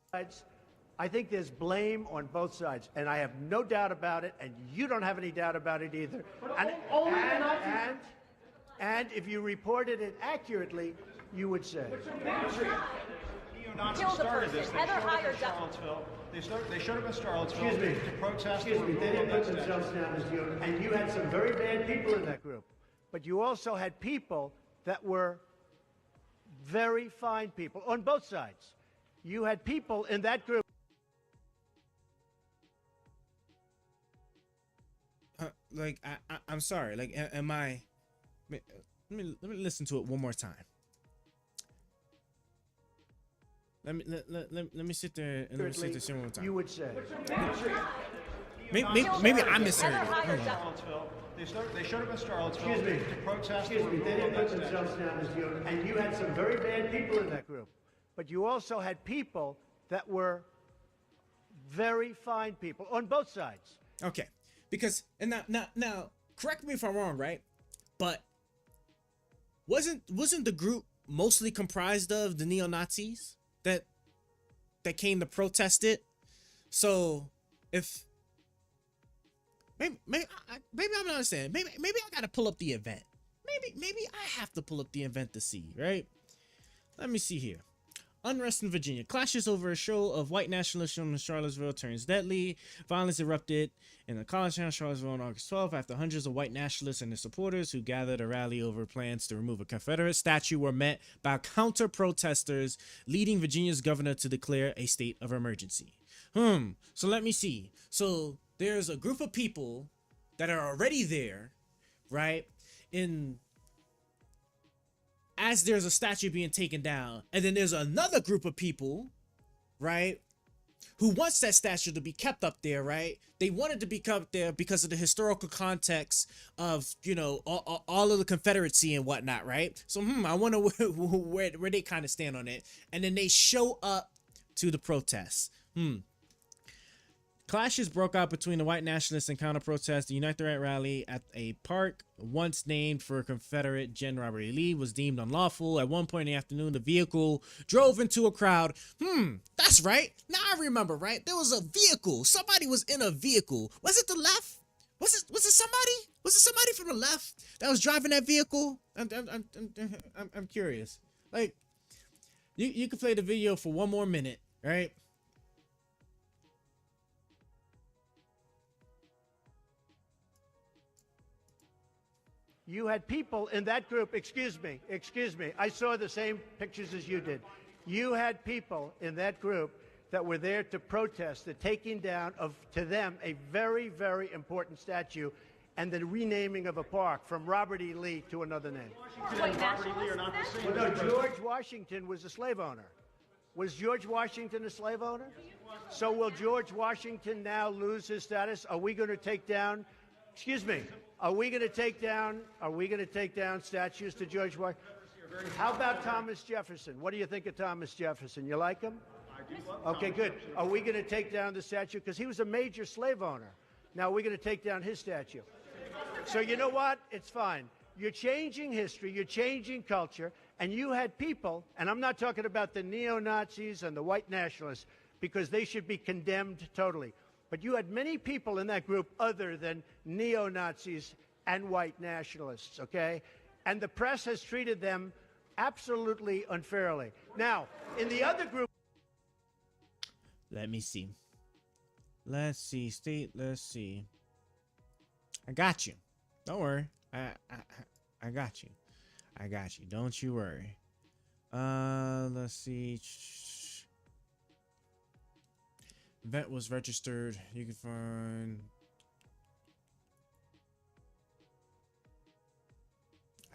I think there's blame on both sides, and I have no doubt about it, and you don't have any doubt about it either. And if you reported it accurately, you would say. Neo-Nazis started this. They showed up in Charlottesville Excuse me. to protest. Excuse me. They didn't put themselves down as neo, and you had some very bad people in that group, but you also had people that were very fine people on both sides. You had people in that group. I'm sorry. Like, am I? Let me listen to it one more time. Let me sit there and let me sit there one more time. You would say. Maybe I misheard it. They showed up in Charlottesville Excuse me. to protest. Excuse me. They didn't put themselves down as neo, and you had some very bad people in that group, but you also had people that were very fine people on both sides. Okay, because and now correct me if I'm wrong, right? But wasn't the group mostly comprised of the neo-Nazis that came to protest it? So if maybe I'm not understanding. Maybe I gotta pull up the event. Maybe I have to pull up the event to see, right? Let me see here. Unrest in Virginia. Clashes over a show of white nationalism in Charlottesville turns deadly. Violence erupted in the college town Charlottesville on August 12th after hundreds of white nationalists and their supporters who gathered a rally over plans to remove a Confederate statue were met by counter-protesters, leading Virginia's governor to declare a state of emergency. So let me see. So there's a group of people that are already there, right? As there's a statue being taken down, and then there's another group of people, right, who wants that statue to be kept up there, right? They want it to be kept there because of the historical context of, you know, all of the Confederacy and whatnot, right? So, I wonder where they kind of stand on it. And then they show up to the protests. Clashes broke out between the white nationalists and counter-protests. The Unite the Right rally at a park once named for Confederate Gen Robert E. Lee was deemed unlawful. At one point in the afternoon, the vehicle drove into a crowd. That's right. Now I remember, right? There was a vehicle. Somebody was in a vehicle. Was it the left? Was it somebody? Was it somebody from the left that was driving that vehicle? I'm curious. Like, you can play the video for one more minute, right? You had people in that group, excuse me, I saw the same pictures as you did. You had people in that group that were there to protest the taking down of, to them, a very, very important statue and the renaming of a park from Robert E. Lee to another name. Robert E. Lee are not the same. Well, no, George Washington was a slave owner. Was George Washington a slave owner? So will George Washington now lose his status? Are we going to take down, excuse me, are we going to take down statues to George Washington? How about Thomas Jefferson? What do you think of Thomas Jefferson? You like him? I do love Okay, good. Are we going to take down the statue? Because he was a major slave owner. Now we're going to take down his statue. So you know what? It's fine. You're changing history. You're changing culture. And you had people, and I'm not talking about the neo-Nazis and the white nationalists, because they should be condemned totally. But you had many people in that group other than neo-Nazis and white nationalists, okay? And the press has treated them absolutely unfairly. Now, in the other group... Let me see. Let's see. I got you. Don't worry. I got you. Don't you worry. Let's see. Event was registered. You can find.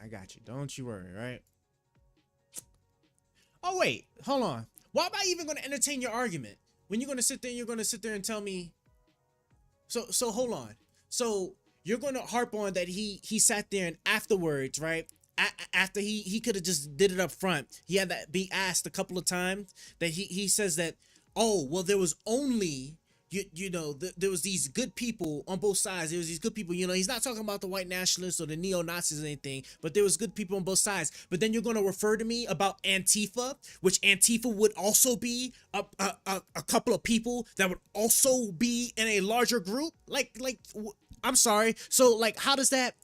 I got you. Don't you worry, right? Oh, wait. Hold on. Why am I even going to entertain your argument when you're going to sit there and you're going to sit there and tell me? So hold on. So you're going to harp on that he sat there and afterwards, right? After he could have just did it up front, he had to be asked a couple of times that he says that, oh, well, there was only there was these good people on both sides. There was these good people, he's not talking about the white nationalists or the neo-Nazis or anything, but there was good people on both sides. But then you're going to refer to me about Antifa, which Antifa would also be a couple of people that would also be in a larger group. I'm sorry. So how does that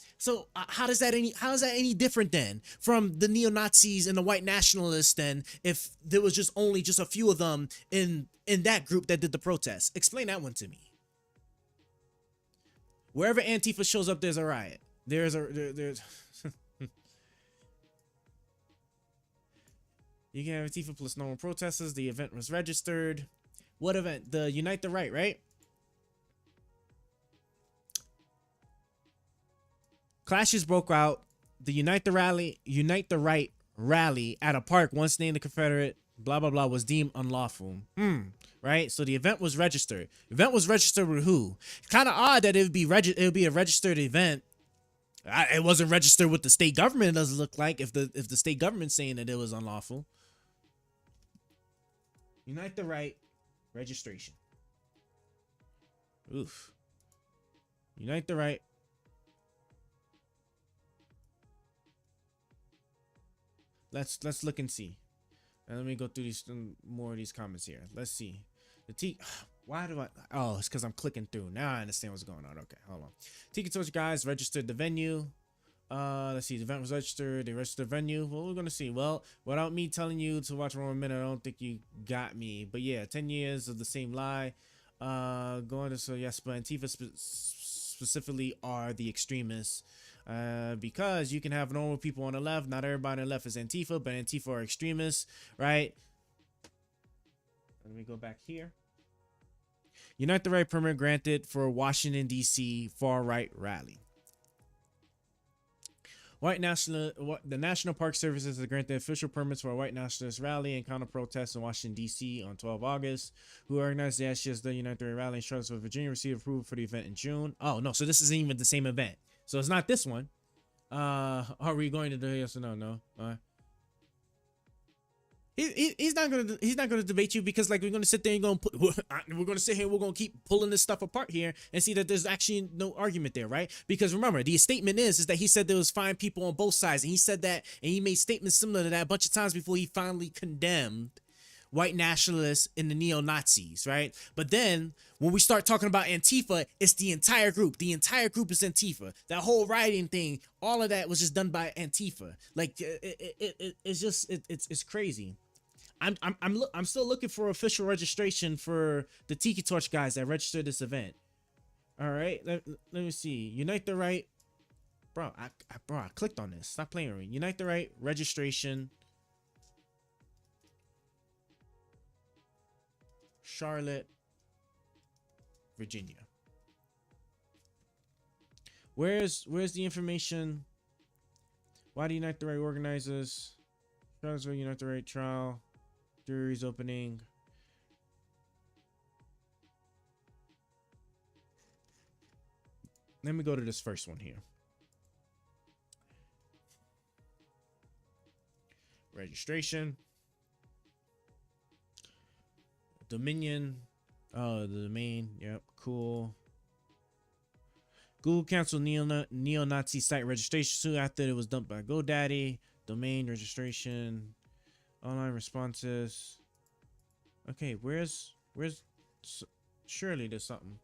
any different then from the neo-Nazis and the white nationalists then, if there was just a few of them in that group that did the protest? Explain that one to me. Wherever Antifa shows up, there's a riot. There's you can have Antifa plus normal protesters. The event was registered. What event? The Unite the Right, right? Clashes broke out. The Unite the Right rally at a park once named the Confederate blah blah blah was deemed unlawful. Right? So the event was registered. Event was registered with who? Kind of odd that it would be a registered event. It wasn't registered with the state government. It doesn't look like if the state government's saying that it was unlawful. Unite the Right registration. Oof. Unite the Right. Let's look and see. And let me go through more of these comments here. Let's see. Why do I? Oh, it's because I'm clicking through. Now I understand what's going on. Okay, hold on. Tiki Torch guys registered the venue. Let's see. The event was registered. They registered the venue. Well, we're gonna see. Well, without me telling you to watch 1 minute, I don't think you got me. But yeah, 10 years of the same lie. Going to yes, but Antifa specifically are the extremists. Because you can have normal people on the left. Not everybody on the left is Antifa, but Antifa are extremists, right? Let me go back here. Unite the Right permit granted for Washington, D.C. far-right rally. The National Park Service has granted official permits for a white nationalist rally and counter protests in Washington, D.C. on 12 August. Who organized the SGS Unite the Right rally in Charlottesville, Virginia, received approval for the event in June. Oh, no, so this isn't even the same event. So it's not this one. Are we going to do yes or no? No. He's not gonna debate you because we're gonna sit there and we're gonna sit here and we're gonna keep pulling this stuff apart here and see that there's actually no argument there, right? Because remember, the statement is that he said there was fine people on both sides, and he said that, and he made statements similar to that a bunch of times before he finally condemned white nationalists and the neo-Nazis, right? But then when we start talking about Antifa, it's the entire group. The entire group is Antifa. That whole rioting thing, all of that was just done by Antifa. It's crazy. I'm still looking for official registration for the Tiki Torch guys that registered this event. All right, let me see. Unite the Right, bro. I clicked on this. Stop playing with me. Unite the Right registration. Charlotte, Virginia. Where's the information? Why do Unite the Right organizers? Charlottesville Unite the Right trial. Jury's opening. Let me go to this first one here. Registration. Dominion. Oh, the domain. Yep, cool. Google canceled neo-Nazi site registration soon after it was dumped by GoDaddy. Domain registration. Online responses. Okay, where's surely there's something.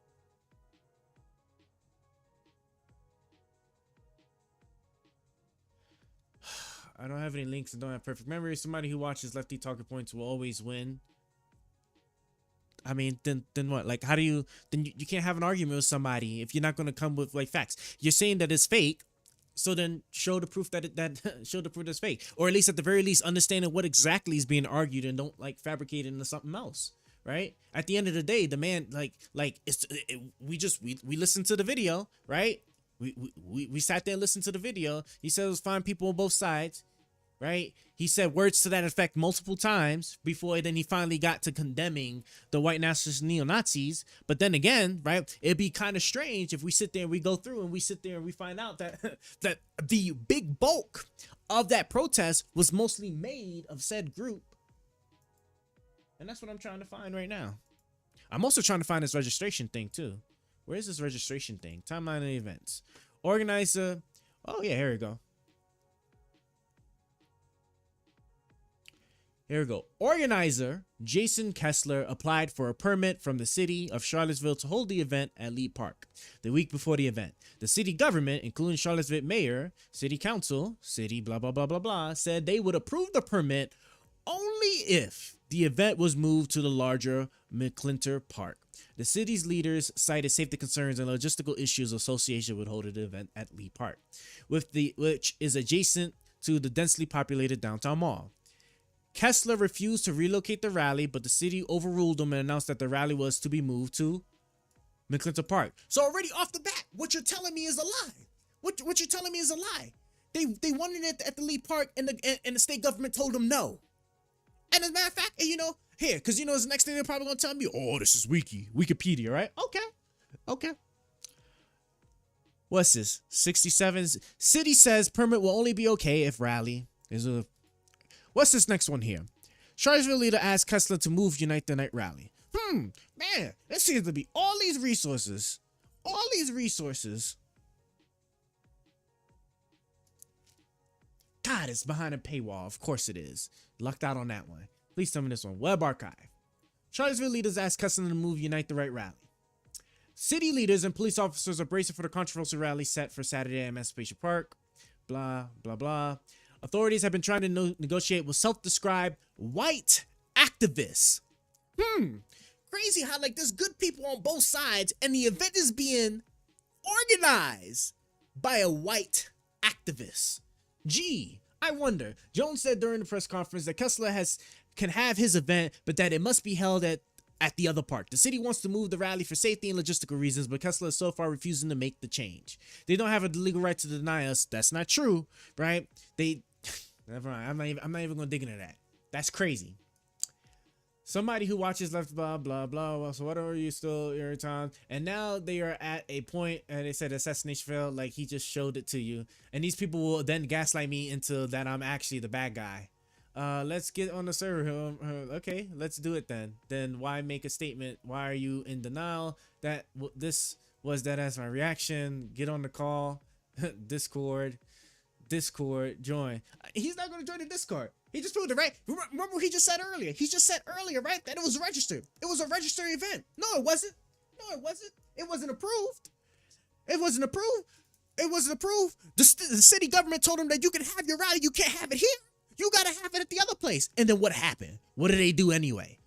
I don't have any links and don't have perfect memory. Somebody who watches Lefty Talking Points will always win. I mean, then what? Like, how do you you can't have an argument with somebody if you're not going to come with like facts. You're saying that it's fake, so then show the proof show the proof that's fake, or at least at the very least understanding what exactly is being argued and don't like fabricate it into something else, right? At the end of the day, the man we listened to the video, right? We sat there and listened to the video. He said it was fine people on both sides. right? He said words to that effect multiple times before then he finally got to condemning the white nationalist neo-Nazis. But then again, right, it'd be kind of strange if we sit there and we go through and we sit there and we find out that that the big bulk of that protest was mostly made of said group. And that's what I'm trying to find right now. I'm also trying to find this registration thing too. Where is this registration thing? Timeline of events. Organizer. Oh yeah, here we go. Here we go. Organizer Jason Kessler applied for a permit from the city of Charlottesville to hold the event at Lee Park. The week before the event, the city government, including Charlottesville mayor, city council, city blah, blah, blah, blah, blah, said they would approve the permit only if the event was moved to the larger McClinter Park. The city's leaders cited safety concerns and logistical issues associated with holding the event at Lee Park, which is adjacent to the densely populated downtown mall. Kessler refused to relocate the rally, but the city overruled him and announced that the rally was to be moved to McClinton Park. So already off the bat, what you're telling me is a lie. What you're telling me is a lie. They wanted it at the Lee Park, and the state government told them no. And as a matter of fact, you know, here, because you know, the next thing they're probably gonna tell me, oh, this is Wikipedia, right? Okay. What's this? 67. City says permit will only be okay if rally is a. What's this next one here? Charlottesville leader asked Kessler to move Unite the Night rally. Man, there seems to be all these resources. God, it's behind a paywall. Of course it is. Lucked out on that one. Please tell me this one. Web archive. Charlottesville leaders asked Kessler to move Unite the Right rally. City leaders and police officers are bracing for the controversial rally set for Saturday at Emancipation Park. Blah, blah, blah. Authorities have been trying to negotiate with self-described white activists. Crazy how like there's good people on both sides and the event is being organized by a white activist. Gee, I wonder. Jones said during the press conference that Kessler can have his event, but that it must be held at the other park. The city wants to move the rally for safety and logistical reasons, but Kessler is so far refusing to make the change. They don't have a legal right to deny us. That's not true, right? Never mind. I'm not even gonna dig into that. That's crazy. Somebody who watches left blah blah blah. So what are you still every time? And now they are at a point, and they said assassination failed. Like he just showed it to you, and these people will then gaslight me into that I'm actually the bad guy. Let's get on the server. Okay, let's do it then. Then why make a statement? Why are you in denial? That this was that as my reaction. Get on the call. Discord, join. He's not going to join the Discord. He just proved it, right? Remember what he just said earlier? He just said earlier, right, that it was registered. It was a registered event. No, it wasn't. It wasn't approved. The city government told him that you can have your rally. You can't have it here. You got to have it at the other place. And then what happened? What did they do anyway?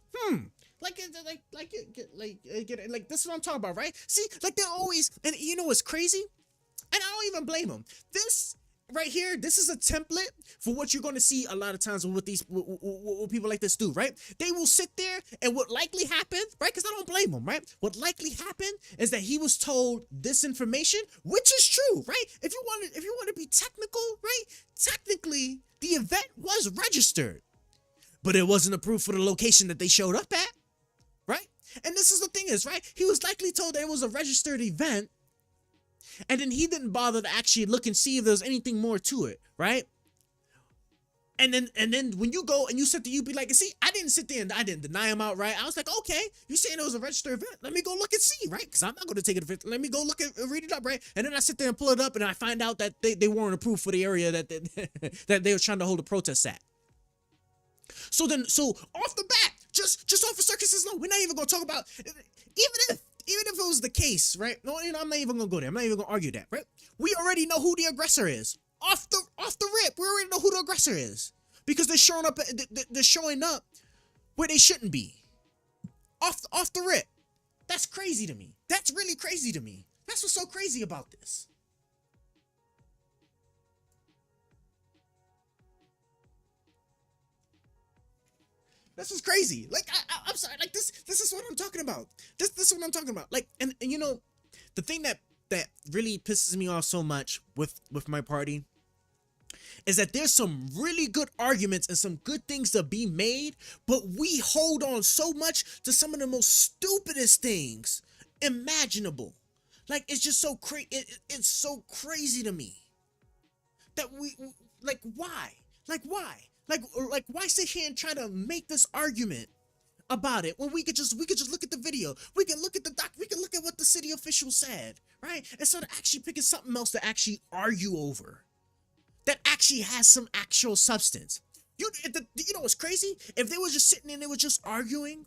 Like this is what I'm talking about, right? See, like they're always, and you know what's crazy? And I don't even blame them. This right here, this is a template for what you're going to see a lot of times with what people like this do, right? They will sit there, and what likely happened, right? Because I don't blame them, right? What likely happened is that he was told this information, which is true, right? If you want to be technical, right? Technically, the event was registered, but it wasn't approved for the location that they showed up at, right? And this is the thing is, right? He was likely told that it was a registered event, and then he didn't bother to actually look and see if there was anything more to it, right? And then when you go and you sit there, you be like, see, I didn't sit there and I didn't deny him outright. I was like, okay, you saying it was a registered event? Let me go look and see, right? Because I'm not going to take it. Let me go look and read it up, right? And then I sit there and pull it up, and I find out that they weren't approved for the area that that they were trying to hold a protest at. So off the bat, just off of circuses alone, we're not even going to talk about even if it was the case, right? No, you know, I'm not even gonna go there. I'm not even gonna argue that, right? We already know who the aggressor is. Off the rip, we already know who the aggressor is because they're showing up where they shouldn't be. Off the rip. That's crazy to me. That's really crazy to me. That's what's so crazy about this. This is crazy. Like I'm sorry. Like this is what I'm talking about. This is what I'm talking about. Like and you know, the thing that really pisses me off so much with my party is that there's some really good arguments and some good things to be made, but we hold on so much to some of the most stupidest things imaginable. Like, it's just so it's so crazy to me that we like, why? Like, why? Like why sit here and try to make this argument about it when we could just look at the video, we can look at the doc, we can look at what the city official said, right? Instead of actually picking something else to actually argue over that actually has some actual substance. You know what's crazy? If they were just sitting and they were just arguing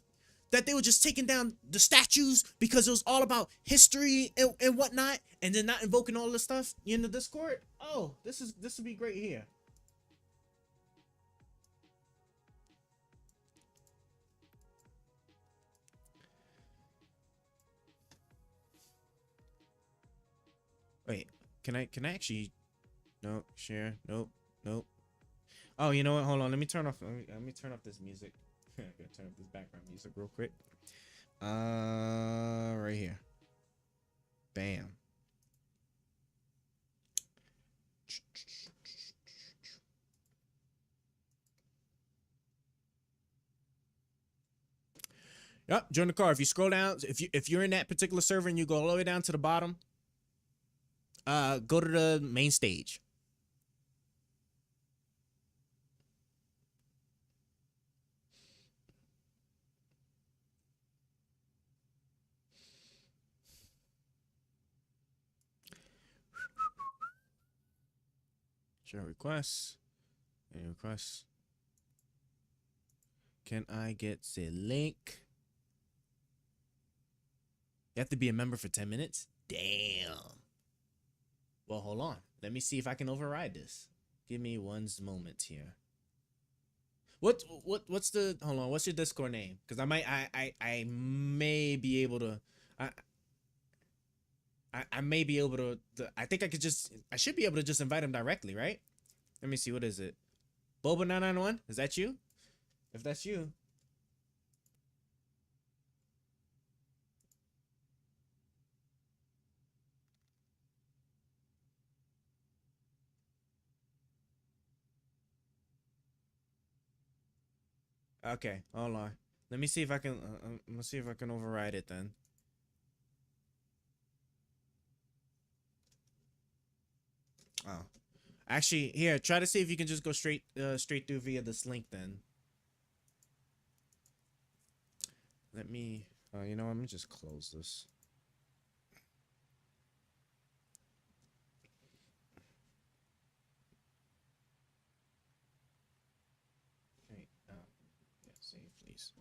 that they were just taking down the statues because it was all about history and whatnot, and then not invoking all this stuff in the Discord, oh, this would be great here. Wait, can I actually? No, share. Nope. Oh, you know what? Hold on. Let me turn off this music. I'm gonna turn off this background music real quick. Right here. Bam. Yep, join the car. If you scroll down, if you're in that particular server and you go all the way down to the bottom, go to the main stage. Share requests. Any requests? Can I get the link? You have to be a member for 10 minutes? Damn. Well, hold on. Let me see if I can override this. Give me one moment here. What's the, hold on, what's your Discord name? Because I may be able to, I may be able to, I think I should be able to just invite him directly, right? Let me see, what is it? Boba991, is that you? If that's you. Okay, hold on. Let me see if I can, I'm gonna see if I can override it then. Oh. Actually, here, try to see if you can just go straight through via this link then. Let me, you know what, let me just close this. Okay, yeah, save please.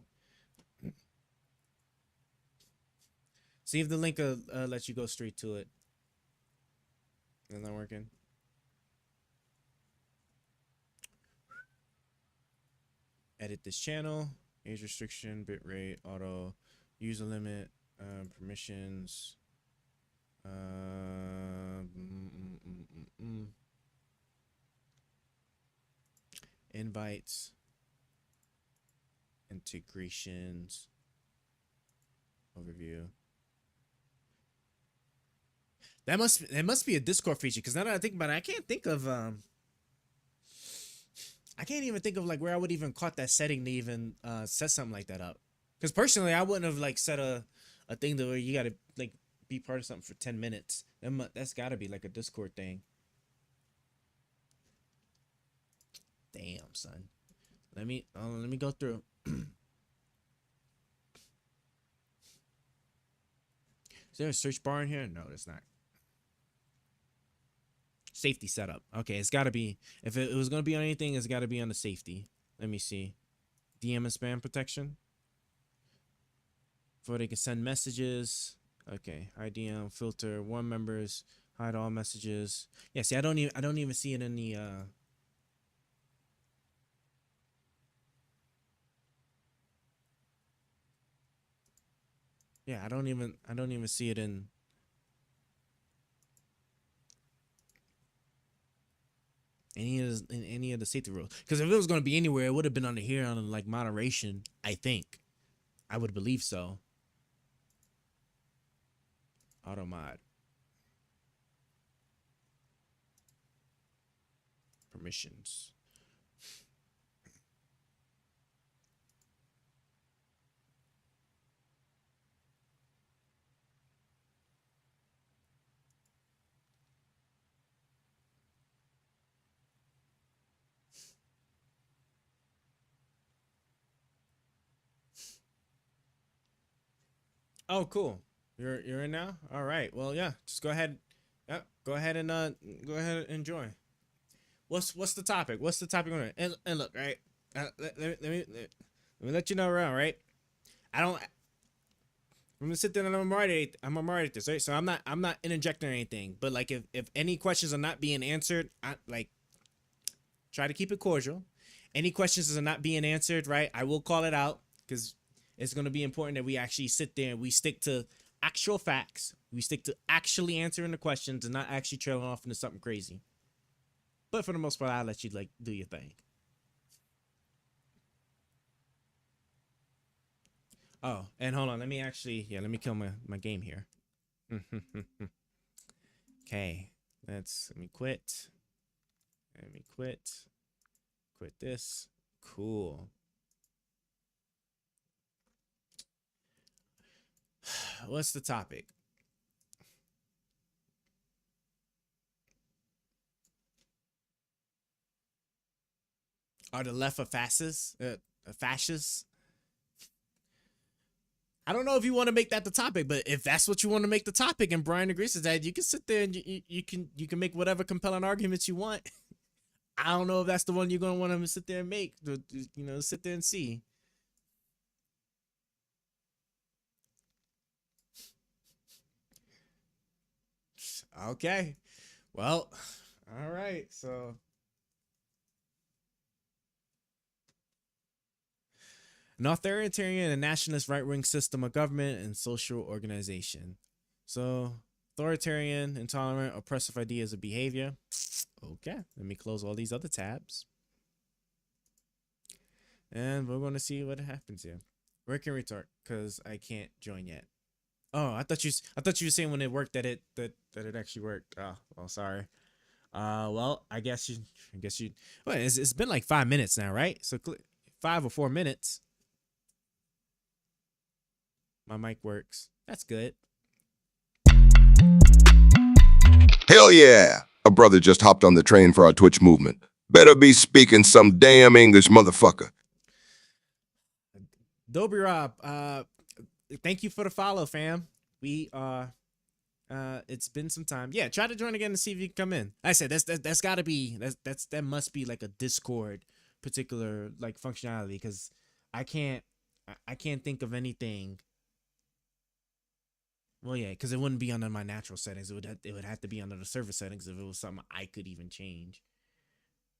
See if the link lets you go straight to it. Is that working? Edit this channel. Age restriction, bitrate, auto, user limit, permissions. Invites. Integrations. Overview. That must be a Discord feature, because now that I think about it, I can't think of I can't even think of like where I would even caught that setting to even set something like that up. Because personally, I wouldn't have like set a thing to where you gotta like be part of something for 10 minutes. That's gotta be like a Discord thing. Damn, son. Let me go through. Is there a search bar in here? No, there's not. Safety setup. Okay, it's got to be, if it was going to be on anything, it's got to be on the safety. Let me see. DM and spam protection. Before they can send messages. Okay, IDM, filter, warm members, hide all messages. Yeah, see, I don't even see it in the yeah, I don't even see it in any of the safety rules. Because if it was going to be anywhere, it would have been under here on like moderation. I think, I would believe so. Auto mod. Permissions. Oh, cool. You're in now. All right. Well, yeah. Just go ahead. Yep. Go ahead and go ahead and enjoy. What's the topic? What's the topic on it? And look, right. Let me let you know around, right? I don't. I'm gonna sit there and I'm alright at this, right? So I'm not interjecting or anything. But like if any questions are not being answered, I like try to keep it cordial. Any questions that are not being answered, right? I will call it out because it's gonna be important that we actually sit there and we stick to actual facts. We stick to actually answering the questions and not actually trailing off into something crazy. But for the most part, I'll let you like do your thing. Oh, and hold on. Let me kill my game here. Okay. Let me quit. Let me quit. Quit this. Cool. What's the topic? Are the left a fascist? A fascist? I don't know if you want to make that the topic, but if that's what you want to make the topic, and Brian agrees to that, you can sit there and you can make whatever compelling arguments you want. I don't know if that's the one you're gonna want to sit there and make. Sit there and see. Okay. Well, all right. So an authoritarian and nationalist right-wing system of government and social organization. So authoritarian, intolerant, oppressive ideas of behavior. Okay, let me close all these other tabs. And we're going to see what happens here. Where can we talk? Because I can't join yet. Oh, I thought you were saying when it worked that it actually worked. Oh, well, sorry. Well, I guess you. Well, it's been like 5 minutes now, right? So 5 or 4 minutes. My mic works. That's good. Hell yeah! A brother just hopped on the train for our Twitch movement. Better be speaking some damn English, motherfucker. Dobry Rob, thank you for the follow, fam. It's been some time. Yeah, try to join again and see if you can come in. I said that's gotta be that must be like a Discord particular like functionality because I can't think of anything. Well, yeah, because it wouldn't be under my natural settings. It would have to be under the server settings if it was something I could even change.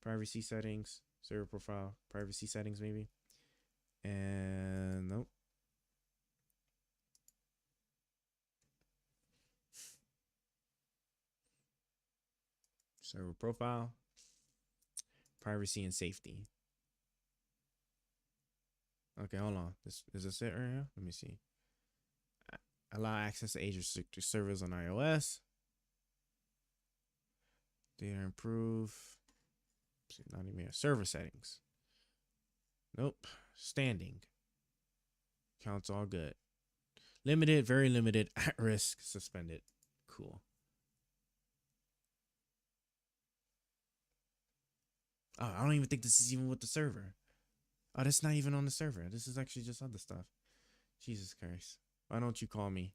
Privacy settings, server profile, privacy settings maybe. And nope. Server profile, privacy and safety. Okay, hold on. Is this it right here? Let me see. Allow access to Azure servers on iOS. Data improve. Not even server settings. Nope. Standing. Counts all good. Limited, very limited, at risk, suspended. Cool. Oh, I don't even think this is even with the server. Oh, that's not even on the server. This is actually just other stuff. Jesus Christ. Why don't you call me?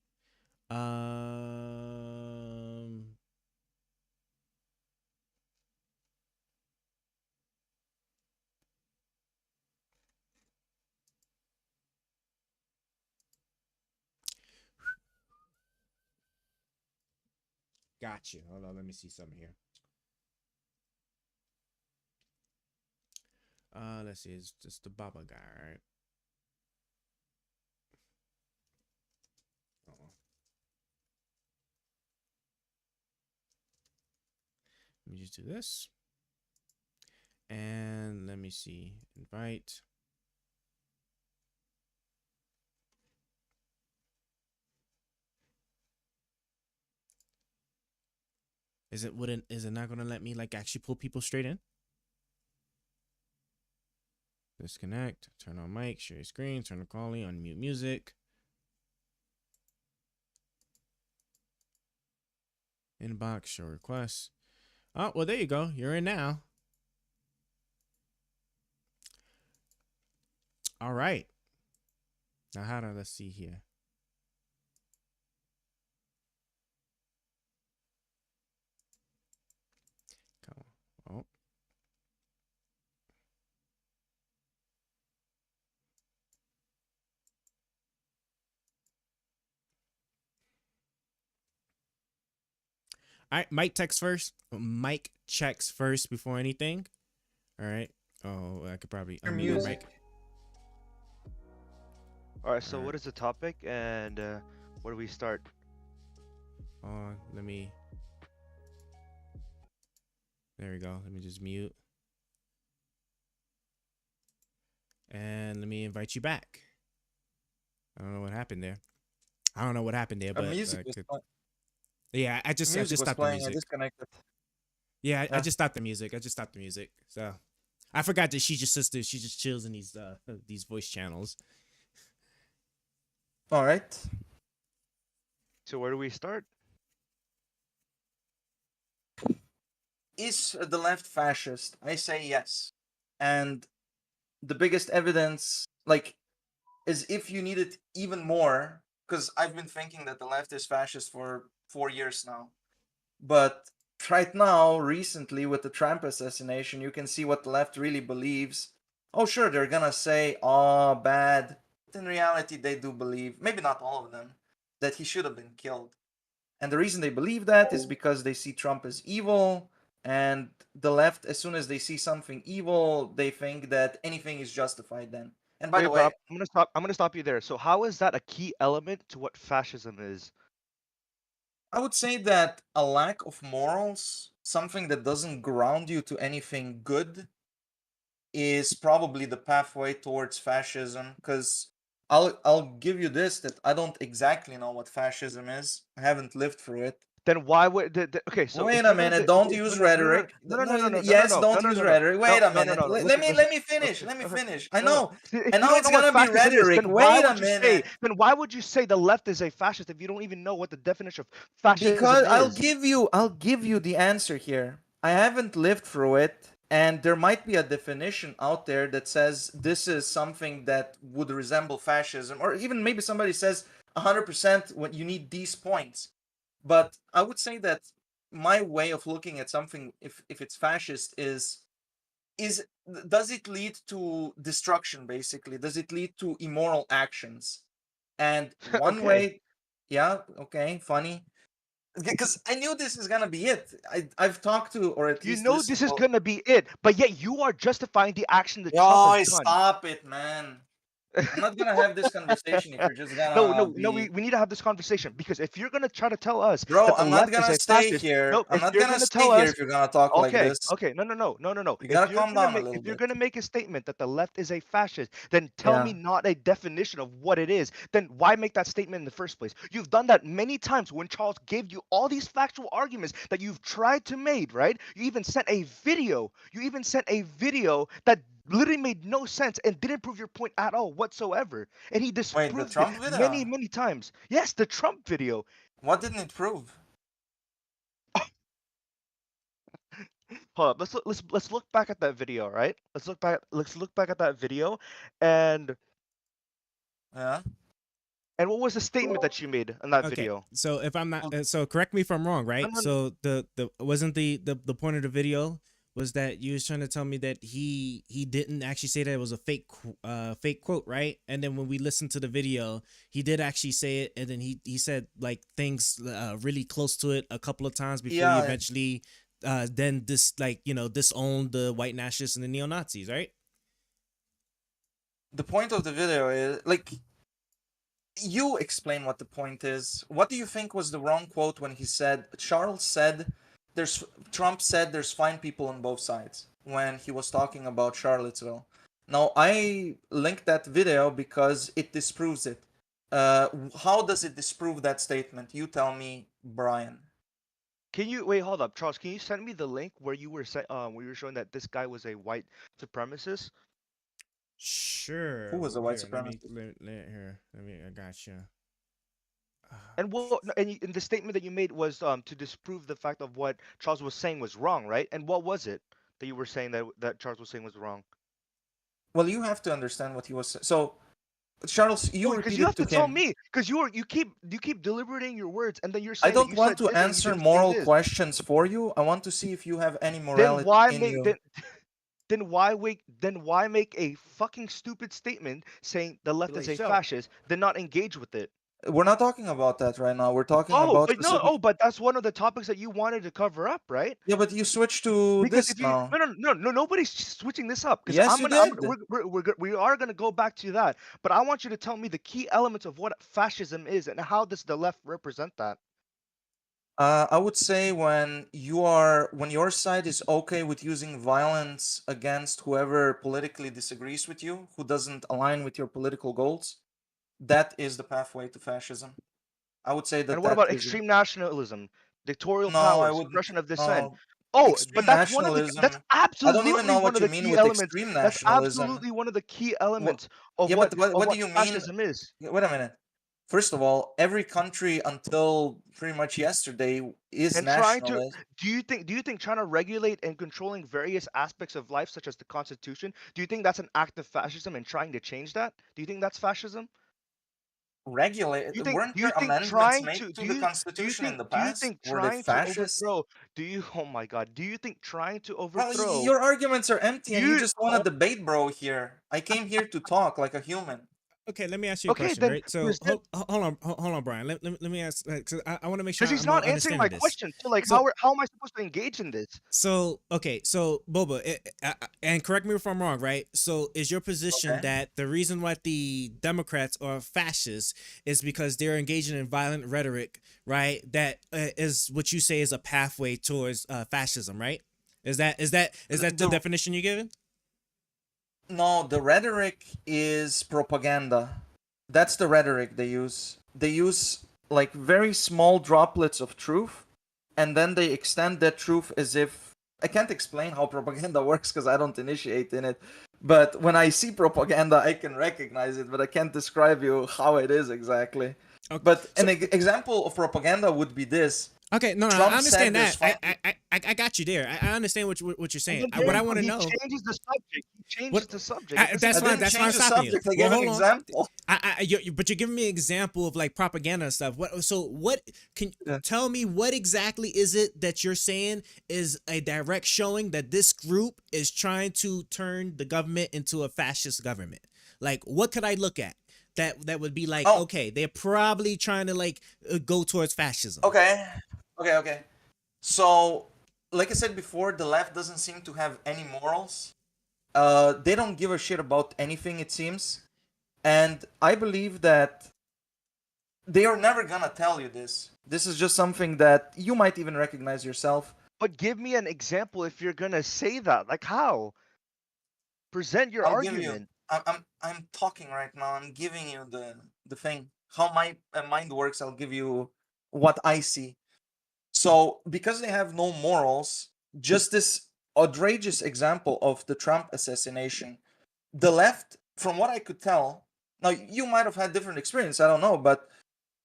Gotcha. Hold on, let me see something here. Let's see. It's just the Baba guy, right? Let me just do this. And let me see. Invite. Is it not gonna let me like actually pull people straight in? Disconnect. Turn on mic. Share screen. Turn on calling. Unmute music. Inbox. Show requests. Oh, well, there you go. You're in now. All right. Now, let's see here. Come on. Oh. All right, mic text first. Mic checks first before anything. All right. Oh, I could probably unmute my mic. Alright, so what is the topic and where do we start? Let me. There we go. Let me just mute. And let me invite you back. I don't know what happened there. But music was yeah, I just stopped the music. I disconnected. Yeah, I just stopped the music. So I forgot that she's your sister. She just chills in these voice channels. All right. So where do we start? Is the left fascist? I say yes. And the biggest evidence, is if you need it even more, because I've been thinking that the left is fascist for 4 years now. But right now, recently, with the Trump assassination, you can see what the left really believes. Oh, sure, they're gonna say, oh, bad. But in reality, they do believe, maybe not all of them, that he should have been killed. And the reason they believe that is because they see Trump as evil, and the left, as soon as they see something evil, they think that anything is justified then. And by the way, I'm gonna stop you there. So how is that a key element to what fascism is? I would say that a lack of morals, something that doesn't ground you to anything good, is probably the pathway towards fascism. Because I'll give you this, that I don't exactly know what fascism is. I haven't lived through it. Then why would okay? So wait a minute! Don't use rhetoric. Yes, don't use rhetoric. Wait a minute. Let me finish. Let me finish. I know it's gonna be rhetoric. Wait a minute. Then why would you say the left is a fascist if you don't even know what the definition of fascism is? Because I'll give you the answer here. I haven't lived through it, and there might be a definition out there that says this is something that would resemble fascism, or even maybe somebody says 100% when you need these points. But I would say that my way of looking at something, if it's fascist, is does it lead to destruction? Basically, does it lead to immoral actions? And one way, yeah, okay, funny, because I knew this is gonna be it. I've talked to, or at least this is gonna be it, but yet you are justifying the action that Trump has done. Stop it, man. I'm not gonna have this conversation if you're just gonna. No. We need to have this conversation, because if you're gonna try to tell us, bro, that I'm not gonna stay here. I'm not gonna stay here if you're gonna talk like this. Okay, no. You gotta calm down a little bit. If you're gonna make a statement that the left is a fascist, then tell me not a definition of what it is. Then why make that statement in the first place? You've done that many times when Charles gave you all these factual arguments that you've tried to make, right? You even sent a video. That literally made no sense and didn't prove your point at all whatsoever. And he disproved it many times. Yes, the Trump video. What didn't it prove? Hold up. Let's look back at that video, right? Let's look back at that video, and And what was the statement that you made in that video? So if I'm not, so correct me if I'm wrong, right? So the wasn't the point of the video was that you was trying to tell me that he didn't actually say that it was a fake quote, right? And then when we listened to the video, he did actually say it, and then he said like things really close to it a couple of times before he eventually then disowned the white nationalists and the neo-Nazis, right? The point of the video is you explain what the point is. What do you think was the wrong quote when he said, Trump said there's fine people on both sides when he was talking about Charlottesville. Now, I linked that video because it disproves it. How does it disprove that statement? You tell me, Brian. Can you wait? Hold up, Charles. Can you send me the link where you were showing that this guy was a white supremacist? Sure. Who was a white Here, supremacist? let me. I got you. And and the statement that you made was to disprove the fact of what Charles was saying was wrong, right? And what was it that you were saying that Charles was saying was wrong? Well, you have to understand what he was saying. So, Charles, you Because you repeated have to to tell him. me, because you keep deliberating your words, and then you're I saying that don't you want said to this and you answer didn't say moral this. questions for you. I want to see if you have any Then morality why in make you. then why make a fucking stupid statement saying the left is a fascist, then not engage with it? We're not talking about that right now. We're talking about specific. But that's one of the topics that you wanted to cover up, right? Yeah, but you switched to Because this if you now. no, nobody's switching this up. Because Yes, you did. we are gonna go back to that. But I want you to tell me the key elements of what fascism is and how does the left represent that. I would say when your side is okay with using violence against whoever politically disagrees with you, who doesn't align with your political goals, that is the pathway to fascism. I would say And that what that about is. extreme nationalism, dictatorial No, I power, wouldn't. suppression of dissent? No, Oh, but extreme that's one of the nationalism. that's I don't even absolutely know one what of you the mean key with elements. extreme That's nationalism. absolutely one of the key elements Yeah, but of what do what you mean? fascism is. Wait a minute. First of all, every country until pretty much yesterday is And trying to nationalist. do you think trying to regulate and controlling various aspects of life, such as the Constitution, do you think that's an act of fascism and trying to change that? Do you think that's fascism? Regulate. Weren't Do you there think amendments trying made to to the Constitution in the do you past? think Were they trying to fascist? overthrow do you oh my god, do you think trying to Well, overthrow your arguments are empty, and you you just want to debate, bro. Here, I came here to talk like a human. Okay, let me ask you a okay question, then right? So hold on, Brian. Let me ask, because I want to make sure because he's I'm not answering my understanding this. question. So like So how am I supposed to engage in this? so okay, so Boba, and correct me if I'm wrong, right? So is your position Okay. that the reason why the Democrats are fascists is because they're engaging in violent rhetoric, right? That is what you say is a pathway towards fascism, right? Is that the definition you're giving? No, the rhetoric is propaganda. That's the rhetoric they use. They use like very small droplets of truth, and then they extend that truth as if I can't explain how propaganda works because I don't initiate in it. But when I see propaganda, I can recognize it, but I can't describe you how it is exactly. Okay, But an example of propaganda would be this. Okay, no, Trump I understand said there's that. I got you there. I understand what you're saying. What I want to know. He changes the subject. He changes the subject. That's fine. That's why I'm stopping you. I gave an example. But you're giving me an example of like propaganda and stuff. What can tell me what exactly is it that you're saying is a direct showing that this group is trying to turn the government into a fascist government? Like, what could I look at that would be like, okay, they're probably trying to like go towards fascism. Okay. So, like I said before, the left doesn't seem to have any morals. They don't give a shit about anything, it seems. And I believe that they are never gonna tell you this. This is just something that you might even recognize yourself. But give me an example if you're gonna say that. Like how? Present your I'll give argument. you. I'm talking right now. I'm giving you the thing. How my mind works. I'll give you what I see. So because they have no morals, just this outrageous example of the Trump assassination, the left, from what I could tell, now you might have had different experience. I don't know, but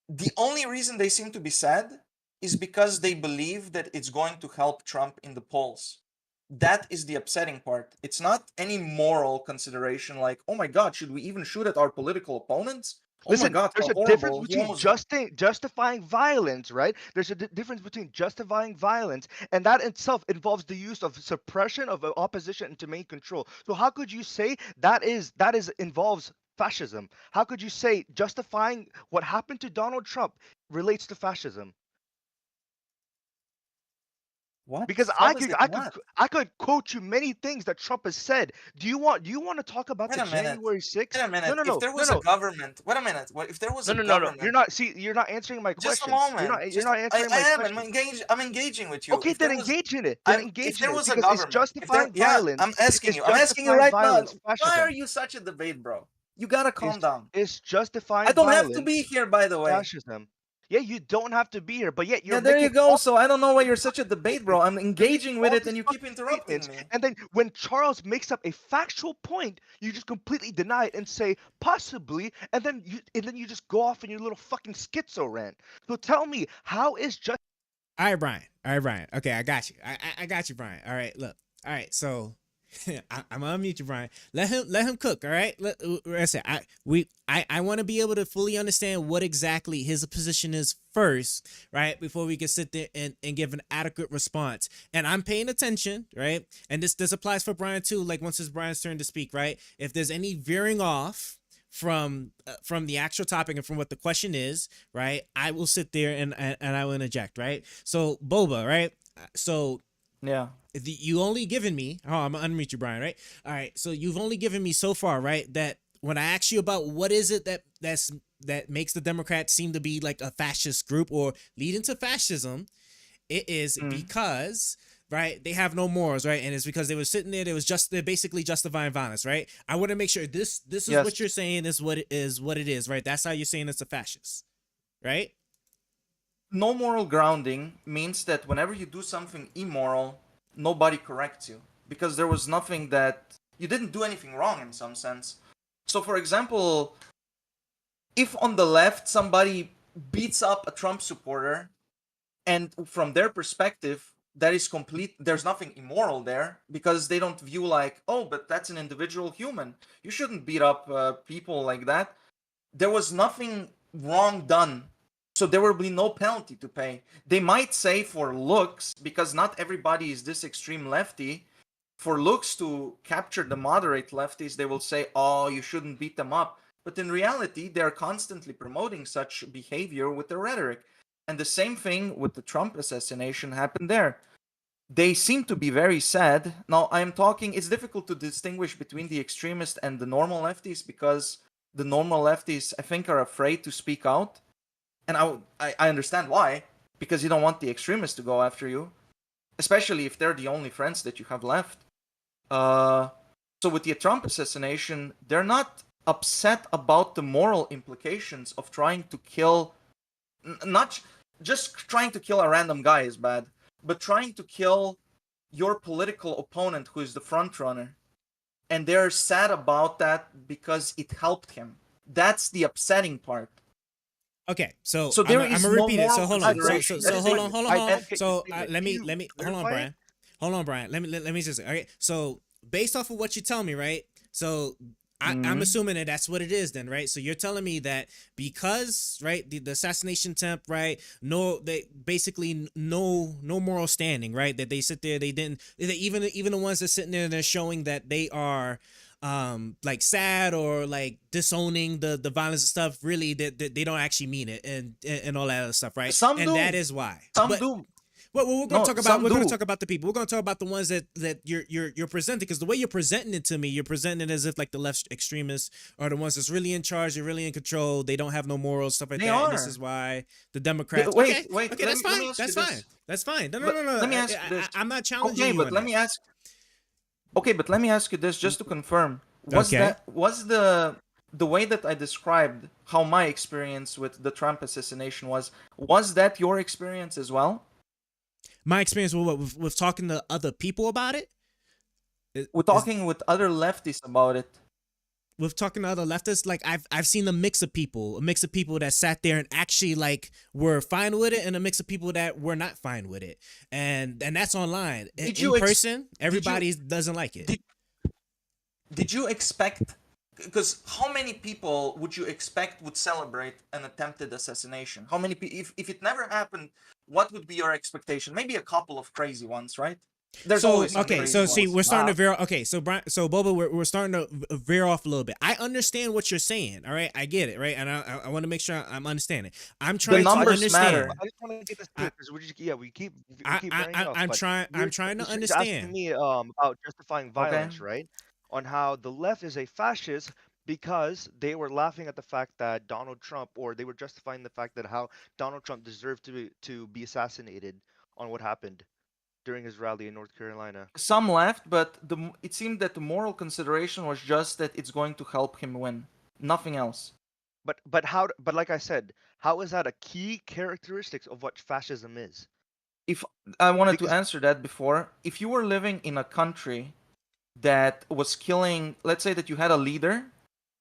the only reason they seem to be sad is because they believe that it's going to help Trump in the polls. That is the upsetting part. It's not any moral consideration like, oh my God, should we even shoot at our political opponents? Listen, oh my God, there's how a difference horrible. He between almost- justifying violence, right? There's a difference between justifying violence, and that itself involves the use of suppression of opposition to maintain control. So how could you say that involves fascism? How could you say justifying what happened to Donald Trump relates to fascism? What? Because How is it not? I could quote you many things that Trump has said. Do you want to talk about Wait the a minute. January 6th? Wait a minute. No. If there was a government, wait a minute. If there was a government, You're not answering my just a question. moment. You're not answering my question. I'm engaging with you. Okay, If then there was- engage in it. I'm- Then engage if there in it was a because it's government, justifying violence. I'm asking It's you. I'm asking you justifying right now. violence, Why fascism. are you such a debate, bro? You gotta calm down. It's justifying I don't have violence, to be here, by the way. fascism. Yeah, you don't have to be here, but yet you're Yeah, there you making go. So I don't know why you're such a debate, bro. I'm engaging with it and you keep interrupting me. And then when Charles makes up a factual point, you just completely deny it and say possibly, and then you just go off in your little fucking schizo rant. So tell me, how is just All right, Brian. All right, Brian. Okay, I got you. I got you, Brian. All right, look. All right, so I'm gonna unmute you, Brian. Let him cook. All right. I want to be able to fully understand what exactly his position is first, right? Before we can sit there and give an adequate response. And I'm paying attention, right? And this applies for Brian too. Like once it's Brian's turn to speak, right? If there's any veering off from the actual topic and from what the question is, right? I will sit there and I will interject, right? So Boba, right? So yeah, you only given me. Oh, I'm gonna unmute you, Brian, right? All right. So you've only given me so far, right? That when I ask you about what is it that makes the Democrats seem to be like a fascist group or lead into fascism, it is because right? They have no morals, right? And it's because they were sitting there. They're basically justifying violence, right? I want to make sure this is what you're saying is what it is, right? That's how you're saying it's a fascist, right? No moral grounding means that whenever you do something immoral, nobody corrects you because there was nothing that you didn't do anything wrong in some sense. So, for example, if on the left somebody beats up a Trump supporter, and from their perspective, that is complete, there's nothing immoral there because they don't view like, oh, but that's an individual human. You shouldn't beat up people like that. There was nothing wrong done. So there will be no penalty to pay. They might say for looks, because not everybody is this extreme lefty, for looks to capture the moderate lefties, they will say, oh, you shouldn't beat them up. But in reality, they're constantly promoting such behavior with their rhetoric. And the same thing with the Trump assassination happened there. They seem to be very sad. Now, I'm talking, it's difficult to distinguish between the extremist and the normal lefties because the normal lefties, I think, are afraid to speak out. And I understand why, because you don't want the extremists to go after you, especially if they're the only friends that you have left. So with the Trump assassination, they're not upset about the moral implications of trying to kill, not just trying to kill a random guy is bad, but trying to kill your political opponent who is the front runner. And they're sad about that because it helped him. That's the upsetting part. Okay, so there I'm is gonna no repeat it. So moral hold on. consideration. So hold on. So let me hold on, clarify Brian. Hold on, Brian. Let me just. All right. So based off of what you tell me, right? So I'm assuming that that's what it is then, right? So you're telling me that because, right, the assassination attempt, right? They basically no moral standing, right? That they sit there, even the ones that sitting there and they're showing that they are like sad or like disowning the violence and stuff, really that they don't actually mean it and all that other stuff, right? Some and do. that is why. Some do. Well, we're gonna talk about the people. We're gonna talk about the ones that you're presenting, because the way you're presenting it to me, you're presenting it as if like the left extremists are the ones that's really in charge, they're really in control, they don't have no morals, stuff like They that. are. And this is why the Democrats. Wait. Okay, that's fine. That's fine. No. Let me ask you this. I'm not challenging you. But let me ask. Okay, but let me ask you this just to confirm. Was the way that I described how my experience with the Trump assassination was that your experience as well? My experience with talking to other people about it. We're talking with other leftists about it. With talking to other leftists, like I've seen a mix of people that sat there and actually like were fine with it, and a mix of people that were not fine with it, and that's online. In person, everybody doesn't like it. Did you expect? Because how many people would you expect would celebrate an attempted assassination? How many people? If it never happened, what would be your expectation? Maybe a couple of crazy ones, right? There's always some crazy ones. See, we're starting to veer. Okay, so Brian, so Boba, we're starting to veer off a little bit. I understand what you're saying. All right, I get it, right, and I want to make sure I'm understanding. I'm trying to understand. Matter. I just want to get this clear because we keep I'm trying to understand. Asking me about justifying violence, right? On how the left is a fascist because they were laughing at the fact that Donald Trump, or they were justifying the fact that how Donald Trump deserved to be assassinated on what happened during his rally in North Carolina. Some laughed, but it seemed that the moral consideration was just that it's going to help him win, nothing else. But like I said, how is that a key characteristic of what fascism is? If I wanted to Because answer that before, if you were living in a country that was killing, let's say that you had a leader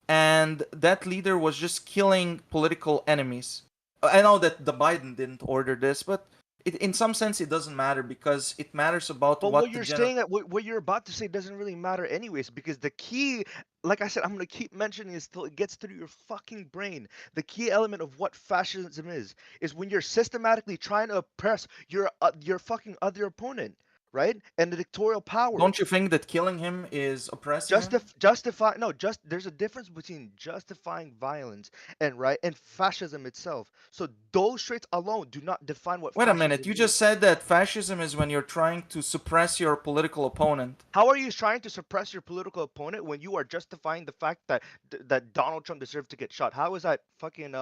and that leader was just killing political enemies. I know that the Biden didn't order this, but in some sense it doesn't matter because it matters about But what what the you're general. saying, what you're about to say doesn't really matter anyways, because the key, like I said, I'm gonna keep mentioning this till it gets through your fucking brain. The key element of what fascism is when you're systematically trying to oppress your fucking other opponent, right? And the dictatorial power. Don't you think that killing him is oppressing him? Justify no, just there's a difference between justifying violence and fascism itself. So those traits alone do not define what Wait a minute, fascism you is. just said that fascism is when you're trying to suppress your political opponent. How are you trying to suppress your political opponent when you are justifying the fact that that Donald Trump deserved to get shot? How is that fucking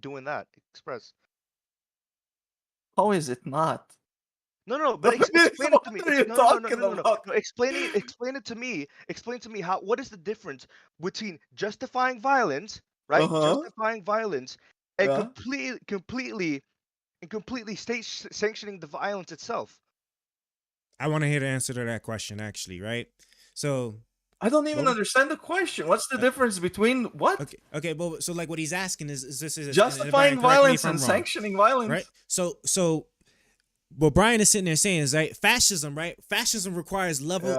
doing that? Express. How is it not? No, but explain it to me. What are you talking about? No, explain it to me. Explain to me what is the difference between justifying violence, right? Uh-huh. Justifying violence and Yeah. completely state sanctioning the violence itself. I want to hear the answer to that question, actually, right? So I don't even Well, understand the question. What's the difference between what? okay, but so like what he's asking is this is Justifying violence and sanctioning violence. right? So what Brian is sitting there saying is right, fascism, right? Fascism requires levels,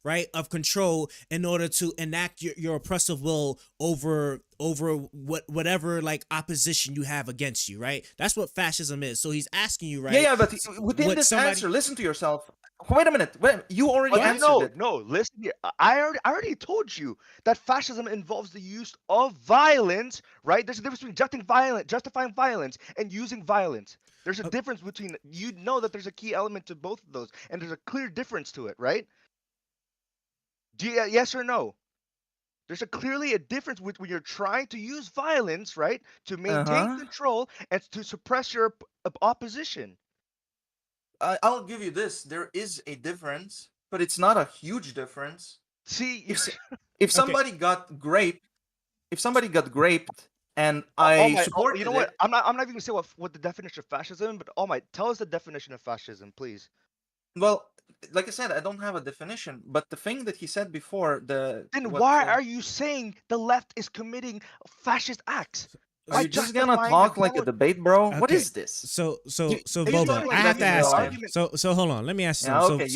right, of control in order to enact your oppressive will over whatever like opposition you have against you, right? That's what fascism is. So he's asking you, right? Yeah, but within what this somebody- answer, listen to yourself. Wait a minute. You already But answered it. no, listen here. I already told you that fascism involves the use of violence, right? There's a difference between justifying violence and using violence. There's a difference between you know that there's a key element to both of those, and there's a clear difference to it, right? Yes or no? There's clearly a difference with when you're trying to use violence, right, to maintain Uh-huh. control and to suppress your opposition. I'll give you this. There is a difference, but it's not a huge difference. See, if somebody got raped, and I supported you know what? it, I'm not even gonna say what the definition of fascism, but All Might, tell us the definition of fascism, please. well, like I said, I don't have a definition. But the thing that he said before, Then why are you saying the left is committing fascist acts? Are you just gonna talk like a debate, bro? What Okay, is this? So are you Boba, talking I like have to that in ask your you. argument? So hold on, let me ask you Yeah, something. okay,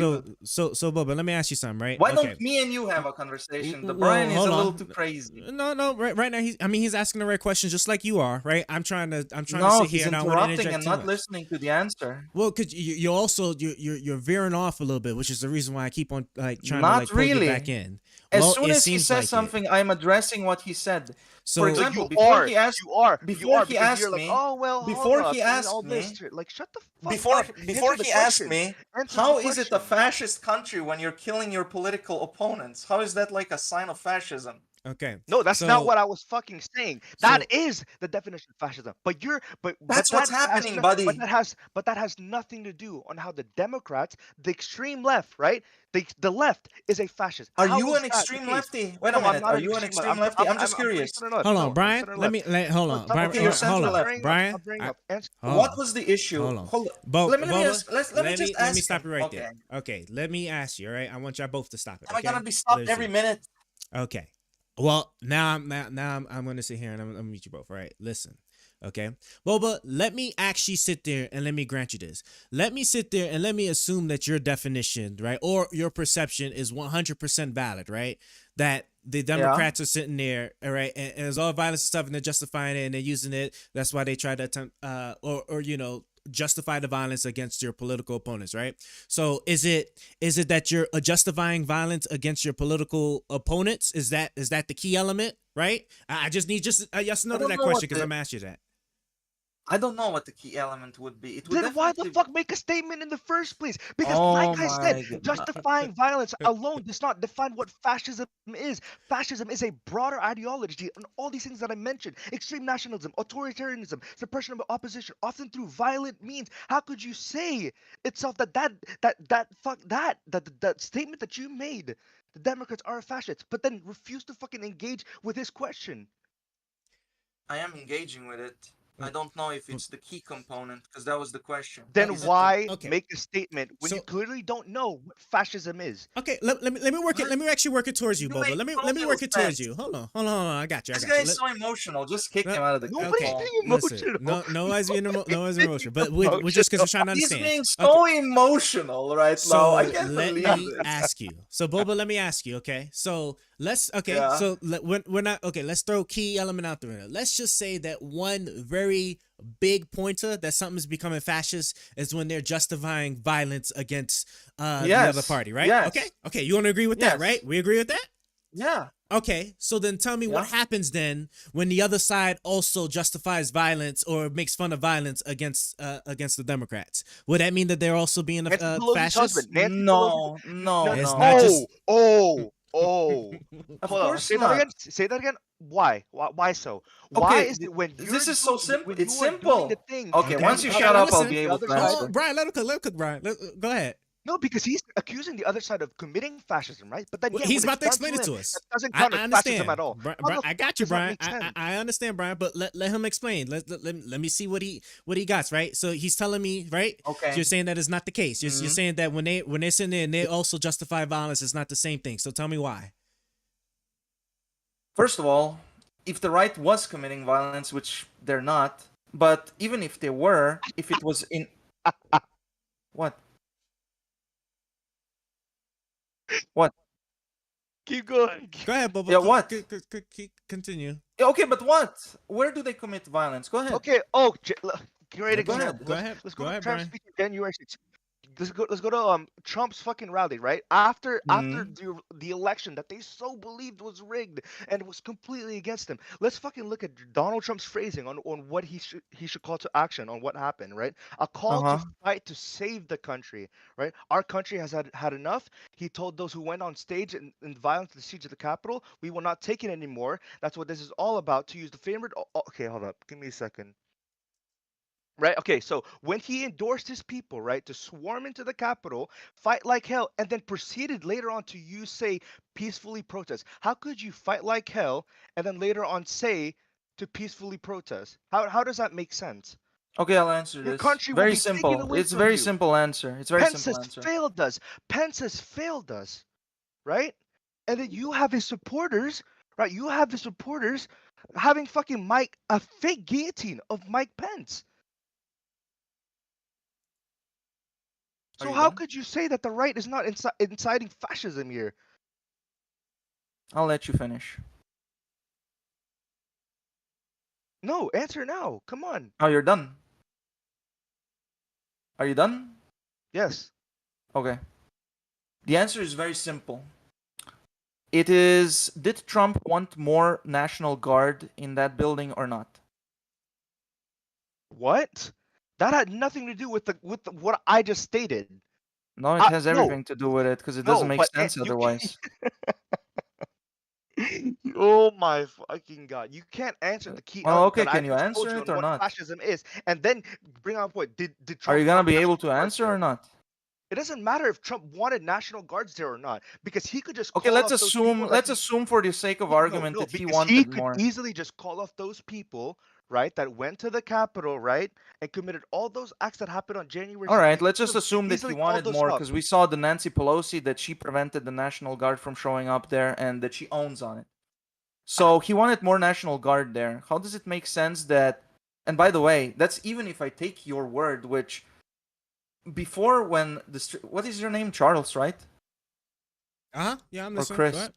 So Boba, let me ask you something, right? Why Okay. don't me and you have a conversation? The Well, Brian is a hold little on. too crazy. No, right now he's asking the right questions just like you are, right? I'm trying to No, sit he's here and I want to interrupting interject and too not much. listening to the answer. Well, cause you're also you're veering off a little bit, which is the reason why I keep on like trying to Not like pull really. you back in. As Well, soon it as he seems says like it. something, I'm addressing what he said. So- For But example, you before are, he asked, you are, before he because asked you're like, me, oh well, hold before up, he and asked all this me, shit. Like, shut the fuck before up. before Answer the he asked question. me, Answer how the is it a question. fascist country when you're killing your political opponents? How is that like a sign of fascism? Okay. No, that's not what I was fucking saying. That so- is the definition of fascism. But That's what's happening, buddy. But that has nothing to do on how the Democrats, the extreme left, right? The left is a fascist. Are How you is an that the extreme case? lefty? Wait a No, I'm minute. not Are an you an extreme extreme lefty? I'm just I'm pretty curious. center left. Hold No, on, I'm Brian. center Let me left. hold on, Brian. Okay, you're center hold on, left. Brian. I'm bringing I- up. Answer. hold What on. was the issue? Hold on. Hold Bo- let me Boba, ask, let me just ask let me stop him. you right Okay. there. Okay, let me ask you. All right, I want y'all both to stop it. Am I okay? gonna be stopped Let's every see. minute? Okay. Well, now I'm going to sit here and I'm going to meet you both. All right. Listen. Okay. Boba, let me actually sit there and let me grant you this. Let me sit there and let me assume that your definition, right, or your perception is 100% valid, right? That the Democrats are sitting there, all right, and there's all violence and stuff, and they're justifying it and they're using it. That's why they try to attempt, or justify the violence against your political opponents, right? So is it that you're justifying violence against your political opponents? Is that the key element, right? I just need just a yes or no to that question because I'm asking you that. I don't know what the key element would be. It would Then why the definitely. fuck make a statement in the first place? Because Oh like I said, my God. justifying violence alone does not define what fascism is. Fascism is a broader ideology and all these things that I mentioned. Extreme nationalism, authoritarianism, suppression of opposition, often through violent means. How could you say itself that statement that you made, the Democrats are fascists, but then refuse to fucking engage with this question? I am engaging with it. I don't know if it's the key component because that was the question. Then Is it why okay. make a statement when you clearly don't know what fascism is? Okay, let me work it. Let me actually work it towards you, You Boba. make Let no me work little it towards sense. you. Hold on. I got you. This guy is so emotional. Just kick him out of the Nobody's call. being Listen, emotional. no one's being emotional, but we're just because we're trying to He's understand. being so emotional right now. I can't let believe me this. ask you. So Boba, let me ask you. Okay, so Yeah. so we're not okay. Let's throw key element out there. Let's just say that one very big pointer that something's becoming fascist is when they're justifying violence against the other party, right? Yes. Okay, you want to agree with that, right? We agree with that? Yeah. Okay, so then tell me what happens then when the other side also justifies violence or makes fun of violence against the Democrats? Would that mean that they're also being fascist? No. It's not just. Of Hold on. course Say not. that again. Say that again. Why? Why so? Why Okay, is it when you're this is so simple? when It's you are doing the simple. thing? Okay, once you shut up, I'll be able to answer. Brian, let him cook. Brian, go ahead. No, because he's accusing the other side of committing fascism, right? But then Well, yeah, he's when about it's to done explain it to him, us. that doesn't I count as understand. fascism at all. How the I fuck got you, does that Brian. make sense? I understand, Brian, but let him explain. Let me see what he got, right? So he's telling me, right? Okay. So you're saying that is not the case. You're saying that when they're sitting there and they also justify violence, it's not the same thing. So tell me why. First of all, if the right was committing violence, which they're not, but even if they were, if it was in what? What? Keep going. Go ahead, Bobo. Yeah, what? Continue. Okay, but what? Where do they commit violence? Go ahead. Okay. Oh, great Go ahead. example. Go ahead. Let's Go go to ahead, Trump's Brian. speech on January 6th. Let's go to Trump's fucking rally, right? After the election that they so believed was rigged and was completely against him. Let's fucking look at Donald Trump's phrasing on what he should call to action on what happened, right? A call to fight to save the country, right? Our country has had enough. He told those who went on stage in violence to the siege of the Capitol, we will not take it anymore. That's what this is all about. To use the favorite. Okay, hold up. Give me a second. Right. Okay. So when he endorsed his people, right, to swarm into the Capitol, fight like hell, and then proceeded later on to use, say, peacefully protest. How could you fight like hell and then later on say to peacefully protest? How does that make sense? Okay, I'll answer Your this. country will Very be taken simple. away It's a from very you. simple answer. It's a very Pence simple has answer. failed us. Pence has failed us, right? And then you have his supporters, right? You have his supporters having fucking a fake guillotine of Mike Pence. So how could you say that the right is not inciting fascism here? I'll let you finish. No, answer now. Come on. Oh, you're done. Are you done? Yes. Okay. The answer is very simple. It is, did Trump want more National Guard in that building or not? What? That had nothing to do with what I just stated. No, it has everything to do with it because it doesn't make sense otherwise. Oh my fucking god! You can't answer the key. Well, okay, that I can you just answer told you it on or what not? fascism is, and then bring up what did Trump Are you gonna want be able to National Guards answer there? or not? It doesn't matter if Trump wanted National Guards there or not, because he could just Okay, call let's off those assume people let's assume for the sake of argument that he because he wanted could more. easily just call off those people, right, that went to the Capitol, right, and committed all those acts that happened on January 6th. All right, He let's could just have assume that he easily called wanted those more off. because we saw the Nancy Pelosi that she prevented the National Guard from showing up there and that she owns on it. So he wanted more National Guard there. How does it make sense that? And by the way, that's even if I take your word, which before when what is your name, Charles, right? Yeah, I'm Or listening. Chris? Go ahead.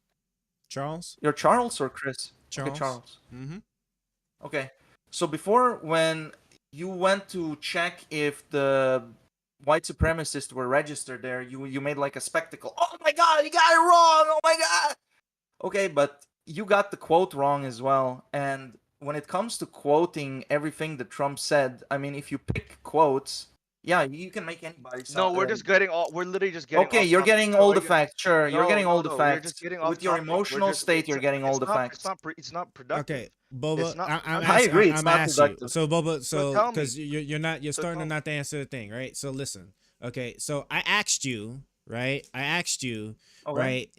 Charles. You're Charles or Chris? Charles. Okay, Charles. Mm-hmm. Okay. So before, when you went to check if the white supremacists were registered there, you made like a spectacle. Oh my god, you got it wrong! Oh my god! Okay, but you got the quote wrong as well. And when it comes to quoting everything that Trump said, I mean, if you pick quotes, yeah, you can make anybody No, we're literally just getting. Okay, off you're topic. getting So all the you- facts. Sure, you're No, getting no, all the no, we're facts. just getting off With your topic. We're emotional just- state, it's you're not- getting all it's the not- facts. It's not productive. Okay, Boba. It's not I'm productive. I agree, it's I'm not asking you. productive. So Boba, So tell me. because you're So starting tell to not to answer the thing, right? So listen. Okay, so I asked you, right? Okay. right?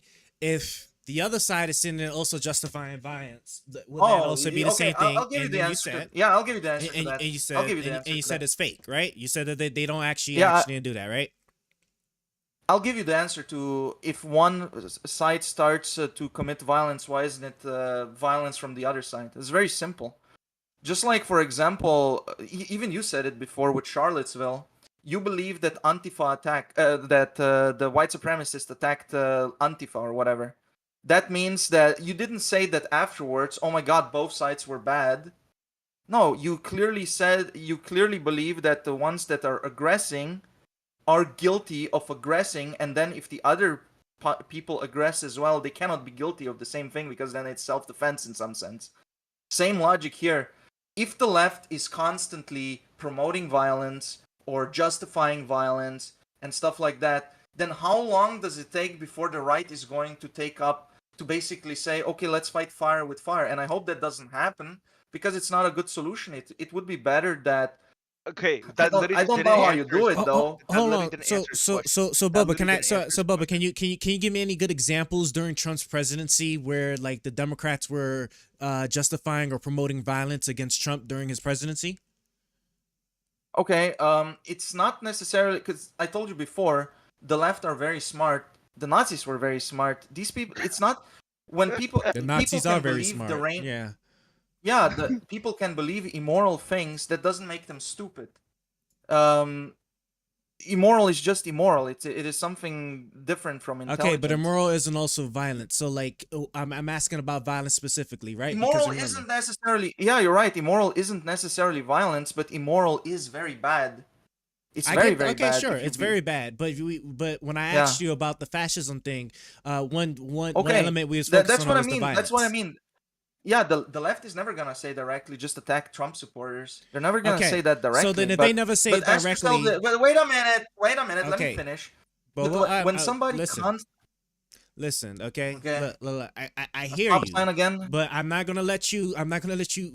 the other side is sitting there also justifying violence. Would that also be the same thing? I'll give you And the then you answer. said, Yeah, I'll give you the answer to and that. you said, I'll give you the answer and you to said that. it's fake, right? You said that they don't actually Yeah, do that, right? I'll give you the answer to if one side starts to commit violence, why isn't it violence from the other side? It's very simple. Just like, for example, even you said it before with Charlottesville. You believe that Antifa the white supremacists attacked Antifa or whatever. That means that you didn't say that afterwards, oh my god, both sides were bad. No, you clearly believe that the ones that are aggressing are guilty of aggressing, and then if the other people aggress as well, they cannot be guilty of the same thing because then it's self-defense in some sense. Same logic here. If the left is constantly promoting violence or justifying violence and stuff like that, then how long does it take before the right is going to take up to basically say, okay, let's fight fire with fire? And I hope that doesn't happen because it's not a good solution. It would be better that. Okay, I don't know how you do it though. Hold on. So Bubba, Bubba, can you give me any good examples during Trump's presidency where like the Democrats were justifying or promoting violence against Trump during his presidency? Okay, it's not necessarily because I told you before, the left are very smart. The Nazis were very smart. These people, it's not when people. The Nazis people are can very believe smart. The reign, yeah. Yeah, the people can believe immoral things. That doesn't make them stupid. Immoral is just immoral. It is something different from intelligence. Okay, but immoral isn't also violent. So like, I'm asking about violence specifically, right? Immoral isn't necessarily. Yeah, you're right. Immoral isn't necessarily violence, but immoral is very bad. It's very bad. Okay, sure, it's very bad. But when I asked you about the fascism thing, one element we was focusing on was the violence. That's what I mean. Yeah, the left is never gonna say directly, just attack Trump supporters. They're never gonna say that directly. So then, if they never say it directly, but wait a minute. Okay. Let me finish. But when somebody listen, okay. Look, I hear Stop you. sign again. But I'm not gonna let you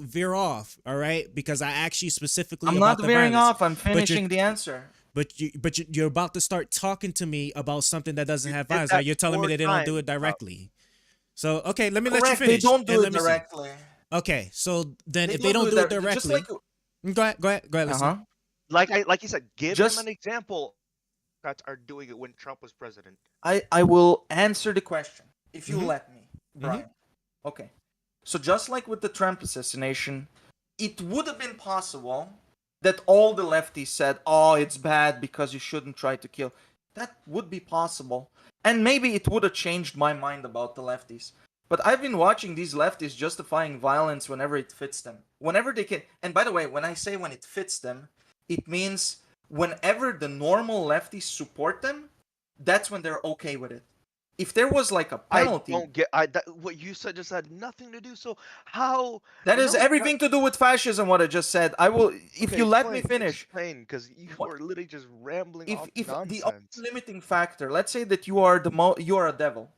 veer off. All right, because I asked you specifically. I'm about not veering violence, off. I'm finishing the answer. But you're about to start talking to me about something that doesn't have violence. Right? You're telling me that they don't do it directly. So okay, let me let you finish. They don't do it directly. Okay, so then if they don't do it directly, go ahead. Listen. Like you said, give them an example. Democrats are doing it when Trump was president. I will answer the question if you let me, Brian. Okay, so just like with the Trump assassination, it would have been possible that all the lefties said, "Oh, it's bad because you shouldn't try to kill." That would be possible. And maybe it would have changed my mind about the lefties. But I've been watching these lefties justifying violence whenever it fits them. Whenever they can. And by the way, when I say when it fits them, it means whenever the normal lefties support them, that's when they're okay with it. If there was like a penalty. I don't get what you said just had nothing to do. So how that is everything to do with fascism. What I just said. I will if you let me finish. Because you are literally just rambling off if nonsense. The only limiting factor, let's say that you are a devil,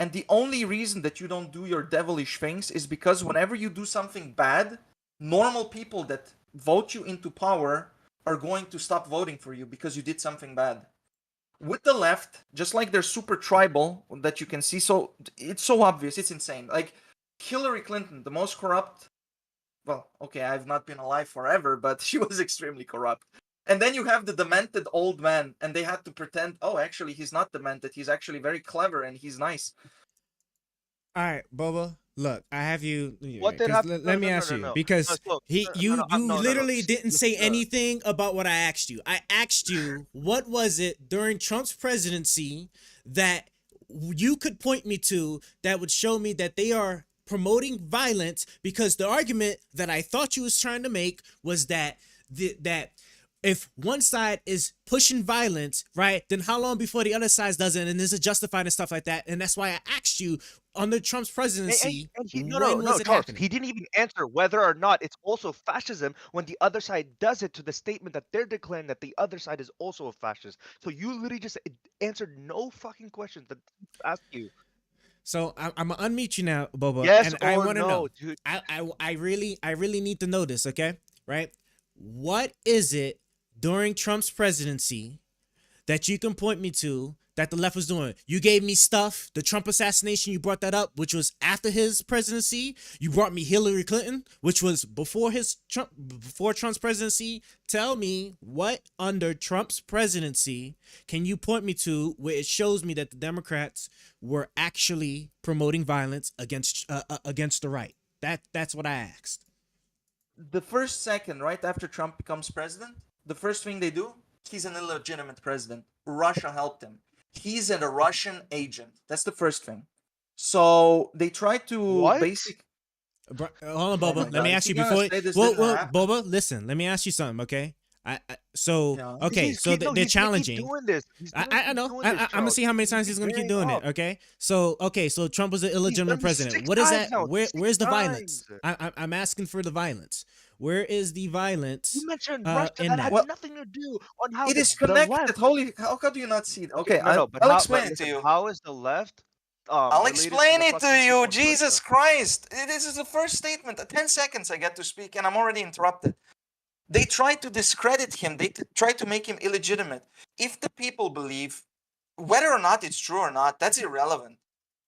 and the only reason that you don't do your devilish things is because whenever you do something bad, normal people that vote you into power are going to stop voting for you because you did something bad. With the left, just like they're super tribal, that you can see, so it's so obvious, it's insane. Like Hillary Clinton, the most corrupt. Well, okay, I've not been alive forever, but she was extremely corrupt. And then you have the demented old man, and they had to pretend, oh, actually, he's not demented. He's actually very clever and he's nice. All right, Boba. Look, I have you. What did happen? Let me ask you because you literally didn't say anything about what I asked you. I asked you what was it during Trump's presidency that you could point me to that would show me that they are promoting violence, because the argument that I thought you was trying to make was that that if one side is pushing violence, right, then how long before the other side does it, and is it justified and stuff like that? And that's why I asked you under Trump's presidency, no, Charles, he didn't even answer whether or not it's also fascism when the other side does it to the statement that they're declaring that the other side is also a fascist. So you literally just answered no fucking questions that I asked you. So I'm gonna unmute you now, Boba. Yes and or I want to no, know. dude. I really need to know this, okay? Right? What is it during Trump's presidency that you can point me to that the left was doing. You gave me stuff, the Trump assassination, you brought that up, which was after his presidency. You brought me Hillary Clinton, which was before Trump's presidency. Tell me what under Trump's presidency can you point me to where it shows me that the Democrats were actually promoting violence against the right? That's what I asked. The first second, right after Trump becomes president, the first thing they do, he's an illegitimate president. Russia helped him. He's a Russian agent. That's the first thing. So they try to basically. Hold on, Boba. Let me ask you before. Boba, listen. Let me ask you something, okay? They're challenging. Doing this. I know. I'm gonna see how many times he's gonna keep doing it. Okay. So Trump was an illegitimate president. What is that? Where's the violence? I'm asking for the violence. Where is the violence? You mentioned Russia that had nothing to do on how it is connected. How do you not see it? Okay, I'll explain it to you. How is the left? I'll explain it to you. Jesus Christ! This is the first statement. 10 seconds I get to speak, and I'm already interrupted. They try to discredit him. They try to make him illegitimate. If the people believe, whether or not it's true or not, that's irrelevant.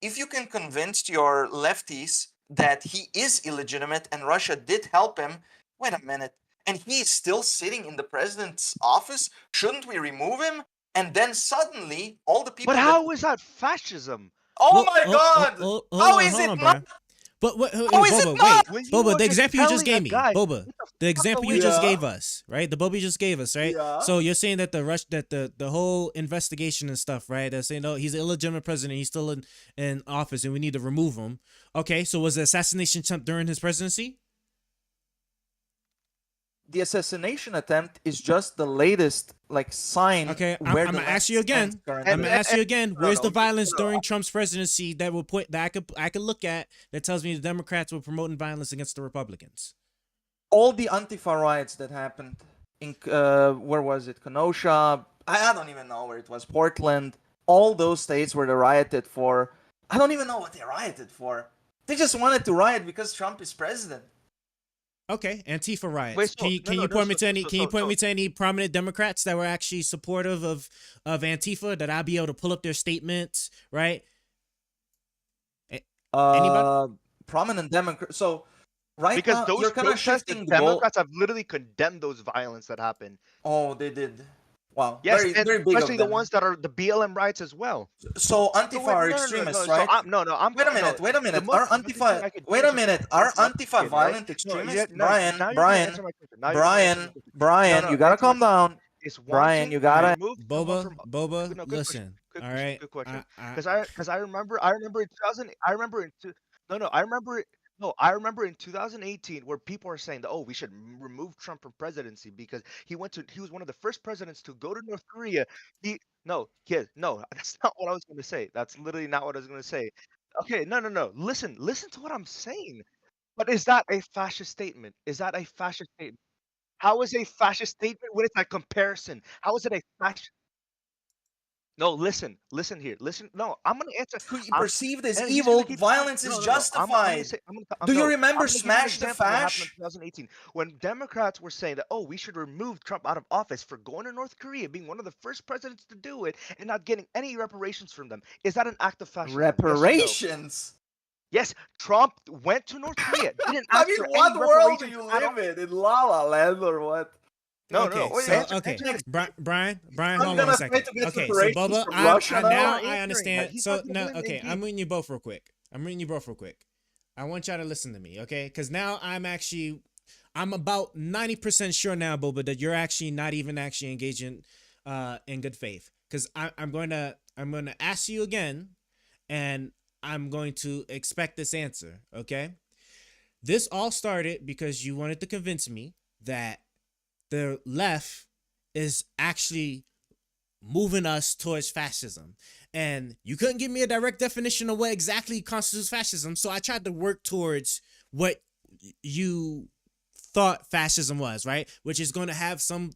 If you can convince your lefties that he is illegitimate and Russia did help him, wait a minute, and he is still sitting in the president's office, shouldn't we remove him? And then suddenly, all the people... But how is that fascism? Oh my God! How is it not? But what? Boba, wait, Boba, the example you just gave me, Boba, the example you just gave us, right? The Boba you just gave us, right? Yeah. So you're saying that the whole investigation and stuff, right? They're saying, no, he's an illegitimate president, he's still in office, and we need to remove him. Okay, so was the assassination attempt during his presidency? The assassination attempt is just the latest sign. Okay, I'm gonna ask you again. Where's the violence during Trump's presidency that will I could look at that tells me the Democrats were promoting violence against the Republicans? All the Antifa riots that happened in where was it? Kenosha. I don't even know where it was. Portland. All those states where they rioted for. I don't even know what they rioted for. They just wanted to riot because Trump is president. Okay, Antifa riots. Can you point me to any prominent Democrats that were actually supportive of Antifa that I'll be able to pull up their statements, right? Anybody? Prominent Democrats. So because now those you're kind of shifting the Democrats have literally condemned those violence that happened. Oh, they did. Wow. Yes, very big especially the ones that are the BLM riots as well. So Antifa are extremists, right? Wait a minute. Are Antifa? Wait a minute. Are Antifa violent extremists? Brian, you gotta calm down. Brian, you gotta. Boba, listen. All right. Good question. Because I remember in 2000. I remember in 2018 where people are saying that, oh, we should remove Trump from presidency because he was one of the first presidents to go to North Korea. No, that's not what I was going to say. That's literally not what I was going to say. Okay, no. Listen to what I'm saying. But is that a fascist statement? How is a fascist statement when it's a comparison? How is it a fascist? No, listen here. No, I'm gonna answer. Perceived as evil, violence is justified. Do you remember Smash the Fash? In 2018, when Democrats were saying that, oh, we should remove Trump out of office for going to North Korea, being one of the first presidents to do it, and not getting any reparations from them. Is that an act of fascism? Reparations? Yes, Trump went to North Korea. What world do you live in La La Land or what? No. Brian, hold on a second. Okay, so Bubba, I understand. So no, okay, I'm reading you both real quick. I want y'all to listen to me, okay? Because now I'm about 90% sure now, Bubba, that you're actually not even actually engaging in good faith. Because I'm going to ask you again, and I'm going to expect this answer, okay? This all started because you wanted to convince me that the left is actually moving us towards fascism. And you couldn't give me a direct definition of what exactly constitutes fascism, so I tried to work towards what you thought fascism was, right? Which is going to have some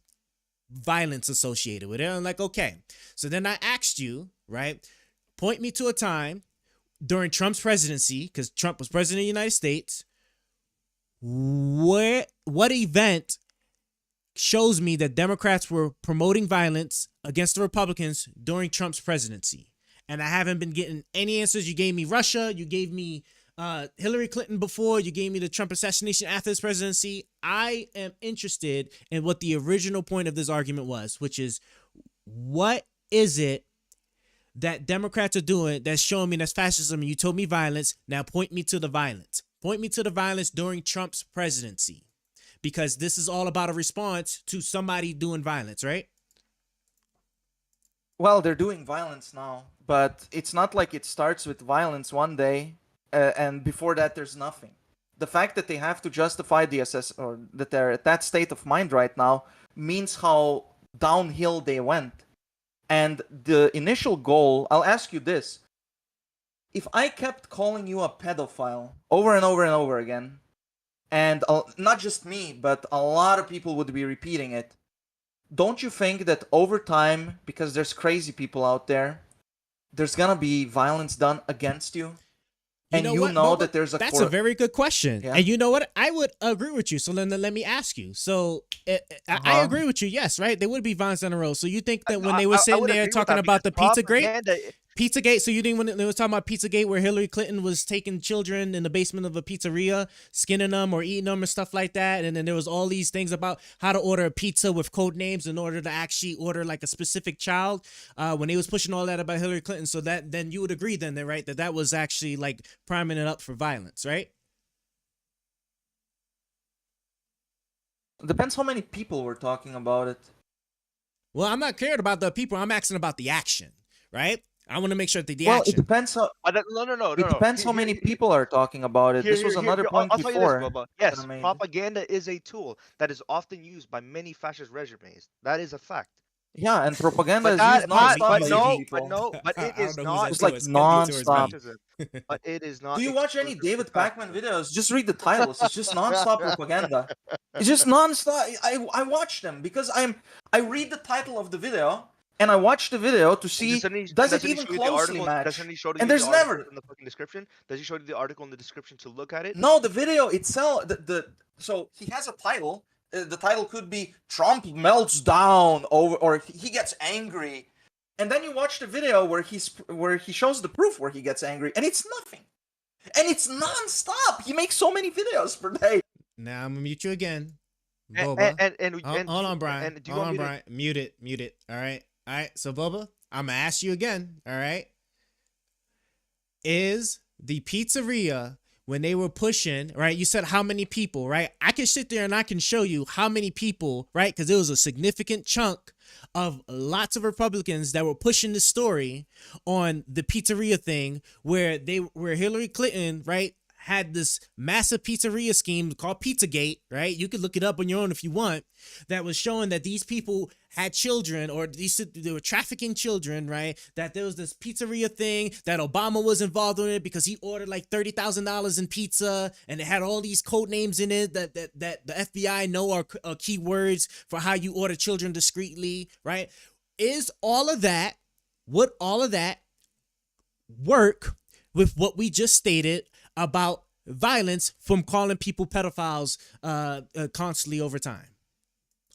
violence associated with it. And I'm like, okay. So then I asked you, right, point me to a time during Trump's presidency, because Trump was president of the United States, what event shows me that Democrats were promoting violence against the Republicans during Trump's presidency. And I haven't been getting any answers. You gave me Russia. You gave me Hillary Clinton before. You gave me the Trump assassination after his presidency. I am interested in what the original point of this argument was, which is, what is it that Democrats are doing that's showing me that's fascism? You told me violence. Now point me to the violence. Point me to the violence during Trump's presidency. Because this is all about a response to somebody doing violence, right? Well, they're doing violence now, but it's not like it starts with violence one day, and before that there's nothing. The fact that they have to justify the assess or that they're at that state of mind right now means how downhill they went. And the initial goal, I'll ask you this. If I kept calling you a pedophile over and over and over again, and not just me, but a lot of people would be repeating it, don't you think that over time, because there's crazy people out there, there's gonna be violence done against you? And you know that there's a That's a very good question. Yeah. And you know what? I would agree with you. So then let me ask you. So I agree with you. Yes, right? There would be violence on the road. So you think that when they were sitting there talking about the Pizzagate, so you think when they were talking about Pizzagate where Hillary Clinton was taking children in the basement of a pizzeria, skinning them or eating them and stuff like that, and then there was all these things about how to order a pizza with code names in order to actually order like a specific child, when they was pushing all that about Hillary Clinton, so that then you would agree then, right, that was actually like priming it up for violence, right? Depends how many people we're talking about it. Well, I'm not caring about the people. I'm asking about the action, right? I want to make sure that the Well, action. it depends how. No. It depends how many people are talking about it. This was another point I'll tell you before. this, Bubba. that Yes, I made. propaganda is a tool that is often used by many fascist regimes. That is a fact. Yeah, and propaganda But is that, used non-stop but no, but it is who's not. that It's like It's gonna be towards me. non-stop. But it is not. Do you watch any exclusive to David fascism. Pacman videos? Just read the titles. It's just non-stop propaganda. It's just non-stop. I watch them because I read the title of the video and I watch the video to see does it even closely match. Doesn't he show you And the there's article never in the fucking description? Does he show you the article in the description to look at it? no the video itself. So he has a title. The title could be Trump melts down over, or he gets angry, and then you watch the video where he shows the proof where he gets angry, and it's nothing, and it's non-stop. He makes so many videos per day. Now I'm gonna mute you again. And- Boba. and- Hold on, Brian. and do you Hold want on, me to- Brian. Mute it. All right. So Boba, I'm gonna ask you again. All right. Is the pizzeria when they were pushing, right? You said how many people, right? I can sit there and I can show you how many people, right? Because it was a significant chunk of lots of Republicans that were pushing the story on the pizzeria thing, where Hillary Clinton, right, had this massive pizzeria scheme called Pizzagate, right? You could look it up on your own if you want, that was showing that these people had children, or they were trafficking children, right? That there was this pizzeria thing, that Obama was involved in it because he ordered like $30,000 in pizza, and it had all these code names in it that the FBI know are keywords for how you order children discreetly, right? Would all of that work with what we just stated about violence from calling people pedophiles constantly over time?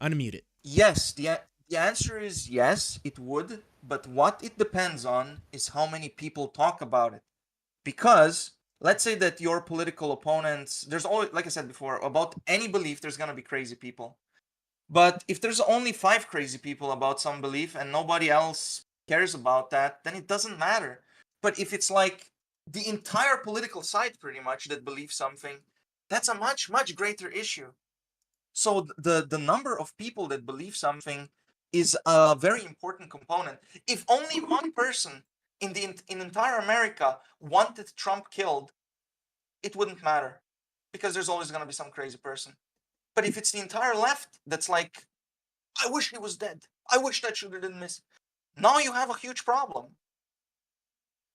Unmuted. Yes, the answer is yes, it would. But what it depends on is how many people talk about it. Because let's say that your political opponents, there's always, like I said before, about any belief, there's gonna be crazy people. But if there's only 5 crazy people about some belief and nobody else cares about that, then it doesn't matter. But if it's like the entire political side pretty much that believes something, that's a much, much greater issue. So the number of people that believe something is a very important component. If only one person in entire America wanted Trump killed, it wouldn't matter, because there's always going to be some crazy person. But if it's the entire left that's like, I wish he was dead, I wish that shooter didn't miss, now you have a huge problem.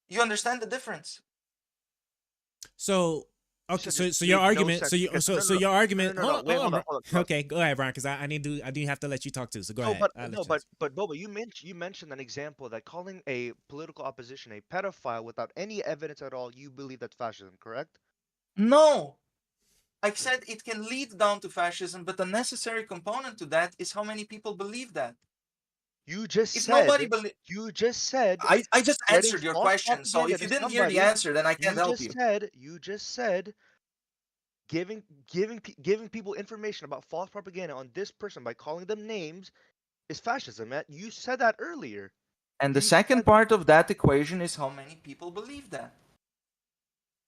You understand the difference? So okay, So so your no argument, sense, so you because- so no, so no, your argument. no, no, Hold wait, on, hold on, bro. hold on. Okay, go ahead, Brian, because I do have to let you talk too. So go ahead. I'll let you But Boba, you mentioned an example that calling a political opposition a pedophile without any evidence at all, you believe that's fascism, correct? No. I said it can lead down to fascism, but the necessary component to that is how many people believe that. You just If said. nobody believes, You just said. I just Spreading answered your false question. So propaganda if you to didn't hear the somebody. answer, then I can't help you. You just said. Giving people information about false propaganda on this person by calling them names is fascism, Matt. You said that earlier. And the second part of that equation is how many people believe that.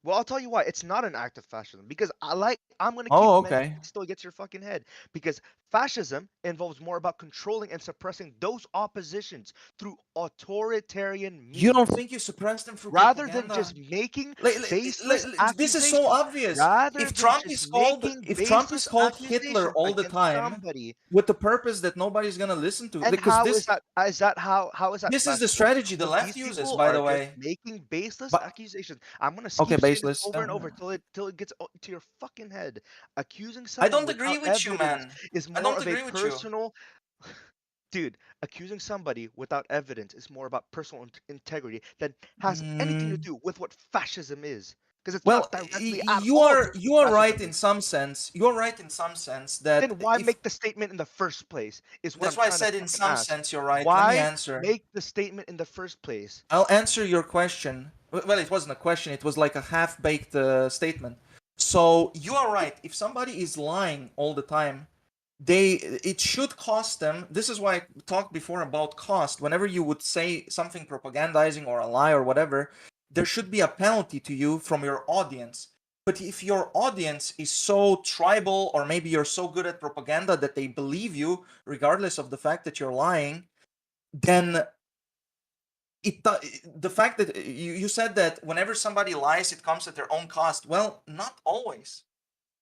Well, I'll tell you why. It's not an act of fascism because I'm gonna keep Oh, mentioning okay. it still gets your fucking head because fascism involves more about controlling and suppressing those oppositions through authoritarian means. You don't think you suppress them through rather than propaganda? just making Like, baseless this is accusations. so obvious. Rather If than Trump just is called, making if Trump is baseless called Hitler accusations all the against time, somebody. with the purpose that nobody's gonna listen to, And because how this is that? How is that? this is the fascism? strategy the When left these uses, people by are the just way. making baseless But accusations. I'm gonna okay, keep saying this baseless. over and over till it gets to your fucking head. Accusing I someone don't agree without with you, evidence man. is I more don't of a agree with you. personal. Dude, accusing somebody without evidence is more about personal integrity than has anything to do with what fascism is. Because it's Well, not directly at you all are to what you are right fascism in is. some sense. You are right in some sense that Then why if make the statement in the first place? Is what that's I'm why I trying to said in fucking some ask. sense you're right. Let me Why answer. make the statement in the first place? I'll answer your question. Well, it wasn't a question. It was like a half-baked statement. So you are right. If somebody is lying all the time, it should cost them. This is why I talked before about cost. Whenever you would say something propagandizing or a lie or whatever, there should be a penalty to you from your audience. But if your audience is so tribal, or maybe you're so good at propaganda that they believe you, regardless of the fact that you're lying, then the fact that you said that whenever somebody lies, it comes at their own cost. Well, not always.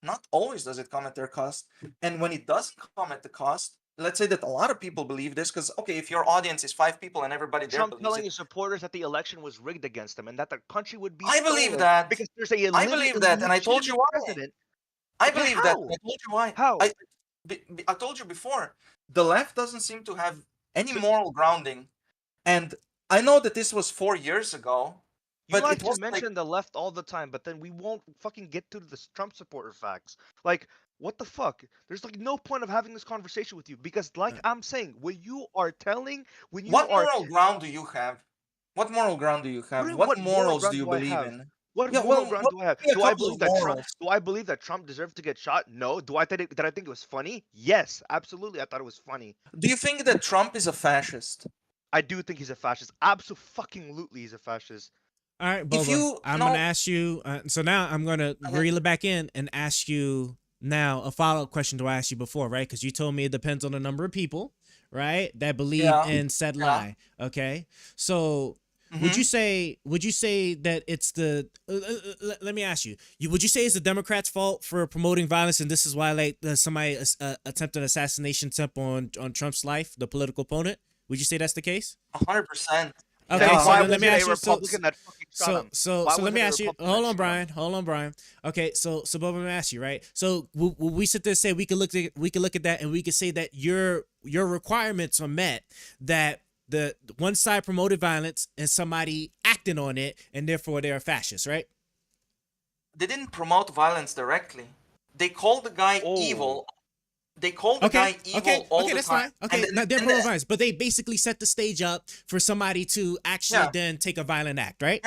Not always does it come at their cost. And when it does come at the cost, let's say that a lot of people believe this, because okay, if your audience is 5 people and everybody there Trump believes telling it, his supporters that the election was rigged against him and that the country would be I believe stolen that. because there's a I believe that, and I told you legitimate why. president. I Okay, believe that. how? I told you why. How? I told you before. The left doesn't seem to have any So moral grounding, and I know that this was 4 years ago, you but like it to was like, mention the left all the time, but then we won't fucking get to the Trump supporter facts. Like, what the fuck? There's like no point of having this conversation with you because, like I'm saying, when you are what moral ground do you have? What moral ground do you have? What what moral morals do ground you do I believe have? in? What Yeah, moral well, ground do I have? give me a Do I couple believe of that Trump? morals. Do I believe that Trump deserved to get shot? No. Do I think that I think it was funny? Yes, absolutely. I thought it was funny. Do you think that Trump is a fascist? I do think he's a fascist. Absolutely, he's a fascist. All right, If Boba, you I'm know, gonna ask you. So now I'm gonna reel it back in and ask you now a follow up question to what I asked you before, right? Because you told me it depends on the number of people, right, that believe Yeah. in said Yeah. lie. Okay, so would you say that it's the? Let me ask you. Would you say it's the Democrats' fault for promoting violence, and this is why like somebody attempted an assassination attempt on Trump's life, the political opponent? Would you say that's the case? 100%. Okay, Then so why let me was it ask a you. Republican that fucking shot him? So Why let wasn't me it a ask you. Republican Hold that on, shot Brian. him? Hold on, Brian. Okay, so Bob, let me ask you, right? So will we sit there and say we could look at that and we could say that your requirements are met, that the one side promoted violence and somebody acting on it, and therefore they're a fascist, right? They didn't promote violence directly. They called the guy evil. They called the guy evil all the that's time. fine. Okay, And not they're then- promoting violence, but they basically set the stage up for somebody to actually then take a violent act, right?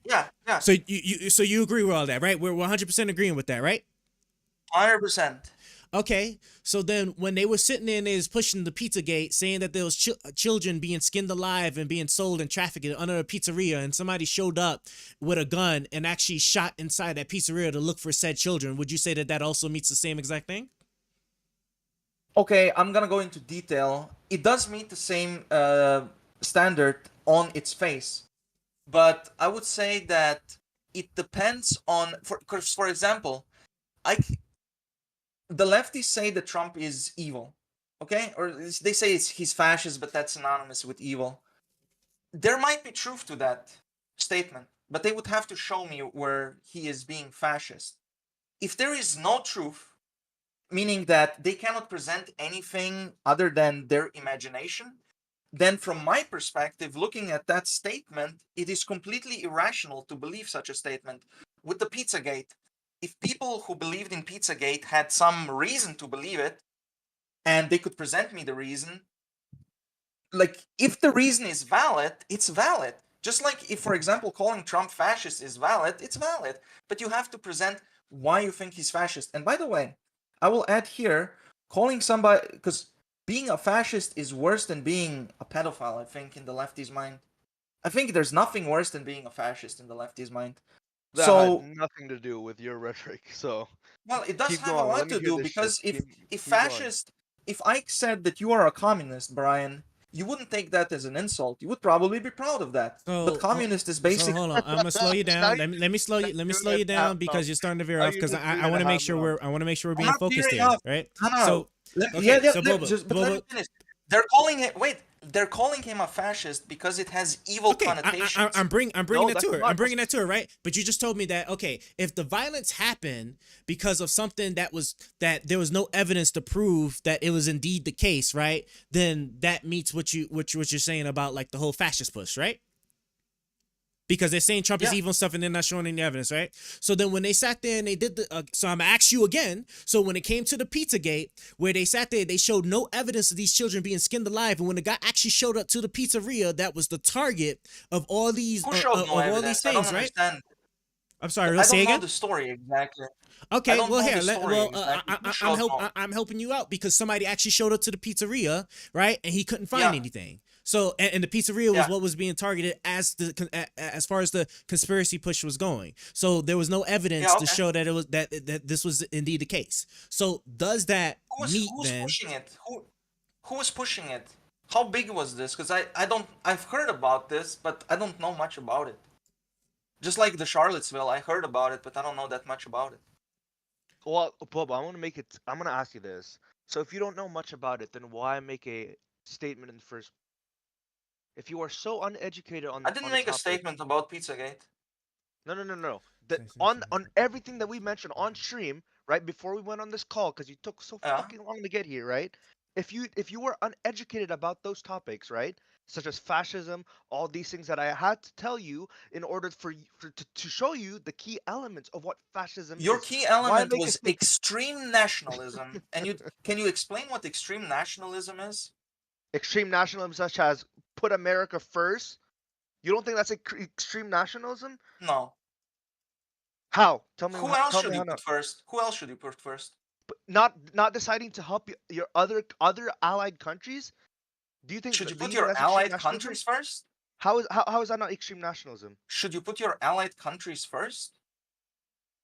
Yeah. So you agree with all that, right? We're 100% agreeing with that, right? 100%. Okay, so then when they were sitting there and they was pushing the Pizzagate, saying that there was children being skinned alive and being sold and trafficked under a pizzeria, and somebody showed up with a gun and actually shot inside that pizzeria to look for said children, would you say that that also meets the same exact thing? Okay, I'm gonna go into detail. It does meet the same standard on its face, but I would say that it depends on, for example, the lefties say that Trump is evil, okay? Or they say he's fascist, but that's synonymous with evil. There might be truth to that statement, but they would have to show me where he is being fascist. If there is no truth, meaning that they cannot present anything other than their imagination, then from my perspective, looking at that statement, it is completely irrational to believe such a statement. With the Pizzagate, if people who believed in Pizzagate had some reason to believe it, and they could present me the reason, like if the reason is valid, it's valid. Just like if, for example, calling Trump fascist is valid, it's valid. But you have to present why you think he's fascist. And by the way, I will add here, calling somebody, because being a fascist is worse than being a pedophile, I think, in the lefty's mind. I think there's nothing worse than being a fascist in the lefty's mind. That So, has nothing to do with your rhetoric. So, well, it does keep have a going. lot Let me to hear do this because shit. if Keep going. fascist, if I said that you are a communist, Brian, you wouldn't take that as an insult. You would probably be proud of that. But communist is So basically. hold on, I'm gonna slow you down. Let me slow you down because you're starting to veer off. Because I want to make sure we're being focused here, right? No. So Okay, so let Bobo, me finish. They're calling it. Wait, they're calling him a fascist because it has evil connotations. I'm bringing that to her. I'm bringing that to her, right? But you just told me that if the violence happened because of something that there was no evidence to prove that it was indeed the case, right? Then that meets what you're saying about like the whole fascist push, right? Because they're saying Trump is evil and stuff and they're not showing any evidence, right? So then when they sat there and they did so I'm gonna ask you again. So when it came to the Pizzagate, where they sat there, they showed no evidence of these children being skinned alive. And when the guy actually showed up to the pizzeria, that was the target of all these Who showed no all these evidence? I don't things, right? understand. I'm sorry, I let's say don't know again. the story exactly. Okay, well here, I'm I'm helping you out because somebody actually showed up to the pizzeria, right? And he couldn't find anything. So and the pizzeria was what was being targeted as far as the conspiracy push was going. So there was no evidence to show that it was that this was indeed the case. So does that meet then? Pushing it? Who was pushing it? How big was this? Because I've heard about this, but I don't know much about it. Just like the Charlottesville, I heard about it, but I don't know that much about it. Well, Bob, I'm gonna ask you this. So if you don't know much about it, then why make a statement in the first? If you are so uneducated on, I didn't make a statement about Pizzagate. No. On everything that we mentioned on stream, right before we went on this call, because you took so fucking long to get here, right? If you were uneducated about those topics, right, such as fascism, all these things that I had to tell you in order to show you the key elements of what fascism is. Your key element was extreme nationalism, and can you explain what extreme nationalism is? Extreme nationalism, such as put America first. You don't think that's extreme nationalism? No. How? Tell me. Who else should you put first? Who else should you put first? But not deciding to help your other allied countries. Do you think should you put your allied countries first? How is that not extreme nationalism? Should you put your allied countries first?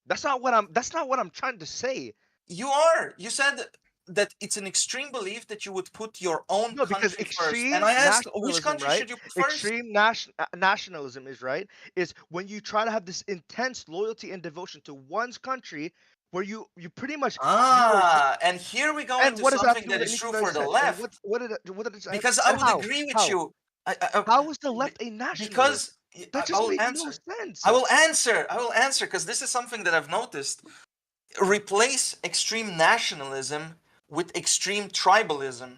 That's not what I'm trying to say. You are. You said that it's an extreme belief that you would put your own country first. And I asked, which country should you put first? Extreme nationalism is when you try to have this intense loyalty and devotion to one's country, where you pretty much and here we go into something that is true for the left. What did it say? Because I would agree with you. How is the left a nationalist? Because that just makes no sense. I will answer because this is something that I've noticed. Replace extreme nationalism with extreme tribalism.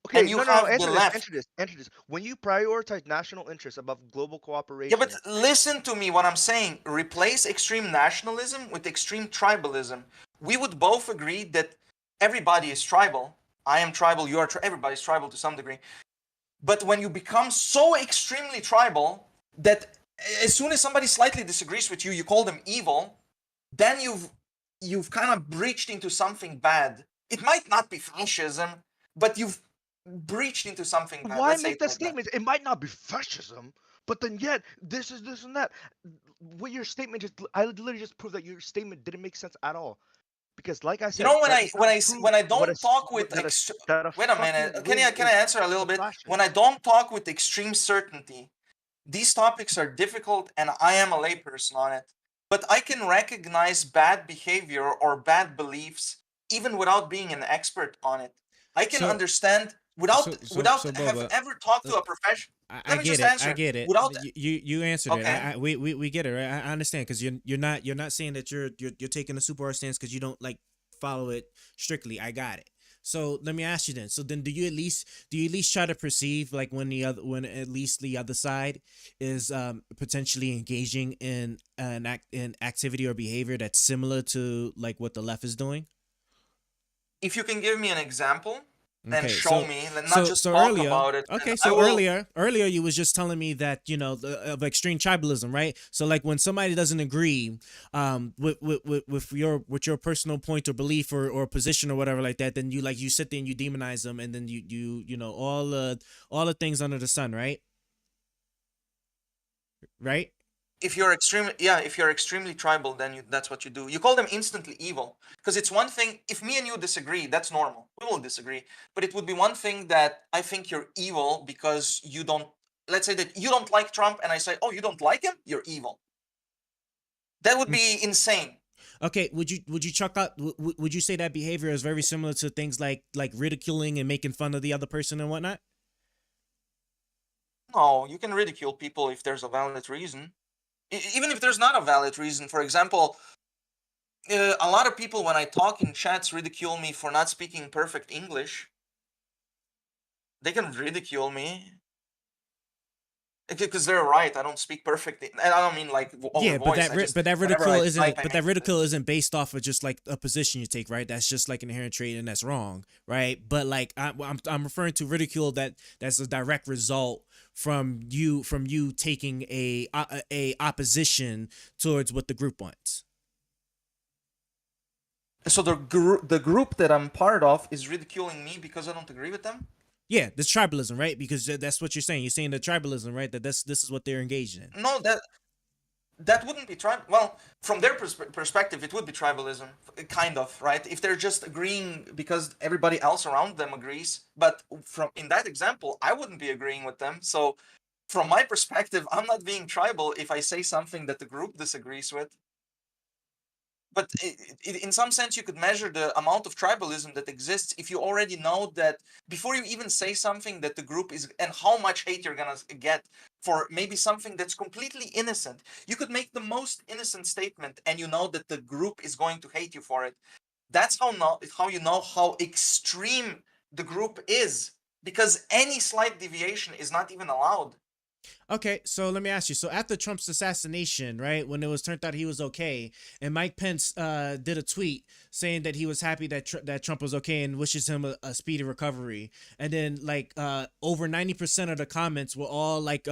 Okay, and you have the left. Answer this. When you prioritize national interests above global cooperation. Yeah, but listen to me what I'm saying. Replace extreme nationalism with extreme tribalism. We would both agree that everybody is tribal. I am tribal, you are everybody's tribal to some degree. But when you become so extremely tribal that as soon as somebody slightly disagrees with you, you call them evil, then you've kind of breached into something bad. It might not be fascism, but you've breached into something bad. Why make that statement? It might not be fascism, but then yet this is this and that. What your statement I literally just proved that your statement didn't make sense at all. Because like I said, you know when I don't talk with wait a minute, can I answer a little bit? When I don't talk with extreme certainty, these topics are difficult, and I am a layperson on it. But I can recognize bad behavior or bad beliefs even without being an expert on it. I can understand without have ever talked to a professional. I get it. You answered it. We get it, right? I understand because you're not saying that you're taking a super hard stance because you don't like follow it strictly. I got it. So let me ask you then. So then, do you at least try to perceive like when at least the other side is potentially engaging in in activity or behavior that's similar to like what the left is doing? If you can give me an example and Okay, show me, and not just talk earlier, about it, okay, and I so will. earlier you was just telling me that of extreme tribalism, right? So like when somebody doesn't agree, with your personal point or belief or position or whatever like that, then you sit there and you demonize them, and then you know all the things under the sun, right? Right? If you're extremely tribal, then that's what you do. You call them instantly evil, because it's one thing if me and you disagree, that's normal. We will disagree, but it would be one thing that I think you're evil because you don't. Let's say that you don't like Trump, and I say, "Oh, you don't like him? You're evil." That would be insane. Okay, would you chuck out? Would you say that behavior is very similar to things like ridiculing and making fun of the other person and whatnot? No, you can ridicule people if there's a valid reason. Even if there's not a valid reason. For example, a lot of people when I talk in chats ridicule me for not speaking perfect English. They can ridicule me because they're right. I don't speak perfect. And I don't mean like over Yeah, voice. but that whenever ridicule I isn't type, but that ridicule isn't based off of just like a position you take, right? That's just like an inherent trait, and that's wrong, right? But like I'm referring to ridicule that's a direct result from you taking a opposition towards what the group wants. So the group that I'm part of is ridiculing me because I don't agree with them. Yeah, this tribalism, right? Because that's what you're saying. You're saying the tribalism, right? That this is what they're engaged in. No, that wouldn't be tribal. Well, from their perspective, it would be tribalism, kind of, right? If they're just agreeing because everybody else around them agrees. But in that example, I wouldn't be agreeing with them. So, from my perspective, I'm not being tribal if I say something that the group disagrees with. But in some sense, you could measure the amount of tribalism that exists if you already know that before you even say something that the group is, and how much hate you're gonna get for maybe something that's completely innocent. You could make the most innocent statement, and you know that the group is going to hate you for it. That's how you know how extreme the group is, because any slight deviation is not even allowed. Okay, so let me ask you. So after Trump's assassination, right, when it was turned out he was okay, and Mike Pence did a tweet saying that he was happy that Trump was okay and wishes him a speedy recovery, and then like over 90% of the comments were all like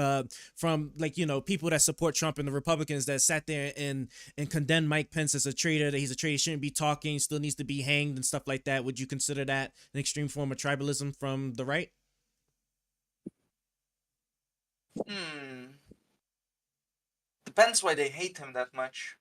from like people that support Trump and the Republicans that sat there and condemned Mike Pence as a traitor, that he's a traitor, shouldn't be talking, still needs to be hanged and stuff like that. Would you consider that an extreme form of tribalism from the right? Depends why they hate him that much.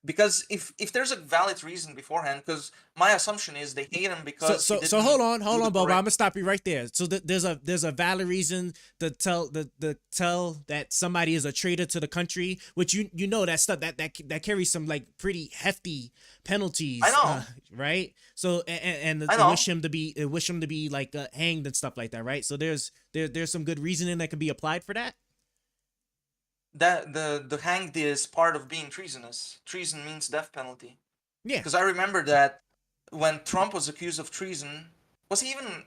Because if there's a valid reason beforehand, because my assumption is they hate him because so hold on, Bob. I'm gonna stop you right there. So there's a valid reason to tell that somebody is a traitor to the country, which you know that stuff that carries some like pretty hefty penalties. I know, right? So and I know. wish him to be like hanged and stuff like that, right? So there's some good reasoning that can be applied for that. That the hanged is part of being treasonous. Treason means death penalty. Yeah. Because I remember that when Trump was accused of treason, did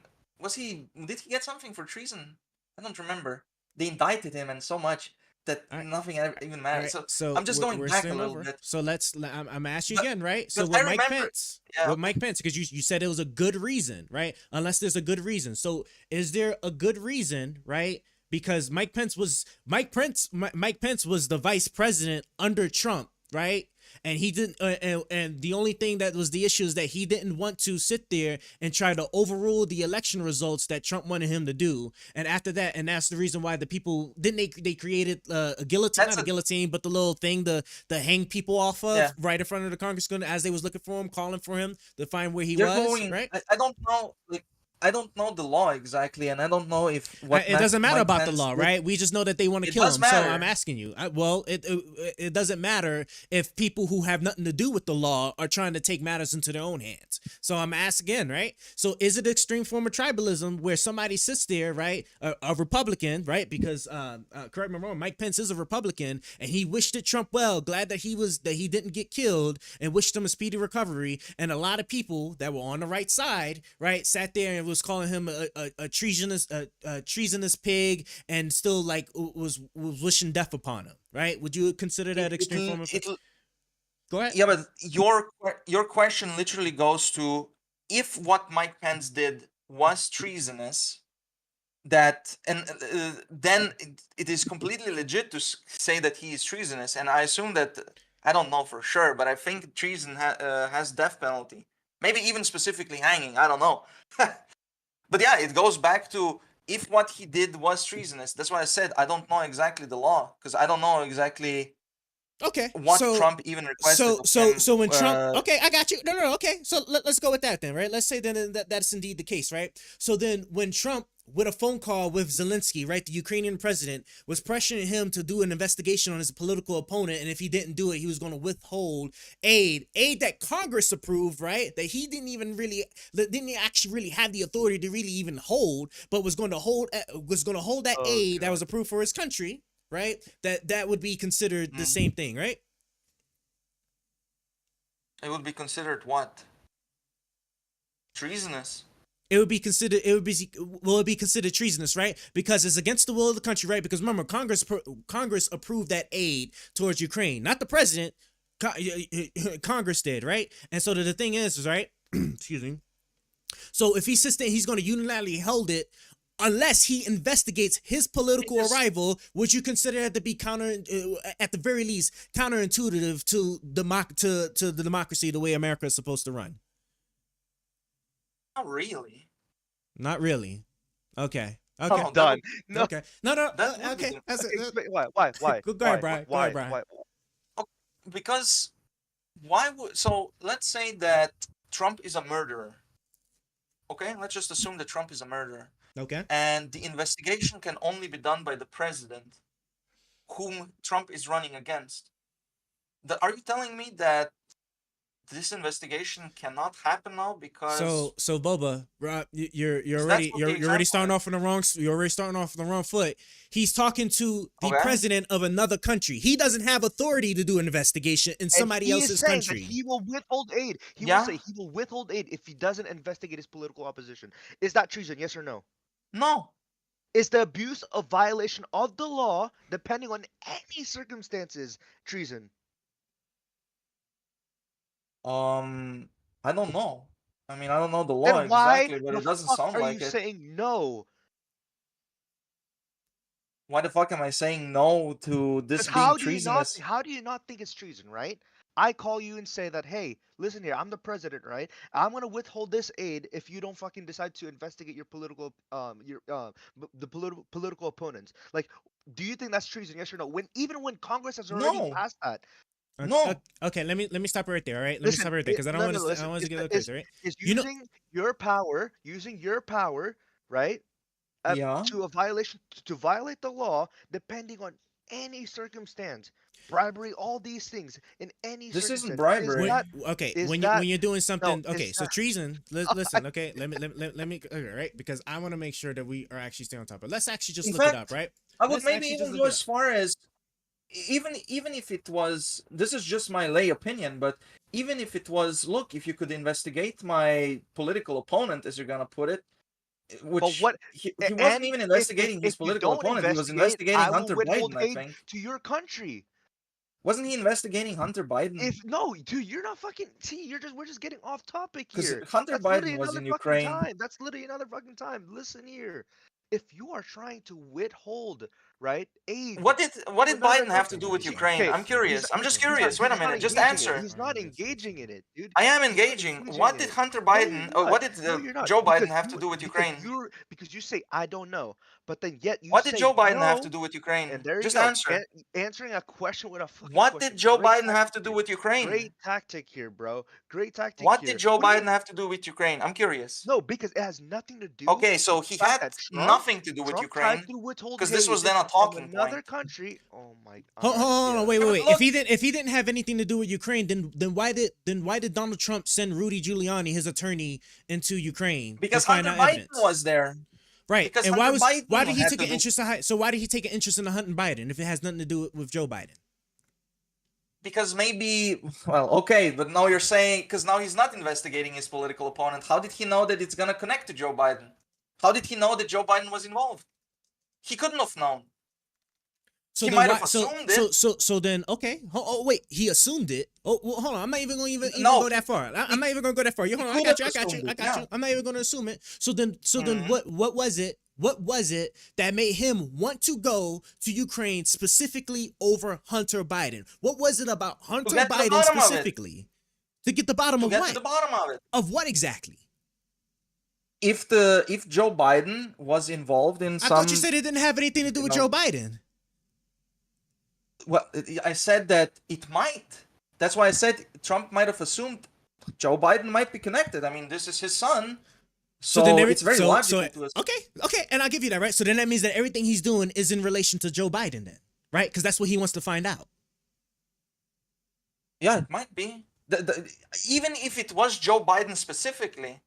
he get something for treason? I don't remember. They indicted him and so much that nothing even mattered. Right. So I'm just going back a little bit. So I'm gonna ask you again, right? So But with Mike Pence, because you said it was a good reason, right? Unless there's a good reason. So is there a good reason, right? Because Mike Pence was the vice president under Trump, right? And he didn't, and the only thing that was the issue is that he didn't want to sit there and try to overrule the election results that Trump wanted him to do. And after that, and that's the reason why the people they created a guillotine, not a guillotine, but the little thing to hang people off of right in front of the Congress as they was looking for him, calling for him to find where he was. Right? I don't know. Like, I don't know the law exactly, and I don't know if what It doesn't matter Mike about the Pence law, did- right? We just know that they want to It kill does him. So I'm matter. asking you. It doesn't matter if people who have nothing to do with the law are trying to take matters into their own hands. So I'm asking again, right? So is it an extreme form of tribalism where somebody sits there, right, a Republican, right? Because correct me if I'm wrong, Mike Pence is a Republican, and he wished it Trump well, glad that he didn't get killed, and wished him a speedy recovery. And a lot of people that were on the right side, right, sat there and was calling him a treasonous pig, and still like was wishing death upon him, right? Would you consider that extreme form of? Go ahead. Yeah, but your question literally goes to if what Mike Pence did was treasonous, then it is completely legit to say that he is treasonous. And I assume that, I don't know for sure, but I think treason has death penalty, maybe even specifically hanging. I don't know. But yeah, it goes back to if what he did was treasonous. That's why I said I don't know exactly the law, because I don't know exactly what Trump even requested. So when Trump, okay, I got you. No, okay. So let's go with that then, right? Let's say then that's indeed the case, right? So then when Trump, with a phone call with Zelensky, right, the Ukrainian president, was pressuring him to do an investigation on his political opponent, and if he didn't do it, he was going to withhold aid that Congress approved, right, that he didn't actually really have the authority to really even hold, but was going to hold that aid that was approved for his country, right? That would be considered the same thing, right? It would be considered what? Treasonous. It would be considered treasonous, right? Because it's against the will of the country, right? Because remember, Congress approved that aid towards Ukraine, not the president. Congress did, right? And so the thing is, right? Excuse me. So if he sits there, he's going to unilaterally hold it unless he investigates his political rival. Would you consider that to be at the very least, counterintuitive to the democracy, the way America is supposed to run? Not really. Not really. Okay. Okay. I'm done. No. Okay. No. Okay. Why? Go ahead, Brian. Why? Because why would? So let's say that Trump is a murderer. Okay, let's just assume that Trump is a murderer. Okay. And the investigation can only be done by the president, whom Trump is running against. Are you telling me that this investigation cannot happen now because? So Boba, you're already starting off on the wrong. You're already starting off on the wrong foot. He's talking to the president of another country. He doesn't have authority to do an investigation in somebody else's country. He will withhold aid. He will say he will withhold aid if he doesn't investigate his political opposition. Is that treason? Yes or no? No. Is the abuse of violation of the law, depending on any circumstances, treason? I don't know. I mean, I don't know the law exactly, but it doesn't sound like it. Why are you saying no? Why the fuck am I saying no to this being treasonous? How do you not think it's treason, right? I call you and say that, hey, listen here, I'm the president, right? I'm gonna withhold this aid if you don't fucking decide to investigate your political political opponents. Like, do you think that's treason? Yes or no? Even when Congress has already passed that. No. Okay, let me stop right there. All right, let me stop right there because I don't want to get crazy, right? Is using your power, right? To violate the law, depending on any circumstance, bribery, all these things in any. This isn't bribery. When you're doing something, so treason. Listen, okay, let me, right? Because I want to make sure that we are actually staying on top of it. Let's actually just look it up, right? I would maybe even go as far as. Even if it was, this is just my lay opinion, but even if it was, look, if you could investigate my political opponent, as you're gonna put it, which he wasn't even investigating his political opponent, he was investigating Hunter Biden, I think. To your country. Wasn't he investigating Hunter Biden? Dude, you're not fucking. See, we're just getting off topic here. Because Hunter Biden was in Ukraine. That's literally another fucking time. Listen here. If you are trying to withhold right? Aid. What did to Biden another have to country. do with He- Ukraine? okay, I'm curious. I'm just curious. Wait a he's not minute. Just engaging it. answer. He's not engaging in it, dude. I am He's not engaging. engaging What in did it. Hunter No, you're Biden? not. What did No, you're not. Joe Because Biden have to do with Ukraine? because you say I don't know, but then yet you What did say Joe Biden have to no, do with Ukraine? and there you Just go. answer. Answering a question with a fucking What question. did Joe Great Biden have tactic to do here. with Ukraine? Great tactic here, bro. Great tactic What here. did Joe What do you Biden mean? have to do with Ukraine? I'm curious. No, because it has nothing to do Okay, so with the he fact had that nothing to do with Trump tried Ukraine to withhold because aid this was then a talking from another point. country. Oh my! Hold on, yeah. wait. Yeah, but If he didn't have anything to do with Ukraine, then why did Donald Trump send Rudy Giuliani, his attorney, into Ukraine Because to find Hunter out Biden evidence? was there. Right. Because And Hunter Biden why did he had take to an do- interest so why did he take an interest in the hunting Biden if it has nothing to do with Joe Biden? Because maybe, well, okay, but now you're saying, because now he's not investigating his political opponent. How did he know that it's going to connect to Joe Biden? How did he know that Joe Biden was involved? He couldn't have known. So He then might why, have assumed it. so then okay. Oh wait, he assumed it. Oh well, hold on. I'm not even going to even No, go that far. I'm not even going to go that far. Hold on. I could got you. have I got you. assumed I it, got yeah. you. I'm not even going to assume it. So then what was it? What was it that made him want to go to Ukraine specifically over Hunter Biden? What was it about Hunter get to the Biden bottom of it. specifically? To get the bottom To of get what? to the bottom of it. Of what exactly? If Joe Biden was involved in I some, thought you said it didn't have anything to do with Joe Biden. well, I said that it might. That's why I said Trump might have assumed Joe Biden might be connected. I mean, this is his son. So then it's very logical to assume. Okay, and I'll give you that, right? So then that means that everything he's doing is in relation to Joe Biden, then, right? Because that's what he wants to find out. Yeah, it might be. Even if it was Joe Biden specifically,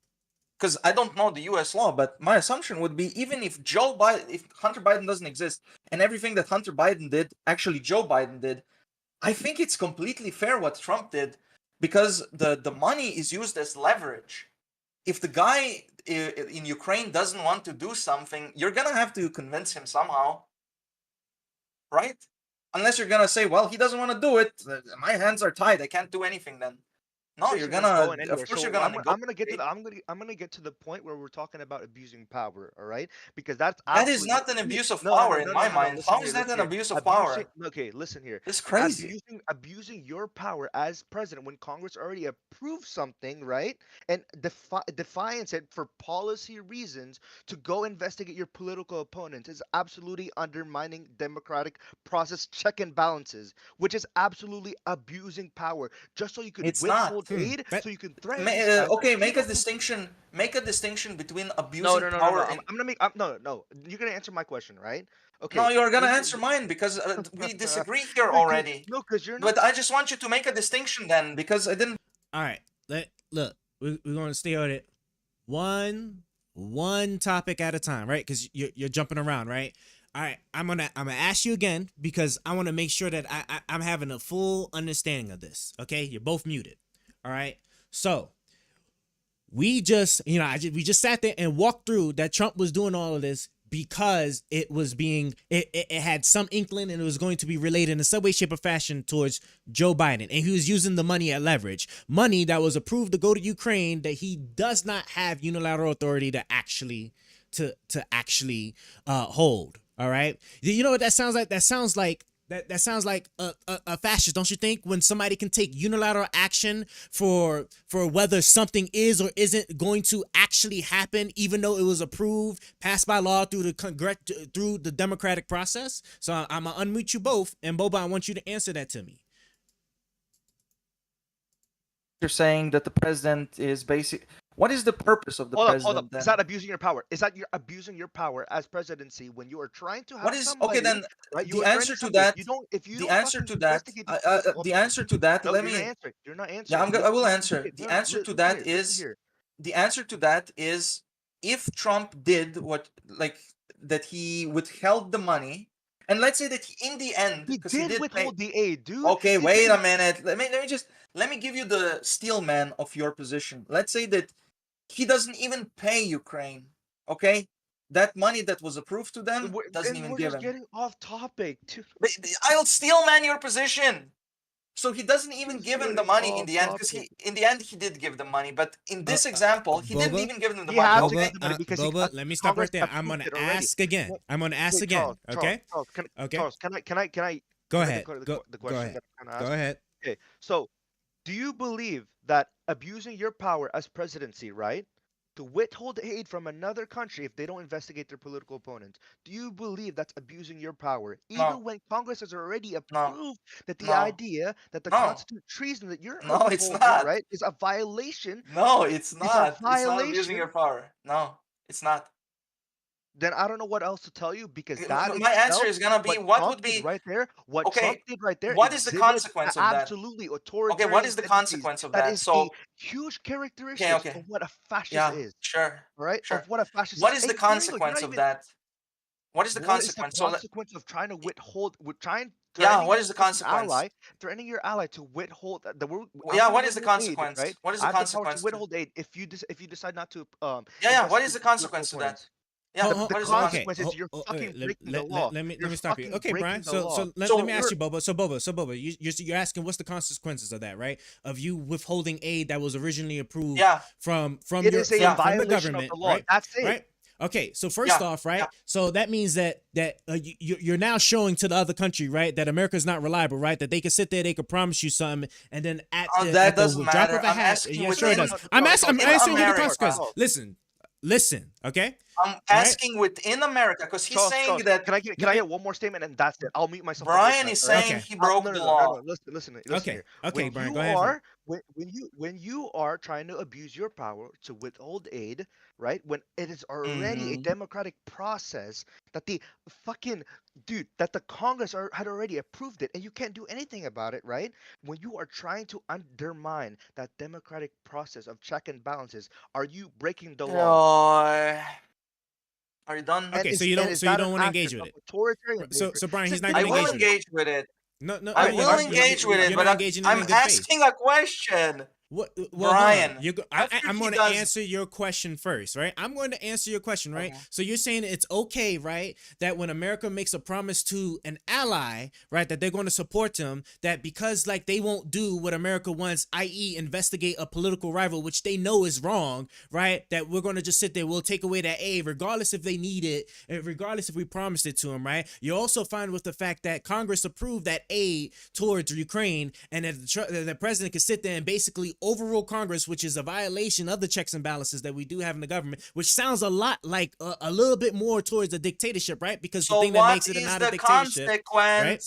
because I don't know the U.S. law, but my assumption would be even if if Hunter Biden doesn't exist and everything that Hunter Biden did, actually Joe Biden did, I think it's completely fair what Trump did because the money is used as leverage. If the guy in Ukraine doesn't want to do something, you're gonna have to convince him somehow, right? Unless you're gonna say, well, he doesn't want to do it. My hands are tied. I can't do anything then. No, you're gonna. Of course, you're gonna. I'm gonna get to the I'm gonna get to the point where we're talking about abusing power. All right, because that's That is absolutely not an abuse of power in my mind. How is that an abuse of power? Okay, listen here. It's crazy. Abusing your power as president when Congress already approved something, right? And defiance it for policy reasons to go investigate your political opponents is absolutely undermining democratic process check and balances, which is absolutely abusing power just so you can It's not. withhold aid, so you can threaten. Okay, make a distinction. Make a distinction between abusing power and. I'm gonna make. No. You're gonna answer my question, right? Okay. No, you're gonna answer mine because we disagree here already. No, because you're not. But I just want you to make a distinction then, because I didn't. All right, look. We're going to stay on it one topic at a time, right? Because you're jumping around, right? All right, I'm gonna ask you again because I want to make sure that I'm having a full understanding of this. Okay, you're both muted. All right, so we just we just sat there and walked through that Trump was doing all of this because it was it had some inkling and it was going to be related in some way, shape, or fashion towards Joe Biden, and he was using the money at leverage, money that was approved to go to Ukraine that he does not have unilateral authority to actually hold. All right, you know what that sounds like? That sounds like a fascist, don't you think? When somebody can take unilateral action for whether something is or isn't going to actually happen, even though it was approved, passed by law through the democratic process. So I'm gonna unmute you both, and Boba, I want you to answer that to me. You're saying that the president is basic. What is the purpose of the president? Hold up. Then? Is that abusing your power? Is that you're abusing your power as presidency when you are trying to have What is somebody, okay then? right? The answer to that. The answer to that. No, Let me. you're not answering. Yeah, I will answer. Okay, The answer to that is. The answer to that is if Trump did what that he withheld the money, and let's say that in the end he did withhold the aid, dude. Okay, wait a minute. Let me give you the steel man of your position. Let's say that he doesn't even pay Ukraine. Okay, that money that was approved to them doesn't even give him. We're just getting off topic, dude. I'll steel man your position. So he doesn't even give him the money in the end, because in the end he did give the money, but in this example he didn't Boba? even give them the He money. has to Okay. give the money because Boba, let me stop Congress right there. I'm approved gonna it already. ask again. Well, I'm gonna ask wait, again. Okay. Okay. Charles, can I Go finish ahead. the Go question ahead. that I'm trying to Go ask? ahead. Okay, so do you believe that abusing your power as presidency, right, to withhold aid from another country if they don't investigate their political opponents, do you believe that's abusing your power, even No. when Congress has already No. approved that the No. idea that the No. constitutional treason that you're No, it's upholding, not. right, is a violation? No, it's It's a not. It's not abusing violation. your power. No, it's not. Then I don't know what else to tell you, because that My answer itself, is gonna be, what what Trump would did be right there, what Trump okay? did right there, What is the exhibits consequence of that? absolutely Okay, what authoritarian is the tendencies. consequence of That that? is the So huge okay, characteristics okay, of what a fascist yeah, is, sure, right? sure. Of what a fascist What is. is the And you know, you're consequence not of even. that? What is the What is the consequence? So let, consequence of trying to withhold? With trying yeah, threatening what your is the fucking consequence? threatening your ally to withhold the word. I'm Yeah, gonna what is the withhold aid, consequence? right? What is I the have the power to consequence to? withhold aid if you decide not to Yeah, yeah. What is investigate the your political consequence of that? opponents. Yeah, The what is the Okay. consequence is you're fucking breaking the law. Let You're me stop you. fucking Okay, Brian. breaking the So law. let me ask You're you, Boba. So Boba, you're asking what's the consequences of that, right? Of you withholding aid that was originally approved yeah. from It is a from the violation of government, the law. right? That's it. Right. Okay, so first Yeah, off, right? yeah. So that means that you're now showing to the other country, right, that America's not reliable, right? That they can sit there, they could promise you something, and then at Oh, the that drop doesn't of matter. a I'm hat, asking yeah, sure it within. does. I'm answering you the America. consequences. Listen, okay? I'm asking within America, because he's saying that can I get one more statement and that's it? I'll mute myself. Brian one more is time, all right? saying he broke the law. No. Listen Okay, here. okay, When Brian, you go ahead. are when you are trying to abuse your power to withhold aid, right? When it is already a Mhm. democratic process that the fucking that the Congress had already approved it, and you can't do anything about it, right? When you are trying to undermine that democratic process of check and balances, are you breaking the law? Are you done? Okay, so And you is don't that an want to act engage with of it. authoritarian So behavior? Brian, he's not I going to will engage with it. engage with it. No, I will engage with it, you're but not I'm engaging in good faith. asking a question. What? Well, Brian, I'm going to answer your question first, right? I'm going to answer your question, right? Okay. So you're saying it's okay, right, that when America makes a promise to an ally, right, that they're going to support them, that because like they won't do what America wants, i.e., investigate a political rival, which they know is wrong, right? That we're going to just sit there, we'll take away that aid, regardless if they need it, and regardless if we promised it to them, right? You're also fine with the fact that Congress approved that aid towards Ukraine, and that the president could sit there and basically overrule Congress, which is a violation of the checks and balances that we do have in the government, which sounds a lot like a little bit more towards a dictatorship, right? Because the thing that makes it not a dictatorship, right?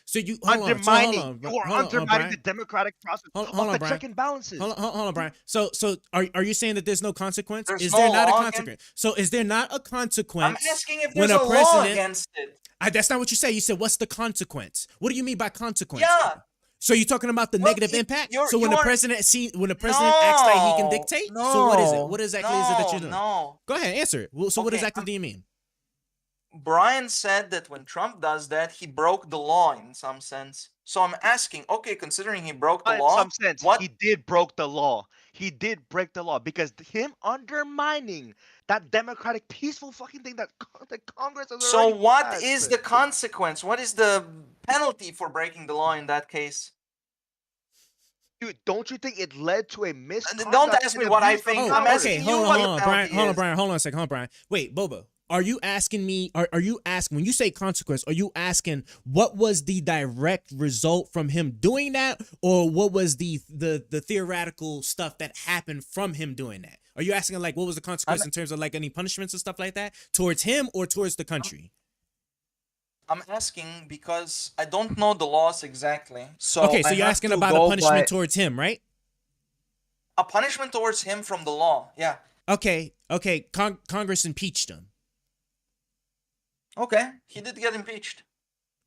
So you hold on, you are undermining the democratic process of the check and balances. Hold on, Brian. So are you saying that there's no consequence? There's there no not a law consequence? So is there not a consequence? I'm asking if when there's a law president, against it. That's not what you say. You said, what's the consequence? What do you mean by consequence? Yeah. So you're talking about the negative impact? So when the president acts like he can dictate? No, so what is it? What exactly is it that you're doing? No. Go ahead, answer it. So what exactly do you mean? Brian said that when Trump does that, he broke the law in some sense. So I'm asking, okay, considering he broke the law, in some sense, he did broke the law. He did break the law because him undermining that democratic, peaceful fucking thing that Congress has So already what passed. is the consequence? What is the penalty for breaking the law in that case? Dude, don't you think it led to a misconduct? Don't ask me what I think. I'm asking you what the penalty is. Brian. Hold on a second, Brian. Wait, Boba. Are you asking me? Are you asking when you say consequence? Are you asking what was the direct result from him doing that, or what was the theoretical stuff that happened from him doing that? Are you asking like what was the consequence in terms of like any punishments and stuff like that towards him or towards the country? I'm asking because I don't know the laws exactly. So okay, so you're asking about a punishment towards him, right? A punishment towards him from the law, yeah. Okay. Congress impeached him. Okay, he did get impeached.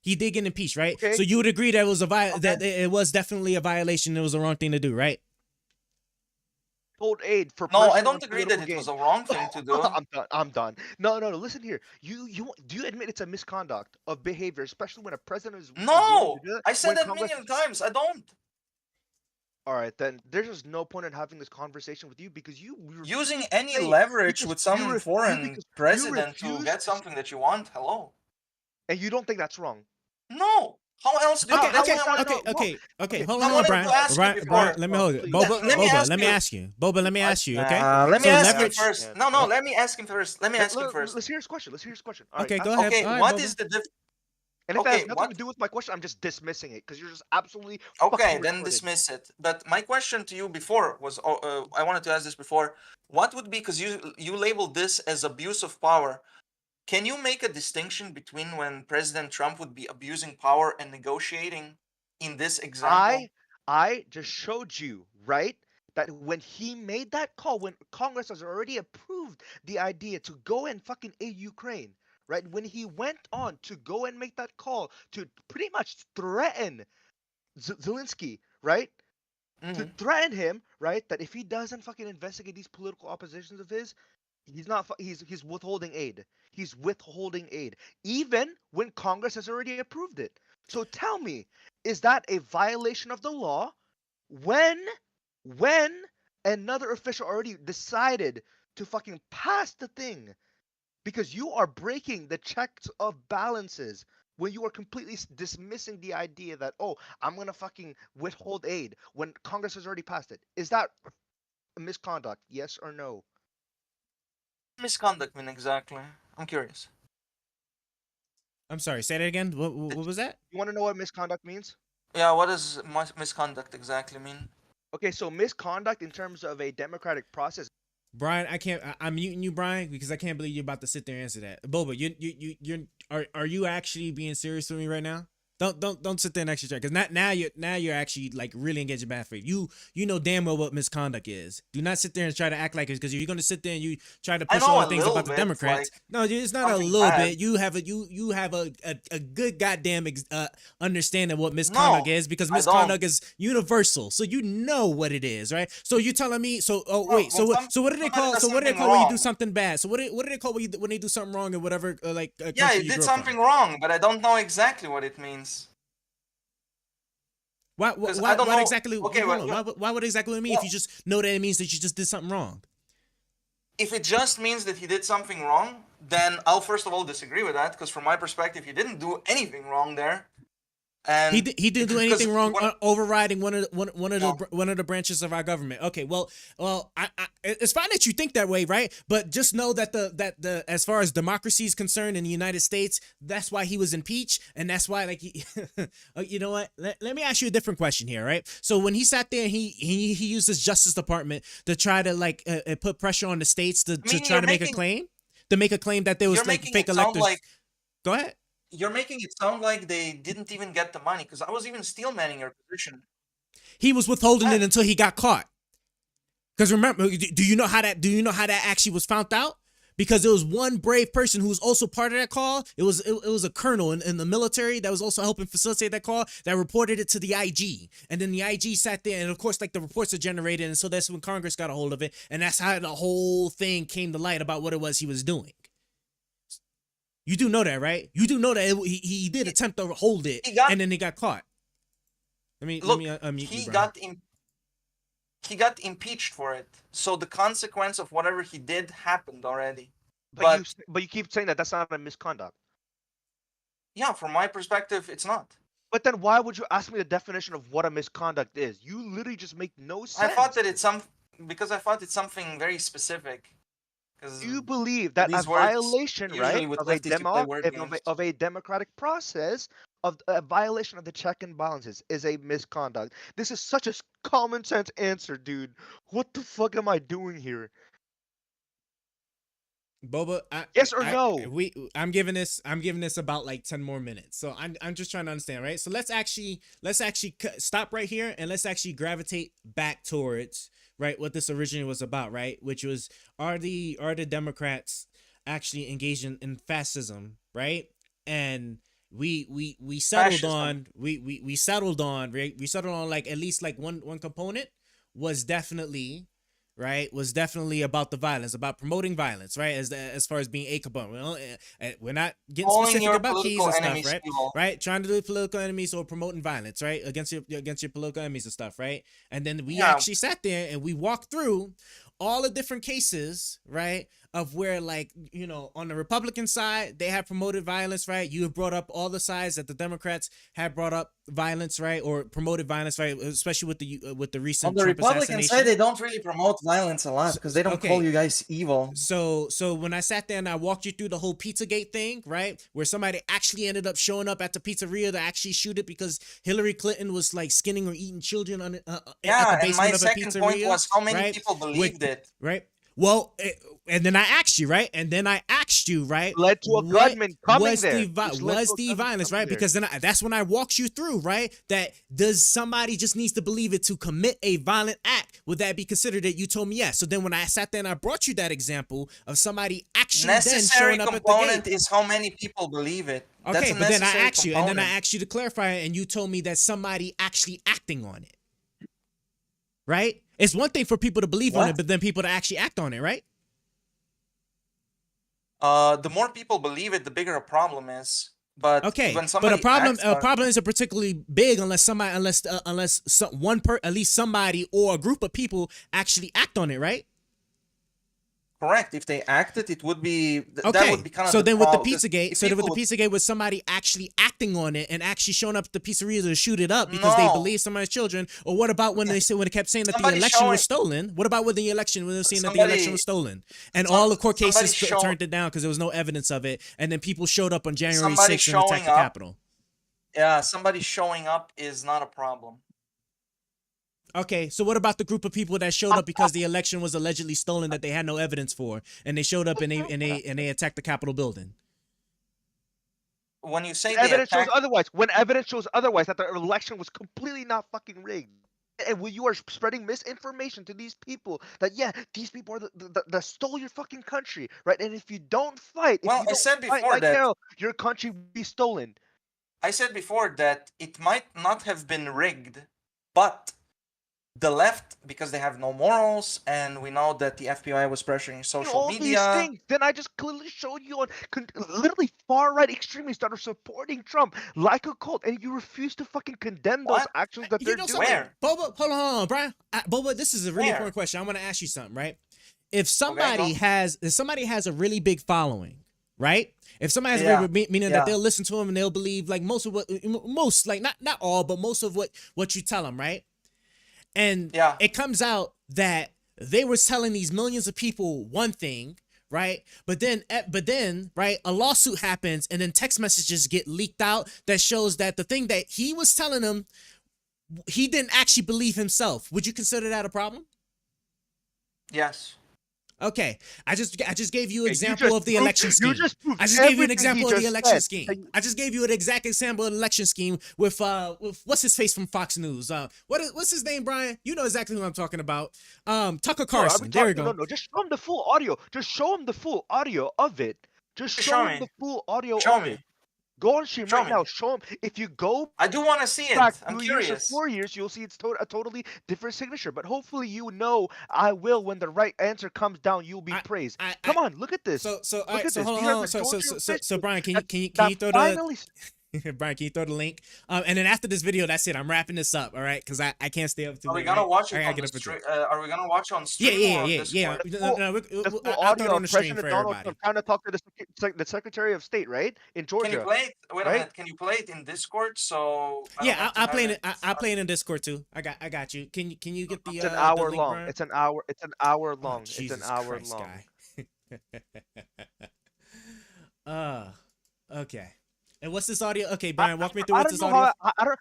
He did get impeached, right? Okay. So you would agree that it was that it was definitely a violation. It was the wrong thing to do, right? Hold aid for no, I personal don't and agree that political it was gain. a wrong thing to do. I'm done. No. Listen here. You do you admit it's a misconduct of behavior, especially when a president is No, willing to do I said when that Congress- million times. I don't. All right, then there's just no point in having this conversation with you because you Using any leverage with some foreign president to refuse get something that you want. Hello. And you don't think that's wrong? No. How else do Okay, you? That's okay, what I wanted okay, to- okay, okay. Hold I on, wanted Brian. to ask you Brian, before. let me hold it. Please. Boba, Let me Boba, ask let me you. ask you. Boba, let me ask you, okay? Let me So ask him leverage. first. No, let me ask him first. Let me ask him first. Let's hear his question. Let's hear his question. All right, Okay, ask go him. ahead. Okay, All right, what Boba. is the difference? And if it has Okay, nothing what? to do with my question, I'm just dismissing it because you're just absolutely Okay, fucking then retarded. dismiss it. But my question to you before was, I wanted to ask this before. What would be, because you labeled this as abuse of power. Can you make a distinction between when President Trump would be abusing power and negotiating in this example? I just showed you, right? That when he made that call, when Congress has already approved the idea to go and fucking aid Ukraine, right? When he went on to go and make that call to pretty much threaten Zelensky, right? To threaten him, right? That if he doesn't fucking investigate these political oppositions of his, he's not. He's withholding aid. He's withholding aid, even when Congress has already approved it. So tell me, is that a violation of the law? When another official already decided to fucking pass the thing, because you are breaking the checks of balances when you are completely dismissing the idea that, oh, I'm gonna fucking withhold aid when Congress has already passed it. Is that a misconduct? Yes or no? Misconduct mean exactly? I'm curious. I'm sorry. Say that again. What was that? You want to know what misconduct means? Yeah, what does misconduct exactly mean? Okay, so misconduct in terms of a democratic process. Brian, I can't. I'm muting you, Brian, because I can't believe you're about to sit there and answer that. Boba, are you actually being serious with me right now? Don't sit there and actually try, because now you're actually like really engaging bad faith. You know damn well what misconduct is. Do not sit there and try to act like it, because if you're gonna sit there and you try to push all the things about the Democrats, no, it's not a little bit. You have a good goddamn understanding of what misconduct is, because misconduct is universal. So you know what it is, right? So you're telling me. So wait. So what do they call? So what do they call when you do something bad? So what do they call when they do something wrong or whatever? Yeah, he did something wrong, but I don't know exactly what it means. Why exactly? Okay, why would exactly mean if you just know that it means that you just did something wrong? If it just means that he did something wrong, then I'll first of all disagree with that, because from my perspective, he didn't do anything wrong there. And he didn't do anything wrong overriding one of the branches of our government. Okay, well, it's fine that you think that way, right? But just know that the as far as democracy is concerned in the United States, that's why he was impeached, and that's why you know what? Let me ask you a different question here, right? So when he sat there, he used his Justice Department to try to put pressure on the states to try to make a claim that there was fake electors. Go ahead. You're making it sound like they didn't even get the money, because I was even steel manning your position. He was withholding it until he got caught. Because remember, do you know how that actually was found out? Because there was one brave person who was also part of that call. It was a colonel in the military that was also helping facilitate that call, that reported it to the IG. And then the IG sat there, and of course, like, the reports are generated, and so that's when Congress got a hold of it, and that's how the whole thing came to light about what it was he was doing. You do know that, right? You do know that he did attempt to hold it, and then he got caught. Let me unmute you, bro. He got impeached for it. So the consequence of whatever he did happened already. But you keep saying that that's not a misconduct. Yeah, from my perspective, it's not. But then why would you ask me the definition of what a misconduct is? You literally just make no sense. I thought that it's something very specific. You believe that a violation, right, of a democratic process, of a violation of the check and balances, is a misconduct. This is such a common sense answer, dude. What the fuck am I doing here? Boba, yes or no? I'm giving this about like 10 more minutes. So I'm just trying to understand, right? So let's actually stop right here, and let's actually gravitate back towards, right, what this originally was about, right? Which was, are the Democrats actually engaged in fascism, right? And we settled on we settled on like at least like one component was definitely about the violence, about promoting violence, right? As far as being a component, we're not getting specific about keys and stuff, right? Right, trying to do political enemies or promoting violence, right, against your political enemies and stuff, right? And then we actually sat there and we walked through all the different cases, right, of where, like, on the Republican side, they have promoted violence, right? You have brought up all the sides that the Democrats have brought up violence, right, or promoted violence, right, especially with the recent On the Trump Republican assassination. side, they don't really promote violence a lot because they don't call you guys evil. So when I sat there and I walked you through the whole Pizzagate thing, right, where somebody actually ended up showing up at the pizzeria to actually shoot it because Hillary Clinton was like skinning or eating children at the Yeah, and my basement of a second pizzeria. point was how many right? people believed it. Right. Well, and then I asked you, right? Led to a gunman coming was there. Was the violence, right? Because then that's when I walked you through, right? That does somebody just needs to believe it to commit a violent act? Would that be considered it? You told me yes. So then when I sat there and I brought you that example of somebody actually Necessary then showing up at the component gate. is how many people believe it. That's Okay, a but then I necessary asked you, component. and then I asked you to clarify it, and you told me that somebody actually acting on it. Right? It's one thing for people to believe on it, but then people to actually act on it, right? The more people believe it, the bigger a problem is. But okay, when but a problem acts problem isn't particularly big unless at least somebody or a group of people actually act on it, right? correct. If they acted, it would be Okay, that would be kind of so the then with the problem, 'cause Pizzagate, if so then with the people Pizzagate, was somebody actually acting on it and actually showing up at the pizzeria to shoot it up because they No. believe somebody's children? Or what about when they kept saying that the Somebody election showing- was stolen? What about when they were saying that the Somebody- election was stolen and all the court somebody cases show- turned it down because there was no evidence of it, and then people showed up on January somebody 6th and attacked showing the up- Capitol? Yeah, somebody showing up is not a problem. Okay, so what about the group of people that showed up because the election was allegedly stolen that they had no evidence for, and they showed up and they attacked the Capitol building? When you say Evidence shows otherwise. When evidence shows otherwise, that the election was completely not fucking rigged. And when you are spreading misinformation to these people that these people are that stole your fucking country, right? And if you don't fight, Well, I said before that- your country will be stolen. I said before that it might not have been rigged, but the left, because they have no morals, and we know that the FBI was pressuring social all media. these things. Then I just clearly showed you on literally far right extremists that are supporting Trump like a cult, and you refuse to fucking condemn those actions that they're doing. Boba, hold on, Brian. Boba, this is a really important question. I want to ask you something, right? If somebody has a really big following, right? If somebody has a big, meaning that they'll listen to him and they'll believe like most like not all, but most of what you tell them, right? And it comes out that they were telling these millions of people one thing, right? But then, right, a lawsuit happens, and then text messages get leaked out that shows that the thing that he was telling them, he didn't actually believe himself. Would you consider that a problem? Yes. Okay, I just gave you an example of the election scheme. I just gave you an example of the election scheme. I just gave you an exact example of the election scheme with what's his face from Fox News. What's his name, Brian? You know exactly who I'm talking about. Tucker Carlson. There we go. No, just show him the full audio. Just show him the full audio of it. Just show him the full audio of it. Go on stream right now. Show him. If you go, I do want to see it. I'm curious. 4 years, you'll see it's a totally different signature. But hopefully, I will. When the right answer comes down, you'll be praised. Come on, look at this. So look at this. hold on. So Brian, can you throw the Brian, can you throw the link? And then after this video, that's it. I'm wrapping this up. All right, because I can't stay up too late. Are we gonna watch it? Are we gonna watch on stream? Yeah. The full I'll throw it audio on the stream of for Donald everybody. Trump trying to talk to the Secretary of State, right, in Georgia. Can you play it? Wait a right? minute. Can you play it in Discord? So I'll play it. I'll play it in Discord too. I got you. Can you get the? It's an hour the link, long. Brian? It's an hour. It's an hour long. It's Jesus an hour Christ, long. guy. Okay. And what's this audio? Okay, Brian, walk me through what's this audio. I don't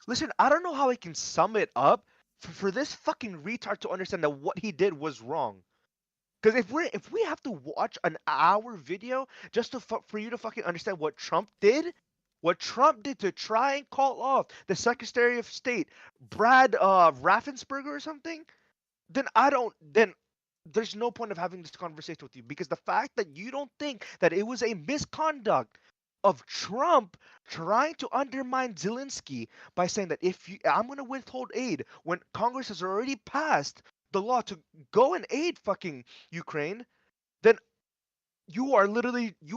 listen. I don't know how I can sum it up for this fucking retard to understand that what he did was wrong. Because if we have to watch an hour video just for you to fucking understand what Trump did to try and call off the Secretary of State, Brad Raffensperger or something, then there's no point of having this conversation with you, because the fact that you don't think that it was a misconduct of Trump trying to undermine Zelensky by saying that I'm going to withhold aid when Congress has already passed the law to go and aid fucking Ukraine, then you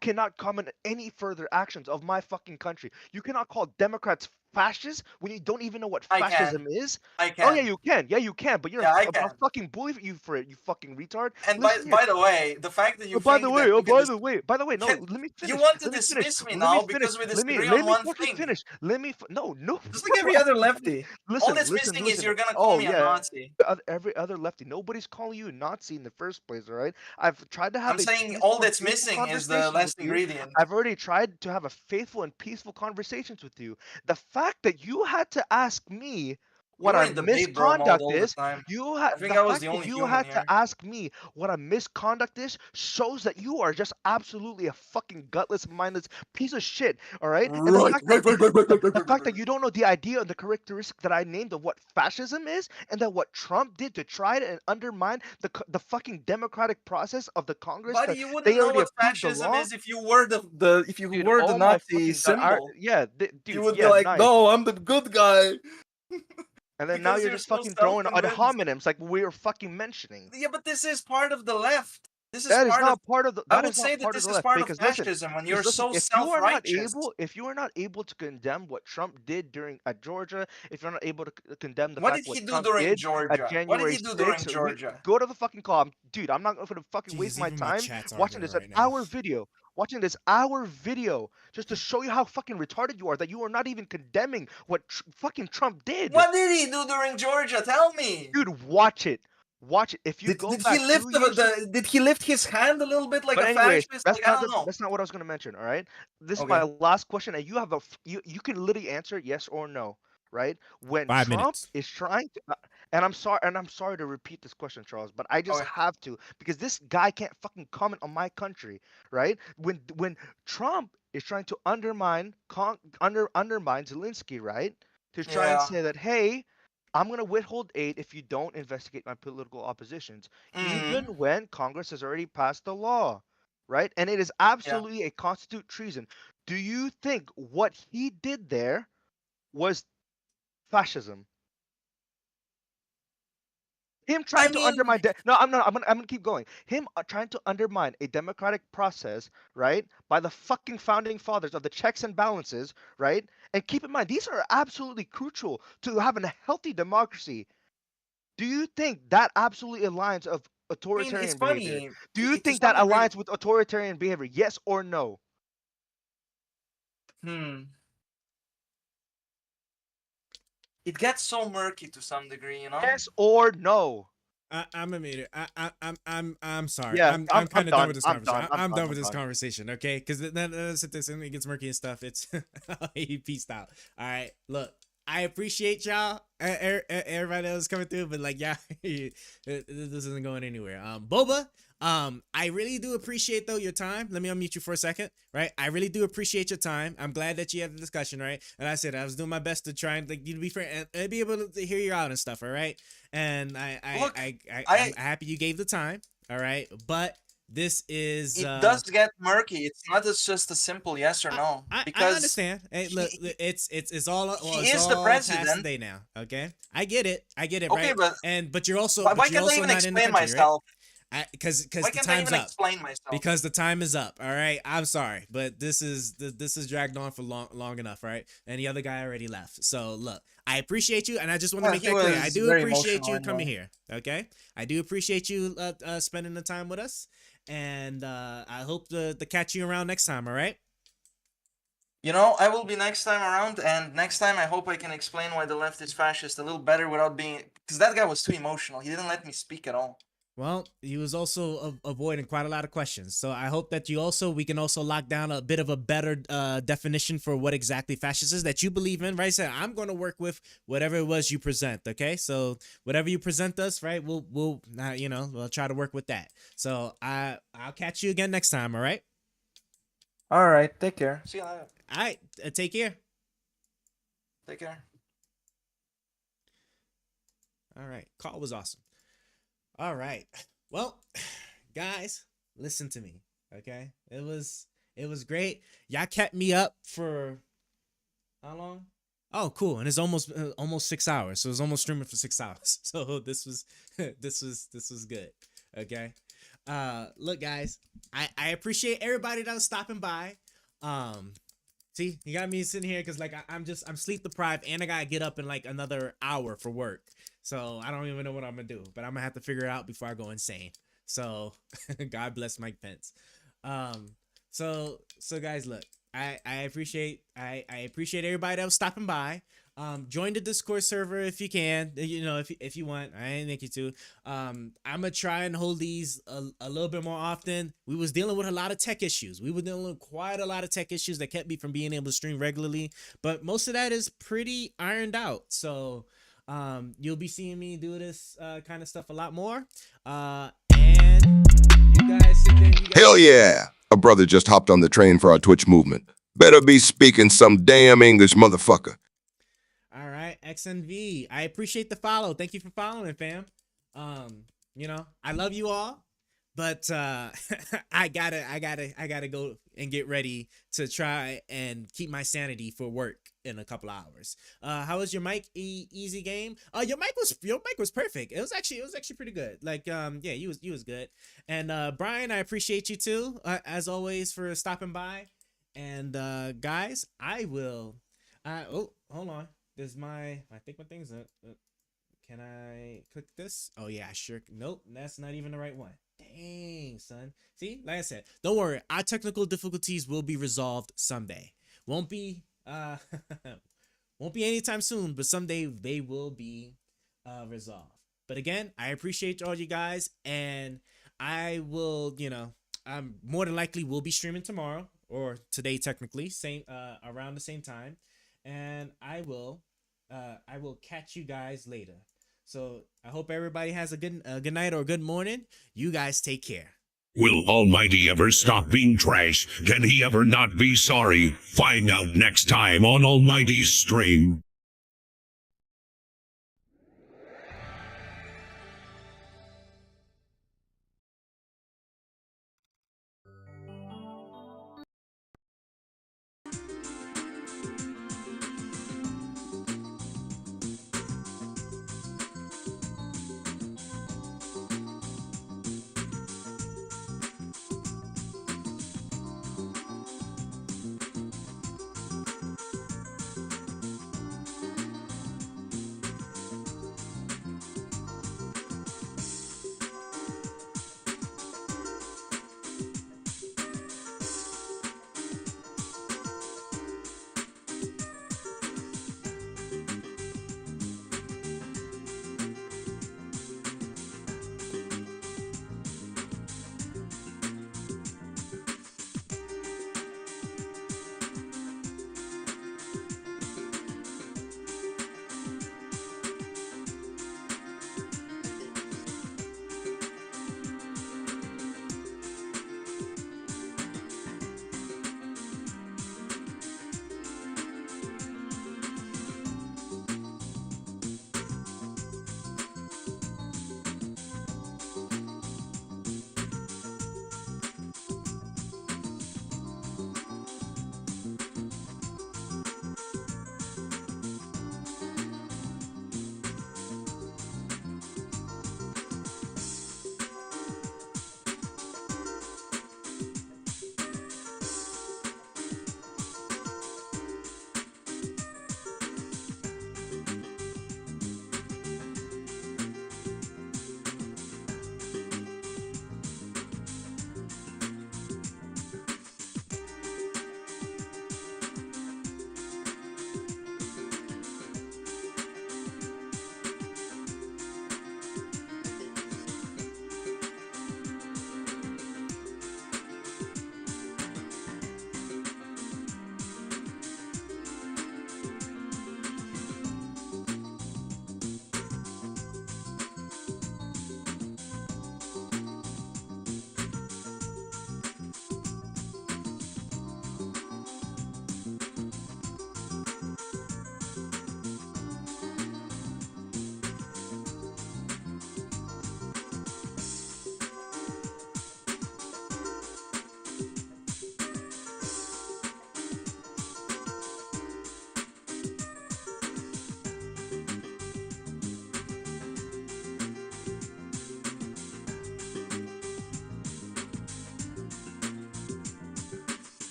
cannot comment any further actions of my fucking country. You cannot call Democrats fascist when you don't even know what I fascism can. is? I Oh yeah, can. you can. Yeah, you can. But you're Yeah, I I'll can. fucking bully you for it. You fucking retard. And Listen here. by the way, the fact that you Oh, by the think way, that oh, we can by the way, no, can, let me you finish. want to Let me finish. dismiss me Let me now finish. because we Let me disagree let on me one fucking thing. finish. Let me no no. Just like every other lefty. All Listen, that's listen, missing is listen. you're gonna call Oh me a yeah, Nazi. every other lefty. Nobody's calling you a Nazi in the first place, all right? I've tried to have I'm a saying all peaceful and that's faithful missing is the conversations with last you. ingredient. I've already tried to have a faithful and peaceful conversations with you. The fact that you had to ask me You what were a in debate bro mode misconduct all the is, time. you had I think the I was fact the that only you human had to here. ask me what a misconduct is shows that you are just absolutely a fucking gutless, mindless piece of shit. All right, and Right, the fact that you don't know the idea and the characteristic that I named of what fascism is, and that what Trump did to try to undermine the fucking democratic process of the Congress Buddy, that you they wouldn't know already what approved the fascism law. is if you were Dude, the oh my Nazi fucking god! symbol. Yeah, You dude, would be yeah, like, nice. no, I'm the good guy. And then now Because you're you're just so fucking throwing ad self-convinced. hominems like we were fucking mentioning. Yeah, but this is part of the left. This is That is part of. not part of the. I That would is not say that part of this the is left. part of Because fascism when you're so self-righteous. if you are not able to condemn what Trump did during at Georgia, if you're not able to condemn the What fact did what he do Trump during did at Georgia? What did January he do during 6th, Georgia? go to the fucking call. Dude, I'm not going to fucking waste Jesus, my even my time chat's watching arguing this right now. hour video. Watching this hour video just to show you how fucking retarded you are, that you are not even condemning what fucking Trump did. What did he do during Georgia? Tell me. Dude, watch it. Watch it. If you go Did back he lift 2 years. did he lift his hand a little bit like But a anyways, fascist? Like, I don't know. that's not what I was gonna mention. All right, this is Okay. my last question, and you have you can literally answer yes or no. Right? When 5 Trump minutes. is trying to, and I'm sorry to repeat this question, Charles, but I just Okay. have to because this guy can't fucking comment on my country. Right? When Trump is trying to undermine Zelensky, right? To try and Yeah. say that, hey, I'm gonna withhold aid if you don't investigate my political oppositions, even when Congress has already passed the law, right? And it is absolutely a constitute treason. Do you think what he did there was fascism? Him trying to undermine no, I'm not. I'm gonna keep going. Him trying to undermine a democratic process, right? By the fucking founding fathers of the checks and balances, right? And keep in mind, these are absolutely crucial to having a healthy democracy. Do you think that absolutely aligns of I mean, it's authoritarian behavior? funny. Do you To think that some degree. aligns with authoritarian behavior? Yes or no? It gets so murky to some degree, you know. Yes or no? I'm a meter. I'm sorry. Yeah, I'm kind of done with this I'm conversation. done. I'm done with I'm this done. conversation. Okay, because then this and it gets murky and stuff. It's he peaced out. All right, look. I appreciate y'all, everybody that was coming through, but like, yeah, this isn't going anywhere. Boba, I really do appreciate though your time. Let me unmute you for a second, right? I really do appreciate your time. I'm glad that you had the discussion, right? And I said I was doing my best to try and like you to be fair and be able to hear you out and stuff, all right? And I'm happy you gave the time, all right? But this is It does get murky. It's not just a simple yes or no. I Because understand. Hey, look, it's all. Well, he it's is the all past president. the day now. Okay, I get it. Okay, right? but but you're also. why But you're can't I also even not in the explain country, myself? right? Because Why the can't I time's even up. explain myself? Because the time is up. All right. I'm sorry, but this is dragged on for long enough, right? And the other guy already left. So look, I appreciate you, and I just want to make He that clear. was I do very appreciate you emotional coming anyway. here. Okay, I do appreciate you spending the time with us, and I hope to catch you around next time. All right. You know, I will be next time around, and next time I hope I can explain why the left is fascist a little better without being. Because that guy was too emotional. He didn't let me speak at all. Well, he was also avoiding quite a lot of questions. So I hope that we can also lock down a bit of a better definition for what exactly fascist is that you believe in, right? So I'm going to work with whatever it was you present, okay? So whatever you present us, right? We'll try to work with that. So I'll catch you again next time, all right? All right, take care. See you later. All right, take care. Take care. All right, call was awesome. All right. Well, guys, listen to me, okay? It was great. Y'all kept me up for how long? Oh, cool. And it's almost 6 hours. So it was almost streaming for 6 hours. So this was good. Okay? Look, guys, I appreciate everybody that was stopping by. See, you got me sitting here because like I'm sleep deprived and I gotta get up in like another hour for work. So I don't even know what I'm gonna do, but I'm gonna have to figure it out before I go insane. So God bless Mike Pence. So guys, look, I appreciate everybody that was stopping by. Join the Discord server if you can. You know, if you want, I ain't make you to. I'm gonna try and hold these a little bit more often. We was dealing with a lot of tech issues. We were dealing with quite a lot of tech issues that kept me from being able to stream regularly. But most of that is pretty ironed out. So you'll be seeing me do this kind of stuff a lot more. And you guys sit there. Hell yeah! A brother just hopped on the train for our Twitch movement. Better be speaking some damn English, motherfucker. All right, XNV. I appreciate the follow. Thank you for following, fam. You know, I love you all, but I gotta go and get ready to try and keep my sanity for work in a couple hours. How was your mic? Easy game. Your mic was perfect. It was actually pretty good. Like yeah, you was good. And Brian, I appreciate you too, as always, for stopping by. And guys, I will. Oh, hold on. There's I think my thing's up. Can I click this? Oh yeah, sure. Nope, that's not even the right one. Dang, son. See, like I said, don't worry. Our technical difficulties will be resolved someday. Won't be anytime soon, but someday they will be resolved. But again, I appreciate all you guys, and I will, you know, I'm more than likely will be streaming tomorrow or today technically, same around the same time. And I will catch you guys later. So I hope everybody has a good night or a good morning. You guys take care. Will Almighty ever stop being trash? Can he ever not be sorry? Find out next time on Almighty's stream.